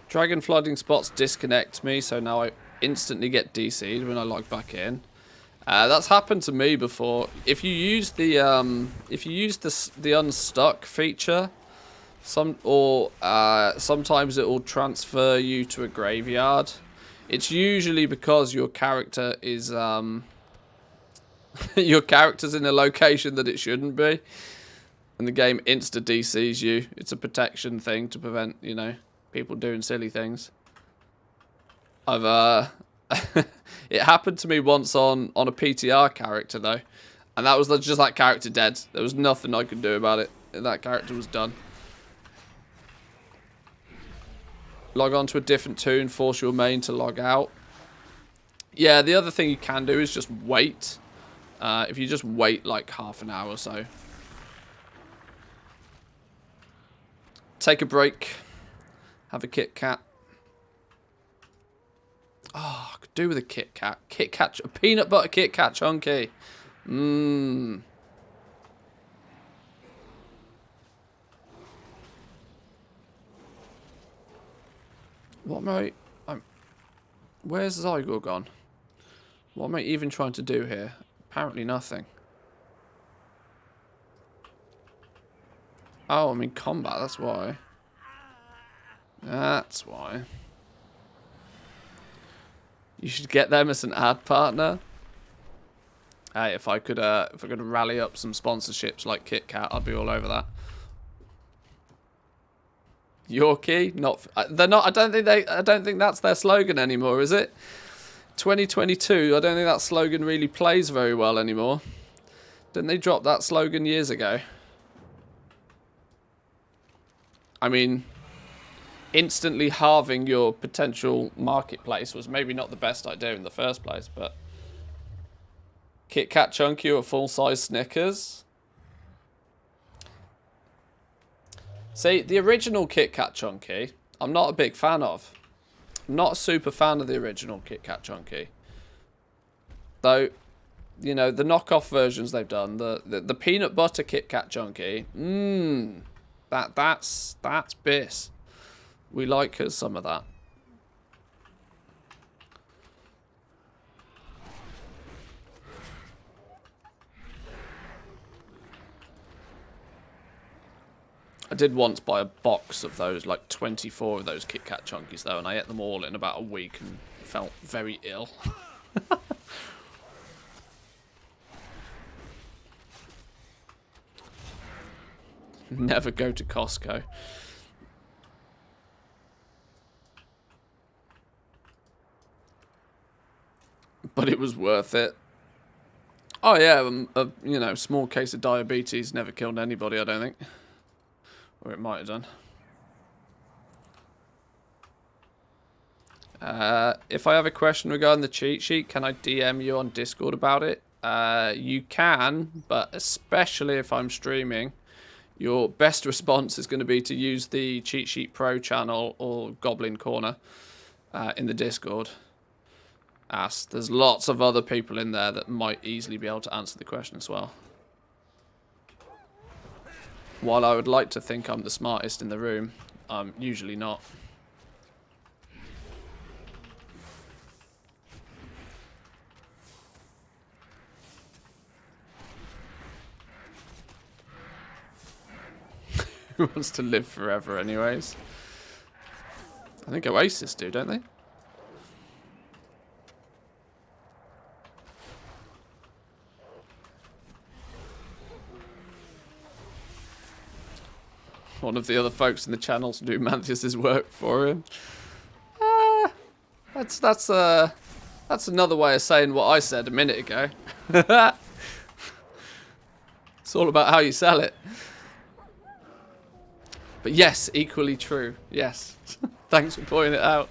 Dragon flooding spots disconnect me, so now I instantly get DC'd when I log back in. That's happened to me before. If you use the unstuck feature, sometimes it will transfer you to a graveyard. It's usually because your character is your character's in a location that it shouldn't be, and the game insta DCs you. It's a protection thing to prevent, you know, people doing silly things. I've it happened to me once on a PTR character though, and that was just that character dead. There was nothing I could do about it. That character was done. Log on to a different toon, force your main to log out. Yeah, the other thing you can do is just wait. If you just wait like half an hour or so. Take a break. Have a Kit Kat. Oh, I could do with a Kit Kat. Kit Kat, a peanut butter Kit Kat chunky. Mmm. What am I... where's Zygor gone? What am I even trying to do here? Apparently nothing. Oh, I'm in combat, that's why. That's why. You should get them as an ad partner. Hey, if I could rally up some sponsorships like Kit Kat, I'd be all over that. Yorkie, they're not. I don't think that's their slogan anymore, is it? 2022. I don't think that slogan really plays very well anymore. Didn't they drop that slogan years ago? I mean, instantly halving your potential marketplace was maybe not the best idea in the first place, but Kit Kat Chunky or full-size Snickers. See, the original Kit Kat Chunky, I'm not a big fan of. I'm not a super fan of the original Kit Kat Chunky. Though, you know, the knockoff versions they've done, the peanut butter Kit Kat Chunky, that's bis. We like us some of that. I did once buy a box of those, like 24 of those Kit Kat Chunkies though, and I ate them all in about a week and felt very ill. Never go to Costco. But it was worth it. Oh yeah, you know, small case of diabetes never killed anybody, I don't think. Or it might have done. If I have a question regarding the cheat sheet, can I DM you on Discord about it? You can, but especially if I'm streaming, your best response is going to be to use the Cheat Sheet Pro channel or Goblin Corner in the Discord. There's lots of other people in there that might easily be able to answer the question as well. While I would like to think I'm the smartest in the room, I'm usually not. Who wants to live forever anyways? I think Oasis do, don't they? One of the other folks in the channels do Mantheus's work for him. That's another way of saying what I said a minute ago. It's all about how you sell it. But yes, equally true. Yes. Thanks for pointing it out.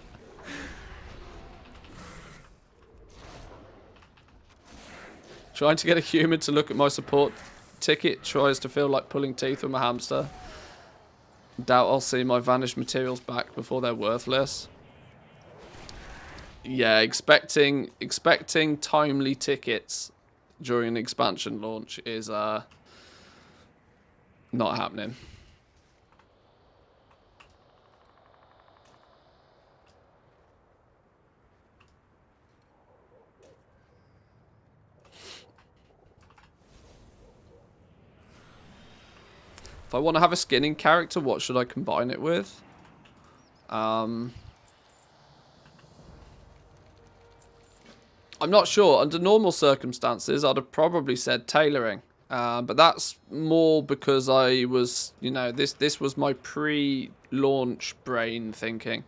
Trying to get a human to look at my support ticket tries to feel like pulling teeth with my hamster. Doubt I'll see my vanished materials back before they're worthless. Yeah, expecting timely tickets during an expansion launch is not happening. If I want to have a skinning character, what should I combine it with? I'm not sure. Under normal circumstances, I'd have probably said tailoring. But that's more because I was, you know, this was my pre-launch brain thinking.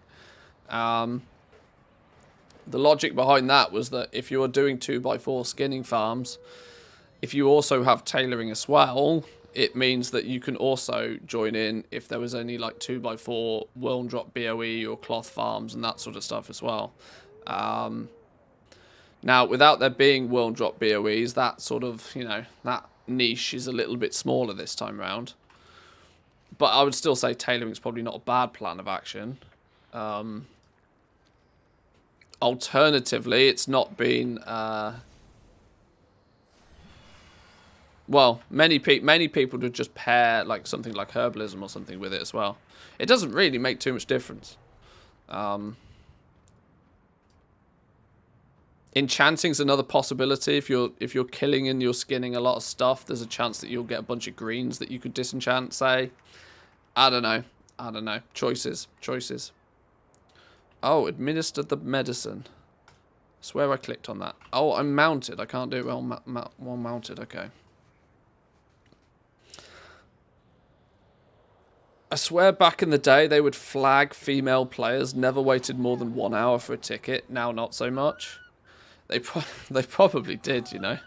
The logic behind that was that if you are doing 2x4 skinning farms, if you also have tailoring as well, it means that you can also join in if there was any like 2x4 world drop BOE or cloth farms and that sort of stuff as well. Now, without there being world drop BOEs, that sort of, you know, that niche is a little bit smaller this time round. But I would still say tailoring is probably not a bad plan of action. Alternatively, it's not been... well, many people would just pair like something like herbalism or something with it as well. It doesn't really make too much difference. Enchanting's another possibility. If you're killing and you're skinning a lot of stuff, there's a chance that you'll get a bunch of greens that you could disenchant, say. I don't know. Choices. Oh, administer the medicine. I swear I clicked on that. Oh, I'm mounted. I can't do it while mounted. Okay. I swear back in the day they would flag female players never waited more than 1 hour for a ticket. Now not so much. They probably did, you know.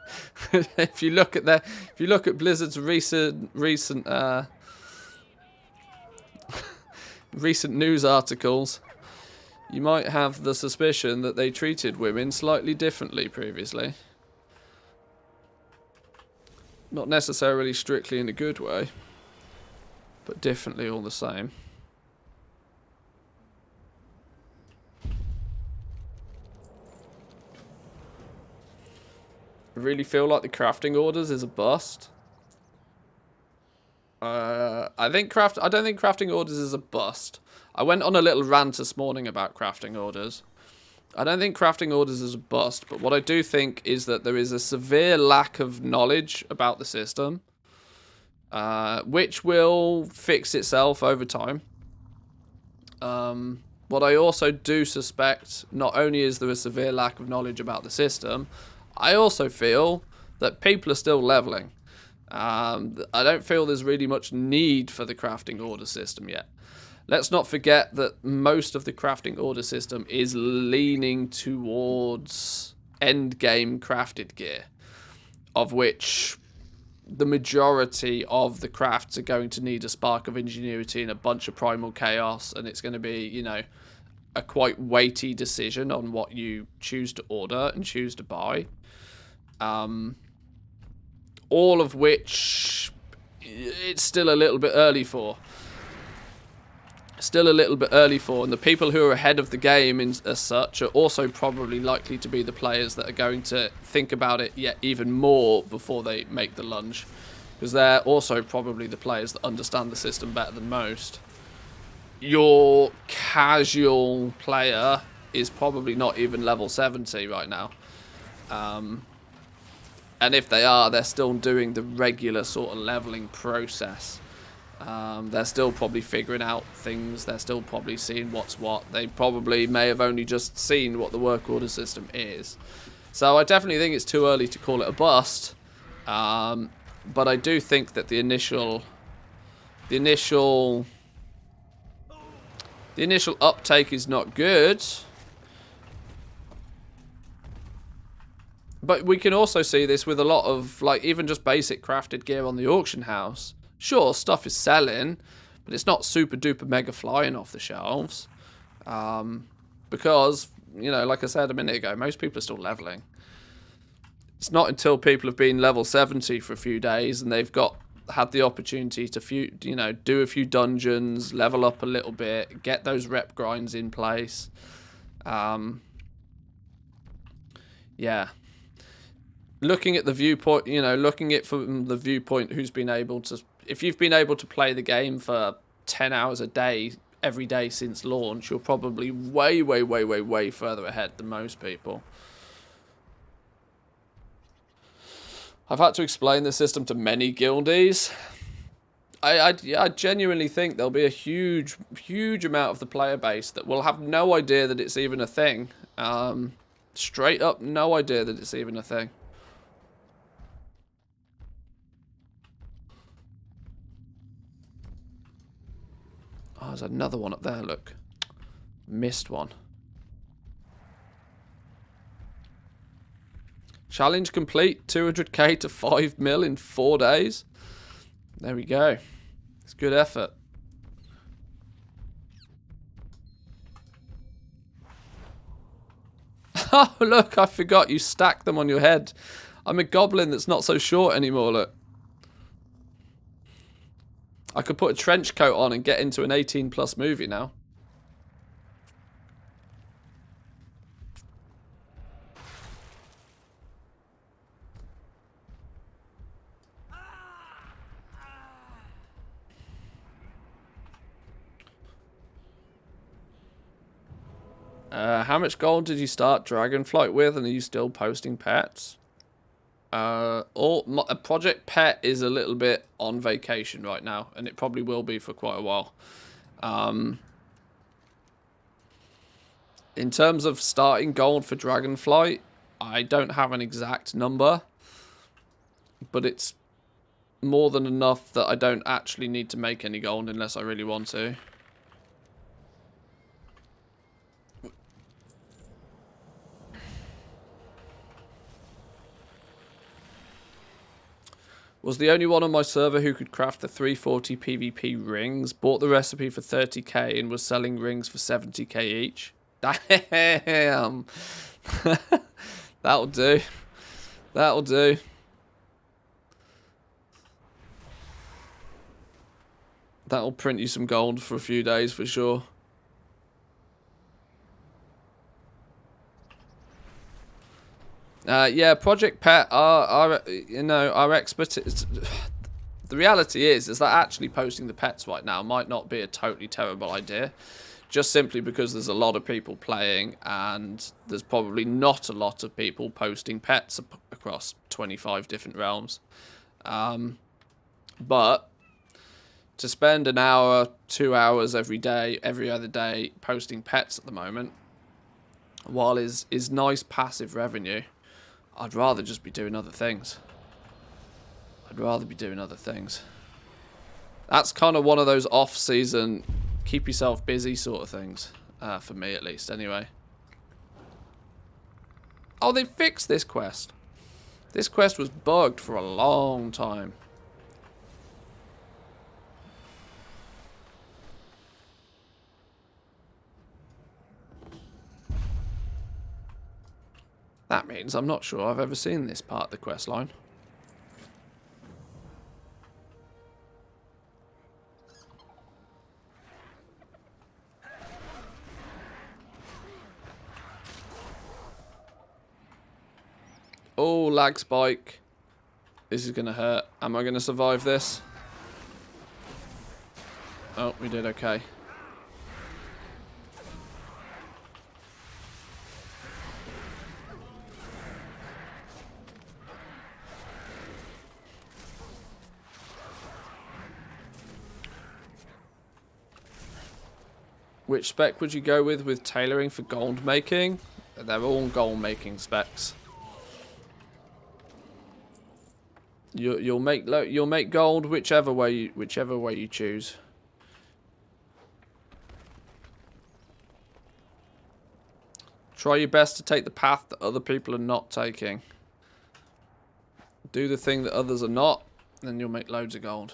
if you look at Blizzard's recent news articles, you might have the suspicion that they treated women slightly differently previously. Not necessarily strictly in a good way, but differently all the same. I really feel like the crafting orders is a bust. I don't think crafting orders is a bust. I went on a little rant this morning about crafting orders. I don't think crafting orders is a bust, but what I do think is that there is a severe lack of knowledge about the system, which will fix itself over time. What I also do suspect, not only is there a severe lack of knowledge about the system, I also feel that people are still leveling. I don't feel there's really much need for the crafting order system yet. Let's not forget that most of the crafting order system is leaning towards endgame crafted gear, of which the majority of the crafts are going to need a spark of ingenuity and a bunch of primal chaos, and it's going to be, you know, a quite weighty decision on what you choose to order and choose to buy. All of which it's still a little bit early for. And the people who are ahead of the game as such are also probably likely to be the players that are going to think about it yet even more before they make the lunge, because they're also probably the players that understand the system better than most. Your casual player is probably not even level 70 right now. And if they are, they're still doing the regular sort of leveling process. They're still probably figuring out things. They're still probably seeing what's what. They probably may have only just seen what the work order system is. So I definitely think it's too early to call it a bust. But I do think that the initial uptake is not good. But we can also see this with a lot of, like, even just basic crafted gear on the auction house. Sure, stuff is selling, but it's not super duper mega flying off the shelves. Because, you know, like I said a minute ago, most people are still leveling. It's not until people have been level 70 for a few days and they've had the opportunity to, you know, do a few dungeons, level up a little bit, get those rep grinds in place. Yeah. Looking at the viewpoint, you know, looking at from the viewpoint who's been able to, if you've been able to play the game for 10 hours a day, every day since launch, you're probably way, way, way, way, way further ahead than most people. I've had to explain the system to many guildies. I genuinely think there'll be a huge amount of the player base that will have no idea that it's even a thing. Straight up, no idea that it's even a thing. Oh, there's another one up there, look. Missed one. Challenge complete. 200k to 5 mil in 4 days. There we go. It's good effort. Oh, look, I forgot you stack them on your head. I'm a goblin that's not so short anymore, look. I could put a trench coat on and get into an 18+ movie now. How much gold did you start Dragonflight with, and are you still posting pets? Project Pet is a little bit on vacation right now, and it probably will be for quite a while. In terms of starting gold for Dragonflight, I don't have an exact number, but it's more than enough that I don't actually need to make any gold unless I really want to. Was the only one on my server who could craft the 340 PvP rings, bought the recipe for 30k and was selling rings for 70k each. Damn. That'll do. That'll do. That'll print you some gold for a few days for sure. Yeah, Project Pet are you know, our expertise. The reality is that actually posting the pets right now might not be a totally terrible idea, just simply because there's a lot of people playing and there's probably not a lot of people posting pets across 25 different realms. But to spend an hour, 2 hours every day, every other day posting pets at the moment, while is nice passive revenue, I'd rather just be doing other things. I'd rather be doing other things. That's kind of one of those off-season, keep yourself busy sort of things. For me, at least, anyway. Oh, they fixed this quest. This quest was bugged for a long time. That means I'm not sure I've ever seen this part of the quest line. Oh, lag spike. This is going to hurt. Am I going to survive this? Oh, we did okay. Which spec would you go with tailoring for gold making? They're all gold making specs. You'll make gold whichever way you choose. Try your best to take the path that other people are not taking. Do the thing that others are not, then you'll make loads of gold.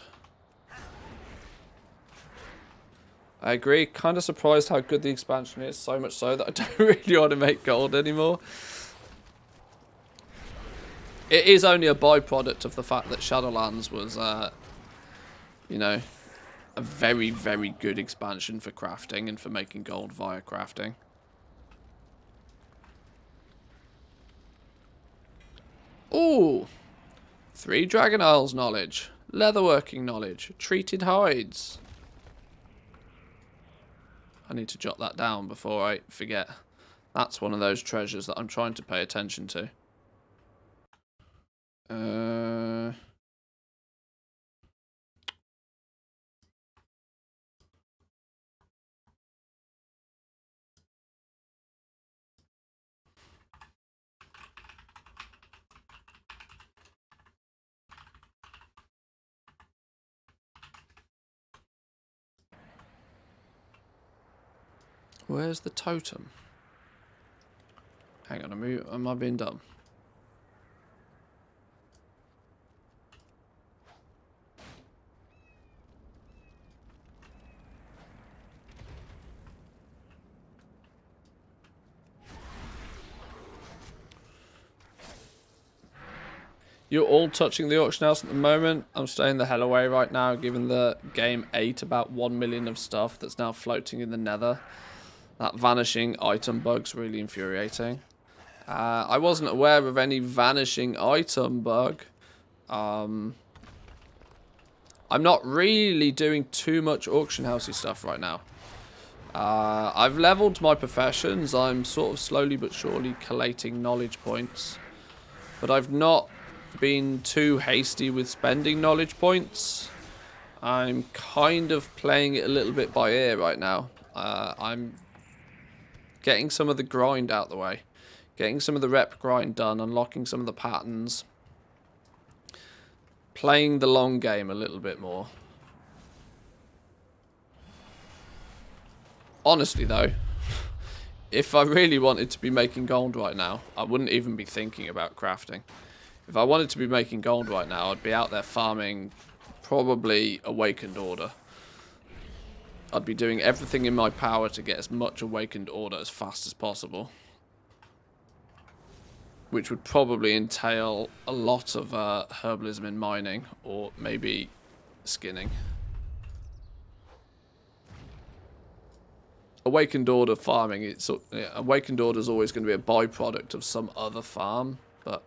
I agree. Kind of surprised how good the expansion is. So much so that I don't really want to make gold anymore. It is only a byproduct of the fact that Shadowlands was, you know, a very, very good expansion for crafting and for making gold via crafting. Ooh! 3 Dragon Isles knowledge. Leatherworking knowledge. Treated hides. I need to jot that down before I forget. That's one of those treasures that I'm trying to pay attention to. Where's the totem? Hang on, am I being dumb? You're all touching the auction house at the moment. I'm staying the hell away right now, given the game ate about 1 million of stuff that's now floating in the nether. That vanishing item bug's really infuriating. I wasn't aware of any vanishing item bug. I'm not really doing too much auction housey stuff right now. I've leveled my professions. I'm sort of slowly but surely collating knowledge points. But I've not been too hasty with spending knowledge points. I'm kind of playing it a little bit by ear right now. I'm getting some of the grind out the way. Getting some of the rep grind done, unlocking some of the patterns. Playing the long game a little bit more. Honestly though, if I really wanted to be making gold right now, I wouldn't even be thinking about crafting. If I wanted to be making gold right now, I'd be out there farming probably Awakened Order. I'd be doing everything in my power to get as much Awakened Order as fast as possible. Which would probably entail a lot of herbalism in mining, or maybe skinning. Awakened Order farming, Awakened Order is always going to be a byproduct of some other farm, but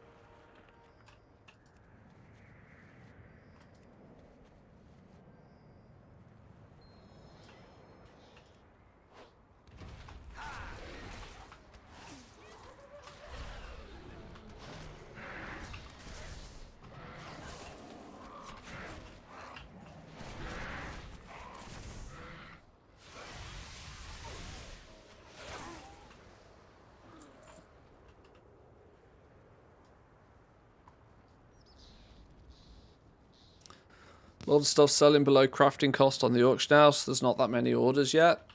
a lot of stuff selling below crafting cost on the auction house. There's not that many orders yet.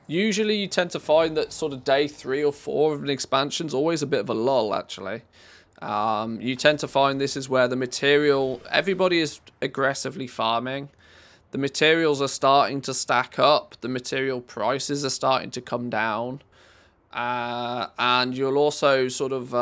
Usually you tend to find that sort of day 3 or 4 of an expansion is always a bit of a lull, actually. You tend to find this is where the material... Everybody is aggressively farming. The materials are starting to stack up. The material prices are starting to come down. And you'll also sort of...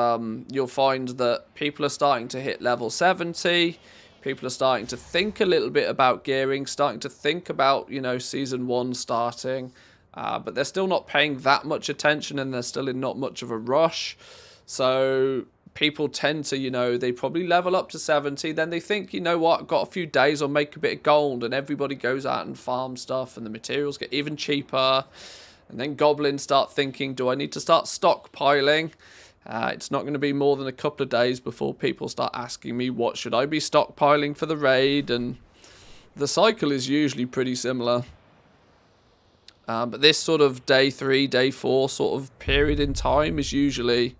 you'll find that people are starting to hit level 70. People are starting to think a little bit about gearing, starting to think about, you know, Season 1 starting. But they're still not paying that much attention, and they're still in not much of a rush. So people tend to, you know, they probably level up to 70. Then they think, you know what, I've got a few days, I'll make a bit of gold. And everybody goes out and farms stuff, and the materials get even cheaper. And then goblins start thinking, do I need to start stockpiling? It's not going to be more than a couple of days before people start asking me, what should I be stockpiling for the raid? And the cycle is usually pretty similar. But this sort of day 3, day 4 sort of period in time is usually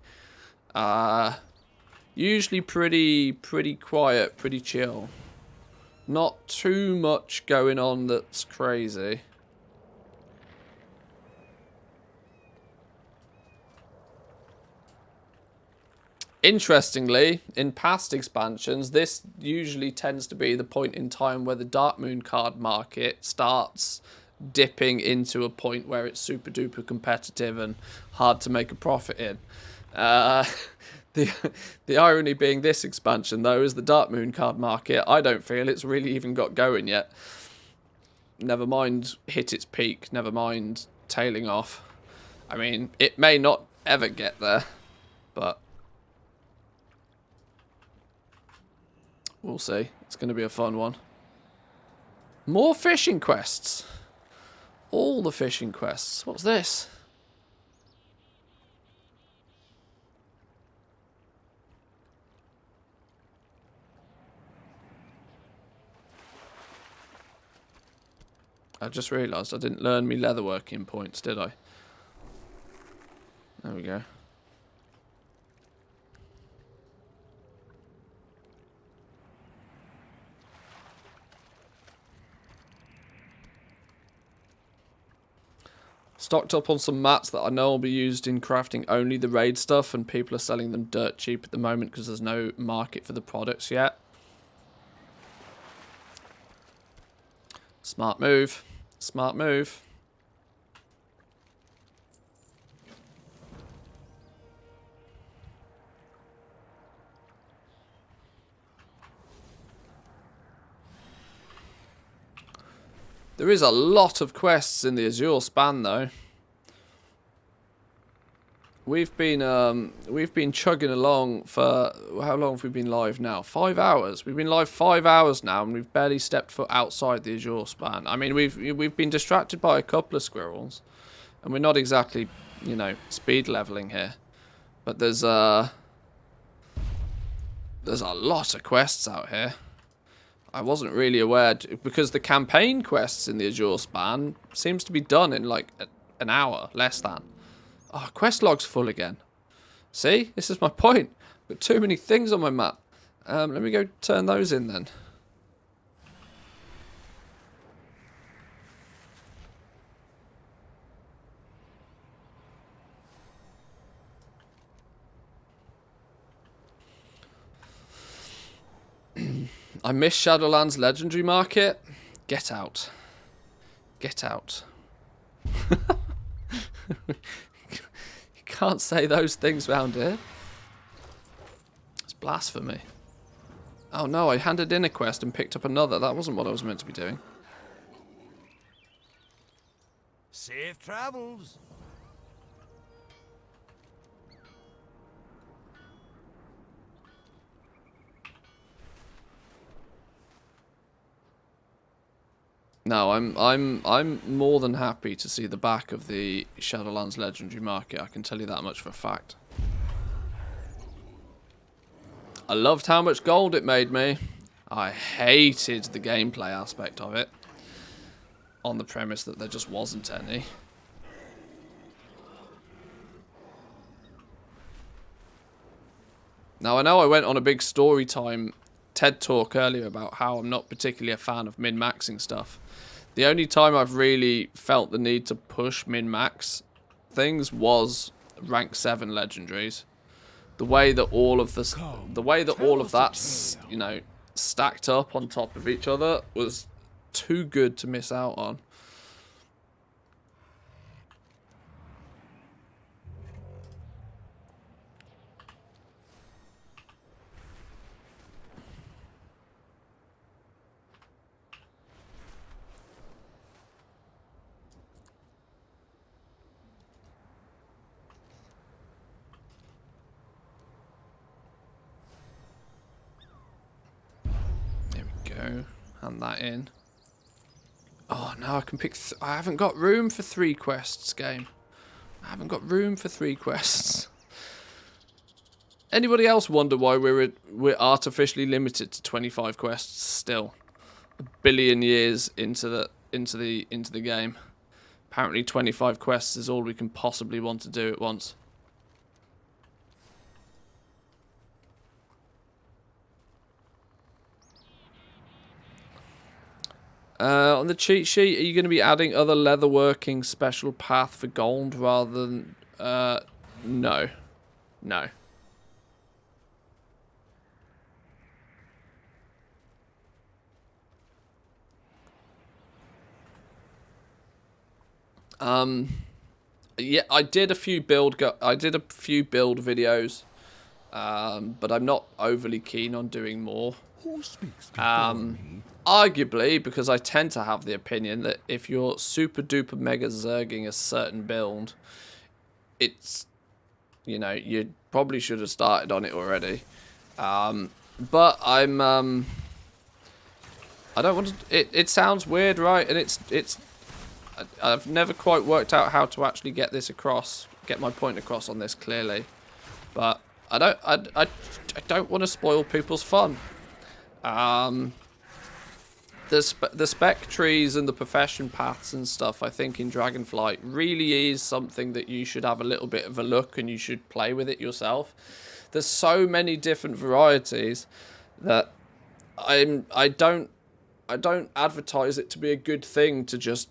pretty quiet, pretty chill. Not too much going on that's crazy. Interestingly, in past expansions, this usually tends to be the point in time where the Dark Moon card market starts dipping into a point where it's super duper competitive and hard to make a profit in. The irony being this expansion, though, is the Dark Moon card market, I don't feel it's really even got going yet. Never mind hit its peak, never mind tailing off. I mean, it may not ever get there, but we'll see. It's going to be a fun one. More fishing quests. All the fishing quests. What's this? I just realised I didn't learn me leatherworking points, did I? There we go. Stocked up on some mats that I know will be used in crafting only the raid stuff, and people are selling them dirt cheap at the moment because there's no market for the products yet. Smart move. Smart move. There is a lot of quests in the Azure span, though. We've been chugging along for how long have we been live now? 5 hours. We've been live 5 hours now, and we've barely stepped foot outside the Azure span. I mean, we've been distracted by a couple of squirrels, and we're not exactly, you know, speed leveling here. But there's a lot of quests out here. I wasn't really aware, because the campaign quests in the Azure span seems to be done in like an hour, less than. Oh, quest log's full again. See, this is my point. I've got too many things on my map. Let me go turn those in then. I miss Shadowlands Legendary Market. Get out. Get out. You can't say those things round here. It's blasphemy. Oh no, I handed in a quest and picked up another. That wasn't what I was meant to be doing. Safe travels. No, I'm more than happy to see the back of the Shadowlands Legendary Market. I can tell you that much for a fact. I loved how much gold it made me. I hated the gameplay aspect of it, on the premise that there just wasn't any. Now, I know I went on a big story time TED talk earlier about how I'm not particularly a fan of min-maxing stuff. The only time I've really felt the need to push min-max things was rank 7 legendaries. The way that all of that, you know, stacked up on top of each other was too good to miss out on. Hand that in. Oh, now I can pick... I haven't got room for 3 quests, game. I haven't got room for 3 quests. Anybody else wonder why we're artificially limited to 25 quests still? A billion years into the game. Apparently 25 quests is all we can possibly want to do at once. On the cheat sheet, are you going to be adding other leatherworking special path for gold rather than... no. No. Yeah, I did a few build videos, but I'm not overly keen on doing more. Who speaks before me? Arguably, because I tend to have the opinion that if you're super duper mega zerging a certain build, it's, you know, you probably should have started on it already. But I don't want to. It sounds weird, right? And I've never quite worked out how to actually get this across, get my point across on this clearly. But I don't want to spoil people's fun. The spec trees and the profession paths and stuff, I think in Dragonflight really is something that you should have a little bit of a look and you should play with it yourself. There's so many different varieties that I don't advertise it to be a good thing to just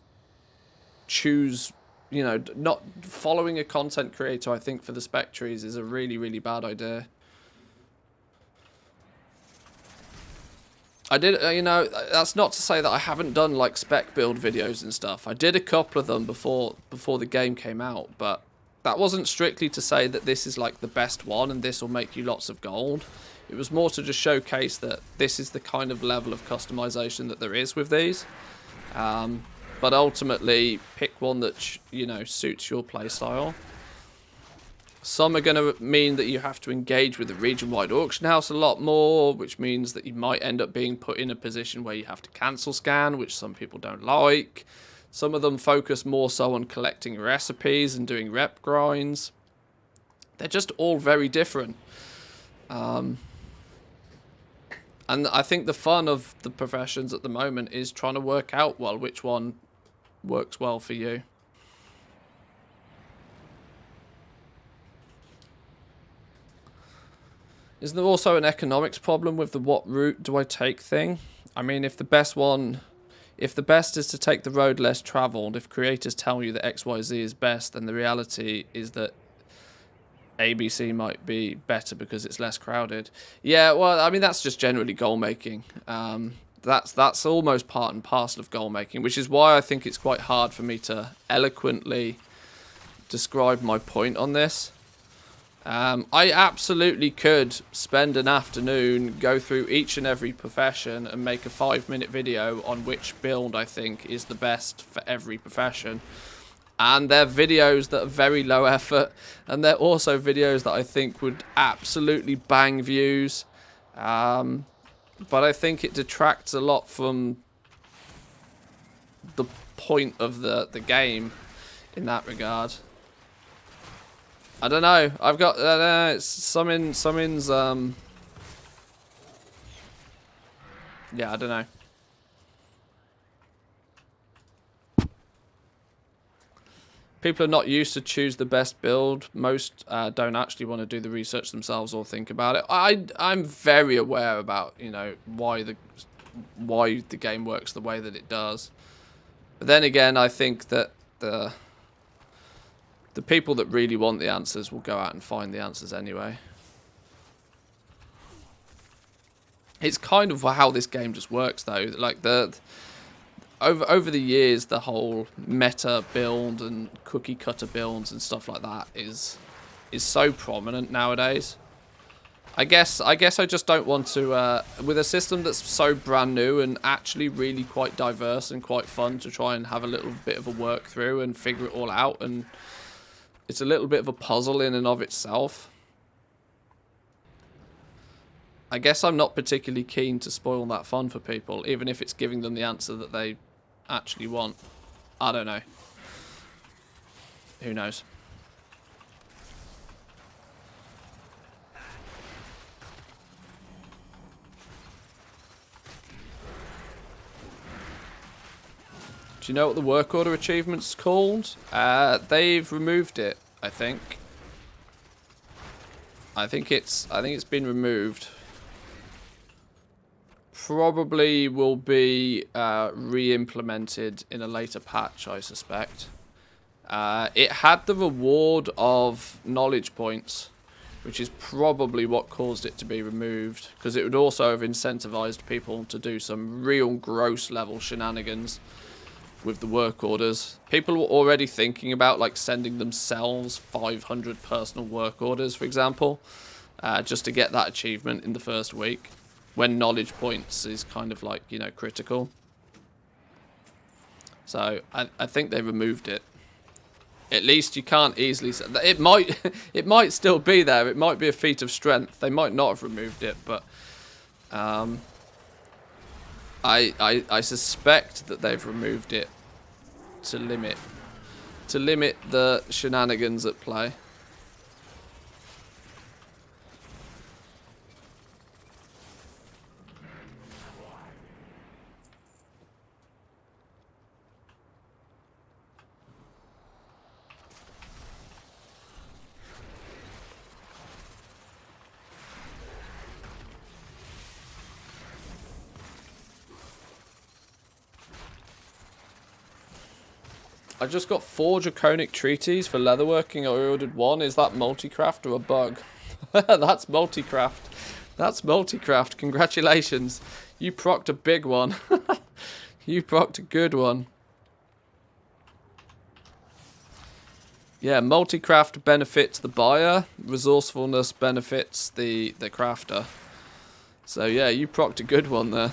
choose you know, not following a content creator, I think, for the spec trees is a really, really bad idea. I did, you know, that's not to say that I haven't done like spec build videos and stuff. I did a couple of them before the game came out, but that wasn't strictly to say that this is like the best one and this will make you lots of gold. It was more to just showcase that this is the kind of level of customization that there is with these. But ultimately, pick one that, you know, suits your playstyle. Some are going to mean that you have to engage with the region-wide auction house a lot more, which means that you might end up being put in a position where you have to cancel scan, which some people don't like. Some of them focus more so on collecting recipes and doing rep grinds. They're just all very different. And I think the fun of the professions at the moment is trying to work out, well, which one works well for you. Isn't there also an economics problem with the what route do I take thing? I mean, if the best is to take the road less traveled, if creators tell you that XYZ is best, then the reality is that ABC might be better because it's less crowded. Yeah, well, I mean, that's just generally goal making. That's almost part and parcel of goal making, which is why I think it's quite hard for me to eloquently describe my point on this. I absolutely could spend an afternoon, go through each and every profession and make a 5-minute video on which build I think is the best for every profession. And they're videos that are very low effort, and they're also videos that I think would absolutely bang views. But I think it detracts a lot from the point of the game in that regard. I don't know. I've got it's summons. Yeah, I don't know. People are not used to choose the best build. Most don't actually want to do the research themselves or think about it. I'm very aware about, you know, why the game works the way that it does. But then again, I think that the people that really want the answers will go out and find the answers anyway. It's kind of how this game just works, though. Like over the years, the whole meta build and cookie cutter builds and stuff like that is so prominent nowadays. I guess I just don't want to with a system that's so brand new and actually really quite diverse and quite fun to try and have a little bit of a work through and figure it all out, and it's a little bit of a puzzle in and of itself. I guess I'm not particularly keen to spoil that fun for people, even if it's giving them the answer that they actually want. I don't know. Who knows? Do you know what the work order achievement's called? They've removed it, I think. I think it's been removed. Probably will be re-implemented in a later patch, I suspect. It had the reward of knowledge points, which is probably what caused it to be removed, because it would also have incentivized people to do some real gross level shenanigans with the work orders. People were already thinking about like sending themselves 500 personal work orders, for example, just to get that achievement in the first week, when knowledge points is kind of like, you know, critical. So I think they removed it. At least you can't easily say that. It might still be there. It might be a feat of strength. They might not have removed it, but I suspect that they've removed it to limit the shenanigans at play. I just got 4 draconic treaties for leatherworking. I ordered 1. Is that multicraft or a bug? That's multicraft. That's multicraft. Congratulations. You procced a big one. You procced a good one. Yeah, multicraft benefits the buyer. Resourcefulness benefits the crafter. So yeah, you procced a good one there.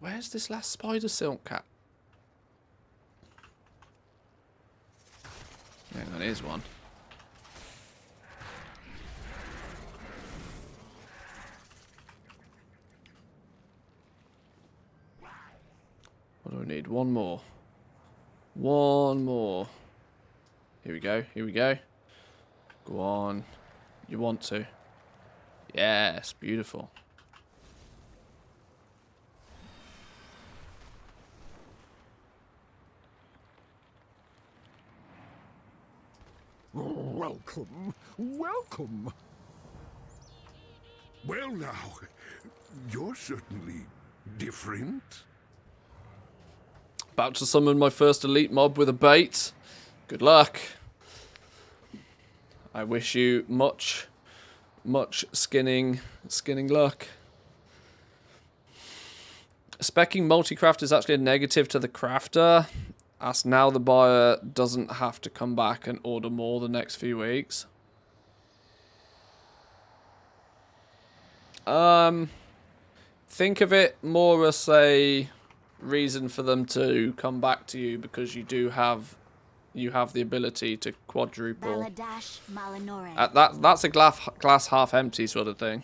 Where's this last spider silk cat? Hang on, here's one. What do I need? One more. One more. Here we go. Here we go. Go on. You want to. Yes, beautiful. Welcome, welcome. Well now, you're certainly different. About to summon my first elite mob with a bait. Good luck. I wish you much skinning luck. Speccing multi-craft is actually a negative to the crafter, as now the buyer doesn't have to come back and order more the next few weeks. Think of it more as a reason for them to come back to you, because you do have the ability to quadruple. That's a glass half empty sort of thing.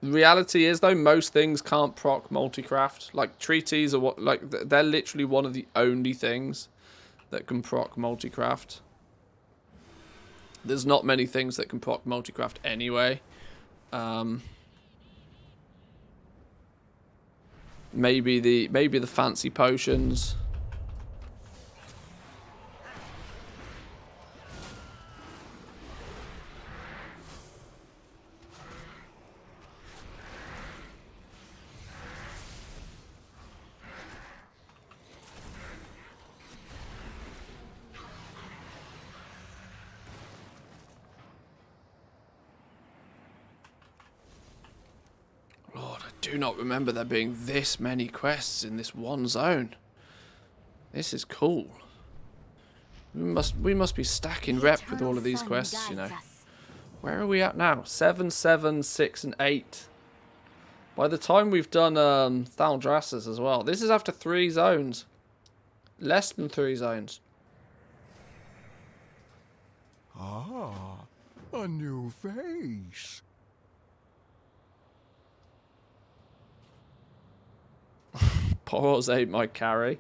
The reality is, though, most things can't proc multicraft. Like treaties are they're literally one of the only things that can proc multicraft. There's not many things that can proc multicraft anyway. Maybe the fancy potions. Lord, I do not remember there being this many quests in this one zone. This is cool. We must be stacking rep with all of these quests, you know. Where are we at now? 7, 7, 6, and 8. By the time we've done Thaldrassus as well. This is after 3 zones. Less than 3 zones. Ah, a new face. Poros 8 might carry.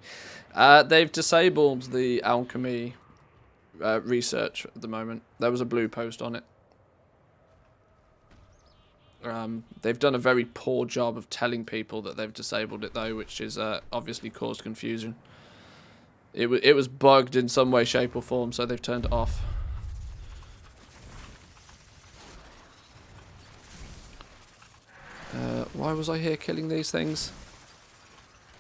They've disabled the alchemy research at the moment. There was a blue post on it. They've done a very poor job of telling people that they've disabled it, though, which is obviously caused confusion. It was bugged in some way, shape, or form, so they've turned it off. Why was I here killing these things?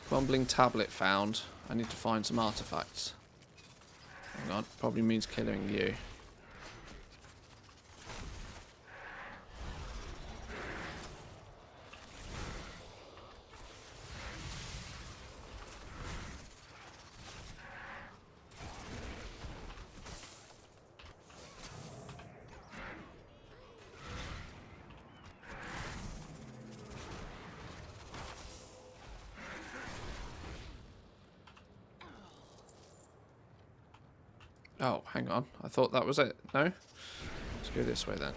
Crumbling tablet found. I need to find some artifacts. Hang on, probably means killing you. Oh, hang on. I thought that was it. No? Let's go this way then.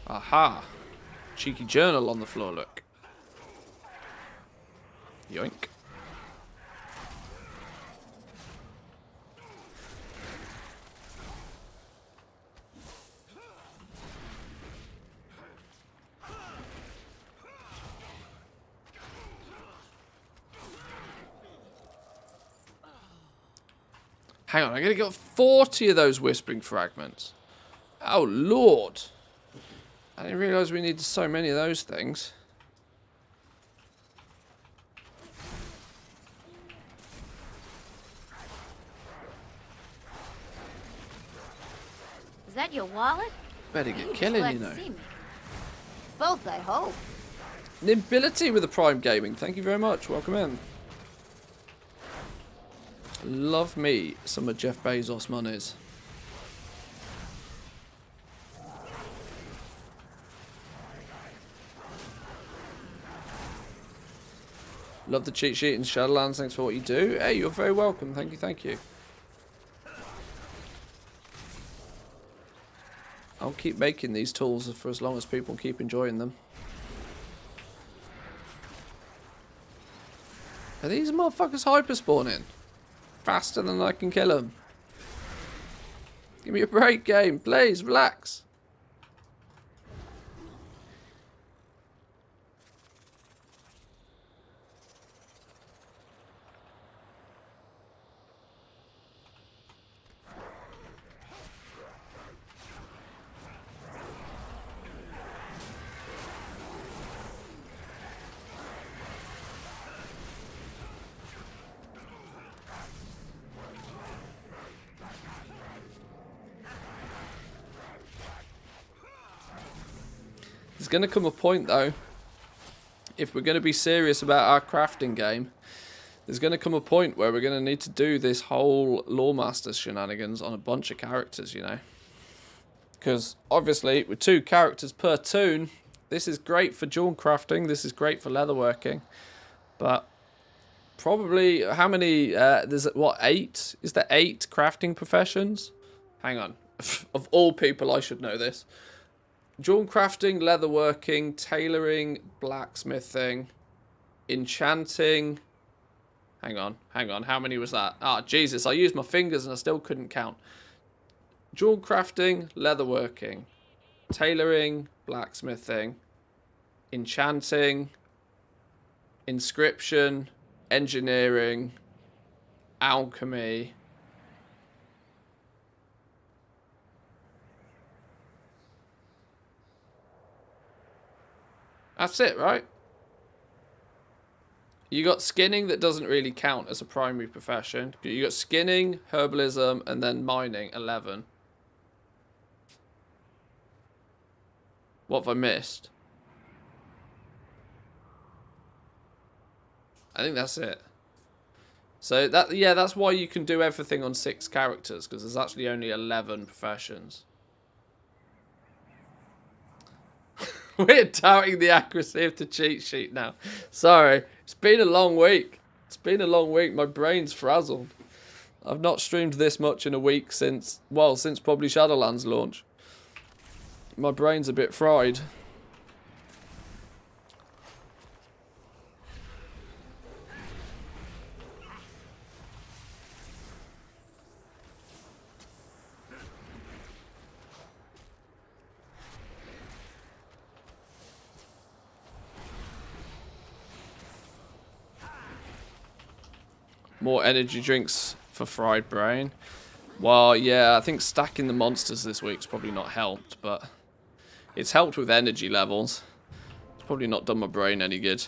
Aha! Cheeky journal on the floor, look. Yoink. Hang on, I'm going to get 40 of those whispering fragments. Oh, Lord. I didn't realise we needed so many of those things. Is that your wallet? Better get You're just killing, glad you to know. see me. Both, I hope. Nimbility with the Prime Gaming. Thank you very much. Welcome in. Love me some of Jeff Bezos' monies. Love the cheat sheet in Shadowlands. Thanks for what you do. Hey, you're very welcome. Thank you, thank you. I'll keep making these tools for as long as people keep enjoying them. Are these motherfuckers hyper spawning? Faster than I can kill them. Give me a break, game. Please, relax. There's going to come a point, though, if we're going to be serious about our crafting game, there's going to come a point where we're going to need to do this whole Loremaster shenanigans on a bunch of characters, you know. Because, obviously, with 2 characters per toon, this is great for jewel crafting, this is great for leatherworking, but probably, how many, there's, what, 8? Is there 8 crafting professions? Hang on. Of all people, I should know this. Jewel crafting, leatherworking, tailoring, blacksmithing, enchanting. Hang on. How many was that? Ah, Jesus, I used my fingers and I still couldn't count. Jewel crafting, leatherworking, tailoring, blacksmithing, enchanting, inscription, engineering, alchemy. That's it, right? You got skinning that doesn't really count as a primary profession. You got skinning, herbalism, and then mining, 11. What have I missed? I think that's it. So that, yeah, that's why you can do everything on 6 characters, because there's actually only 11 professions. We're doubting the accuracy of the cheat sheet now. Sorry, it's been a long week. It's been a long week. My brain's frazzled. I've not streamed this much in a week since, well, since probably Shadowlands launch. My brain's a bit fried. More energy drinks for fried brain. Well, yeah, I think stacking the monsters this week's probably not helped, but it's helped with energy levels. It's probably not done my brain any good.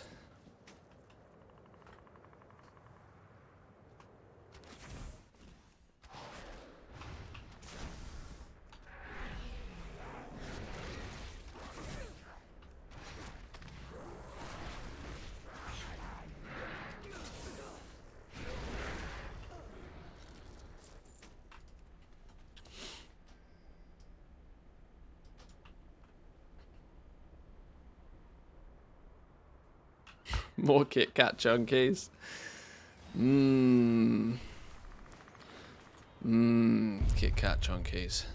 More Kit Kat junkies. Kit Kat junkies.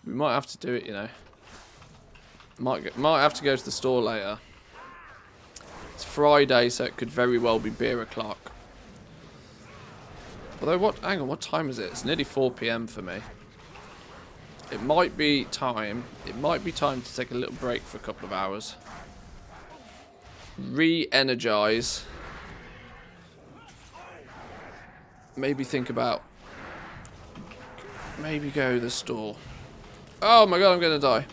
We might have to do it, you know. Might have to go to the store later. It's Friday, so it could very well be beer o'clock. Although, hang on, what time is it? It's nearly 4 PM for me. It might be time to take a little break for a couple of hours. Re-energize. maybe think about... Maybe go to the store. Oh my god, I'm going to die.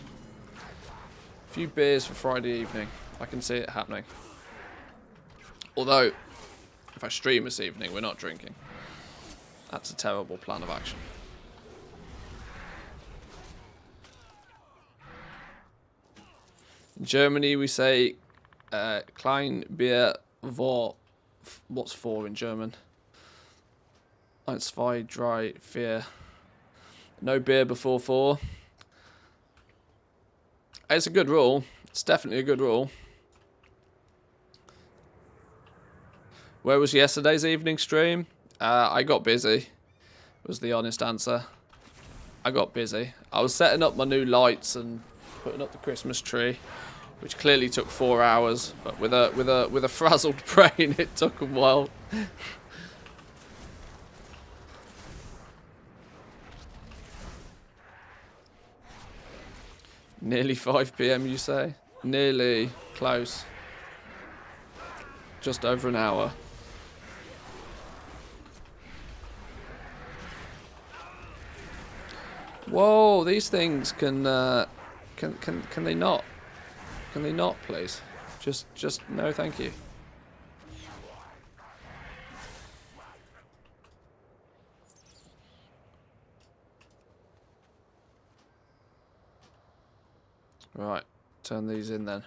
A few beers for Friday evening. I can see it happening. Although, if I stream this evening, we're not drinking. That's a terrible plan of action. In Germany, we say Klein Bier vor. What's for in German? Eins, zwei, drei, vier. No beer before 4. It's a good rule. It's definitely a good rule. Where was yesterday's evening stream? I got busy, was the honest answer. I got busy. I was setting up my new lights and putting up the Christmas tree, which clearly took 4 hours, but with a frazzled brain, it took a while. Nearly 5 PM, you say? Nearly. Close. Just over an hour. Whoa, these things can they not? Can they not, please? Just no, thank you. Right, turn these in then.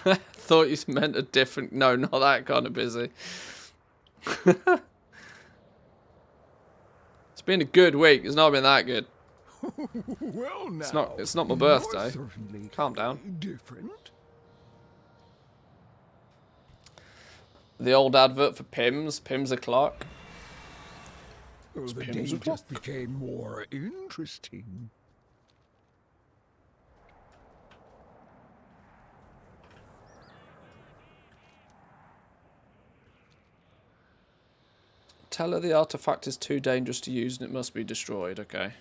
Thought you meant a different... No, not that kind of busy. It's been a good week. It's not been that good. Well, now, It's not my birthday. Calm down. Different. The old advert for Pims. Pims o'clock. The day just became more interesting. Tell her the artifact is too dangerous to use and it must be destroyed. Okay.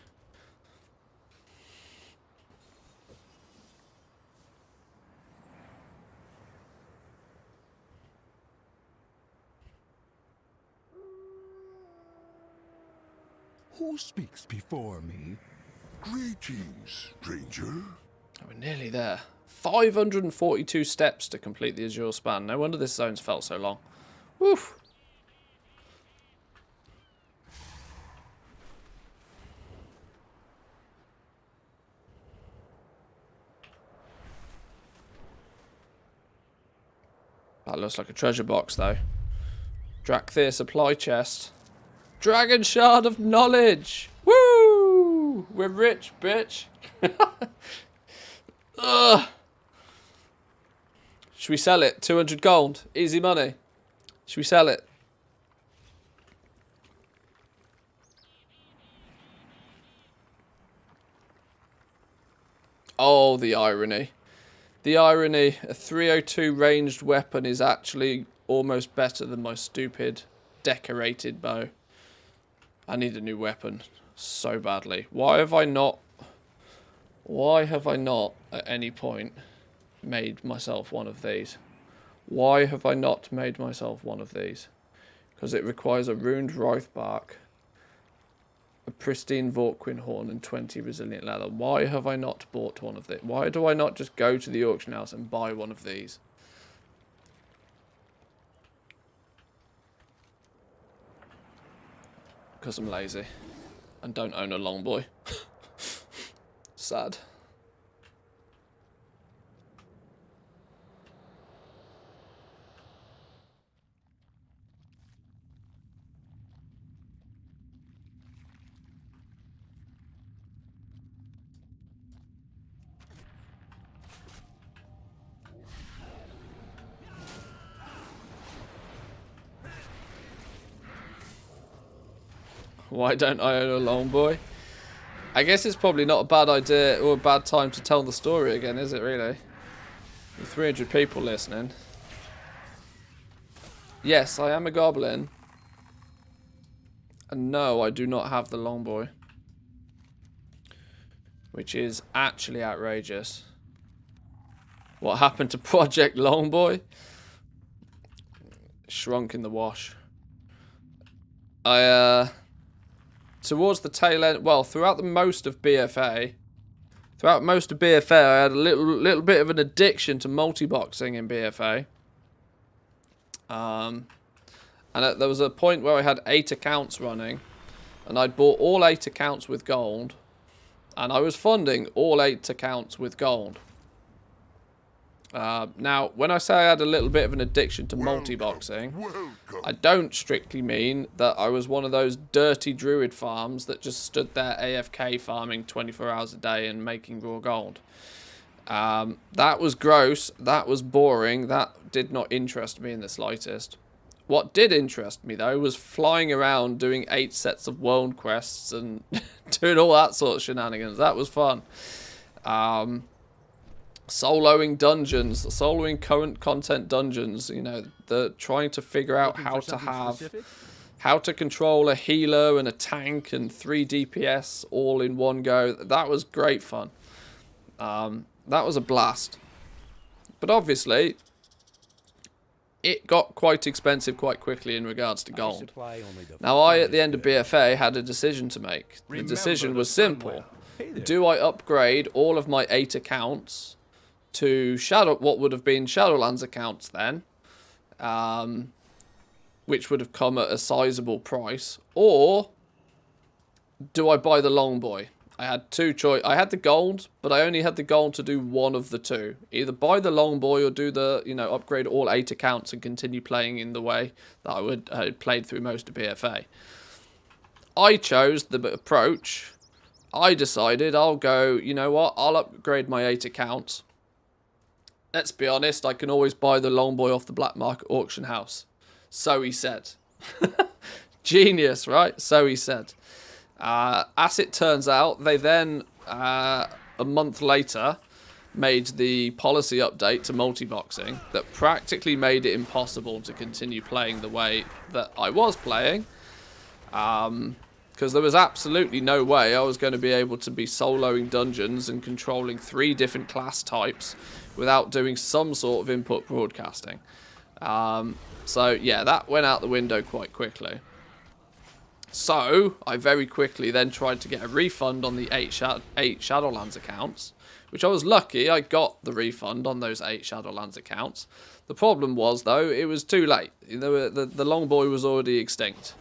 Who speaks before me? Greetings, stranger. Oh, we're nearly there. 542 steps to complete the Azure span. No wonder this zone's felt so long. Woof. That looks like a treasure box, though. Drakthir supply chest. Dragon shard of knowledge. Woo! We're rich, bitch. Ugh. Should we sell it? 200 gold. Easy money. Should we sell it? Oh, the irony. The irony. A 302 ranged weapon is actually almost better than my stupid decorated bow. I need a new weapon so badly. Why have I not at any point made myself one of these? Why have I not made myself one of these? Because it requires a ruined Wraith bark, a pristine Vorquin horn, and 20 resilient leather. Why have I not bought one of these? Why do I not just go to the auction house and buy one of these? Because I'm lazy and don't own a longboy. Sad. Why don't I own a longboy? I guess it's probably not a bad idea or a bad time to tell the story again, is it really? With 300 people listening. Yes, I am a goblin. And no, I do not have the longboy. Which is actually outrageous. What happened to Project Longboy? shrunk in the wash. I towards the tail end, well, throughout most of BFA, I had a little bit of an addiction to multi-boxing in BFA. And there was a point where I had 8 accounts running, and I'd bought all 8 accounts with gold, and I was funding all 8 accounts with gold. Now, when I say I had a little bit of an addiction to multi-boxing, I don't strictly mean that I was one of those dirty druid farms that just stood there AFK farming 24 hours a day and making raw gold. That was gross, that was boring, that did not interest me in the slightest. What did interest me, though, was flying around doing 8 sets of world quests and doing all that sort of shenanigans. That was fun. Soloing dungeons, soloing current content dungeons, you know, trying to figure out how to control a healer and a tank and 3 DPS all in one go. That was great fun. That was a blast. But obviously, it got quite expensive quite quickly in regards to gold. Now, I, at the end of BFA, had a decision to make. The decision was simple. Do I upgrade all of my 8 accounts to what would have been Shadowlands accounts then, which would have come at a sizable price, or do I buy the Longboy? I had 2 choices. I had the gold, but I only had the gold to do one of the 2. Either buy the Longboy or do the, upgrade all 8 accounts and continue playing in the way that I had played through most of BFA. I chose the approach. I decided I'll go, you know what, I'll upgrade my 8 accounts. Let's be honest, I can always buy the Longboy off the black market auction house. So he said. Genius, right? So he said. As it turns out, they then, a month later, made the policy update to multi-boxing that practically made it impossible to continue playing the way that I was playing. Because there was absolutely no way I was going to be able to be soloing dungeons and controlling 3 different class types without doing some sort of input broadcasting. So, yeah, that went out the window quite quickly. So, I very quickly then tried to get a refund on the 8 Shadowlands accounts, which I was lucky I got the refund on those 8 Shadowlands accounts. The problem was, though, it was too late. The Longboy was already extinct.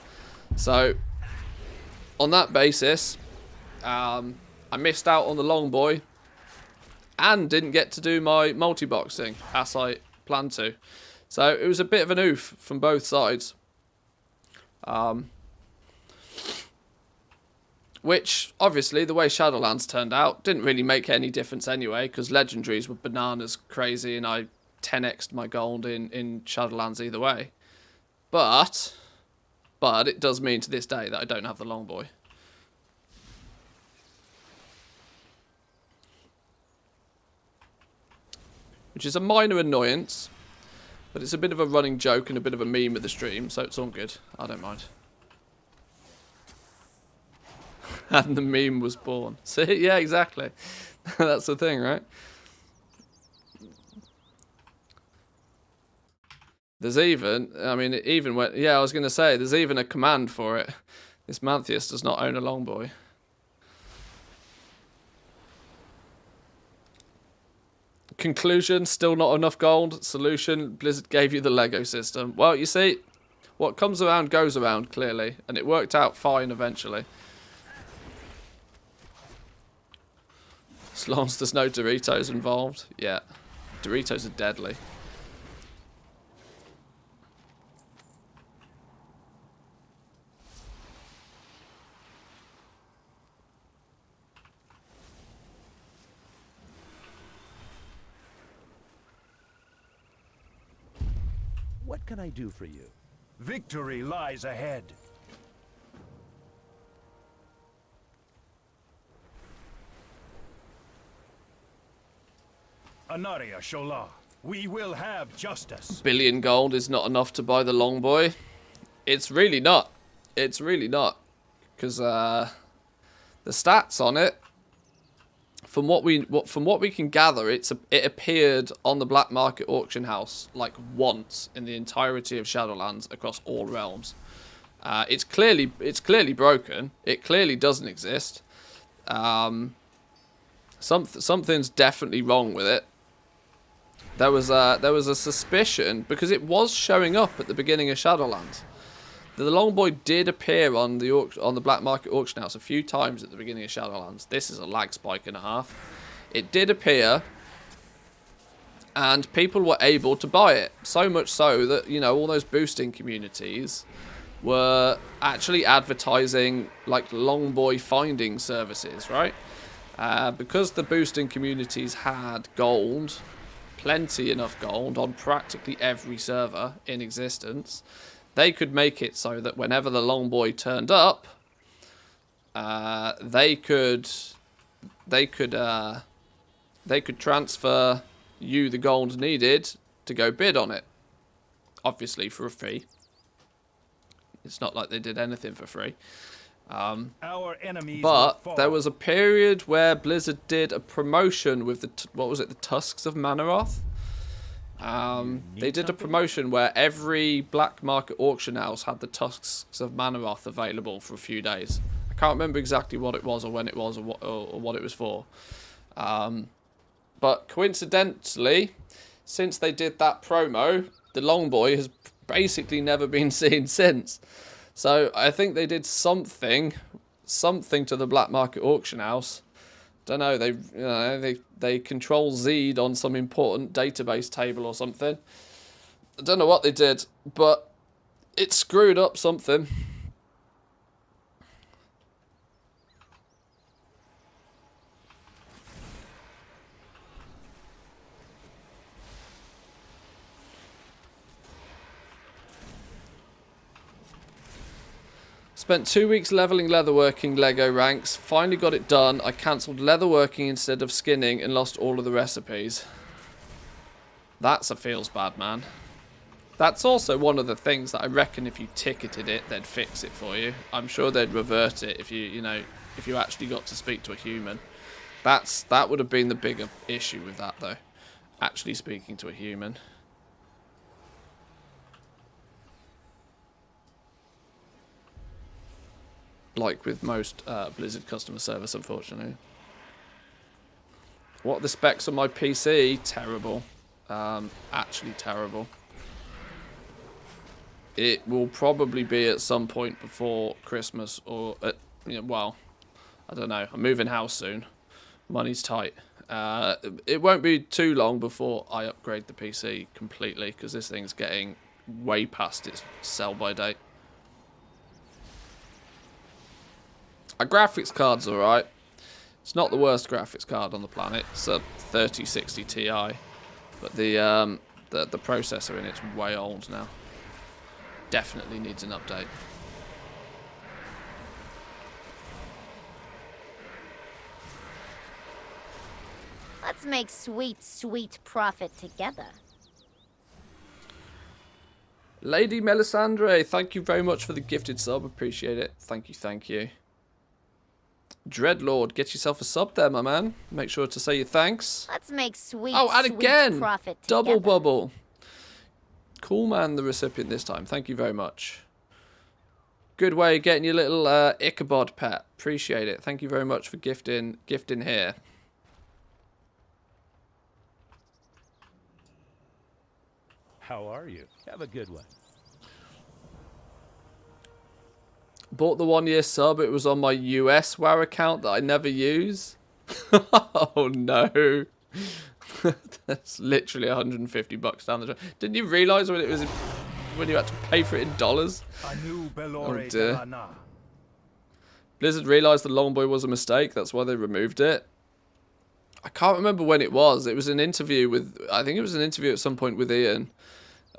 So, on that basis, I missed out on the Longboy and didn't get to do my multi-boxing as I planned to. So, it was a bit of an oof from both sides. Which, obviously, the way Shadowlands turned out didn't really make any difference anyway, because Legendaries were bananas crazy and I 10x'd my gold in Shadowlands either way. But it does mean to this day that I don't have the Longboy. Which is a minor annoyance, but it's a bit of a running joke and a bit of a meme with the stream, so it's all good. I don't mind. And the meme was born. See? Yeah, exactly. That's the thing, right? There's even, I mean, even when, yeah, I was going to say, there's even a command for it. This Manthias does not own a Longboy. Conclusion, still not enough gold. Solution, Blizzard gave you the Lego system. Well, you see, what comes around goes around, clearly. And it worked out fine eventually. As long as there's no Doritos involved. Yeah, Doritos are deadly. What can I do for you? Victory lies ahead. Anaria Shola, we will have justice. 1 billion gold is not enough to buy the Longboy. It's really not. It's really not. Because the stats on it, from what we can gather, it appeared on the black market auction house like once in the entirety of Shadowlands across all realms. It's clearly broken. It clearly doesn't exist. Something's definitely wrong with it. There was a suspicion because it was showing up at the beginning of Shadowlands. The Longboy did appear on the black market auction house a few times at the beginning of Shadowlands. This is a lag spike and a half. It did appear, and people were able to buy it. So much so that, you know, all those boosting communities were actually advertising like Longboy finding services, right? Because the boosting communities had gold, plenty enough gold on practically every server in existence. They could make it so that whenever the Longboy turned up, they could transfer you the gold needed to go bid on it. Obviously for a fee. It's not like they did anything for free. Our enemies but there was a period where Blizzard did a promotion with the the Tusks of Manaroth. They did a promotion where every black market auction house had the Tusks of Manaroth available for a few days. I can't remember exactly what it was or when it was or what it was for. But coincidentally, since they did that promo, the Longboy has basically never been seen since. So I think they did something to the black market auction house. Don't know, they control Z'd on some important database table or something. I don't know what they did, but it screwed up something. Spent 2 weeks leveling leatherworking Lego ranks. Finally got it done. I cancelled leatherworking instead of skinning and lost all of the recipes. That's a feels bad, man. That's also one of the things that I reckon if you ticketed it, they'd fix it for you. I'm sure they'd revert it if if you actually got to speak to a human. That would have been the bigger issue with that though. Actually speaking to a human. Like with most Blizzard customer service, unfortunately. What are the specs on my PC? Terrible. Actually terrible. It will probably be at some point before Christmas or well, I don't know. I'm moving house soon. Money's tight. It won't be too long before I upgrade the PC completely because this thing's getting way past its sell-by date. Our graphics card's alright. It's not the worst graphics card on the planet. It's a 3060 Ti, but the processor in it's way old now. Definitely needs an update. Let's make sweet, sweet profit together. Lady Melisandre, thank you very much for the gifted sub. Appreciate it. Thank you, thank you. Dreadlord, get yourself a sub there, my man. Make sure to say your thanks. Let's make sweet, and sweet again, profit double together. bubble. Cool man, the recipient this time. Thank you very much. Good way of getting your little Ichabod pet. Appreciate it. Thank you very much for gifting here. How are you? Have a good one. Bought the 1 year sub. It was on my US WoW account that I never use. Oh no. That's literally $150 down the drain. Didn't you realise when you had to pay for it in dollars? Oh dear. Blizzard realised the Longboy was a mistake. That's why they removed it. I can't remember when it was. It was an interview with... I think it was an interview at some point with Ian.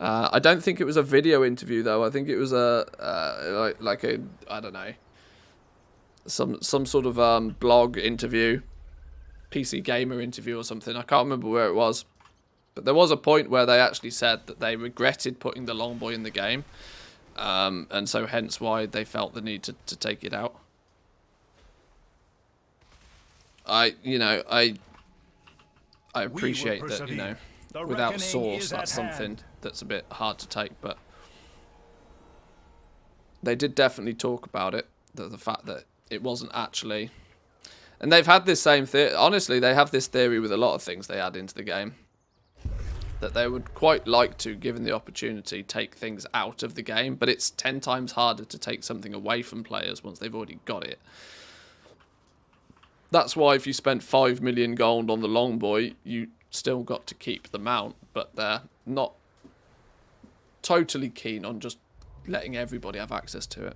I don't think it was a video interview though. I think it was a like a, I don't know, some sort of blog interview, PC gamer interview or something. I can't remember where it was, but there was a point where they actually said that they regretted putting the Longboy in the game, and so hence why they felt the need to take it out. I appreciate that, you know, without source, that's something that's a bit hard to take, but they did definitely talk about it, the fact that it wasn't actually, and they've had this same theory, honestly, they have this theory with a lot of things they add into the game, that they would quite like to, given the opportunity, take things out of the game, but it's 10 times harder to take something away from players once they've already got it. That's why if you spent 5 million gold on the Longboy, you still got to keep the mount, but they're not totally keen on just letting everybody have access to it.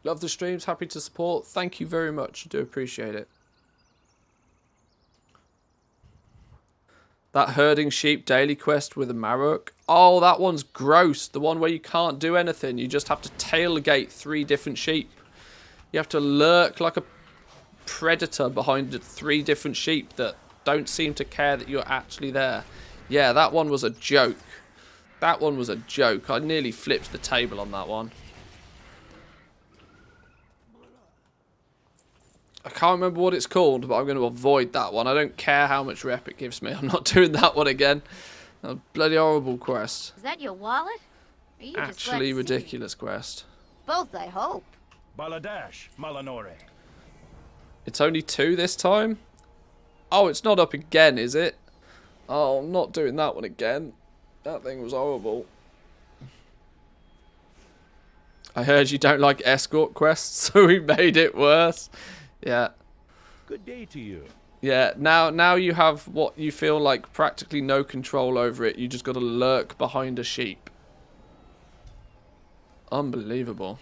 Love the streams, happy to support. Thank you very much, I do appreciate it. That herding sheep daily quest with a Marok. Oh, that one's gross. The one where you can't do anything. You just have to tailgate 3 different sheep. You have to lurk like a predator behind 3 different sheep that don't seem to care that you're actually there. Yeah, that one was a joke. That one was a joke. I nearly flipped the table on that one. I can't remember what it's called, but I'm going to avoid that one. I don't care how much rep it gives me. I'm not doing that one again. A bloody horrible quest. Is that your wallet? Are you Actually ridiculous quest. Both, I hope. Baladash, Malanore. It's only 2 this time? Oh, it's not up again, is it? Oh, I'm not doing that one again. That thing was horrible. I heard you don't like escort quests, so we made it worse. Yeah. Good day to you. Yeah, now you have what you feel like practically no control over it. You just got to lurk behind a sheep. Unbelievable.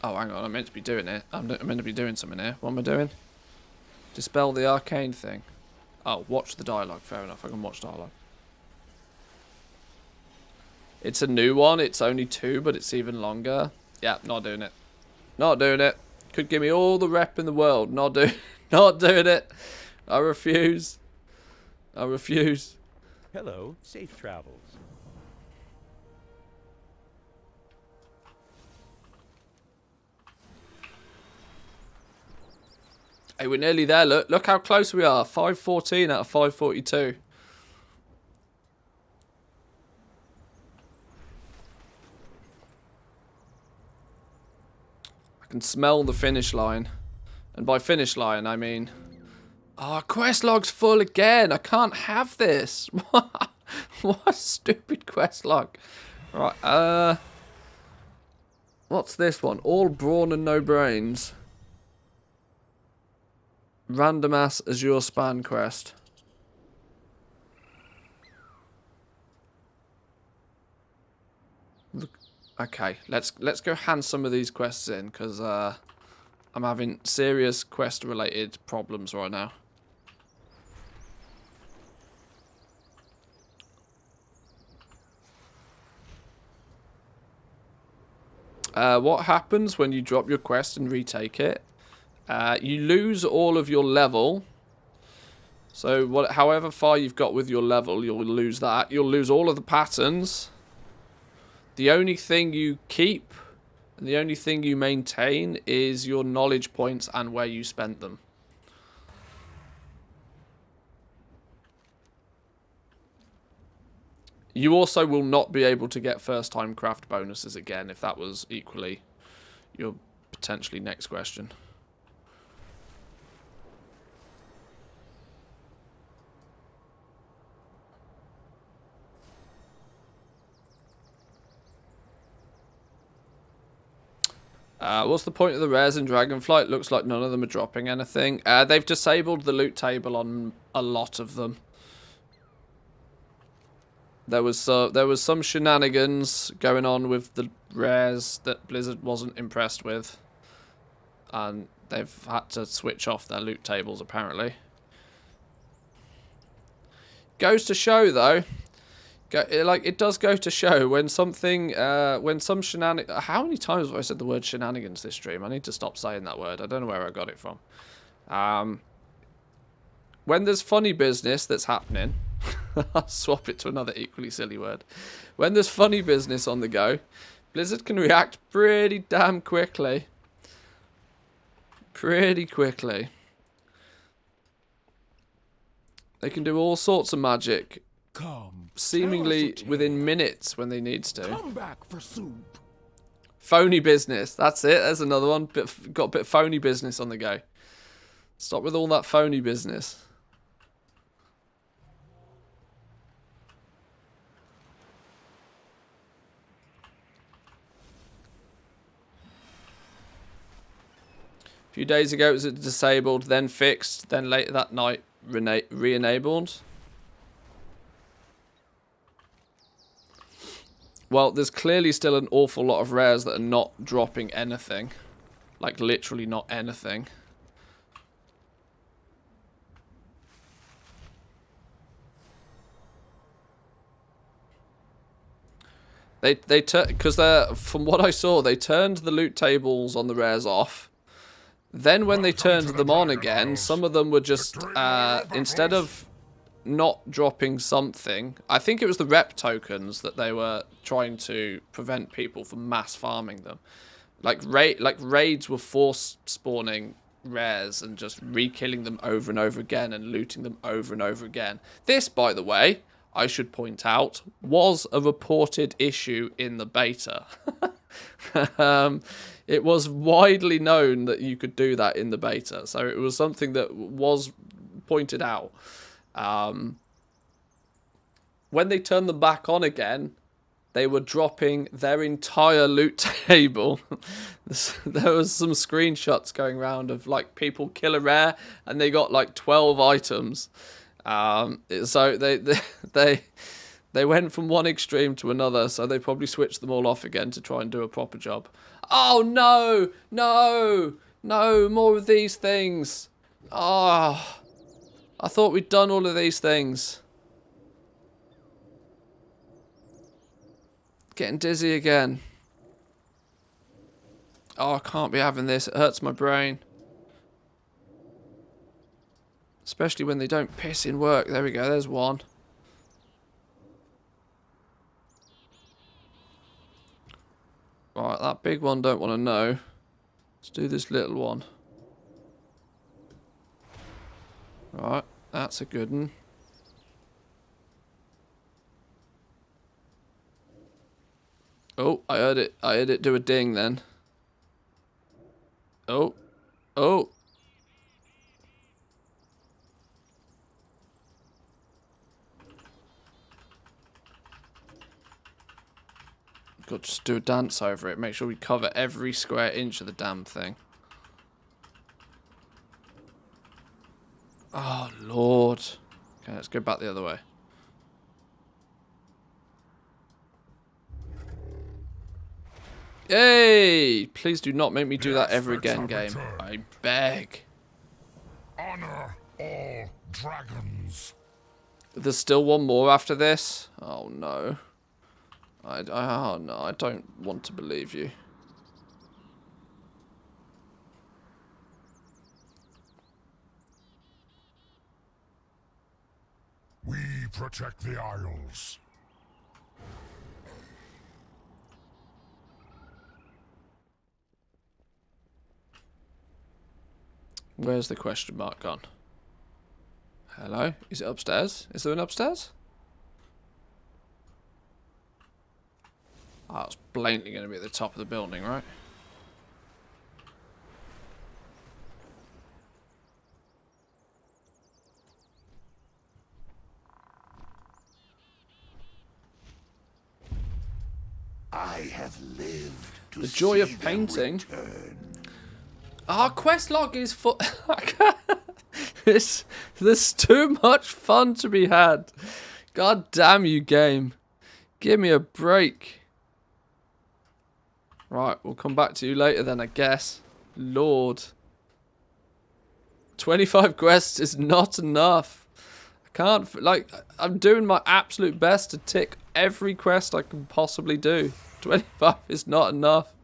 Oh, hang on, I'm meant to be doing it. I'm meant to be doing something here. What am I doing? Dispel the arcane thing. Oh, watch the dialogue. Fair enough, I can watch dialogue. It's a new one. It's only 2, but it's even longer. Yeah, not doing it. Not doing it. Could give me all the rep in the world. Not doing it. I refuse. I refuse. Hello, safe travels. Hey, we're nearly there. Look how close we are. 514 out of 542. I can smell the finish line. And by finish line, I mean... Oh, quest log's full again. I can't have this. What a stupid quest log. Right, what's this one? All brawn and no brains. Random ass Azure span quest. Okay, let's go hand some of these quests in, because I'm having serious quest related problems right now. What happens when you drop your quest and retake it? You lose all of your level. So however far you've got with your level, you'll lose that. You'll lose all of the patterns. The only thing you keep and the only thing you maintain is your knowledge points and where you spent them. You also will not be able to get first time craft bonuses again if that was equally your potentially next question. What's the point of the rares in Dragonflight? Looks like none of them are dropping anything. They've disabled the loot table on a lot of them. There was some shenanigans going on with the rares that Blizzard wasn't impressed with, and they've had to switch off their loot tables apparently. Goes to show though, Like, it does go to show when something, when some shenanigans... How many times have I said the word shenanigans this stream? I need to stop saying that word. I don't know where I got it from. When there's funny business that's happening... I'll swap it to another equally silly word. When there's funny business on the go, Blizzard can react pretty damn quickly. Pretty quickly. They can do all sorts of magic. Seemingly within minutes when they needs to. Come back for soup. Phony business. That's it. There's another one. Got a bit of phony business on the go. Stop with all that phony business. A few days ago it was disabled, then fixed, then later that night re-enabled. Well, there's clearly still an awful lot of rares that are not dropping anything. Like, literally not anything. Because from what I saw, they turned the loot tables on the rares off. Then when they turned them on again, some of them were just, instead of not dropping something, I think it was the rep tokens that they were trying to prevent people from mass farming them. Like raids were force spawning rares and just re-killing them over and over again and looting them over and over again. This, by the way, I should point out, was a reported issue in the beta. It was widely known that you could do that in the beta, so it was something that was pointed out. When they turned them back on again, they were dropping their entire loot table. There was some screenshots going around of like people kill a rare and they got like 12 items. So they went from one extreme to another, so they probably switched them all off again to try and do a proper job. Oh no, no, no, more of these things. Oh, I thought we'd done all of these things. Getting dizzy again. Oh, I can't be having this. It hurts my brain. Especially when they don't piss in work. There we go, there's one. Right, that big one don't want to know. Let's do this little one. Right, that's a good one. Oh, I heard it do a ding then. Oh. Oh. Got to just do a dance over it. Make sure we cover every square inch of the damn thing. Oh, Lord. Okay, let's go back the other way. Yay! Please do not make me do that ever again, game. I beg. Honor all dragons. There's still one more after this? Oh, no. Oh no, I don't want to believe you. We protect the Isles. Where's the question mark gone? Hello? Is it upstairs? Is there an upstairs? Oh, it's blatantly going to be at the top of the building, right? I have lived to the joy of see painting. them return. Our quest log is full. There's too much fun to be had. God damn you, game. Give me a break. Right, we'll come back to you later then, I guess. Lord. 25 quests is not enough. I can't, like, I'm doing my absolute best to tick every quest I can possibly do. 25 is not enough.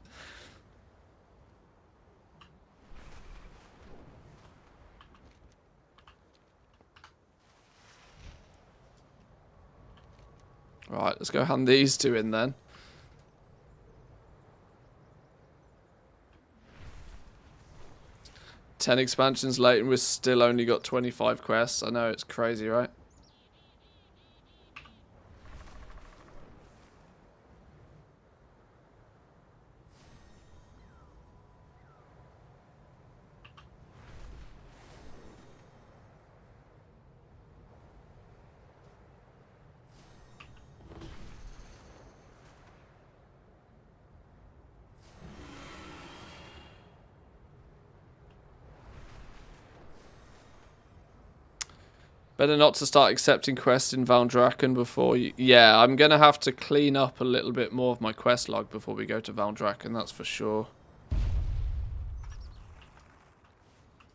Right, let's go hand these two in then. Ten expansions later and we've still only got 25 quests. I know, it's crazy, right? Better not to start accepting quests in Valdrakken before you... Yeah, I'm going to have to clean up a little bit more of my quest log before we go to Valdrakken, that's for sure.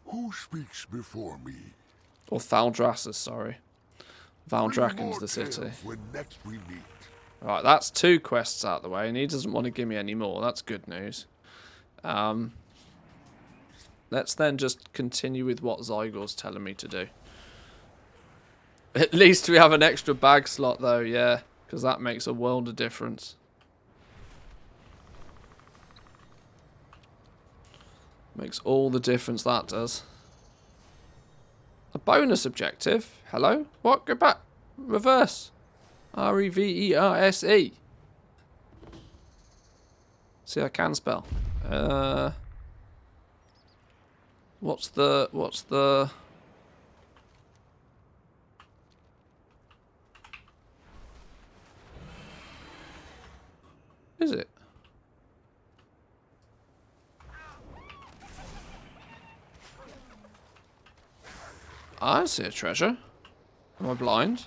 Who speaks before me? Or Thaldraszus, sorry. Valdrakken's the city. When next we meet. Right, that's 2 quests out the way, and he doesn't want to give me any more. That's good news. Let's then just continue with what Zygor's telling me to do. At least we have an extra bag slot though, yeah. Because that makes a world of difference. Makes all the difference, that does. A bonus objective? Hello? What? Go back. Reverse. R-E-V-E-R-S-E. See, I can spell. What's the... Is it? I see a treasure. Am I blind?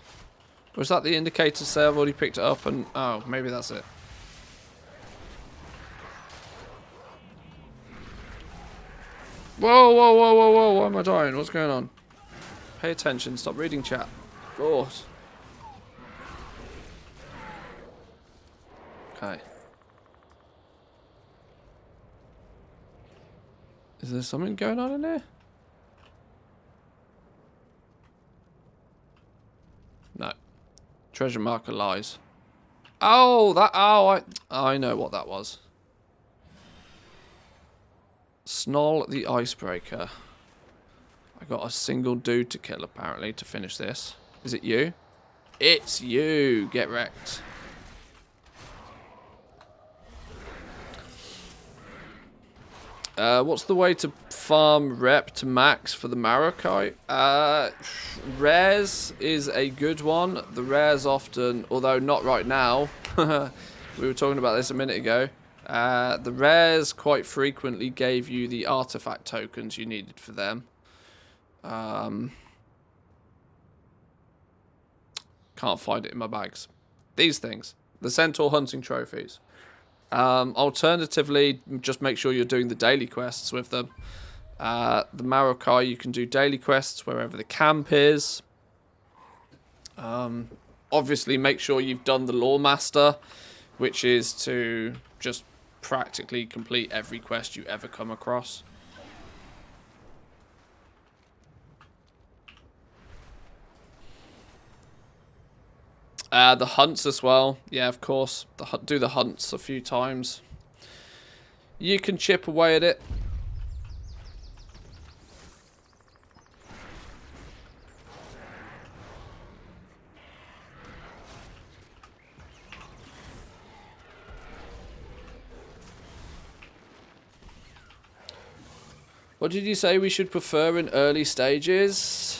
Or is that the indicator to say I've already picked it up and... Oh, maybe that's it. Whoa, whoa, whoa, whoa, whoa. Why am I dying? What's going on? Pay attention. Stop reading chat. God. Okay. Is there something going on in there? No. Treasure marker lies. Oh, that... Oh, I know what that was. Snoll the Icebreaker. I got a single dude to kill, apparently, to finish this. Is it you? It's you! Get wrecked. What's the way to farm rep to max for the Marokai? Rares is a good one. The rares often, although not right now, we were talking about this a minute ago, the rares quite frequently gave you the artifact tokens you needed for them. Can't find it in my bags. These things. The Centaur hunting trophies. Alternatively, just make sure you're doing the daily quests with them. The Marokai, you can do daily quests wherever the camp is. Obviously, make sure you've done the Loremaster, which is to just practically complete every quest you ever come across. The hunts as well. Yeah, of course. Do the hunts a few times. You can chip away at it. What did you say we should prefer in early stages?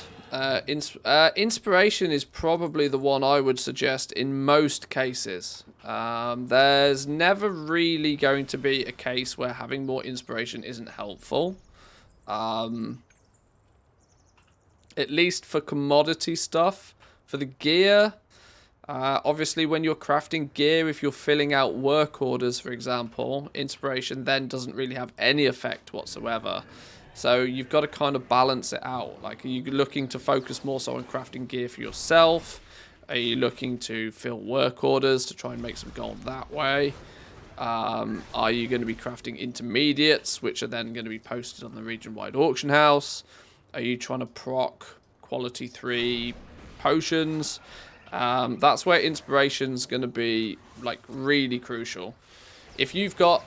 Inspiration is probably the one I would suggest in most cases. There's never really going to be a case where having more inspiration isn't helpful. At least for commodity stuff. For the gear, obviously when you're crafting gear, if you're filling out work orders, for example, inspiration then doesn't really have any effect whatsoever. So you've got to kind of balance it out. Like, are you looking to focus more so on crafting gear for yourself? Are you looking to fill work orders to try and make some gold that way? Are you going to be crafting intermediates, which are then going to be posted on the region-wide auction house? Are you trying to proc quality 3 potions? That's where inspiration's going to be, like, really crucial. If you've got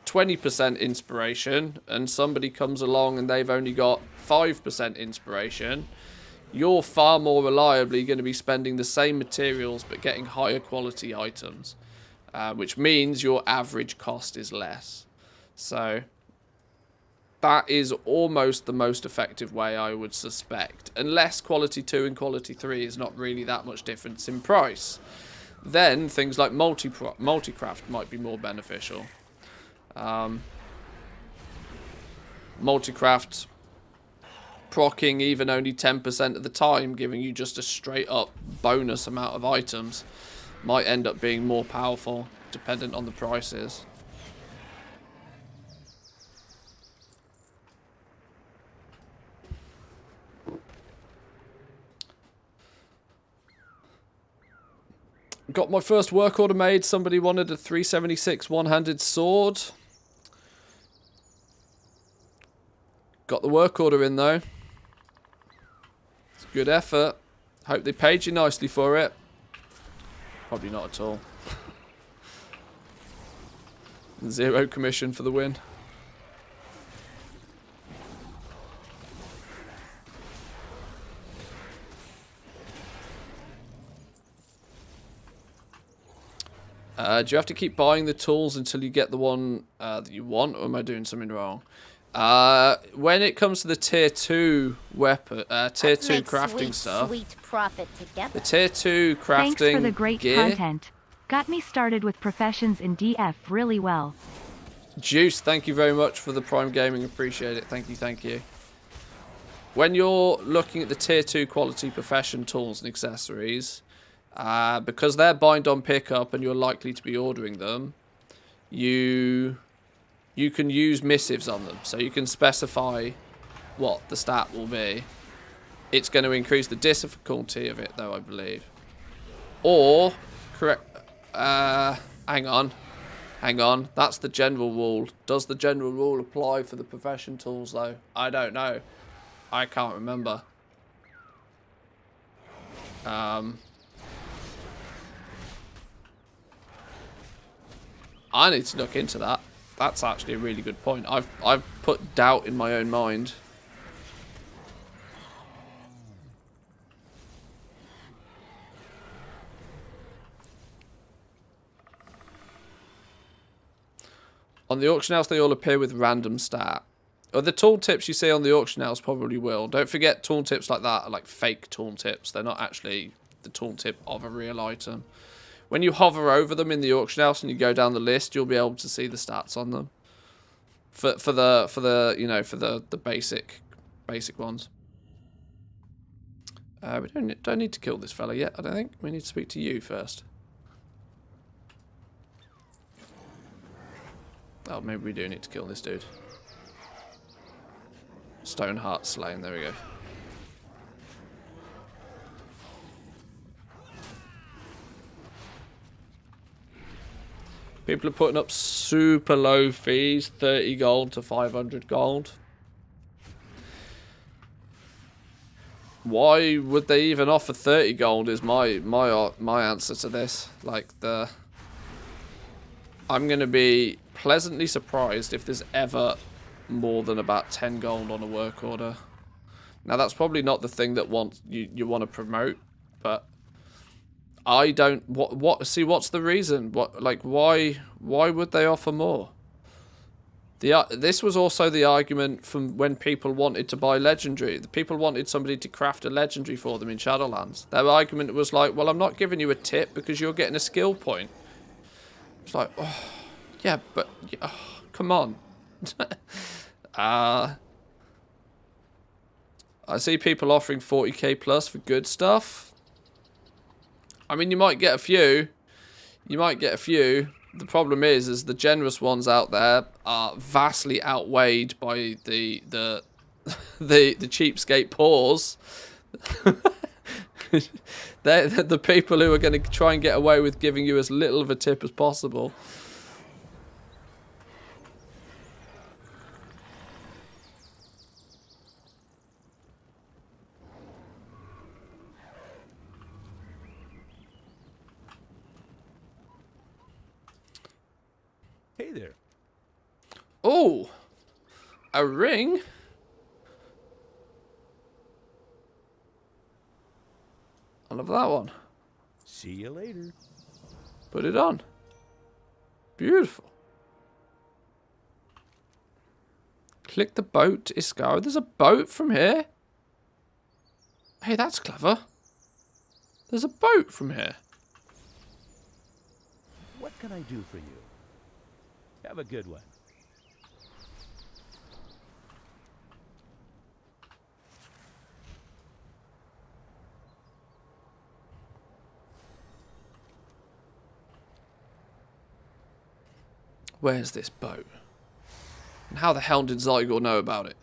20% inspiration and somebody comes along and they've only got 5% inspiration, you're far more reliably going to be spending the same materials but getting higher quality items, which means your average cost is less. So that is almost the most effective way, I would suspect, unless quality 2 and quality 3 is not really that much difference in price. Then things like multi-craft might be more beneficial. Multi-craft procking even only 10% of the time, giving you just a straight up bonus amount of items, might end up being more powerful dependent on the prices. Got my first work order made. Somebody wanted a 376 one-handed sword. Got the work order in though. It's a good effort. Hope they paid you nicely for it. Probably not at all. 0 commission for the win. Do you have to keep buying the tools until you get the one that you want, or am I doing something wrong? When it comes to the tier 2 weapon, tier 2 crafting stuff, sweet profit together. the tier 2 crafting Thanks for the great gear, content. Got me started with professions in DF really well. Juice, thank you very much for the Prime Gaming. Appreciate it. Thank you, thank you. When you're looking at the tier 2 quality profession tools and accessories, because they're bind on pickup and you're likely to be ordering them, you can use missives on them. So you can specify what the stat will be. It's going to increase the difficulty of it, though, I believe. Or, correct, hang on. That's the general rule. Does the general rule apply for the profession tools, though? I don't know. I can't remember. I need to look into that. That's actually a really good point. I've put doubt in my own mind. On the auction house, they all appear with random stat. Or the tooltips you see on the auction house probably will. Don't forget, tooltips like that are like fake tooltips. They're not actually the tooltip of a real item. When you hover over them in the auction house and you go down the list, you'll be able to see the stats on them. For the basic ones. We don't need to kill this fella yet, I don't think. We need to speak to you first. Oh, maybe we do need to kill this dude. Stoneheart slain, there we go. People are putting up super low fees, 30 gold to 500 gold. Why would they even offer 30 gold is my answer to this. Like, I'm going to be pleasantly surprised if there's ever more than about 10 gold on a work order. Now, that's probably not the thing that you want to promote, but I don't. See, what's the reason? Why would they offer more? This was also the argument from when people wanted to buy legendary. The people wanted somebody to craft a legendary for them in Shadowlands. Their argument was like, well, I'm not giving you a tip because you're getting a skill point. It's like, oh, yeah, but come on. I see people offering 40k plus for good stuff. I mean, you might get a few. the problem is the generous ones out there are vastly outweighed by the cheapskate paws. They're the people who are going to try and get away with giving you as little of a tip as possible. Hey there. Oh, a ring. I love that one. See you later. Put it on. Beautiful. Click the boat to Iscaro. There's a boat from here. Hey, that's clever. There's a boat from here. What can I do for you? Have a good one. Where's this boat? And how the hell did Zygor know about it?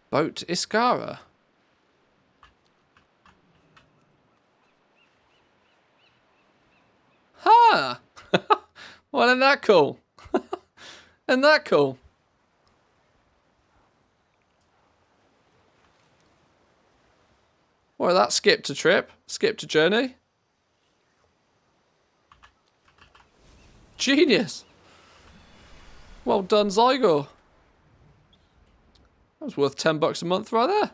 Boat to Iscaro. Ha! Well, isn't that cool? Isn't that cool? Well, that skipped a trip. Skipped a journey. Genius. Well done, Zygor. That was worth $10 a month right there.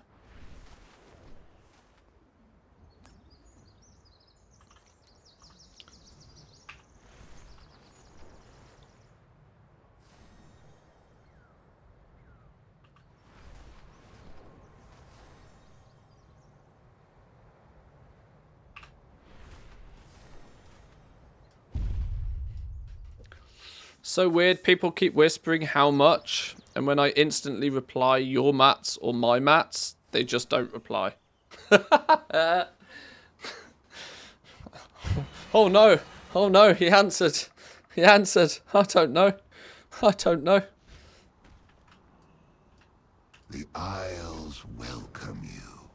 So weird, people keep whispering how much, and when I instantly reply your mats or my mats, they just don't reply. Oh no, oh no, he answered. He answered. I don't know. I don't know. The Isles welcome you.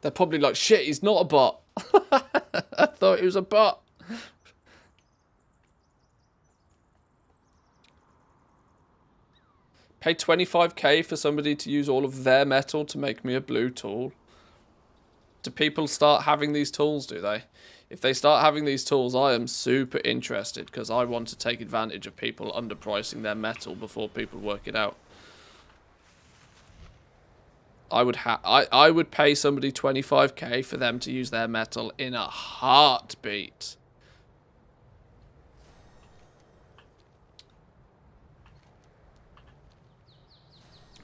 They're probably like, shit, he's not a bot. I thought he was a bot. Pay 25k for somebody to use all of their metal to make me a blue tool. Do people start having these tools, do they? If they start having these tools, I am super interested because I want to take advantage of people underpricing their metal before people work it out. I would pay somebody 25k for them to use their metal in a heartbeat.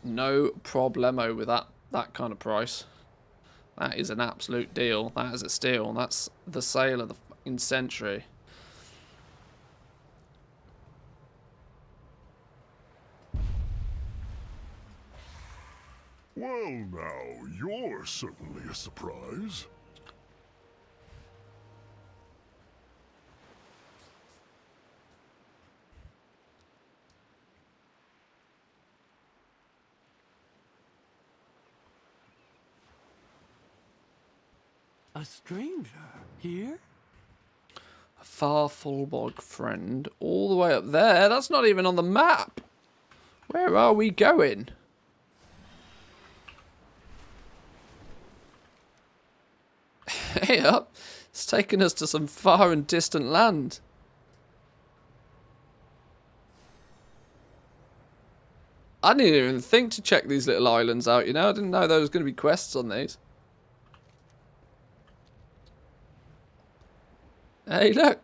No problemo with that kind of price. That is an absolute deal. That is a steal. That's the sale of the fucking century. Well now, you're certainly a surprise. A stranger here? A far Fulbog friend all the way up there. That's not even on the map. Where are we going? Hey up. It's taken us to some far and distant land. I didn't even think to check these little islands out, you know. I didn't know there was going to be quests on these. Hey, look.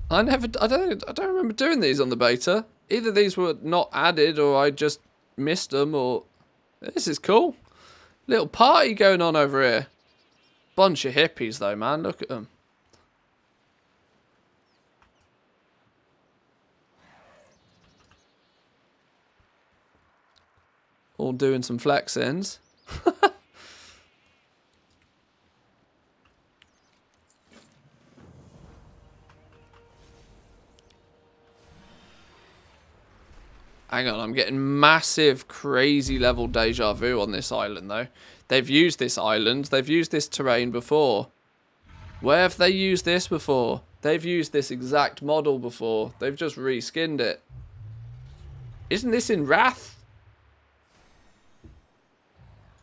I don't remember doing these on the beta. Either these were not added or I just missed them or... This is cool. Little party going on over here. Bunch of hippies though, man. Look at them. all doing some flexings. Hang on, I'm getting massive, crazy level deja vu on this island, though. They've used this island. They've used this terrain before. Where have they used this before? They've used this exact model before. They've just reskinned it. Isn't this in Wrath?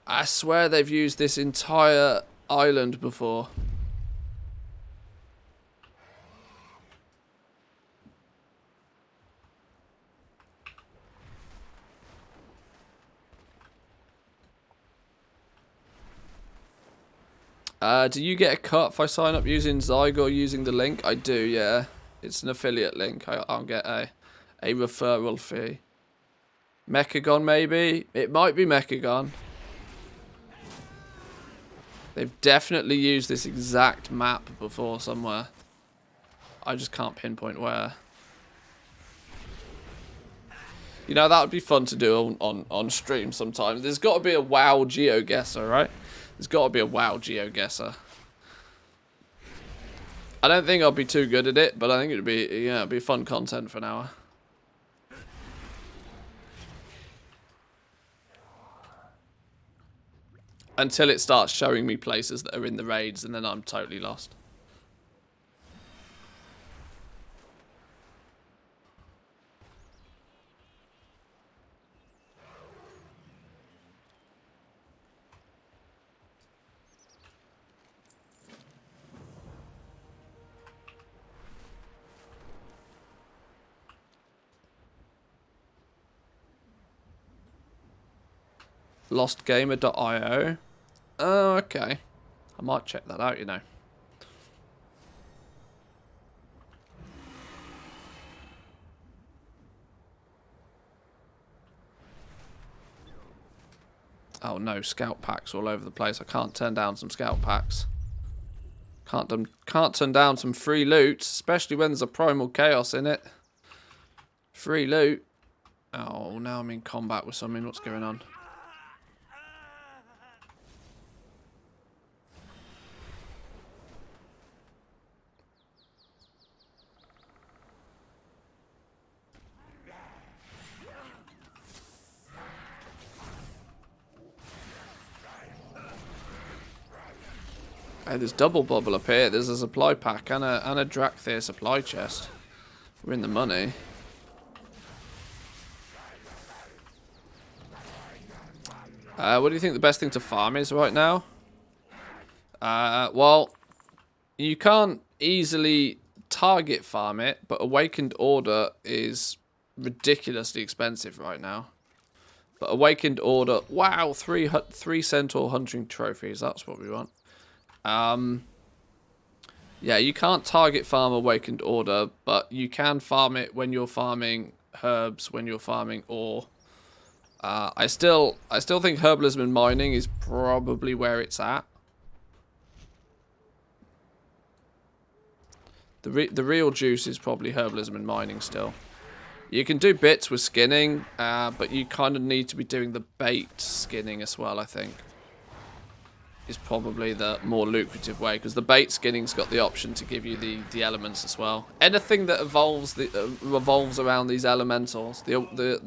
I swear they've used this entire island before. Do you get a cut if I sign up using Zyg or using the link? I do, yeah. It's an affiliate link. I'll get a referral fee. Mechagon, maybe? It might be Mechagon. They've definitely used this exact map before somewhere. I just can't pinpoint where. You know, that would be fun to do on stream sometimes. There's got to be a WoW GeoGuessr, right? There's got to be a WoW GeoGuessr. I don't think I'll be too good at it, but I think it'd be, yeah, it'd be fun content for an hour. Until it starts showing me places that are in the raids, and then I'm totally lost. Lostgamer.io. Oh, okay. I might check that out, you know. Oh no, scout packs all over the place. I can't turn down some scout packs. Can't turn down some free loot, especially when there's a primal chaos in it. Free loot. Oh, now I'm in combat with something. What's going on? Hey, there's double bubble up here. There's a supply pack and a Drakthir supply chest. We're in the money. What do you think the best thing to farm is right now? Well, you can't easily target farm it, but Awakened Order is ridiculously expensive right now. But Awakened Order, wow, three Centaur hunting trophies. That's what we want. Yeah, you can't target farm Awakened Order, but you can farm it when you're farming herbs, when you're farming ore. I still think herbalism and mining is probably where it's at. The real juice is probably herbalism and mining still. You can do bits with skinning, but you kind of need to be doing the bait skinning as well, I think. Is probably the more lucrative way, because the bait skinning's got the option to give you the elements as well. Anything that revolves around these elementals, the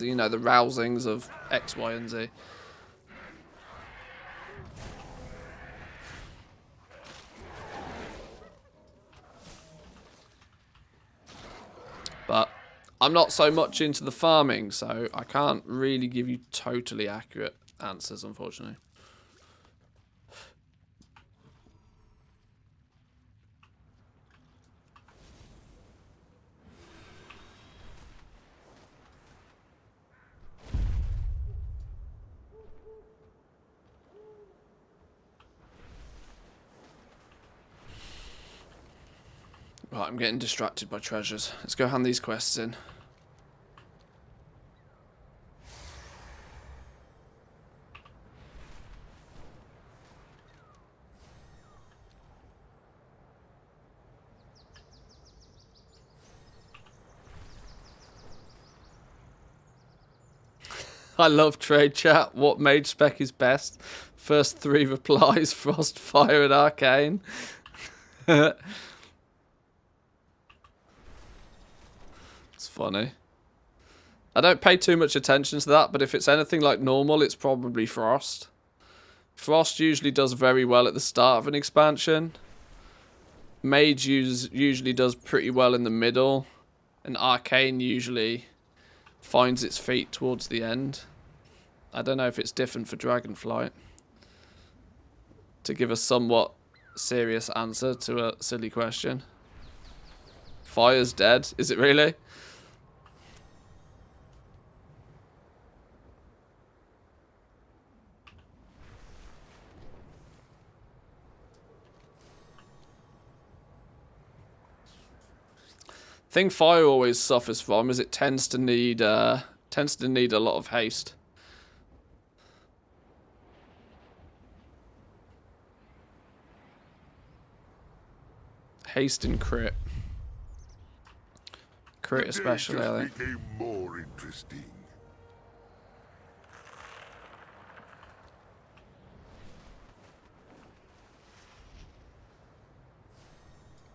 you know, the rousings of X, Y, and Z. But I'm not so much into the farming, so I can't really give you totally accurate answers, unfortunately. Right, I'm getting distracted by treasures. Let's go hand these quests in. I love trade chat. What mage spec is best? First 3 replies: Frost, Fire, and Arcane. It's funny. I don't pay too much attention to that, but if it's anything like normal, it's probably Frost. Frost usually does very well at the start of an expansion. Mage usually does pretty well in the middle. And Arcane usually finds its feet towards the end. I don't know if it's different for Dragonflight. To give a somewhat serious answer to a silly question. Fire's dead. Is it really? Thing fire always suffers from is it tends to need a lot of haste. Haste and crit. Crit especially, I think. Became more interesting.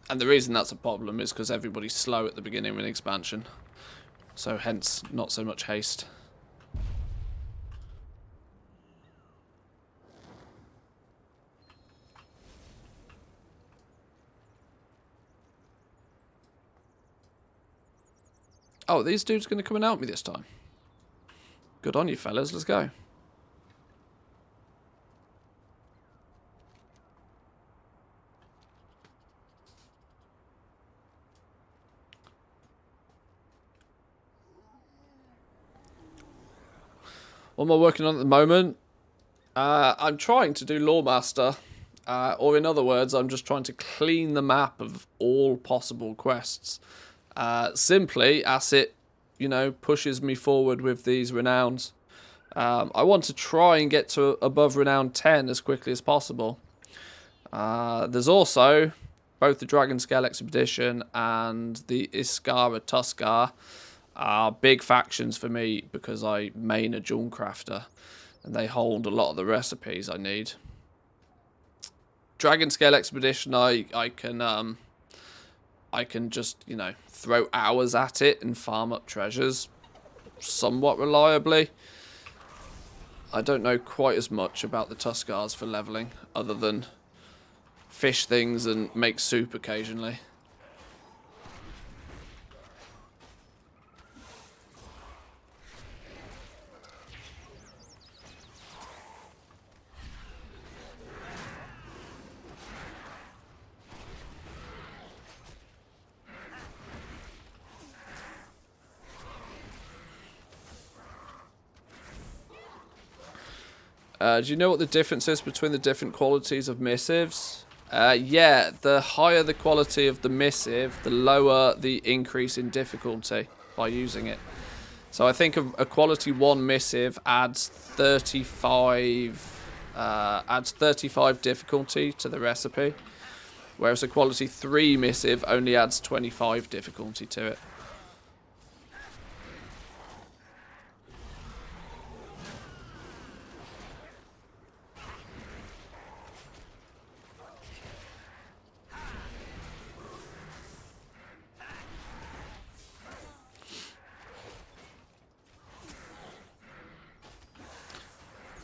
And the reason that's a problem is because everybody's slow at the beginning of an expansion. So hence, not so much haste. Oh, these dudes are going to come and help me this time. Good on you, fellas. Let's go. What am I working on at the moment? I'm trying to do Loremaster. Or in other words, I'm just trying to clean the map of all possible quests. Simply as it, you know, pushes me forward with these renowns. I want to try and get to above renown 10 as quickly as possible. There's also both the Dragon Scale Expedition and the Iskara Tuskar are big factions for me because I main a Jewel Crafter and they hold a lot of the recipes I need. Dragon Scale Expedition, I can just, you know, throw hours at it and farm up treasures somewhat reliably. I don't know quite as much about the Tuskars for leveling other than fish things and make soup occasionally. Do you know what the difference is between the different qualities of missives? Yeah, the higher the quality of the missive, the lower the increase in difficulty by using it. So I think a quality 1 missive adds 35 difficulty to the recipe, whereas a quality 3 missive only adds 25 difficulty to it.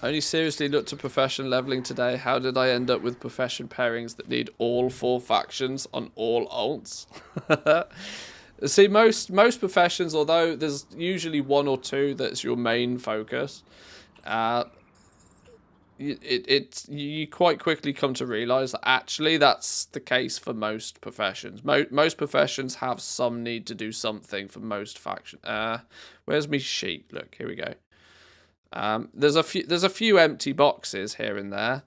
I only seriously looked at profession leveling today. How did I end up with profession pairings that need all 4 factions on all alts? See, most professions, although there's usually 1 or 2 that's your main focus, you quite quickly come to realise that actually that's the case for most professions. Most professions have some need to do something for most factions. Where's my sheet? Look, here we go. There's a few empty boxes here and there.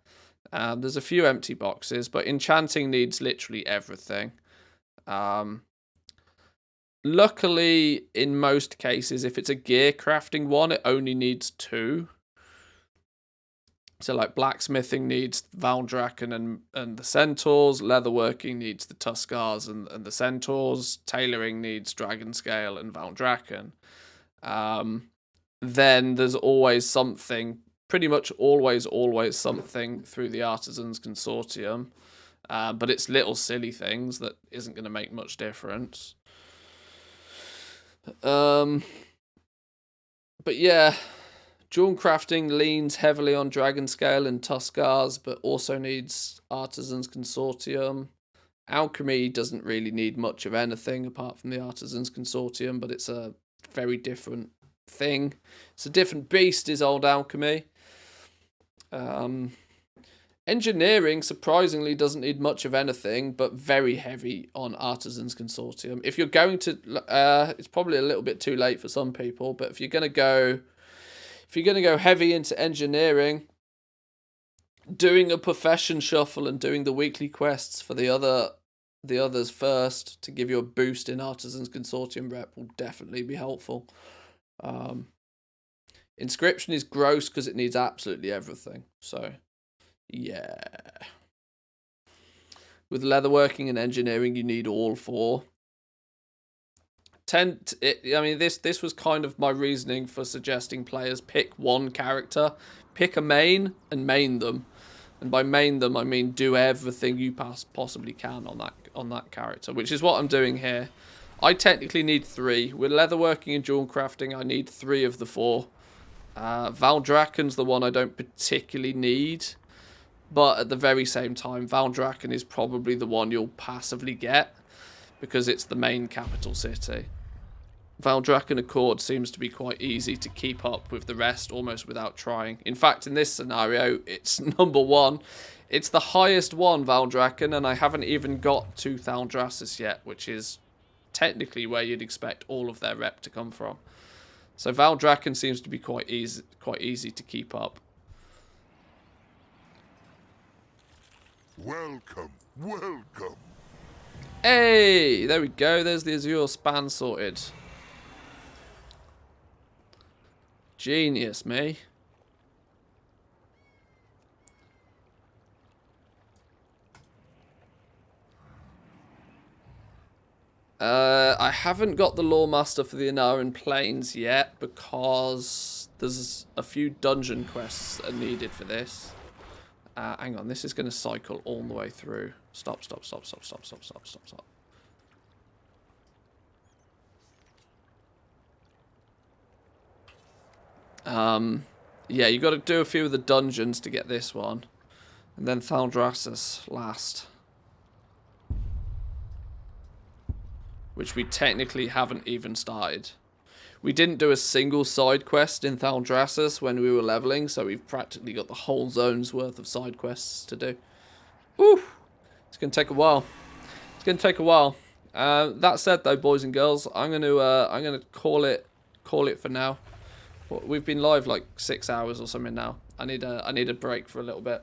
There's a few empty boxes, but enchanting needs literally everything. Luckily, in most cases, if it's a gear crafting one, it only needs 2. So, like, blacksmithing needs Valdrakken and the Centaurs. Leatherworking needs the Tuskars and the Centaurs. Tailoring needs Dragon Scale and Valdrakken. then there's always something, pretty much always something through the Artisans Consortium. But it's little silly things that isn't going to make much difference. But yeah, Jewel crafting leans heavily on Dragon Scale and Tuskars, but also needs Artisans Consortium. Alchemy doesn't really need much of anything apart from the Artisans Consortium, but it's a very different thing. It's a different beast, is old alchemy. Engineering surprisingly doesn't need much of anything, but very heavy on Artisans Consortium. If you're going to, it's probably a little bit too late for some people, but if you're gonna go heavy into engineering, doing a profession shuffle and doing the weekly quests for the others first to give you a boost in Artisans Consortium rep will definitely be helpful. Inscription is gross because it needs absolutely everything. So, yeah. With leatherworking and engineering, you need all four. I mean, this was kind of my reasoning for suggesting players pick one character, pick a main, and main them. And by main them, I mean do everything you possibly can on that character, which is what I'm doing here. I technically need 3. With leatherworking and jewel crafting, I need 3 of the 4. Valdraken's the one I don't particularly need, but at the very same time, Valdraken is probably the one you'll passively get because it's the main capital city. Valdraken Accord seems to be quite easy to keep up with the rest almost without trying. In fact, in this scenario, it's number 1. It's the highest one, Valdraken, and I haven't even got to Thaldraszus yet, which is technically where you'd expect all of their rep to come from. So Valdraken seems to be quite easy to keep up. Welcome, welcome. Hey, there we go. There's the Azure span sorted. Genius, me. I haven't got the Loremaster for the Anaran Plains yet because there's a few dungeon quests that are needed for this. Hang on, this is going to cycle all the way through. Stop. Yeah, you got to do a few of the dungeons to get this one. And then Thaldraszus last. Which we technically haven't even started. We didn't do a single side quest in Thaldraszus when we were leveling, so we've practically got the whole zone's worth of side quests to do. Woo! It's going to take a while. It's going to take a while. That said, though, boys and girls, I'm going to call it for now. We've been live like 6 hours or something now. I need a break for a little bit.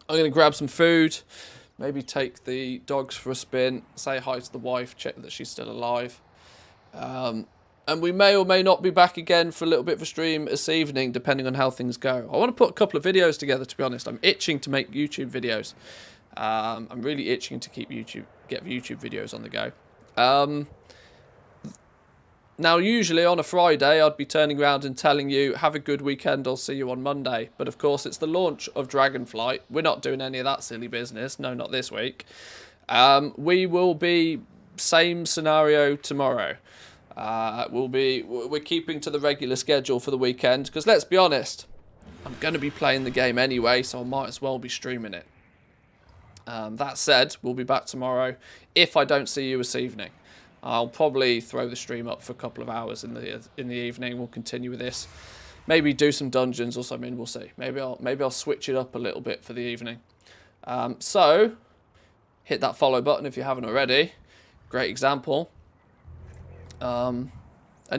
I'm going to grab some food. Maybe take the dogs for a spin, say hi to the wife, check that she's still alive. And we may or may not be back again for a little bit of a stream this evening, depending on how things go. I want to put a couple of videos together, to be honest. I'm itching to make YouTube videos. I'm really itching to get YouTube videos on the go. Now, usually on a Friday, I'd be turning around and telling you, have a good weekend, I'll see you on Monday. But of course, it's the launch of Dragonflight. We're not doing any of that silly business. No, not this week. We will be same scenario tomorrow. We're keeping to the regular schedule for the weekend, because let's be honest, I'm going to be playing the game anyway, so I might as well be streaming it. That said, we'll be back tomorrow if I don't see you this evening. I'll probably throw the stream up for a couple of hours in the evening. We'll continue with this. Maybe do some dungeons or something. We'll see. Maybe I'll switch it up a little bit for the evening. So hit that follow button if you haven't already. Great example. And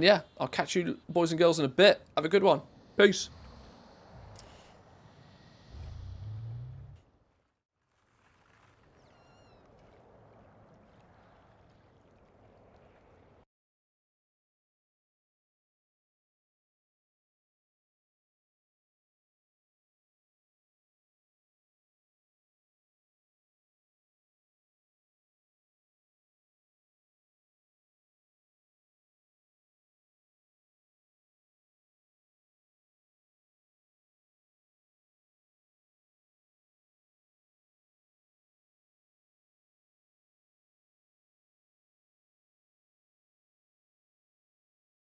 yeah, I'll catch you boys and girls in a bit. Have a good one. Peace.